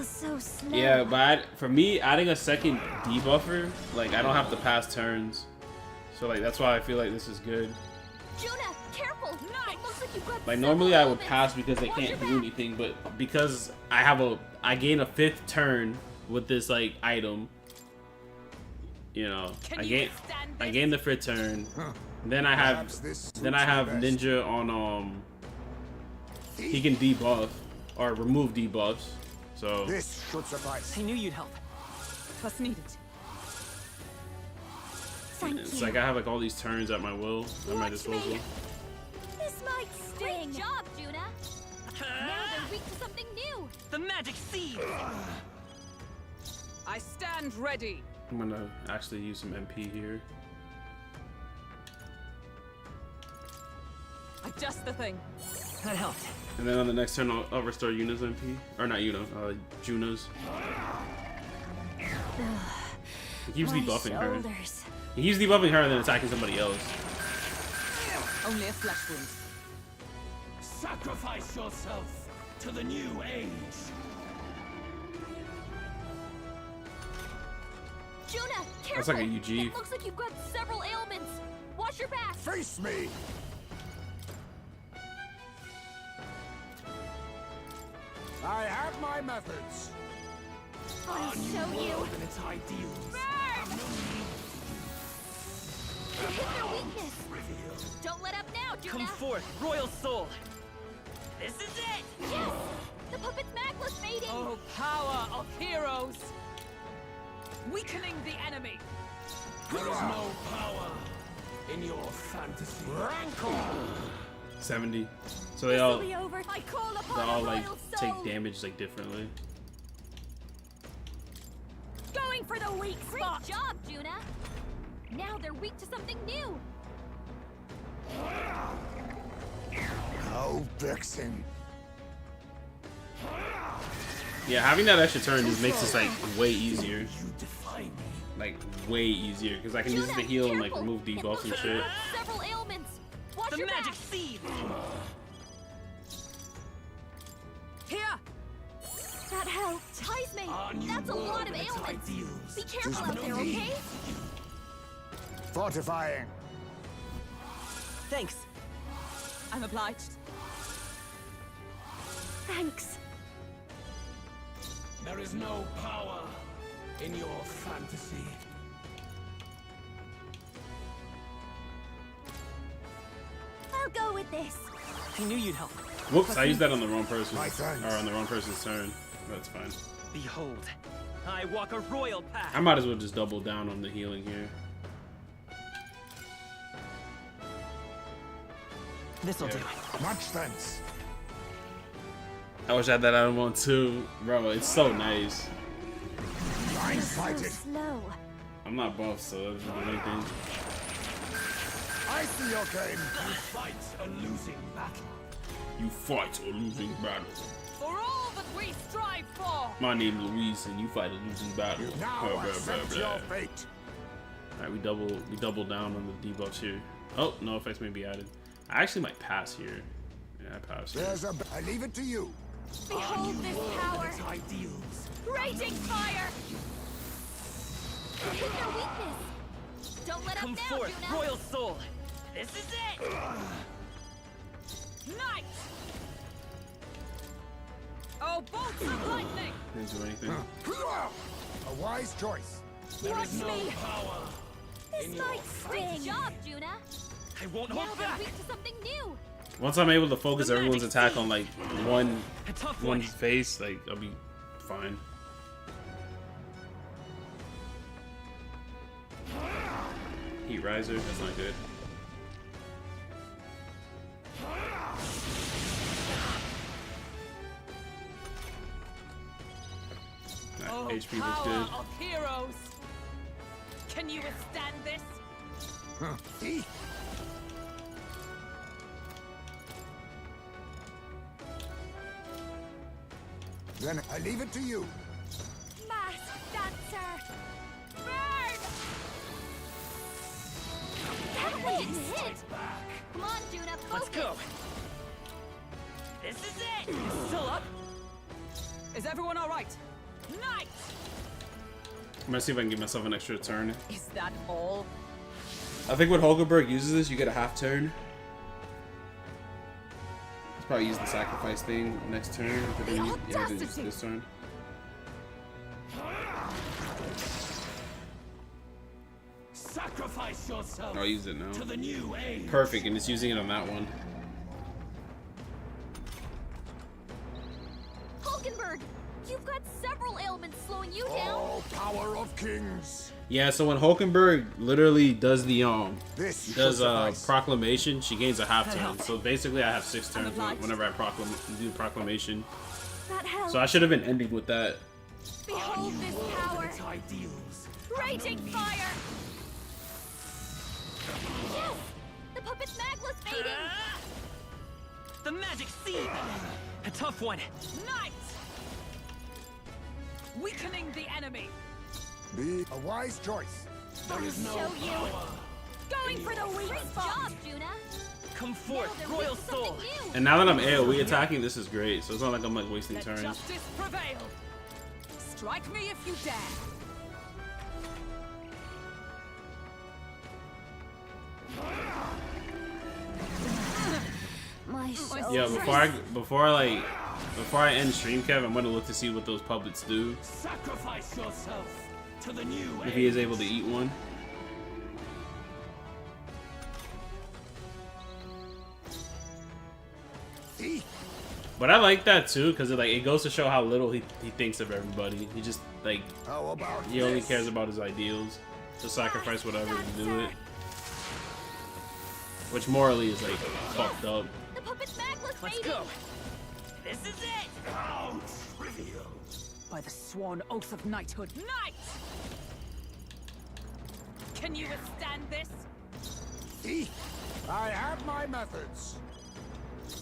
feels so slow. Yeah, but for me, adding a second debuffer, like I don't have to pass turns, so like that's why I feel like this is good. Juna, careful! It looks like you've got Like several normally I would elements. pass because they can't do anything, but because I gain a 5th turn with this like item, you know, I gain the 5th turn. Then I have Ninja on he can debuff or remove debuffs. So This should suffice. I knew you'd help. Plus needed. it's like I have like all these turns at my will, at my disposal. This might sting. Great job, Juna. Now they're weak to something new. The magic seed. I stand ready. I'm gonna actually use some MP here. Just the thing. That helped. And then on the next turn, I'll restore Yuna's MP. Or not Yuna, Juna's. He keeps debuffing her. He keeps debuffing her and then attacking somebody else. Only a flesh wound. Sacrifice yourself to the new age. Juna, careful! That's like a UG. It looks like you've got several ailments. Watch your back. Face me! I have my methods. I'll show you. And its ideals. Burn! You hit their weakness. Don't let up now, Juna. Come forth, royal soul. This is it. Yes! The puppet's magma fading. Oh, power of heroes! Weakening the enemy. There is no power in your fantasy. Rancor! 70. So they all Be over. I call upon they all a like royal take soul. damage like differently. Going for the weak spot. Great job, Juna. Now they're weak to something new. No vexing. Yeah, having that extra turn just makes this like way easier. Like way easier because I can use it to heal and like remove debuffs and shit. Several ailments. Watch The your magic back. seed. Here. That helped. Ties me. That's a lot of ailments. Be careful out there, okay? Fortifying. Thanks. I'm obliged. Thanks. There is no power in your fantasy. I'll go with this. I knew you'd help. Whoops, I used that on the wrong person. My thanks. Or on the wrong person's turn. That's fine. Behold, I walk a royal path. I might as well just double down on the healing here. This'll Yeah. do. Much thanks. I wish I had that item on too. Bro, it's so nice. Blindsided. Slow. I'm not buff, so that doesn't do anything. I see your game. You fight a losing battle. You fight a losing battle. For all that we strive for. My name is Luis, and you fight a losing battle. Now Blah, blah, accept blah, your blah. fate. Alright, we double down on the debuffs here. Oh, no effects may be added. I actually might pass here. Yeah, I pass here. There's I leave it to you. Behold this power. Its ideals. Raging fire. You hit their weakness. Don't let Come up now, forth, Juna. royal soul. This is it. Night. Oh, bolts of lightning. Didn't do anything. A wise choice. There Watch is no me. power This in your might sting. Great job, Juna. I won't Now hold they're back. weak to something new. Once I'm able to focus The everyone's magic attack seed. on like one A tough one one. face, like I'll be fine. Heat riser, that's not good. Nah, Oh, HP looks power good. of heroes. Can you withstand this? See? Then I leave it to you. Masked dancer. Burn. That one didn't hit. Come on, Juna. Focus. Let's go. This is it. Still up? Is everyone all right? Knight! I'm gonna see if I can give myself an extra turn. Is that all? I think when Hulkenberg uses this, you get a half turn. He's probably use the sacrifice thing next turn. But then he doesn't use this turn. Sacrifice yourself. I'll use it now. To the new age. Perfect, and it's using it on that one. Hulkenberg, you've got several ailments slowing you down. Oh, power of kings. Yeah, so when Hulkenberg literally does the This proclamation, she gains a half turn. So basically, I have 6 turns whenever I do proclamation. That helps. So I should have been ending with that. Behold this power. Ideals. Raging fire. Yes! The puppet's magla's fading. The magic seed! A tough one. Knight! Weakening the enemy. Be a wise choice. There is no Show you. power. Going for the weak spot. Job, Juna. Come forth, royal soul. And now that I'm AoE attacking, this is great. So it's not like I'm like wasting Let turns. justice prevail. Strike me if you dare. My soul. Yeah, before I end stream, Kev, I'm gonna look to see what those puppets do. Sacrifice yourself to the new If he is able to eat one. But I like that too, because it goes to show how little he thinks of everybody. He just like he only cares about his ideals. To sacrifice whatever to do it. Which morally is like fucked up. The puppet's magla's Let's fading. go. This is it. How trivial. By the sworn oath of knighthood. Knight! Can you withstand this? I have my methods.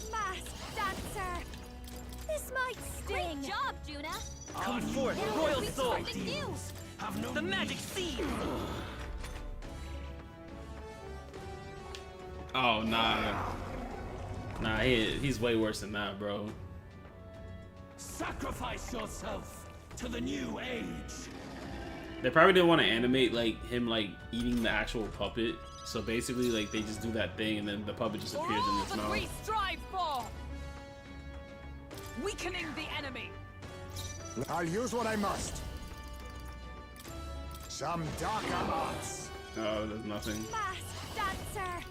Masked dancer. This might sting. Great job, Juna. Come forth, Now royal we soul. something new. Have no The magic seed. Oh nah. Nah, he's way worse than that, bro. Sacrifice yourself to the new age. They probably didn't want to animate like him like eating the actual puppet. So basically like they just do that thing and then the puppet just appears in his That mouth. we strive for. Weakening the enemy. I'll use what I must. Some darker arts. Oh, there's nothing. Masked dancer.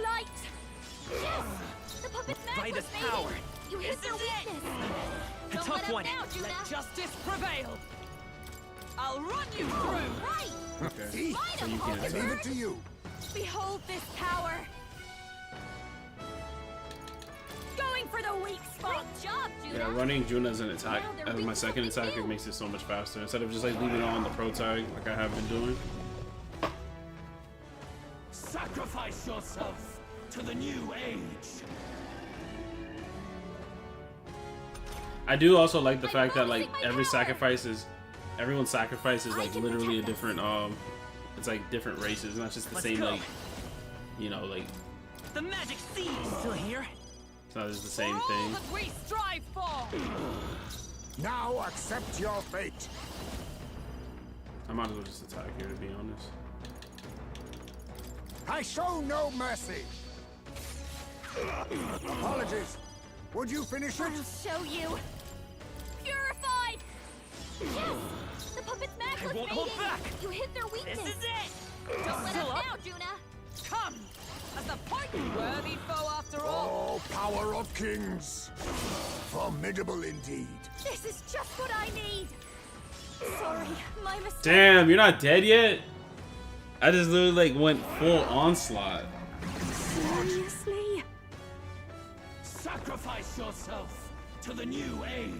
Light. Yes. The puppet's magla's Vitus fading. power. You hit their This is it. weakness. A Don't tough let up one. now, Juna. Let justice prevail. I'll run you through. Right. Okay. Light So you him, can't I leave Hulkenberg. it to you. Behold this power. Going for the weak spot. Great job, Juna. Yeah, running Juna as an attack as my second attack, it makes it so much faster. Instead of just like leaving it on the pro tag like I have been doing. Sacrifice yourself to the new age. I do also like the fact that like everyone sacrifices like literally a different it's like different races, not just the Let's same go. like you know like The magic seed. Still here? it's not just the same All thing. that we strive for. Now accept your fate. I might as well just attack here to be honest. I show no mercy. Apologies. Would you finish it? I'll show you. Purified. Yes. The puppet's magla's won't hold fading. back. You hit their weakness. This is it. Don't let Still up up? now, Juna. Come. As the point worthy foe after all. Oh, power of kings. Formidable indeed. This is just what I need. Sorry, my mistake. Damn, you're not dead yet? I just literally like went full onslaught. Seriously? Sacrifice yourself to the new age.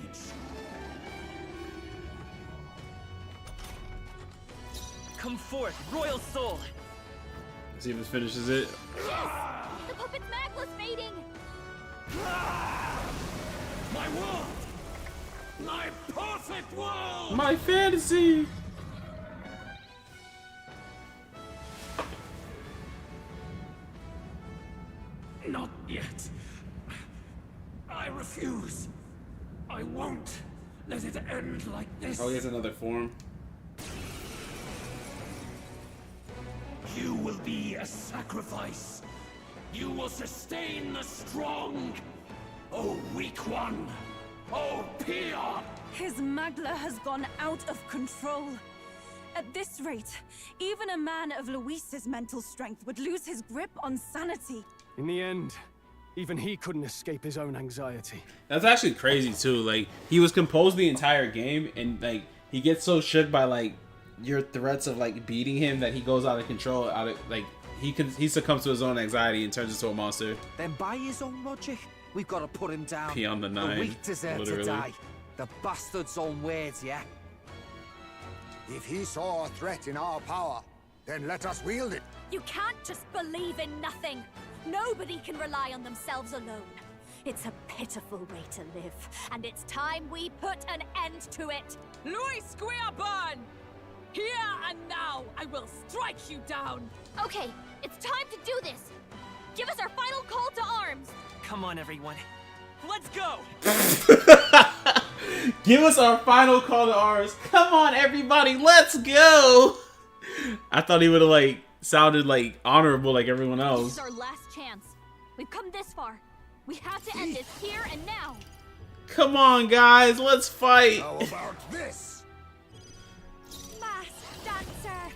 Come forth, royal soul. Let's see if this finishes it. Yes. The puppet's magla's fading. My world! My perfect world! My fantasy! Not yet. I refuse. I won't let it end like this. Oh, he has another form. You will be a sacrifice. You will sustain the strong. Oh, weak one. Oh, Pia. His Magla has gone out of control. At this rate, even a man of Luis's mental strength would lose his grip on sanity. In the end, even he couldn't escape his own anxiety. That's actually crazy too. Like, he was composed the entire game, and like he gets so shook by like your threats of like beating him that he goes out of control. Out of like he succumbs to his own anxiety and turns into a monster. Then by his own logic, we've got to put him down. Beyond the nine, The weak deserve literally. to die. The bastard's own words, yeah? If he saw a threat in our power, then let us wield it. You can't just believe in nothing. Nobody can rely on themselves alone. It's a pitiful way to live, and it's time we put an end to it. Luis Guiaban! Here and now, I will strike you down! Okay, it's time to do this. Give us our final call to arms. Come on, everyone. Let's go! Give us our final call to arms. Come on, everybody, let's go. I thought he would have like sounded like honorable like everyone This else. is our last chance. We've come this far. We have to end this here and now. Come on, guys, let's fight. How about this? Masked Dancer!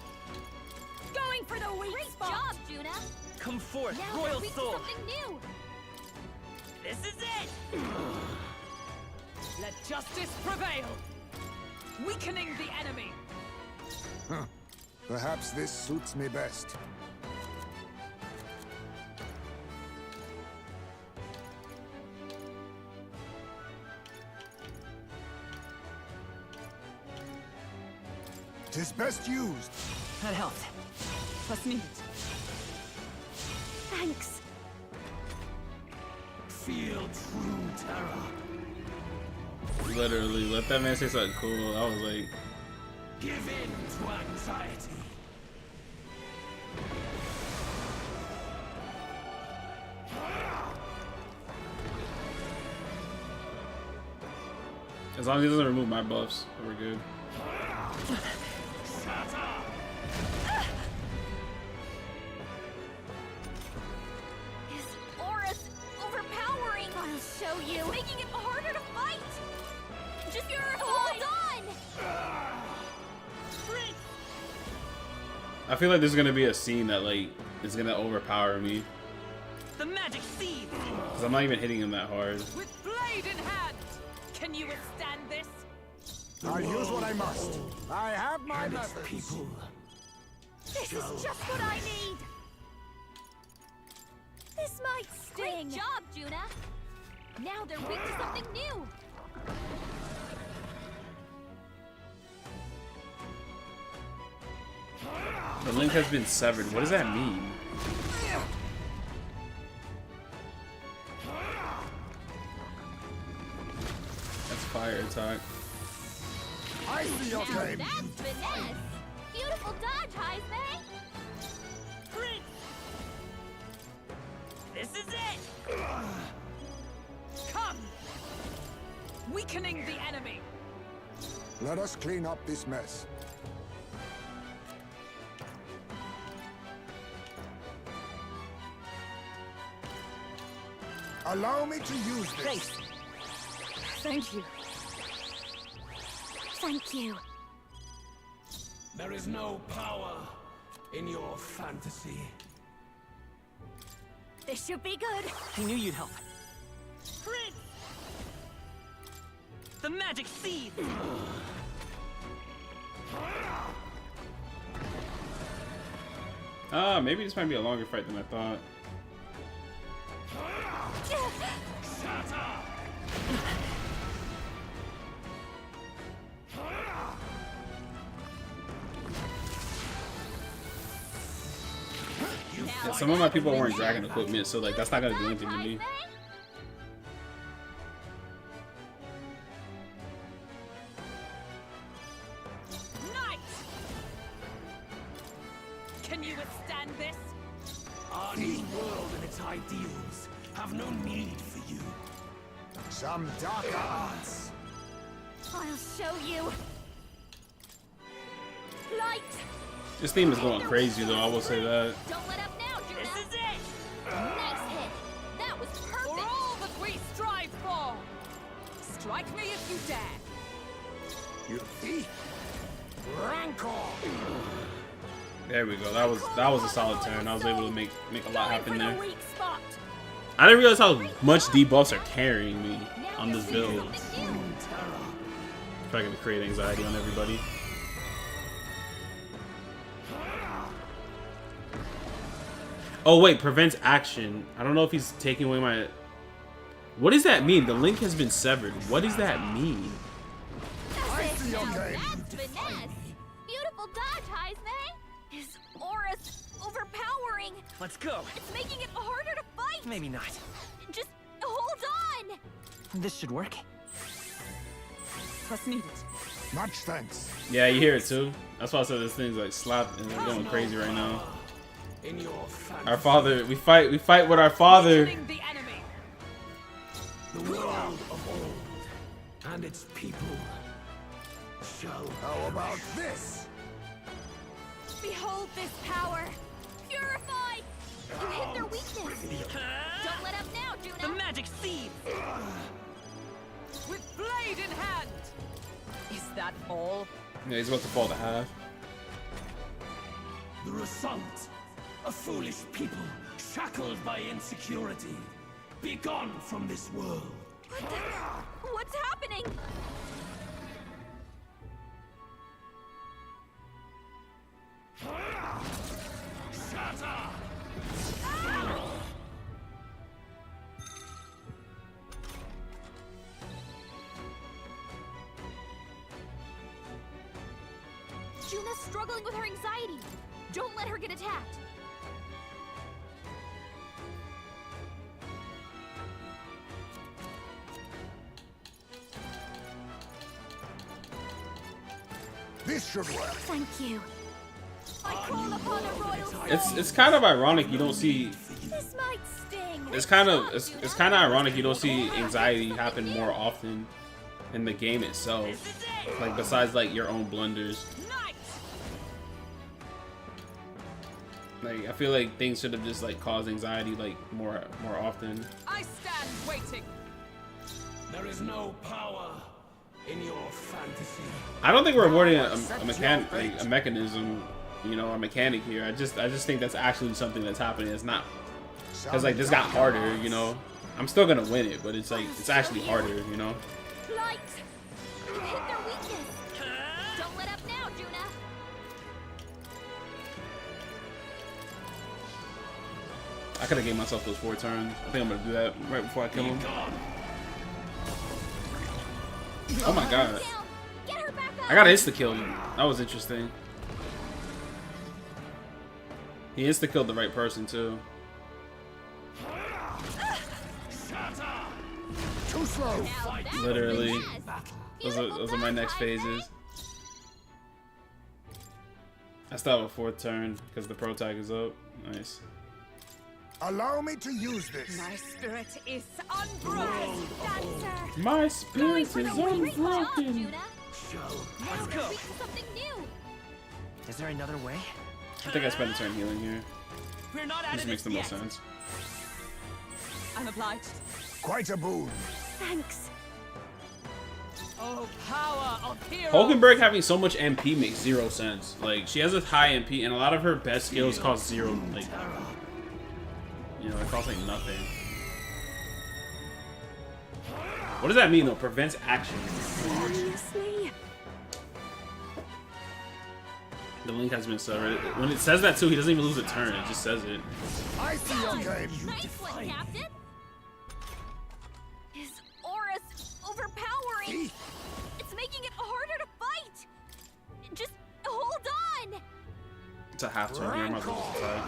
Going for the weak spot! Great job, Juna! Come forth, Now Royal we're reaching Soul! something new! This is it! Let justice prevail! Weakening the enemy! Huh. Perhaps this suits me best. Tis best used. That helped. Trust me. Thanks. Feel true terror. Literally, let that man say something cool. I was like, Give in to anxiety. as long as he doesn't remove my buffs, we're good. His aura's overpowering! I'll show you! Making it harder to fight! Just hold on! I feel like there's gonna be a scene that like is gonna overpower me. The magic seed! Cause I'm not even hitting him that hard. With blade in hand! Can you withstand this? I'll use what I must. I have my methods. People. This is just what I need! This might sting! Great job, Juna! Now they're weak to something new! The link has been severed. What does that mean? That's fire attack. I see your Now game. that's finesse! Beautiful dodge, Heisman! This is it! Come! Weakening the enemy! Let us clean up this mess. Allow me to use this. Thanks. Thank you. Thank you. There is no power in your fantasy. This should be good. I knew you'd help. The magic seed! Maybe this might be a longer fight than I thought. Yeah, some of my people weren't dragon equipment, so like that's not gonna do anything to me. Knight! Can you withstand this? Our new world and its ideals have no need for you. Some darker arts. I'll show you. Light. This theme is going crazy though, I will say that. Don't let up now, Juna. This is it. Nice hit. That was perfect. For all that we strive for. Strike me if you dare. You thief! Rancor! There we go. That was a solid turn. I was able to make a lot happen there. Weak spot. I didn't realize how much debuffs are carrying me on this build. Probably gonna create anxiety on everybody. Oh wait, prevents action. I don't know if he's taking away my... What does that mean? The link has been severed. What does that mean? That's finesse. Beautiful dodge, Heisman. His aura's overpowering. Let's go. It's making it harder to fight. Maybe not. Just hold on. This should work. Trust needed. Much thanks. Yeah, you hear it too. That's why I said this thing's like slap and it's going crazy right now. Our father, we fight with our father. The world of old and its people shall. How about this? Behold this power. Purify. You hit their weakness. Don't let up now, Juna. The magic seed. With blade in hand. Is that all? Yeah, he's about to fall to half. The result. A foolish people shackled by insecurity. Be gone from this world. What's happening? Shatter! Juna's struggling with her anxiety. Don't let her get attacked. This should work. Thank you. I call upon a royal It's kind of ironic you don't see. This might sting. It's kind of ironic you don't see anxiety happen more often in the game itself. Like besides like your own blunders. Like I feel like things should have just like caused anxiety like more often. I stand waiting. There is no power in your fantasy. I don't think we're avoiding a mechanism, you know, a mechanic here. I just think that's actually something that's happening. It's not because like this got harder, you know. I'm still gonna win it, but it's like it's actually harder, you know. Light. You hit their weakness. Don't let up now, Juna. I could have gave myself those 4 turns. I think I'm gonna do that right before I kill him. Oh my god. I got insta-kill. That was interesting. He insta-killed the right person too. Too slow. Literally. Those are my next phases. I still have a 4th turn because the pro tag is up. Nice. Allow me to use this. My spirit is unbroken. Dancer. My spirit is unbroken. Let's go. Something new. Is there another way? I think I spent a turn healing here. We're not out This of makes the this most yet. sense. I'm obliged. Quite a boon. Thanks. Oh, power of heroes. Hulkenberg having so much MP makes 0 sense. Like she has a high MP and a lot of her best skills cost 0. Like you know, it costs like nothing. What does that mean though? Prevents action. Seriously? The link has been severed. When it says that too, he doesn't even lose a turn. It just says it. I see your game. Nice one, Captain. His aura's overpowering. It's making it harder to fight. Just hold on. It's a half turn here. I'm about to lose the tie.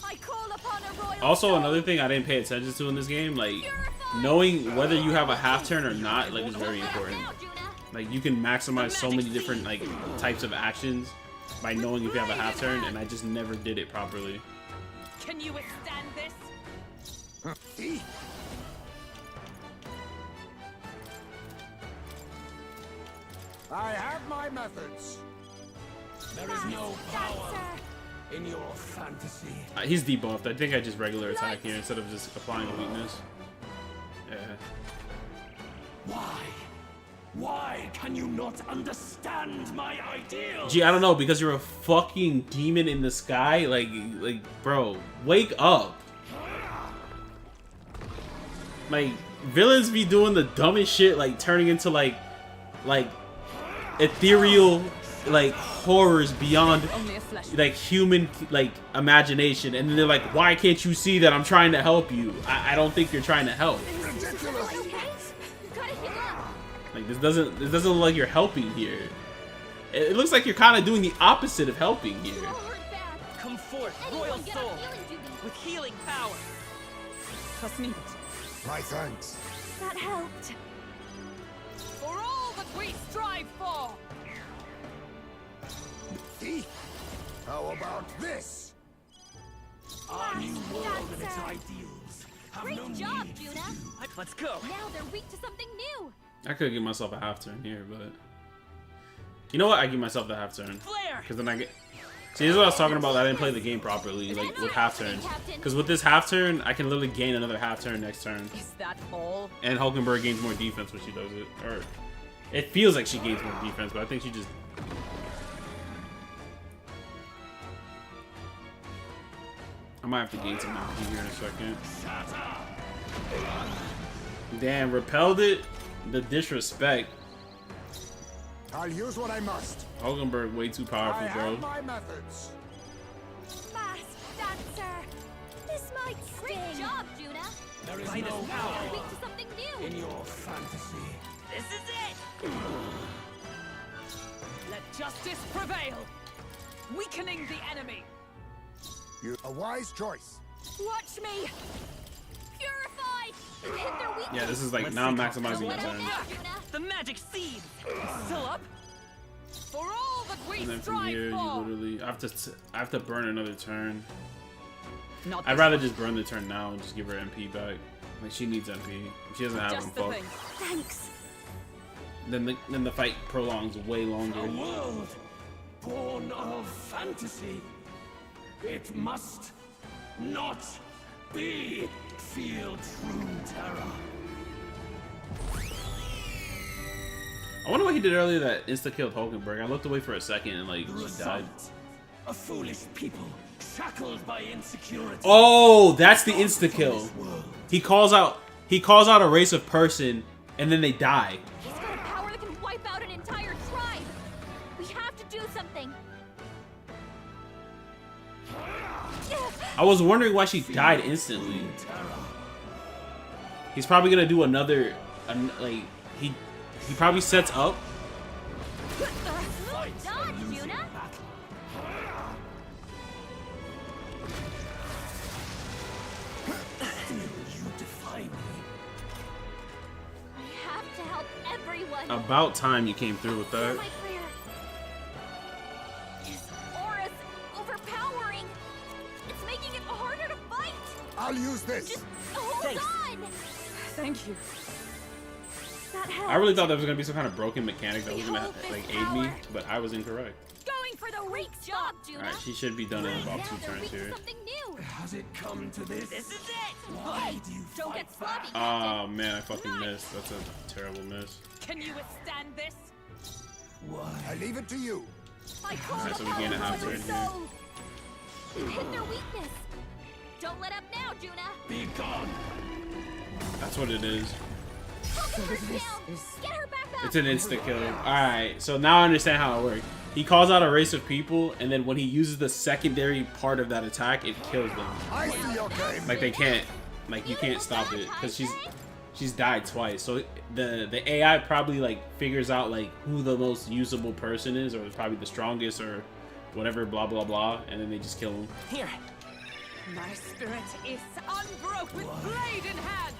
I call upon a royal Also, another thing I didn't pay attention to in this game, like knowing whether you have a half turn or not, like is very important. Like you can maximize so many different like types of actions by knowing if you have a half turn, and I just never did it properly. Can you withstand this? I have my methods. There is no power in your fantasy. He's debuffed. I think I just regular attack here instead of just applying a weakness. Yeah. Why? Why can you not understand my ideals? Gee, I don't know, because you're a fucking demon in the sky. Like, bro, wake up. Like, villains be doing the dumbest shit, like turning into like ethereal, like horrors beyond like human like imagination, and then they're like, why can't you see that I'm trying to help you? I don't think you're trying to help. Like, this doesn't look like you're helping here. It looks like you're kind of doing the opposite of helping here. Come forth, royal soul, with healing power. Trust me. My thanks. That helped. For all that we strive for! How about this? Our new world and its ideals have Great no job, need. Juna. Let's go. Now they're weak to something new. I could give myself a half turn here, but you know what? I give myself the half turn because then I get. See, this is what I was talking about. I didn't play the game properly, like with half turns. Because with this half turn, I can literally gain another half turn next turn. Is that all? And Hulkenberg gains more defense when she does it, or it feels like she gains more defense, but I think she just. I might have to gain some MP here in a second. Damn, repelled it. The disrespect. I'll use what I must. Hulkenberg way too powerful, I bro. have my methods. Fast dancer. This might sting. Great job, Juna. There is Now no they're power weak to something new. in your fantasy. This is it. Let justice prevail, weakening the enemy. A wise choice. Watch me. Purify. Hit their weakness. Yeah, this is like now I'm maximizing my turn. The magic seed. Still up. For all that we And then from strive here, you for. literally I have to burn another turn. Not I'd this rather one. just burn the turn now and just give her MP back. Like, she needs MP. If she doesn't have them, Just the fuck. thing. Thanks. Then the fight prolongs way longer. A world born of fantasy. It must not be. Feel true terror. I wonder what he did earlier that insta-killed Hulkenberg. I looked away for a second and like The she died. result, a foolish people shackled by insecurity. Oh, that's the insta-kill. He calls out a race of person and then they die. He's got a power that can wipe out an entire tribe. We have to do something. I was wondering why she died instantly. He's probably gonna do another, like he probably sets up. Dodge, Juna. You defy me. I have to help everyone. About time you came through with that. My prayer. His aura's overpowering. It's making it harder to fight. I'll use this. Just hold on. Thank you. That helped. I really thought that was gonna be some kind of broken mechanic that was gonna like aid me, but I was incorrect. Going for the weak job, Juna. Alright, she should be done in about 2 turns here. Something new. Has it come to this? This is it. Why do you Don't fight get sloppy. Oh man, I fucking missed. That's a terrible miss. Can you withstand this? Why? I leave it to you. I call Alright, the so we gain a half power turn of here. their soul. Hit their weakness. Don't let up now, Juna. Be gone. That's what it is. Hulkenberg's down. Get her back up. It's an insta kill. Alright, so now I understand how it works. He calls out a race of people, and then when he uses the secondary part of that attack, it kills them. I see your game. Like they can't, like you can't stop it because she's died twice. So the AI probably like figures out like who the most usable person is, or probably the strongest, or whatever, blah blah blah, and then they just kill him. Here. My spirit is unbroken with blade in hand,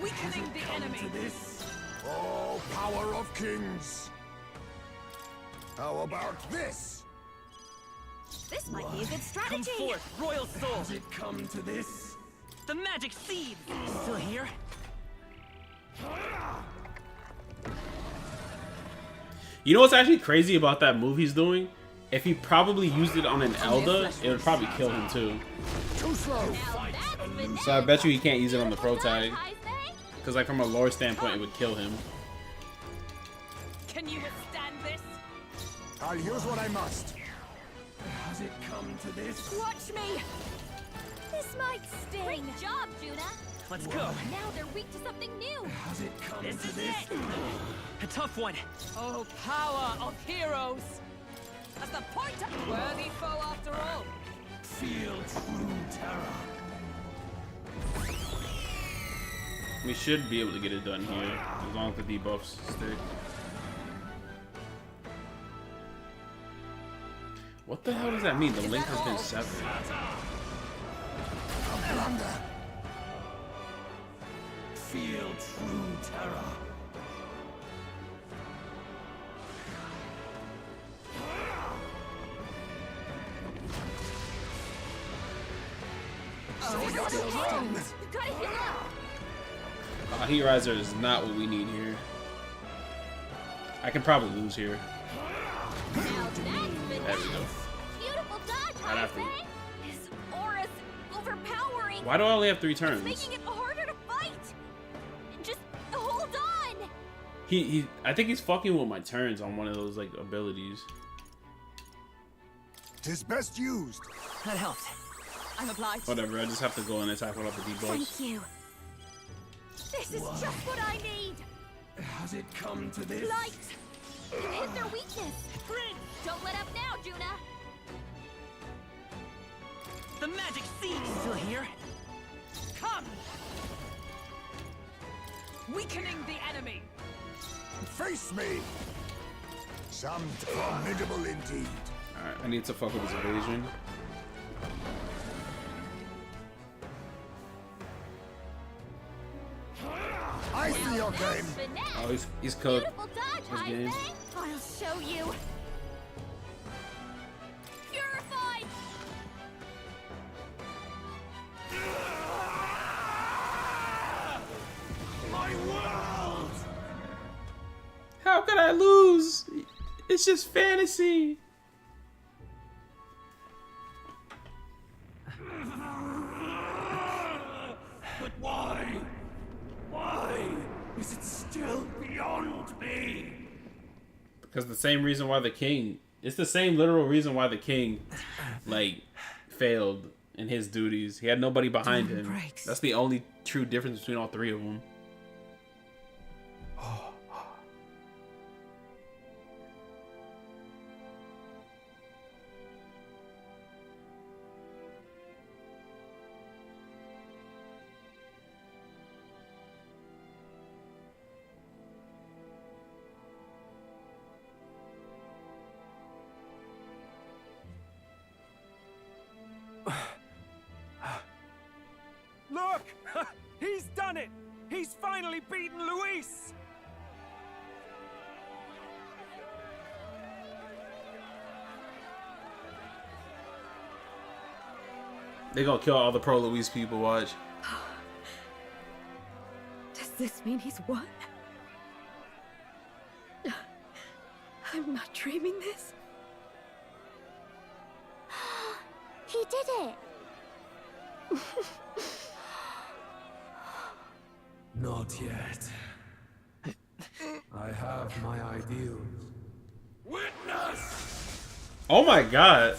weakening the enemy. To this? Oh, power of kings. How about this? This might be a good Come strategy. forth, royal soul. Has it come to this? The magic seed. Still here? You know what's actually crazy about that move he's doing? If he probably used it on an Elder, it would probably kill him too. Too slow. So I bet you he can't use it on the Pro tag. Because like from a lore standpoint, it would kill him. Can you withstand this? I'll use what I must. Has it come to this? Watch me! This might sting. Great job, Juna. Let's go. Now they're weak to something new. Has it come This to is this? it. A tough one. Oh, power of heroes! As the point of worthy foe after all. Feel true terror. We should be able to get it done here, as long as the debuffs stick. What the hell does that mean? The link has been severed. Feel true terror. Heat Riser is not what we need here. I can probably lose here. There we go. Beautiful dodge, Right after. His aura's overpowering. Why do I only have 3 turns? It's making it harder to fight. Just hold on. I think he's fucking with my turns on one of those like abilities. 'Tis best used. That helped. I'm obliged. Whatever, I just have to go and attack without the debuffs. Thank you. This is just what I need. Has it come to this? Light. You hit their weakness. Don't let up now, Juna. The magic seed is still here. Come! Weakening the enemy. Face me. Some formidable indeed. Alright, I need to fuck with his evasion. I see your game. Oh, he's cooked. Beautiful dodge, His game. I'll show you. Purified. My world! How could I lose? It's just fantasy. But why? Why is it still beyond me? Because the same reason why the king, it's the same literal reason why the king, like, failed in his duties. He had nobody behind him. That's the only true difference between all 3 of them. Look! He's done it! He's finally beaten Luis! They gonna kill all the pro Luis people, watch. Does this mean he's won? I'm not dreaming this. He did it. Not yet. I have my ideals. Witness! Oh my god.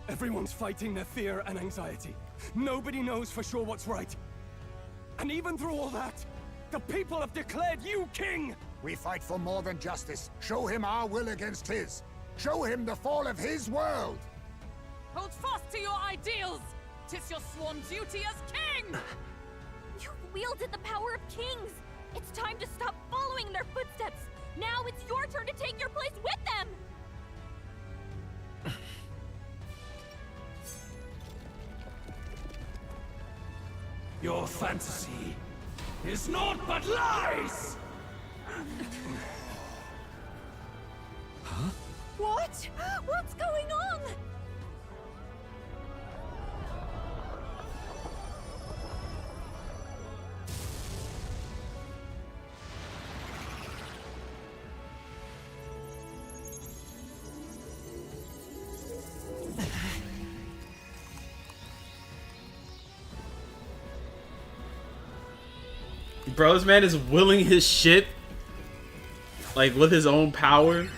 Everyone's fighting their fear and anxiety. Nobody knows for sure what's right. And even through all that, the people have declared you king! We fight for more than justice. Show him our will against his. Show him the fall of his world. Hold fast to your ideals! 'Tis your sworn duty as king! You've wielded the power of kings! It's time to stop following in their footsteps! Now it's your turn to take your place with them! Your fantasy is naught but lies! Huh? What? What's going on? Bro, this man is willing his ship, like, with his own power.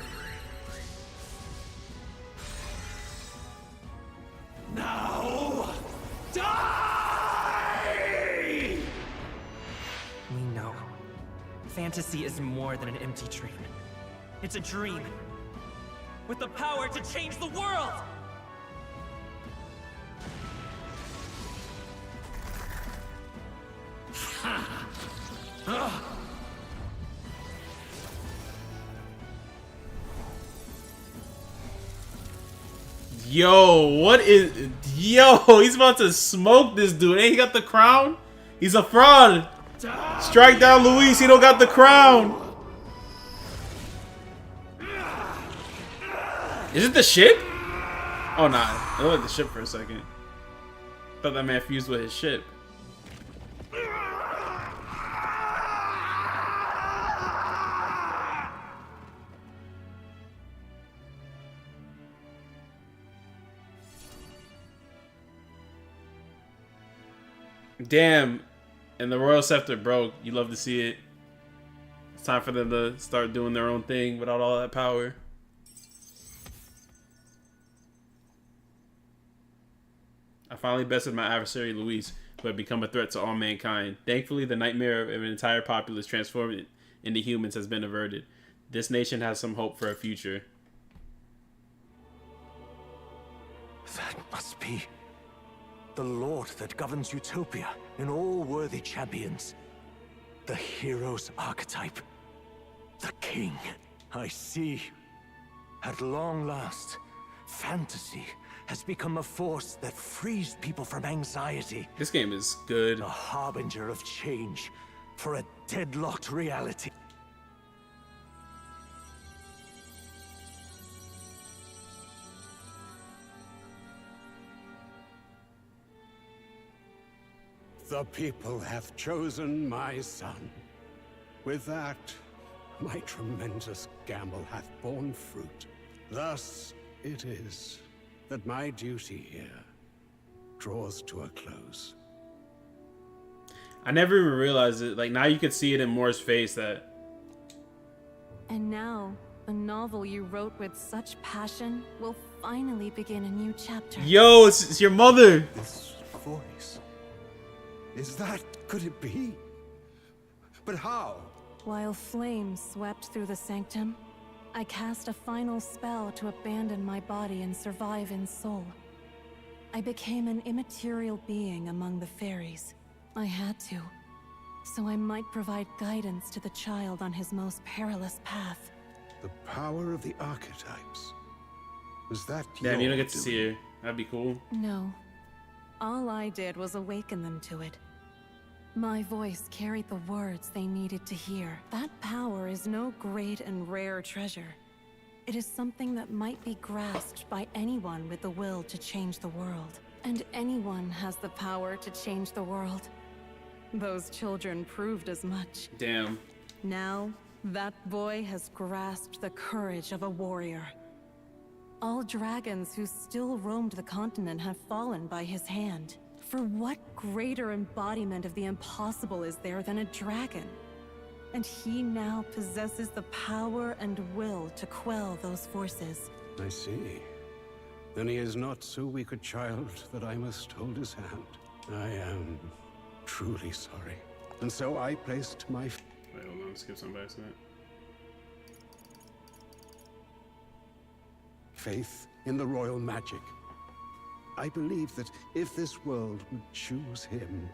Now, die! We know. Fantasy is more than an empty dream. It's a dream with the power to change the world! Yo, what is... Yo, he's about to smoke this dude. Ain't he got the crown? He's a fraud. Strike down Luis. He don't got the crown. Is it the ship? Oh, nah. It looked like the ship for a second. Thought that man fused with his ship. Damn, and the Royal Scepter broke. You love to see it. It's time for them to start doing their own thing without all that power. I finally bested my adversary Luis, who had become a threat to all mankind. Thankfully, the nightmare of an entire populace transformed into humans has been averted. This nation has some hope for a future. That must be the Lord that governs Utopia in all worthy champions. The hero's archetype. The king. I see. At long last, fantasy has become a force that frees people from anxiety. This game is good. A harbinger of change for a deadlocked reality. The people have chosen my son. With that, my tremendous gamble hath borne fruit. Thus it is that my duty here draws to a close. I never even realized it. Like, now you could see it in Moore's face that... And now, the novel you wrote with such passion will finally begin a new chapter. Yo, it's your mother! This voice... could it be? But how? While flames swept through the sanctum, I cast a final spell to abandon my body and survive in soul. I became an immaterial being among the fairies. I had to, so I might provide guidance to the child on his most perilous path. The power of the archetypes. Was that Damn, you don't your get to see her. That'd be cool. No. All I did was awaken them to it. My voice carried the words they needed to hear. That power is no great and rare treasure. It is something that might be grasped by anyone with the will to change the world. And anyone has the power to change the world. Those children proved as much. Damn. Now, that boy has grasped the courage of a warrior. All dragons who still roamed the continent have fallen by his hand. For what greater embodiment of the impossible is there than a dragon? And he now possesses the power and will to quell those forces. I see. Then he is not so weak a child that I must hold his hand. I am truly sorry. And so I placed my... Wait, hold on, skip some back to that. faith in the royal magic. I believe that if this world would choose him,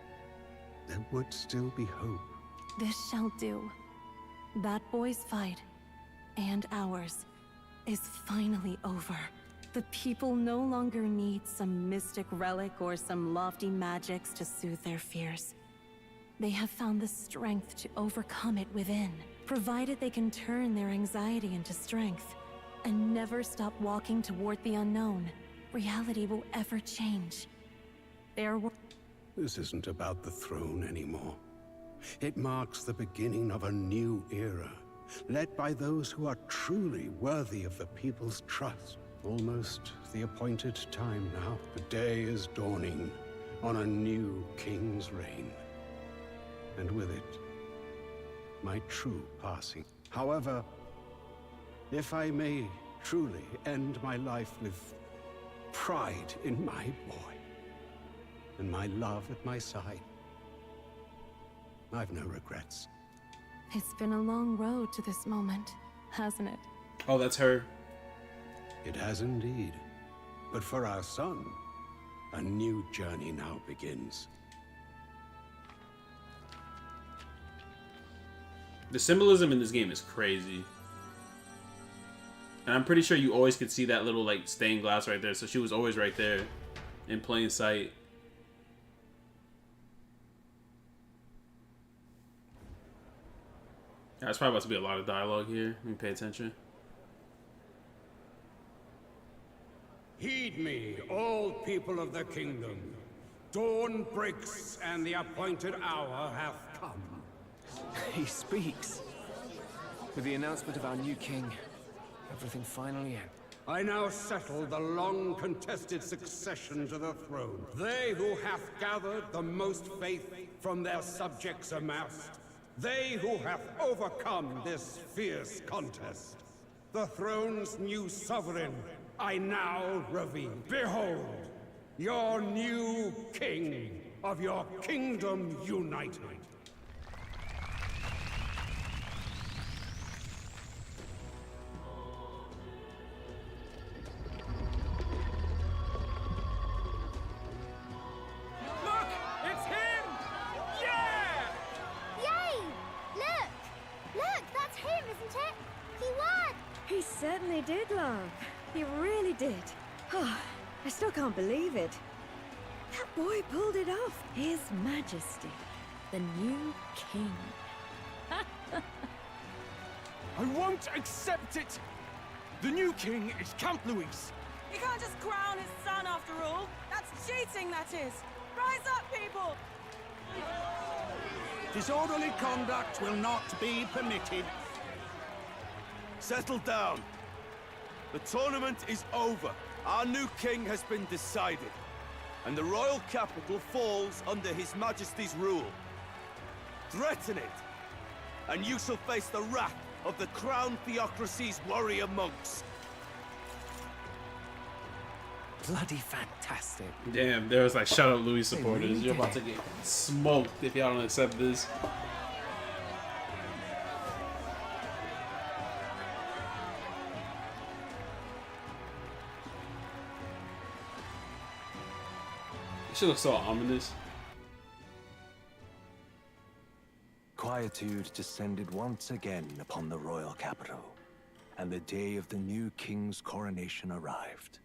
there would still be hope. This shall do. That boy's fight, and ours, is finally over. The people no longer need some mystic relic or some lofty magics to soothe their fears. They have found the strength to overcome it within, provided they can turn their anxiety into strength. and never stop walking toward the unknown, reality will ever change. This isn't about the throne anymore. It marks the beginning of a new era, led by those who are truly worthy of the people's trust. Almost the appointed time now. The day is dawning on a new king's reign. And with it, my true passing. However, if I may truly end my life with pride in my boy, and my love at my side, I've no regrets. It's been a long road to this moment, hasn't it? Oh, that's her. It has indeed. But for our son, a new journey now begins. The symbolism in this game is crazy. And I'm pretty sure you always could see that little like stained glass right there. So she was always right there in plain sight. There's probably about to be a lot of dialogue here. Let me pay attention. Heed me, all people of the kingdom. Dawn breaks, and the appointed hour hath come. He speaks. With the announcement of our new king, everything finally ends. I now settle the long-contested succession to the throne. They who hath gathered the most faith from their subjects amassed. They who have overcome this fierce contest. The throne's new sovereign, I now reveal. Behold, your new king of your kingdom united. Look! It's him! Yeah! Yay! Look! Look, that's him, isn't it? He won! He certainly did, love. He really did. Oh, I still can't believe it. That boy pulled it off. His Majesty, the new king. I won't accept it! The new king is Count Luis. You can't just crown his son after all. That's cheating, that is. Rise up, people! Disorderly conduct will not be permitted. Settle down. The tournament is over. Our new king has been decided, and the royal capital falls under His Majesty's rule. Threaten it, and you shall face the wrath of the Crown Theocracy's warrior monks. Bloody fantastic. Damn, there was like shut up Louis supporters. You're about to get smoked if y'all don't accept this. She looks so ominous. Quietude descended once again upon the royal capital, and the day of the new king's coronation arrived.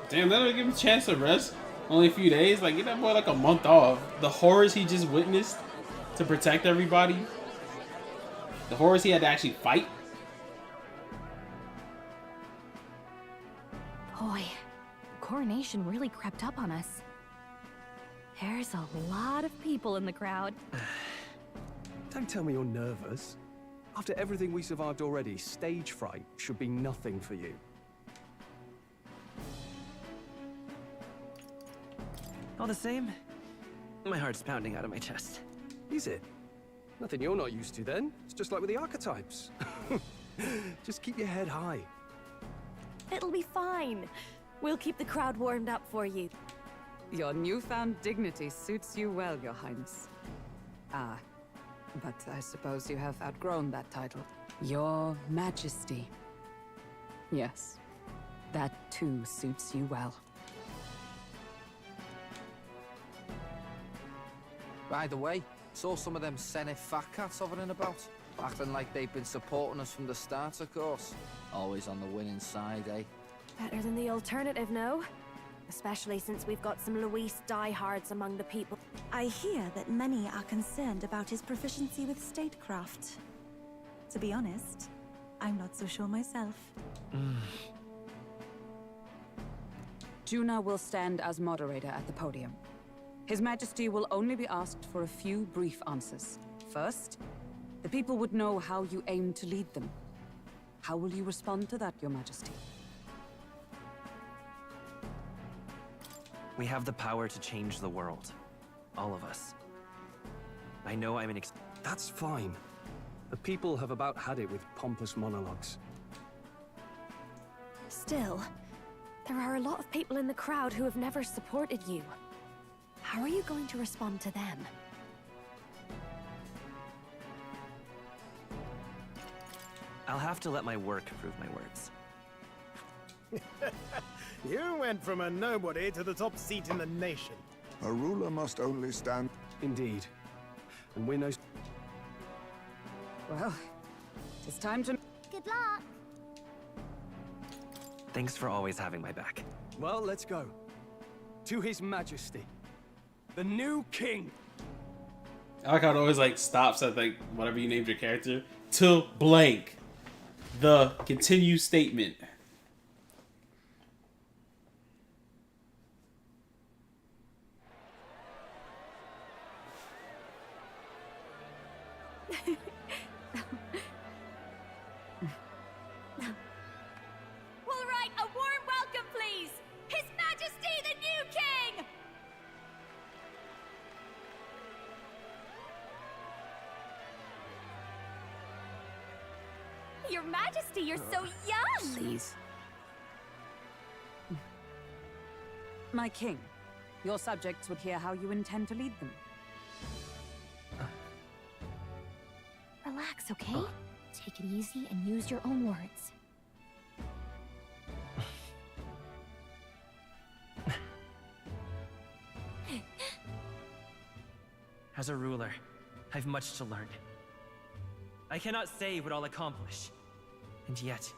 Damn, that don't give him a chance to rest. Only a few days. Like, get that boy like a month off. The horrors he just witnessed to protect everybody. The horrors he had to actually fight. Boy, the coronation really crept up on us. There's a lot of people in the crowd. Don't tell me you're nervous. After everything we survived already, stage fright should be nothing for you. All the same, my heart's pounding out of my chest. Is it? Nothing you're not used to then. It's just like with the archetypes. Just keep your head high. It'll be fine. We'll keep the crowd warmed up for you. Your newfound dignity suits you well, Your Highness. Ah, but I suppose you have outgrown that title. Your Majesty. Yes, that too suits you well. By the way, saw some of them Senate fat cats hovering about, acting like they've been supporting us from the start, of course. Always on the winning side, eh? Better than the alternative, no? especially since we've got some Luis diehards among the people. I hear that many are concerned about his proficiency with statecraft. To be honest, I'm not so sure myself. Juna will stand as moderator at the podium. His Majesty will only be asked for a few brief answers. First, the people would know how you aim to lead them. How will you respond to that, Your Majesty? We have the power to change the world. All of us. I know I'm an That's fine. The people have about had it with pompous monologues. Still, there are a lot of people in the crowd who have never supported you. How are you going to respond to them? I'll have to let my work prove my words. You went from a nobody to the top seat in the nation. A ruler must only stand... Indeed. And we're no... Well, it's time to... Good luck. Thanks for always having my back. Well, let's go. To His Majesty, the new king. I like how it always like stops at like whatever you named your character to blank. The continue statement. All right, a warm welcome, please! His Majesty the new king! Your Majesty, you're so young! Please. My king, your subjects would hear how you intend to lead them. Relax, okay? Take it easy and use your own words. As a ruler, I've much to learn. I cannot say what I'll accomplish. And yet,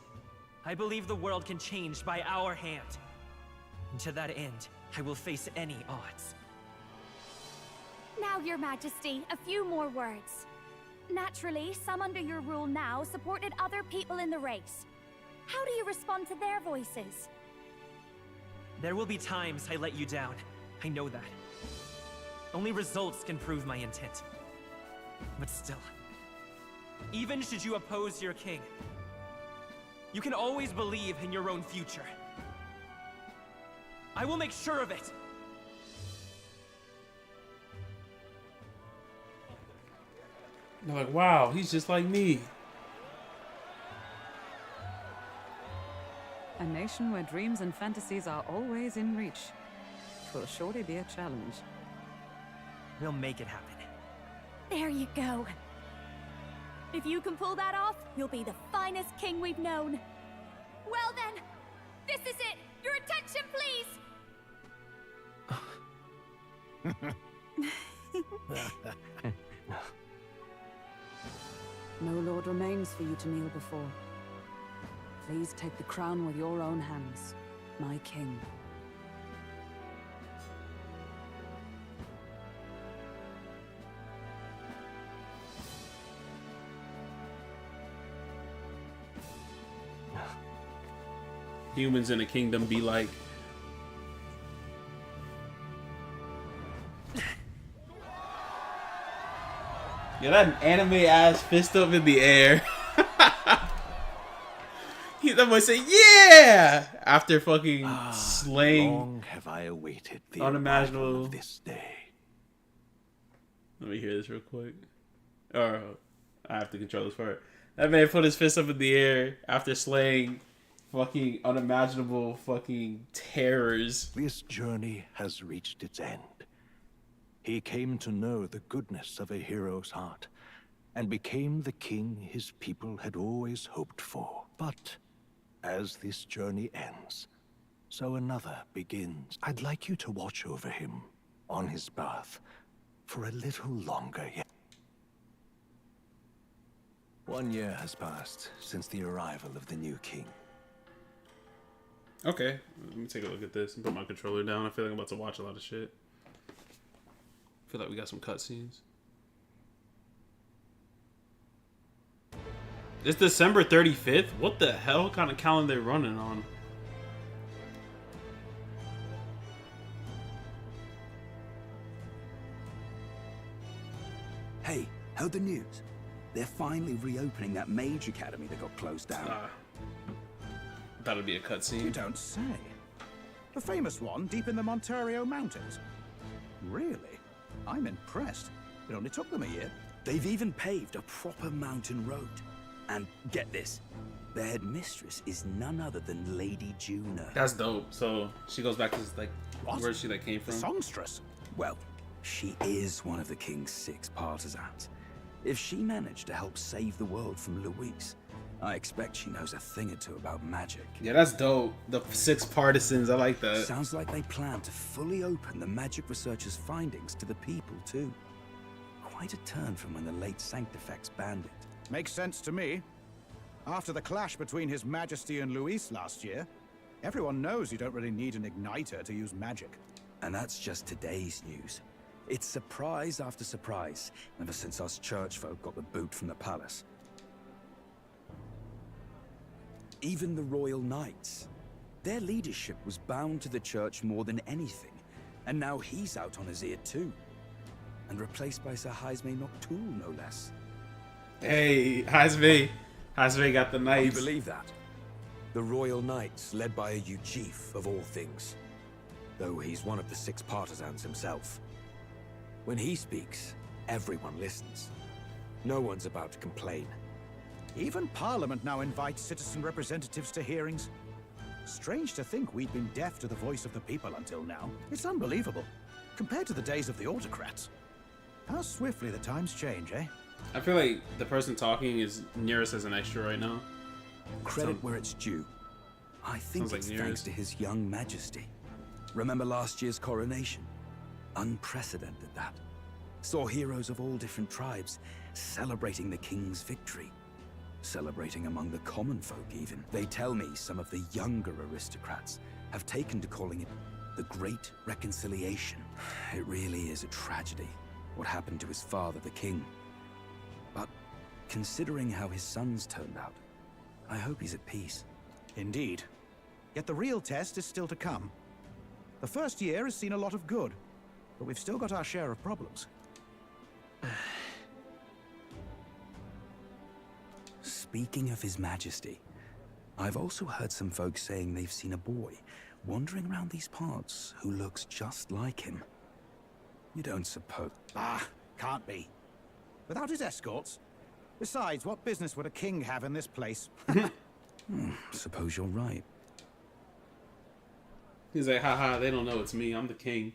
I believe the world can change by our hand. And to that end, I will face any odds. Now, Your Majesty, a few more words. Naturally, some under your rule now supported other people in the race. How do you respond to their voices? There will be times I let you down. I know that. Only results can prove my intent. But still, even should you oppose your king, you can always believe in your own future. I will make sure of it. They're like, wow, he's just like me. A nation where dreams and fantasies are always in reach. Will surely be a challenge. We'll make it happen. There you go. If you can pull that off, you'll be the finest king we've known. Well then, this is it. Your attention, please. No lord remains for you to kneel before. Please take the crown with your own hands, my king. Humans in a kingdom be like. Yeah, that anime ass fist up in the air. That boy say, yeah! After fucking slaying. Long have I awaited the unimaginable arrival of this day. Let me hear this real quick. Or I have to control this part. That man put his fist up in the air after slaying fucking unimaginable fucking terrors. This journey has reached its end. He came to know the goodness of a hero's heart, and became the king his people had always hoped for. But as this journey ends, so another begins. I'd like you to watch over him on his path for a little longer yet. 1 year has passed since the arrival of the new king. Okay, let me take a look at this and put my controller down. I feel like I'm about to watch a lot of shit. I feel like we got some cutscenes. It's December 35th? What the hell kind of calendar they running on? Hey, heard the news? They're finally reopening that mage academy that got closed down. That'll be a cutscene. You don't say. The famous one deep in the Montario Mountains. Really? I'm impressed. It only took them a year. They've even paved a proper mountain road. And get this, their headmistress is none other than Lady Juna. That's dope. So she goes back to like where she like came from. The songstress. Well, she is one of the king's 6 partisans. If she managed to help save the world from Luis, I expect she knows a thing or two about magic. Yeah, that's dope. The 6 partisans, I like that. Sounds like they plan to fully open the magic researchers' findings to the people too. Quite a turn from when the late Sanctifex banned it. Makes sense to me. After the clash between His Majesty and Luis last year, everyone knows you don't really need an igniter to use magic. And that's just today's news. It's surprise after surprise, ever since us church folk got the boot from the palace. Even the Royal Knights. Their leadership was bound to the church more than anything, and now he's out on his ear too. And replaced by Sir Jaime Noctul, no less. Hey, Jaime got the knights. You believe that? The Royal Knights, led by a Ujif of all things. Though he's one of the 6 partisans himself. When he speaks, everyone listens. No one's about to complain. Even Parliament now invites citizen representatives to hearings. Strange to think we'd been deaf to the voice of the people until now. It's unbelievable. Compared to the days of the autocrats. How swiftly the times change, eh? I feel like the person talking is Nearest as an extra right now. Credit where it's due. I think it's thanks to his young majesty. Remember last year's coronation? Unprecedented, that. Saw heroes of all different tribes celebrating the king's victory. Celebrating among the common folk, even. They tell me some of the younger aristocrats have taken to calling it the Great Reconciliation. It really is a tragedy, what happened to his father, the king. But considering how his sons turned out, I hope he's at peace. Indeed. Yet the real test is still to come. The first year has seen a lot of good, but we've still got our share of problems. Speaking of His Majesty, I've also heard some folks saying they've seen a boy wandering around these parts who looks just like him. You don't suppose... Can't be. Without his escorts? Besides, what business would a king have in this place? Suppose you're right. He's like, haha, they don't know it's me. I'm the king.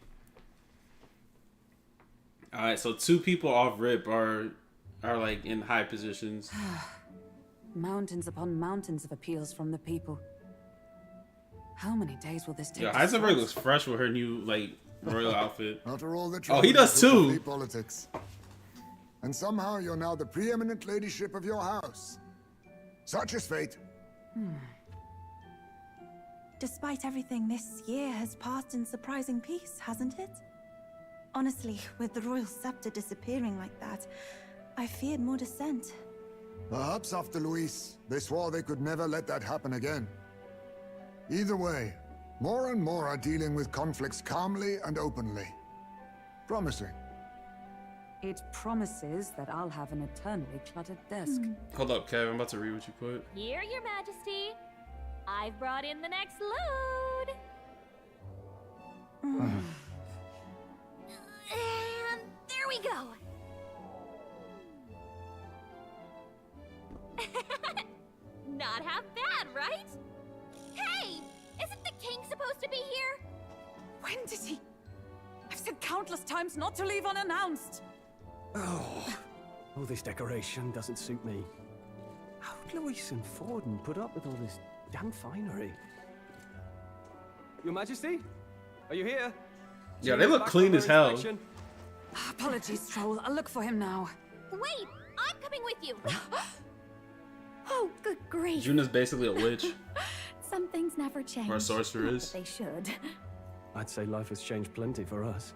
Alright, so 2 people off rip are like in high positions. Mountains upon mountains of appeals from the people. How many days will this take? Yo, Heisenberg looks fresh with her new like royal outfit. After all the he does too. Politics. And somehow you're now the preeminent ladyship of your house. Such is fate. Despite everything, this year has passed in surprising peace, hasn't it? Honestly, with the royal scepter disappearing like that, I feared more dissent. Perhaps after Luis, they swore they could never let that happen again. Either way, more and more are dealing with conflicts calmly and openly. Promising. It promises that I'll have an eternally cluttered desk. Hold up, Kev. I'm about to read what you put. Here, Your Majesty. I've brought in the next load. And there we go. Not half bad, right? Hey! Isn't the king supposed to be here? When did he? I've said countless times not to leave unannounced. Oh, all this decoration doesn't suit me. How'd Luis and Forden put up with all this damn finery? Your Majesty? Are you here? Yeah, they look clean as hell. Apologies, Troll. I'll look for him now. Wait! I'm coming with you! Oh, good grief. Juna's basically a witch. Some things never change. Or a sorcerer Not is. that they should. I'd say life has changed plenty for us.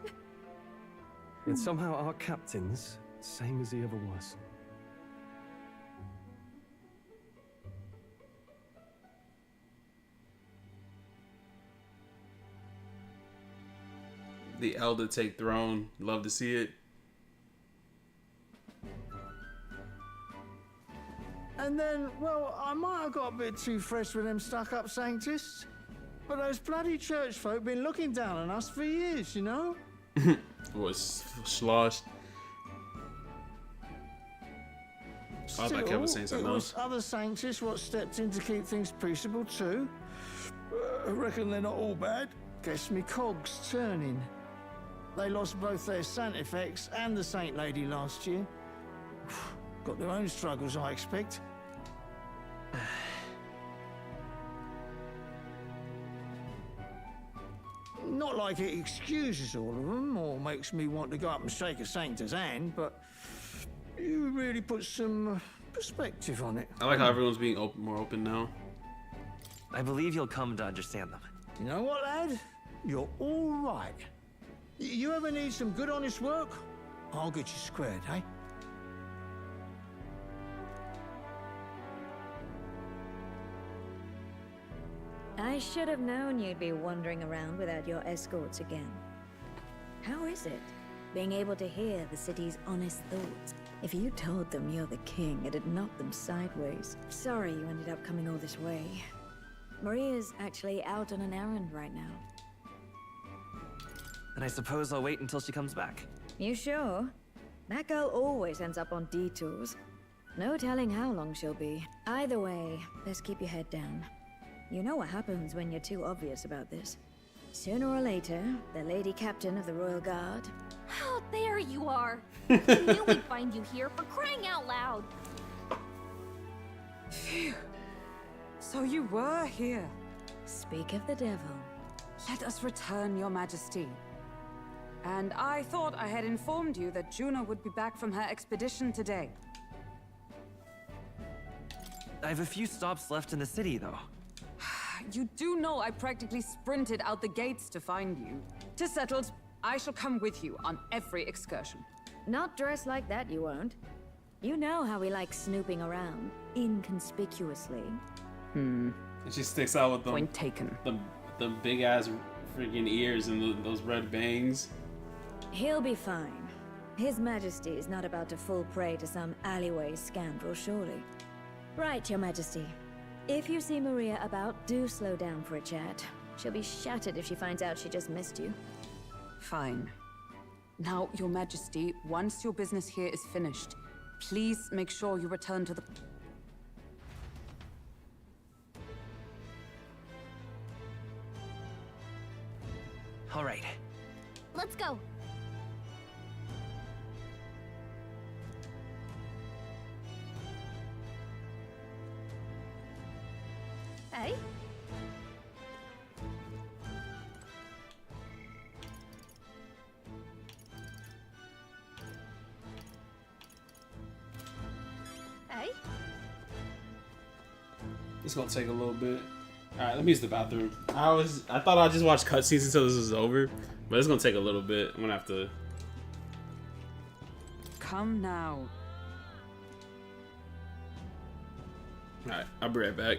Yet somehow our captain's same as he ever was. The elder take throne. Love to see it. And then, well, I might have got a bit too fresh with them stuck-up Sanctists, but those bloody church folk been looking down on us for years, you know? Was sloshed. I thought Kev was saying something it was else. other Sanctists what stepped in to keep things peaceable too. I reckon they're not all bad. Guess me cogs turning. They lost both their Sanctifex and the Saint Lady last year. Got their own struggles, I expect. Not like it excuses all of them or makes me want to go up and shake a Sanctor's hand, but you really put some perspective on it. I like how everyone's being more open now. I believe you'll come to understand them. You know what, lad? You're all right. You ever need some good, honest work? I'll get you squared, eh? I should have known you'd be wandering around without your escorts again. How is it, being able to hear the city's honest thoughts? If you told them you're the king, it'd knock them sideways. Sorry you ended up coming all this way. Maria's actually out on an errand right now. And I suppose I'll wait until she comes back. You sure? That girl always ends up on detours. No telling how long she'll be. Either way, best keep your head down. You know what happens when you're too obvious about this. Sooner or later, the Lady Captain of the Royal Guard... Oh, there you are. I knew we'd find you here, for crying out loud. Phew. So you were here. Speak of the devil. Let us return, Your Majesty. And I thought I had informed you that Juno would be back from her expedition today. I have a few stops left in the city, though. You do know I practically sprinted out the gates to find you. To settled, I shall come with you on every excursion. Not dressed like that, you won't. You know how we like snooping around, inconspicuously. And she sticks out with them. Point taken. The big ass freaking ears and those red bangs. He'll be fine. His Majesty is not about to fall prey to some alleyway scoundrel, surely. Right, Your Majesty. If you see Maria about, do slow down for a chat. She'll be shattered if she finds out she just missed you. Fine. Now, Your Majesty, once your business here is finished, please make sure you return to the... All right. Let's go. Hey? Hey? It's gonna take a little bit. Alright, let me use the bathroom. I thought I'd just watch cutscenes until this was over, but it's gonna take a little bit. I'm gonna have to. Come now. Alright, I'll be right back.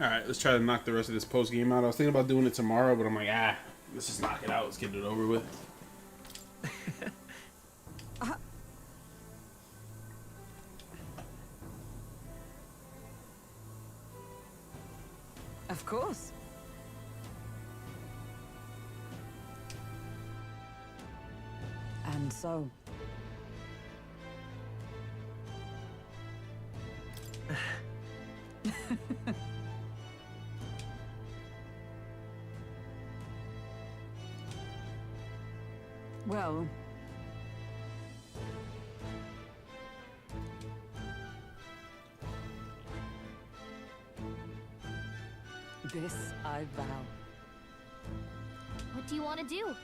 Alright, let's try to knock the rest of this post game out. I was thinking about doing it tomorrow, but I'm like, let's just knock it out. Let's get it over with. Of course. And so. Well. This I vow. What do you want to do?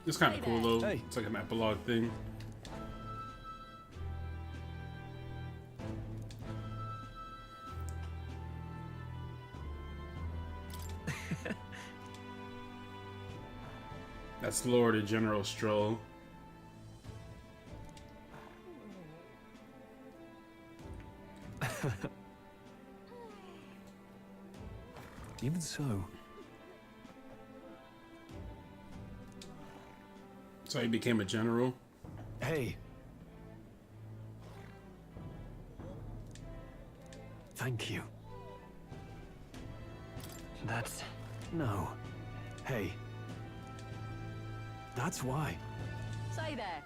It's kind of cool though. Hey. It's like an epilogue thing. That's Lord of General Stroll. Even so. So he became a general? Hey. Thank you. That's... No. Hey. That's why. Say there.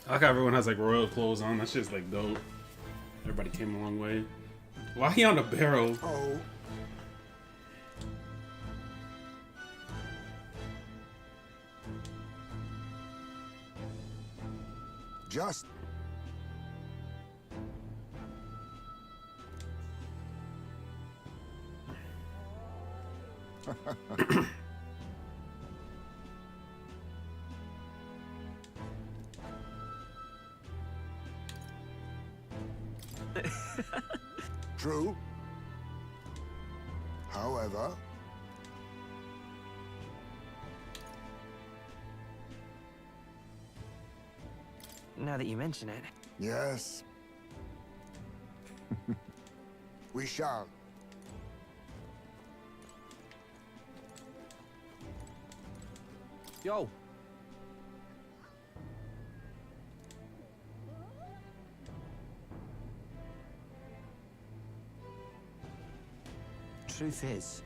I like how everyone has like royal clothes on. That's just like dope. Everybody came a long way. Why he on a barrel? Oh. Just. True. However, now that you mention it. Yes. We shall. Yo. Truth is,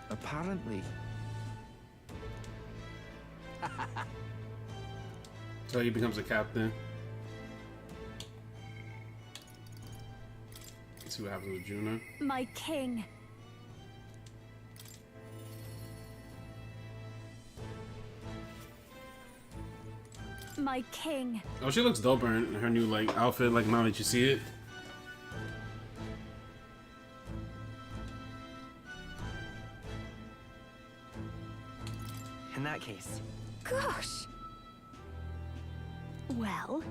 apparently. So he becomes a captain. Let's see what happens with Juno. My king. My king. Oh, she looks dope in her new like outfit. Like now that you see it. In that case. Gosh. Well.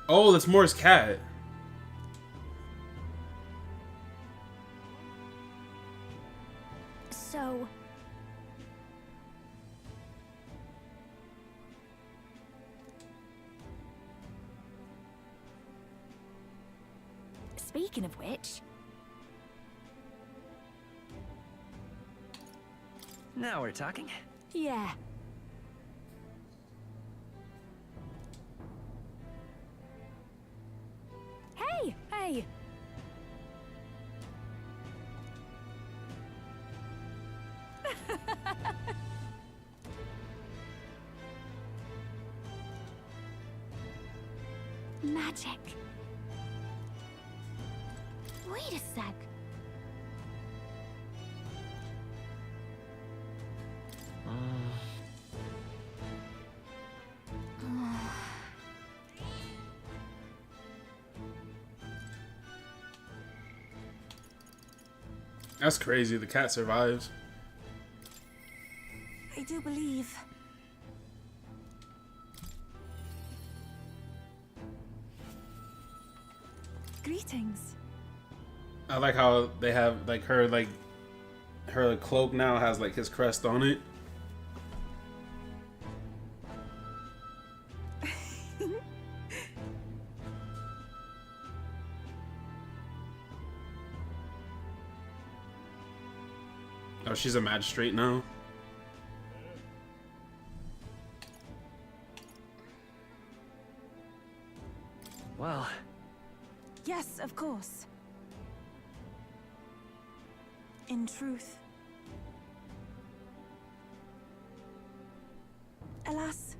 Oh, that's Moore's cat. So. Speaking of which. Now we're talking. Yeah. Hey, hey. Magic. Wait a sec. That's crazy. The cat survives. I do believe. Greetings. I like how they have like her cloak now has like his crest on it. Oh, she's a magistrate now. Well. Yes, of course. In truth. Alas.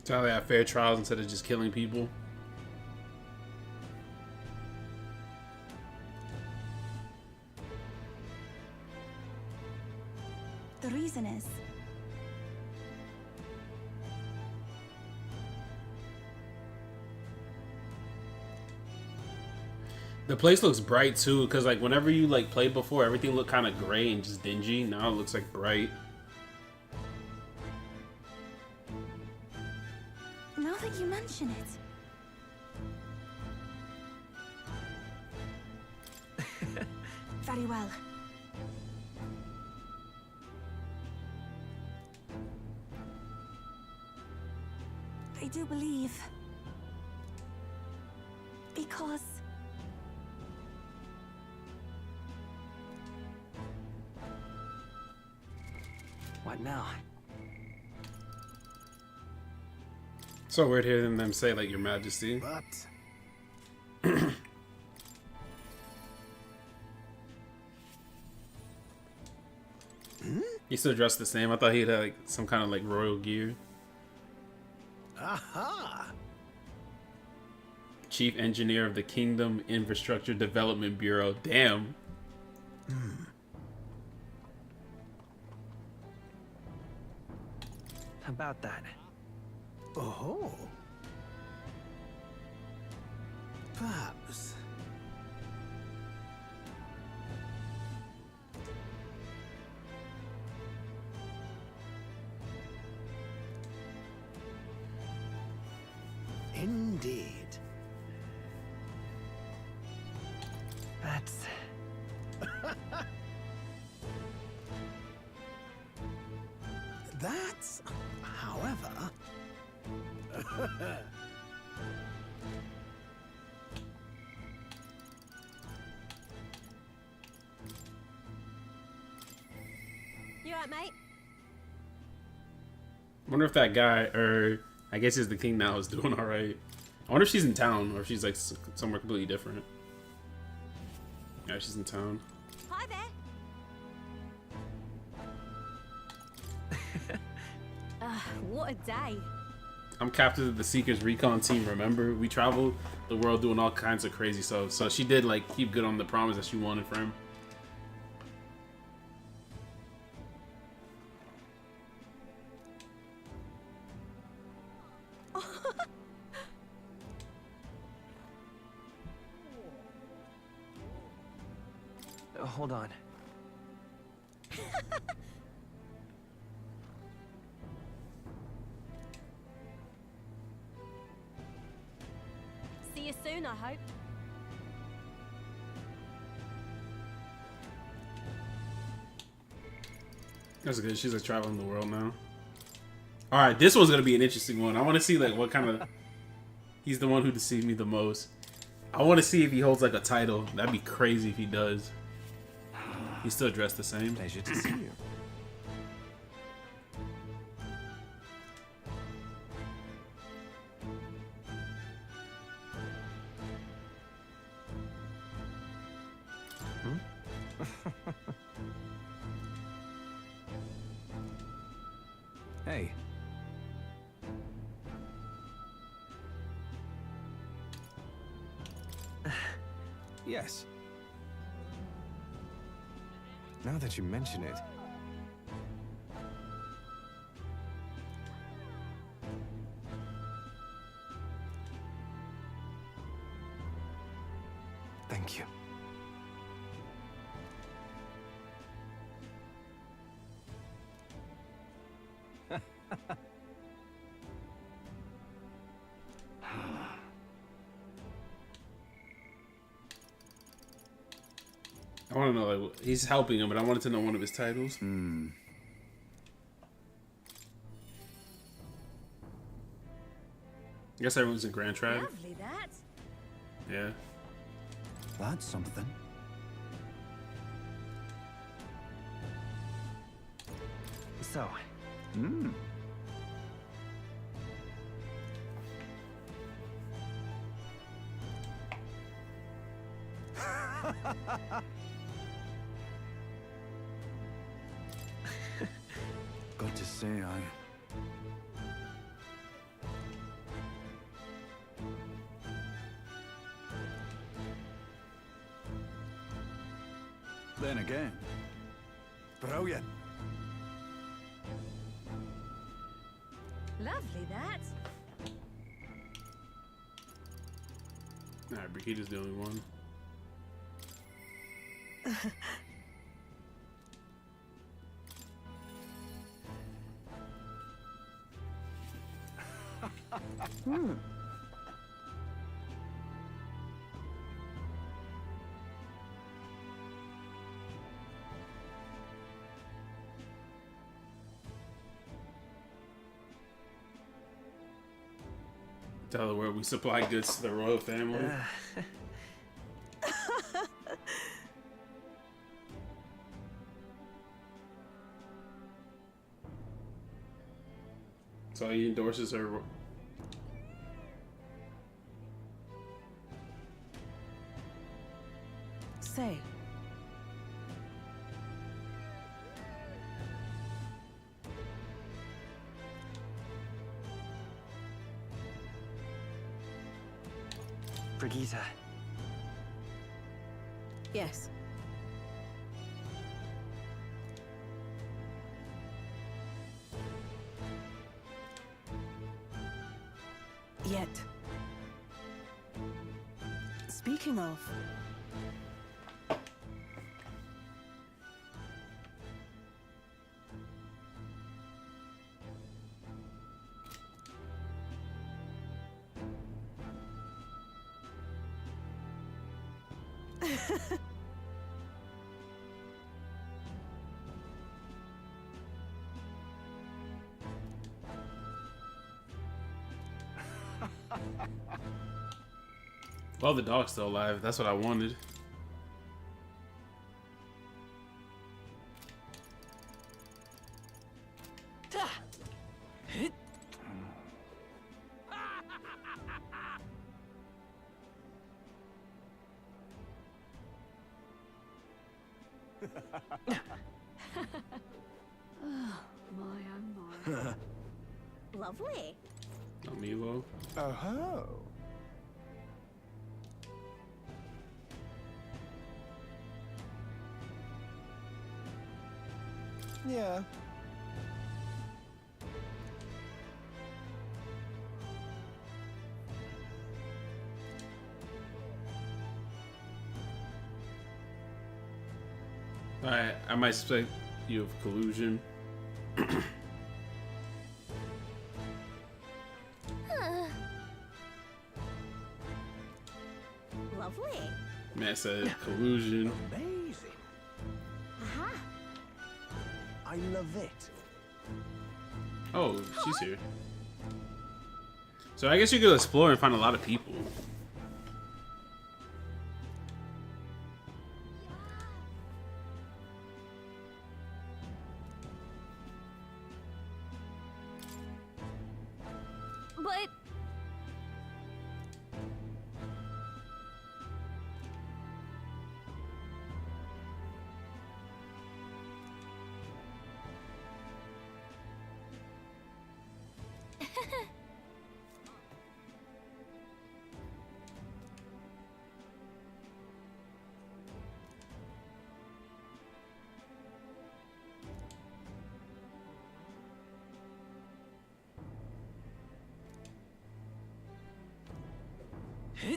So they have fair trials instead of just killing people. The reason is... The place looks bright too, because like whenever you like played before, everything looked kind of gray and just dingy. Now it looks like bright. Now that you mention it. Very well. I do believe. Because... What now? So weird hearing them say like Your Majesty. But He's still dressed the same. I thought he had like some kind of like royal gear. aha! Chief Engineer of the Kingdom Infrastructure Development Bureau. Damn. How about that? Oh. Perhaps. Indeed. That's... That's, however... You alright, mate? Wonder if that guy, or I guess he's the king now, is doing all right. I wonder if she's in town or if she's like somewhere completely different. Yeah, she's in town. Hi there. What a day. I'm captain of the Seekers Recon team. Remember, we traveled the world doing all kinds of crazy stuff. So she did like keep good on the promise that she wanted for him. Hold on. See you soon, I hope. That's good. She's like traveling the world now. All right, this one's gonna be an interesting one. I want to see like what kind of. He's the one who deceived me the most. I want to see if he holds like a title. That'd be crazy if he does. He's still dressed the same. Pleasure to see you. Hey. Yes. Now that you mention it. Thank you. I want to know, like, he's helping him, but I wanted to know one of his titles. I guess everyone's in Grand Tribe. Lovely, that. Yeah. That's something. So. Got to say, Then again, brilliant. Lovely, that. Alright, Brigida's the only one. Tell her where we supply goods to the royal family. So he endorses her. Say. Brigitte. Yes. Yet. Speaking of... Well, the dog's still alive. That's what I wanted. Lovely. Milo. Oh-ho. Yeah. I might suspect you of collusion. Lovely. Matt said collusion. Amazing. Aha. I love it. Oh, she's here. So I guess you could explore and find a lot of people. But...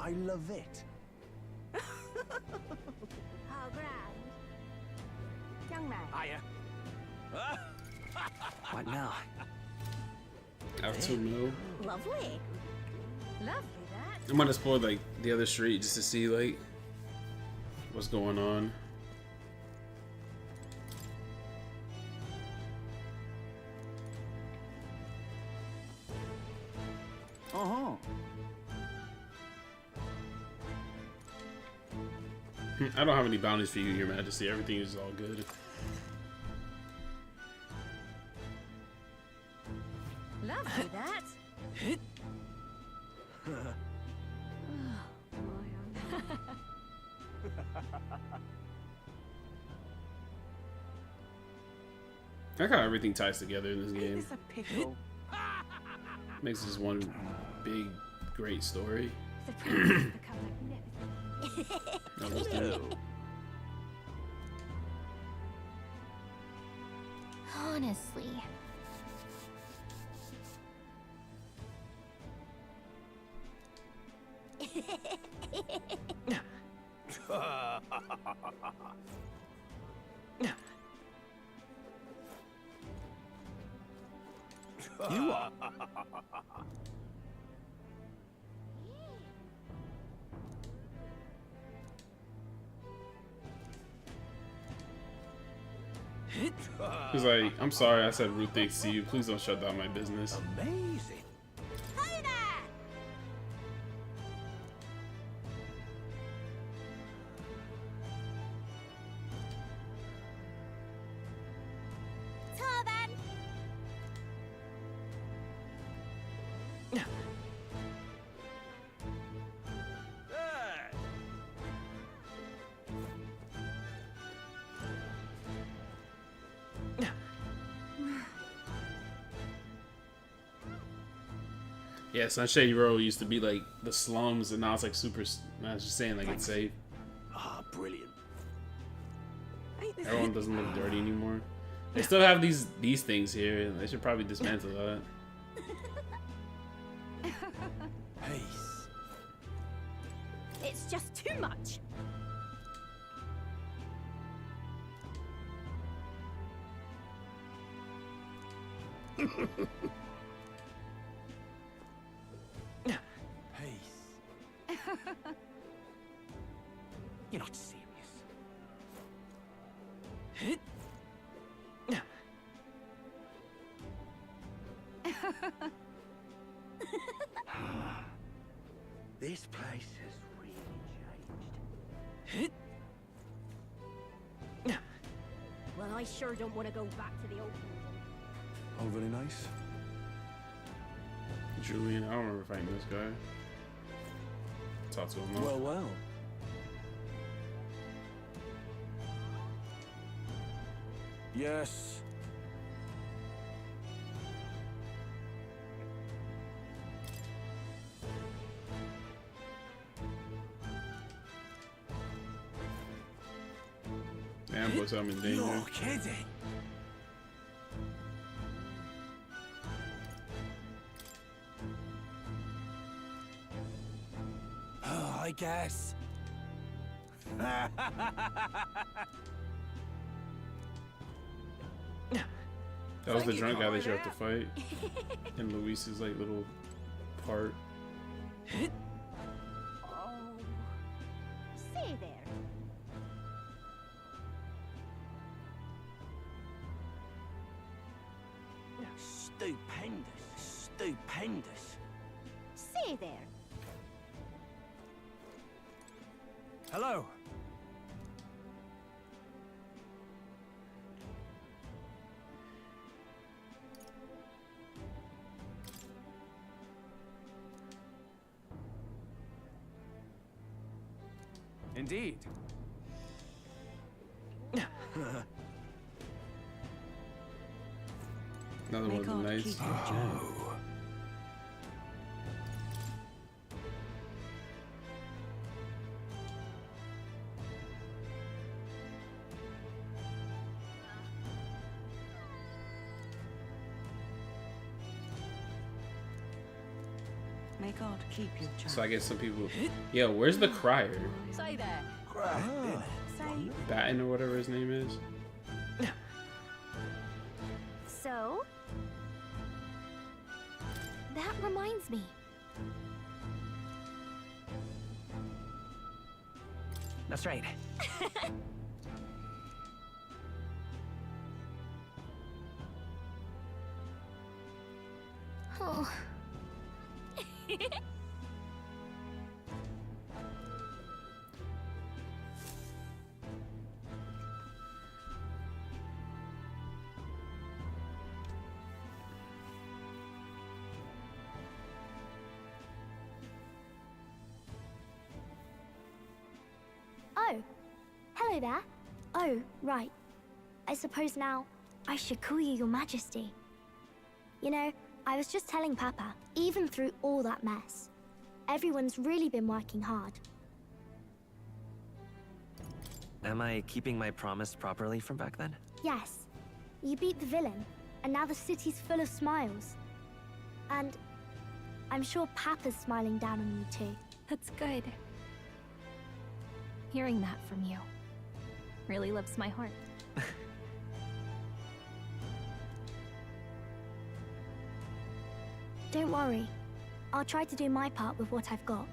I love it. How grand. Young man. Hiya. What now? Have 2 mil. Lovely. Lovely that. I'm gonna explore like the other street just to see like what's going on. I don't have any bounties for you, Your Majesty. Everything is all good. Lovely that. I like how everything ties together in this game. It's a pickle. Makes this one big, great story. The prince has become magnificent. No, let's do it. Honestly. You are. He's like, I'm sorry I said rude things to you. Please don't shut down my business. Amazing. Yeah, Sunshady Road used to be like the slums, and now it's like super. I was just saying, like it's safe. Ah, brilliant. Everyone doesn't look dirty anymore. They still have these things here, and they should probably dismantle that. Peace. It's just too much. You're not serious. This place has really changed. Well, I sure don't want to go back to the old. Oh, very nice. Julian, I don't remember fighting this guy. Talk to him though. Well, well. Yes. Ambush, I'm in danger. You're kidding. Oh, I guess. That was the drunk guy that you have to fight in Luis's like little part. Oh. Say there. Stupendous. Stupendous. Say there. Hello. Indeed. Another one of the knights. Oh. May God keep you, child. So I guess some people. Yo, where's the crier? Say there. Batten or whatever his name is. So? That reminds me. That's right. Oh. Oh, hello there. Oh, right. I suppose now I should call you Your Majesty. You know, I was just telling Papa, even through all that mess, everyone's really been working hard. Am I keeping my promise properly from back then? Yes, you beat the villain, and now the city's full of smiles. And I'm sure Papa's smiling down on you too. That's good. Hearing that from you really lifts my heart. Don't worry. I'll try to do my part with what I've got.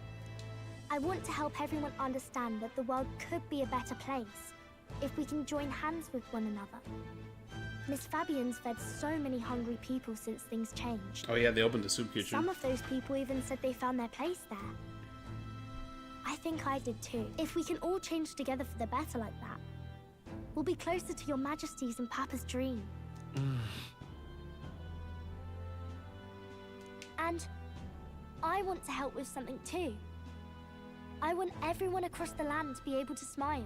I want to help everyone understand that the world could be a better place if we can join hands with one another. Miss Fabian's fed so many hungry people since things changed. Oh yeah, they opened the soup kitchen. Some of those people even said they found their place there. I think I did too. If we can all change together for the better like that, we'll be closer to Your Majesty's and Papa's dream. And I want to help with something too. I want everyone across the land to be able to smile.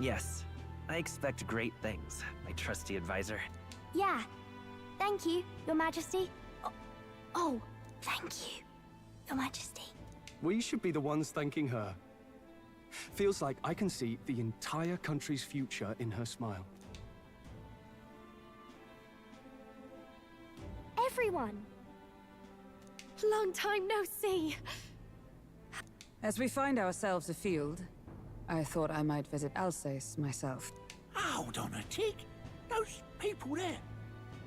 Yes, I expect great things, my trusty advisor. Yeah. Thank you, Your Majesty. Oh, thank you, Your Majesty. We should be the ones thanking her. Feels like I can see the entire country's future in her smile. Everyone. Long time no see. As we find ourselves afield, I thought I might visit Alsace myself. Hold on a tick. Those people there.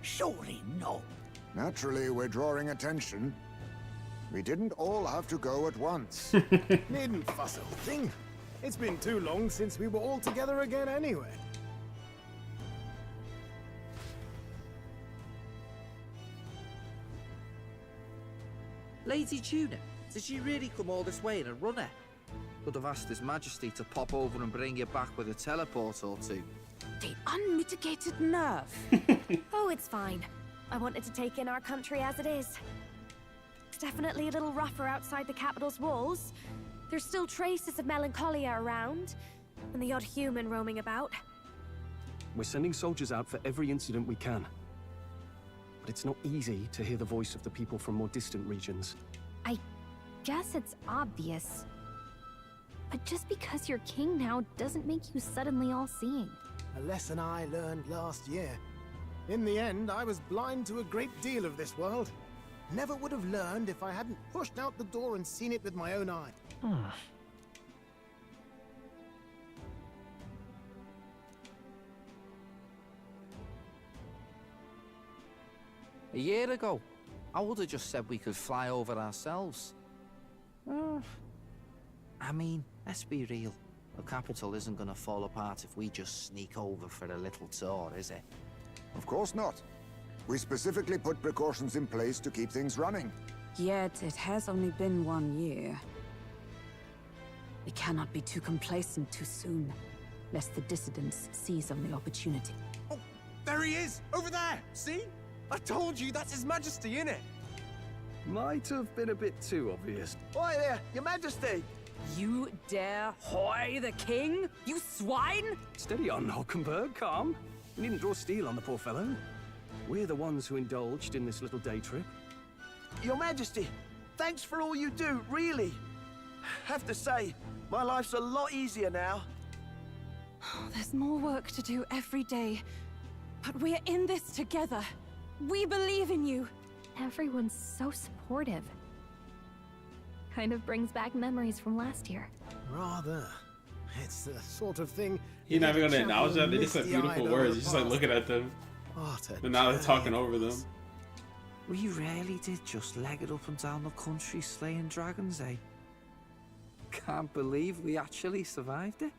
Surely not. Naturally, we're drawing attention. We didn't all have to go at once. Needn't fuss a thing. It's been too long since we were all together again anyway. Lady Tuna, did you really come all this way in a runner? Could have asked His Majesty to pop over and bring you back with a teleport or two. The unmitigated nerve. Oh, it's fine. I wanted to take in our country as it is. It's definitely a little rougher outside the capital's walls. There's still traces of melancholia around, and the odd human roaming about. We're sending soldiers out for every incident we can. But it's not easy to hear the voice of the people from more distant regions. I guess it's obvious. But just because you're king now doesn't make you suddenly all-seeing. A lesson I learned last year. In the end, I was blind to a great deal of this world. Never would have learned if I hadn't pushed out the door and seen it with my own eye. A year ago, I would have just said we could fly over ourselves. I mean, let's be real. The capital isn't gonna fall apart if we just sneak over for a little tour, is it? Of course not. We specifically put precautions in place to keep things running. Yet it has only been 1 year. We cannot be too complacent too soon, lest the dissidents seize on the opportunity. Oh, there he is! Over there! See? I told you, that's His Majesty, innit? Might have been a bit too obvious. Oi there, Your Majesty! You dare hoy the king? You swine! Steady on, Hulkenberg, calm. We needn't draw steel on the poor fellow. We're the ones who indulged in this little day trip. Your Majesty, thanks for all you do, really. Have to say, my life's a lot easier now. There's more work to do every day. But we're in this together. We believe in you. Everyone's so supportive. Kind of brings back memories from last year. Rather. It's the sort of thing... You're not even gonna acknowledge that? They're just like beautiful words. You're just like looking at them. And now they're talking over them. We really did just leg it up and down the country slaying dragons, eh? Can't believe we actually survived it.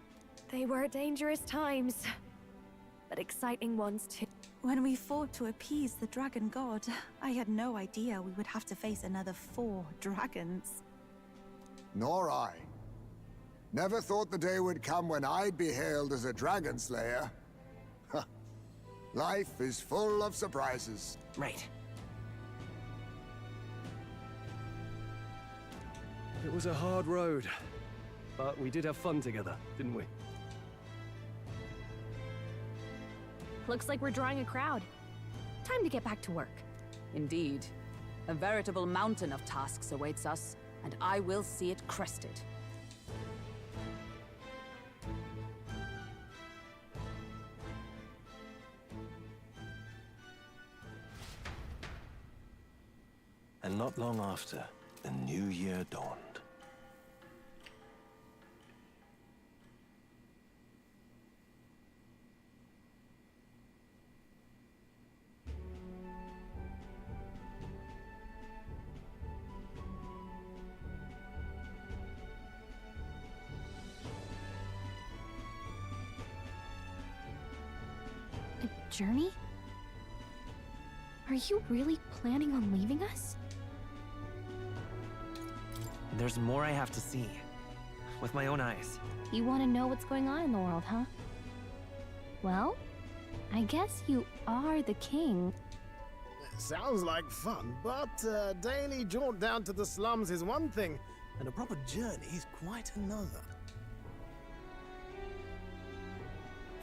They were dangerous times, but exciting ones too. When we fought to appease the dragon god, I had no idea we would have to face another 4 dragons. Nor I. Never thought the day would come when I'd be hailed as a dragon slayer. Life is full of surprises. Right. It was a hard road, but we did have fun together, didn't we? Looks like we're drawing a crowd. Time to get back to work. Indeed. A veritable mountain of tasks awaits us, and I will see it crested. And not long after, the new year dawned. A journey? Are you really planning on leaving us? There's more I have to see. With my own eyes. You want to know what's going on in the world, huh? Well, I guess you are the king. Sounds like fun, but a daily jaunt down to the slums is one thing, and a proper journey is quite another.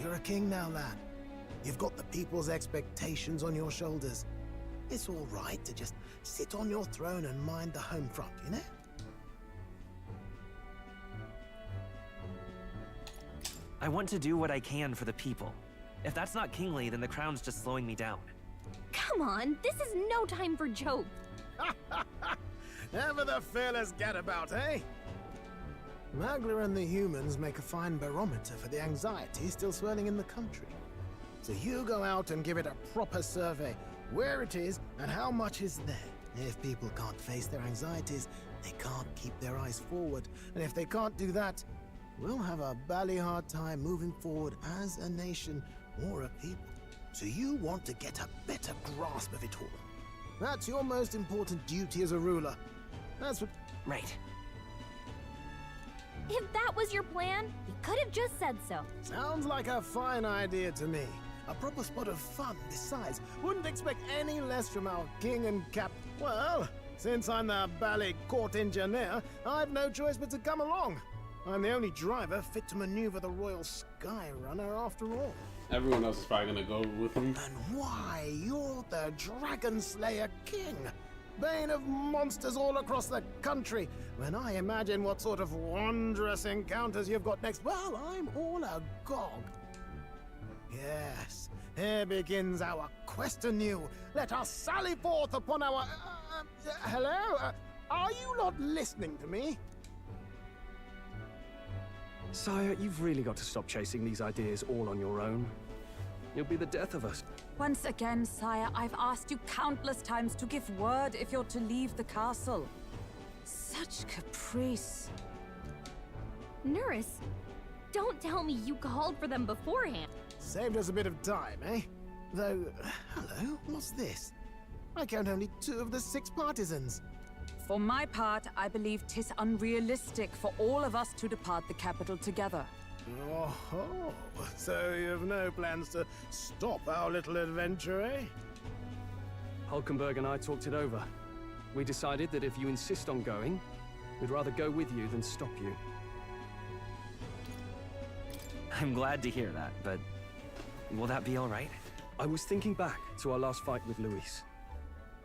You're a king now, lad. You've got the people's expectations on your shoulders. It's all right to just sit on your throne and mind the home front, you know? I want to do what I can for the people. If that's not kingly, then the crown's just slowing me down. Come on, this is no time for jokes. Ever the fearless gadabout, eh? Magla and the humans make a fine barometer for the anxiety still swirling in the country. So you go out and give it a proper survey, where it is and how much is there. If people can't face their anxieties, they can't keep their eyes forward. And if they can't do that, we'll have a bally hard time moving forward as a nation or a people. So you want to get a better grasp of it all. That's your most important duty as a ruler. That's what... Right. If that was your plan, you could have just said so. Sounds like a fine idea to me. A proper spot of fun, besides. Wouldn't expect any less from our king and cap... Well, since I'm the bally court engineer, I've no choice but to come along. I'm the only driver fit to maneuver the Royal Skyrunner after all. Everyone else is probably gonna go with him. And why, you're the Dragon Slayer King. Bane of monsters all across the country. When I imagine what sort of wondrous encounters you've got next, well, I'm all agog. Yes, here begins our quest anew. Let us sally forth upon our... hello? Are you not listening to me? Sire, you've really got to stop chasing these ideas all on your own. You'll be the death of us. Once again, sire, I've asked you countless times to give word if you're to leave the castle. Such caprice. Nurse, don't tell me you called for them beforehand. Saved us a bit of time, eh? Though, hello, what's this? I count only 2 of the 6 partisans. For my part, I believe 'tis unrealistic for all of us to depart the capital together. Oh, so you've no plans to stop our little adventure, eh? Hulkenberg and I talked it over. We decided that if you insist on going, we'd rather go with you than stop you. I'm glad to hear that, but will that be all right? I was thinking back to our last fight with Luis.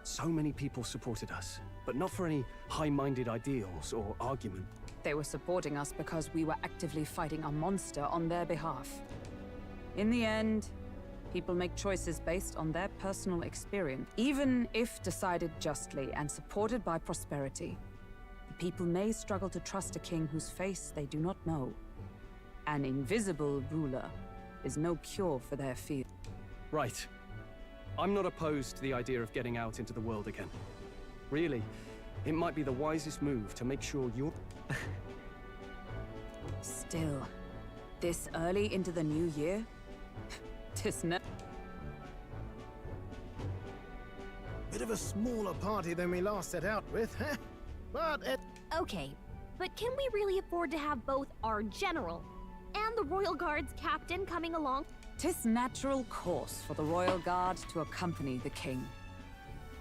So many people supported us, but not for any high-minded ideals or argument. They were supporting us because we were actively fighting a monster on their behalf. In the end, People make choices based on their personal experience, even if decided justly and supported by prosperity. The people may struggle to trust a king whose face they do not know. An invisible ruler is no cure for their fear. Right. I'm not opposed to the idea of getting out into the world again. Really, it might be the wisest move to make sure you're... Still, this early into the new year? Bit of a smaller party than we last set out with, huh? But it... Okay, but can we really afford to have both our general and the Royal Guard's captain coming along? 'Tis natural course for the Royal Guard to accompany the king.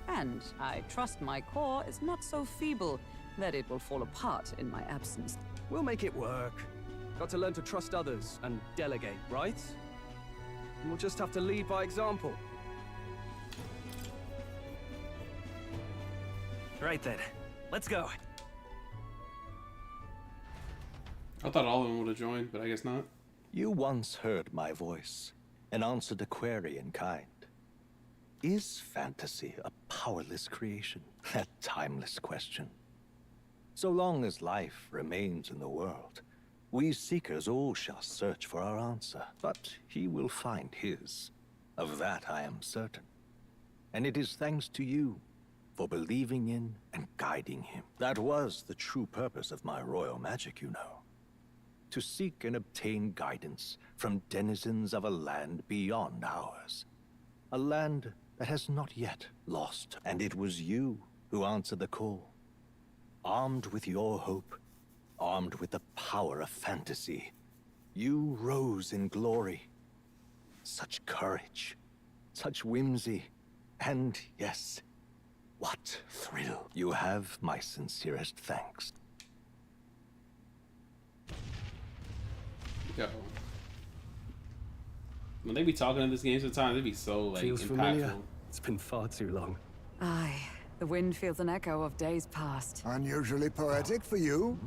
And I trust my corps is not so feeble that it will fall apart in my absence. We'll make it work. Got to learn to trust others and delegate, right? And we'll just have to lead by example. Right then, let's go. I thought all of them would have joined, but I guess not. You once heard my voice and answered a query in kind. Is fantasy a powerless creation? That timeless question. So long as life remains in the world, we seekers all shall search for our answer. But he will find his. Of that I am certain. And it is thanks to you for believing in and guiding him. That was the true purpose of my royal magic, you know. To seek and obtain guidance from denizens of a land beyond ours. A land that has not yet lost. And it was you who answered the call. Armed with your hope, armed with the power of fantasy, you rose in glory. Such courage, such whimsy, and yes, what thrill. You have my sincerest thanks. Yo. When they be talking in this game sometimes, they be so like Feels impactful. familiar. It's been far too long. Aye, the wind feels an echo of days past. Unusually poetic for you.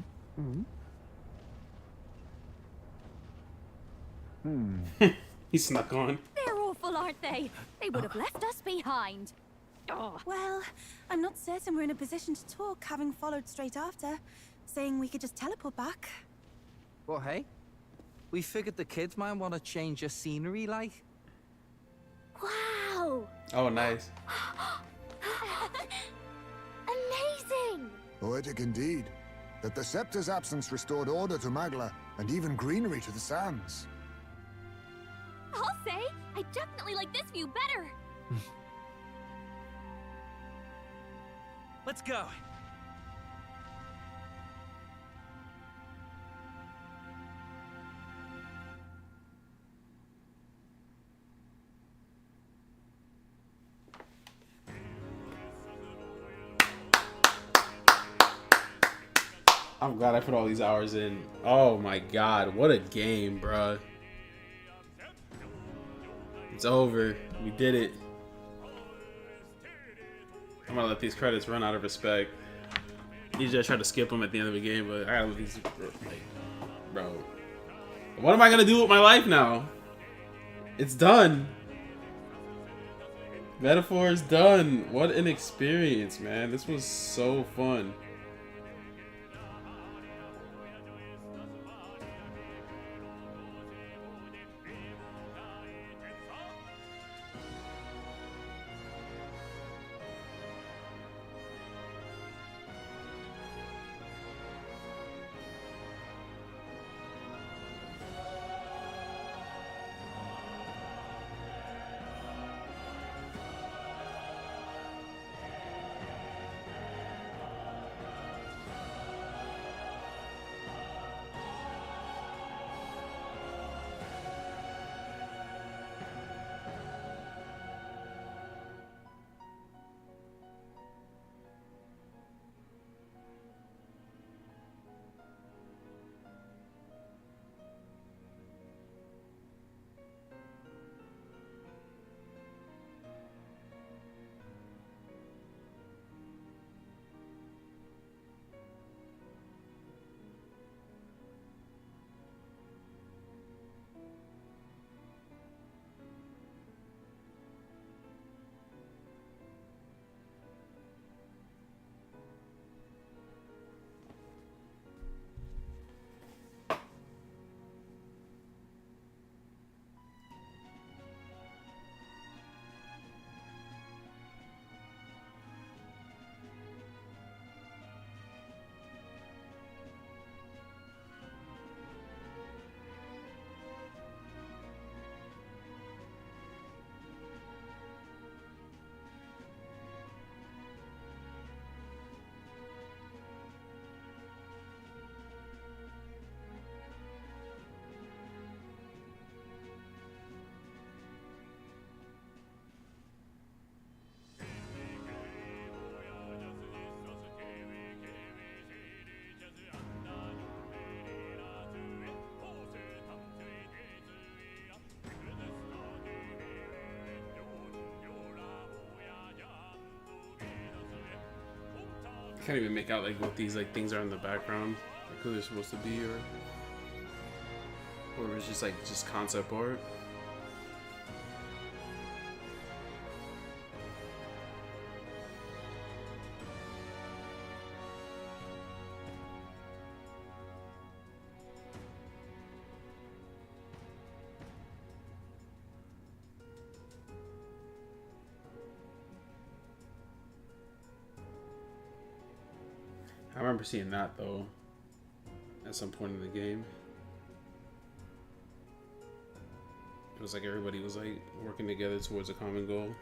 He snuck on. They're awful, aren't they? They would have left us behind. Oh. Well, I'm not certain we're in a position to talk, having followed straight after, saying we could just teleport back. Well, hey, we figured the kids might want to change your scenery, like. Wow! Oh, nice. Amazing! Poetic indeed. That the Scepter's absence restored order to Magla, and even greenery to the sands. I'll say, I definitely like this view better. Let's go. I'm glad I put all these hours in. Oh my god, what a game, bruh. It's over. We did it. I'm gonna let these credits run out of respect. Usually I try to skip them at the end of the game, but I gotta let these, like, bro. What am I gonna do with my life now? It's done. Metaphor is done. What an experience, man. This was so fun. can't even make out like what these like things are in the background, like who they're supposed to be, or it was just like concept art. I remember seeing that though at some point in the game. It was like everybody was like working together towards a common goal.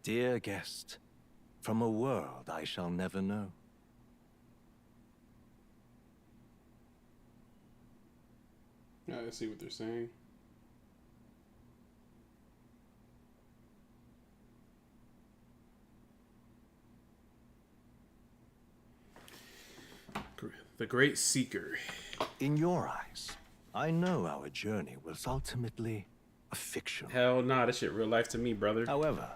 Dear guest, from a world I shall never know. Yeah, let's see what they're saying. The Great Seeker. In your eyes, I know our journey was ultimately a fiction. Hell nah, this shit real life to me, brother. However,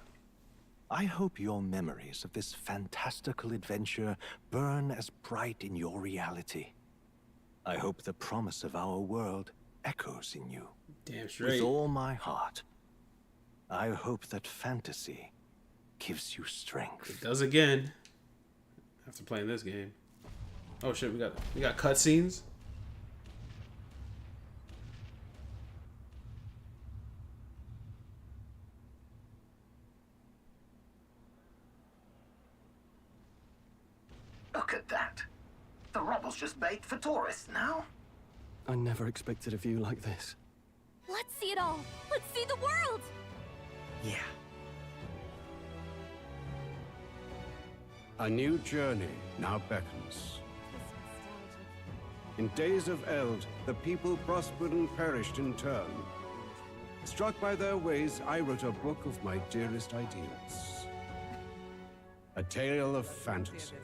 I hope your memories of this fantastical adventure burn as bright in your reality. I hope the promise of our world echoes in you. Damn straight. With all my heart, I hope that fantasy gives you strength. It does again. After playing this game. Oh shit, we got cutscenes. Look at that. The rubble's just bait for tourists now. I never expected a view like this. Let's see it all. Let's see the world. Yeah. A new journey now beckons. In days of Eld, the people prospered and perished in turn. Struck by their ways, I wrote a book of my dearest ideals. A tale of fantasy.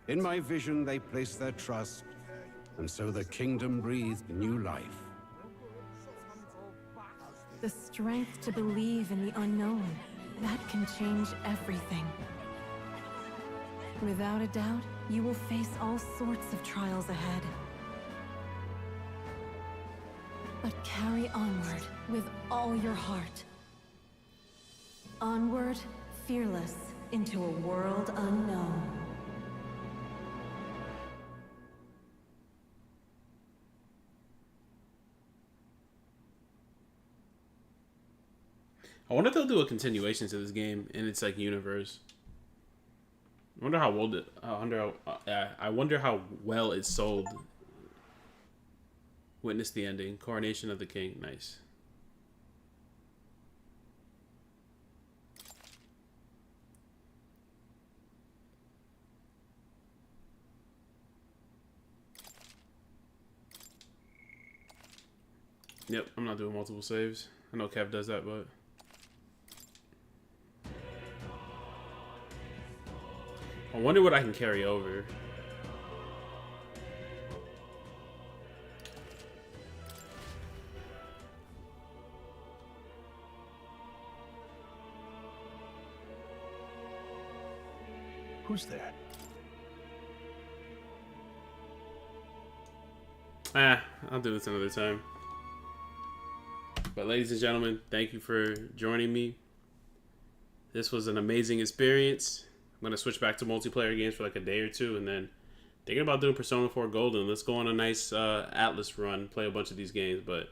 In my vision, they placed their trust, and so the kingdom breathed new life. The strength to believe in the unknown, that can change everything. Without a doubt, you will face all sorts of trials ahead. But carry onward with all your heart. Onward, fearless, into a world unknown. I wonder if they'll do a continuation to this game in its like universe. I wonder how well it. I wonder how well it sold. Witness the ending. Coronation of the King. Nice. Yep, I'm not doing multiple saves. I know Kev does that, but I wonder what I can carry over. Who's there? I'll do this another time. But ladies and gentlemen, thank you for joining me. This was an amazing experience. I'm gonna switch back to multiplayer games for like a day or two, and then thinking about doing Persona 4 Golden. Let's go on a nice Atlas run, play a bunch of these games. But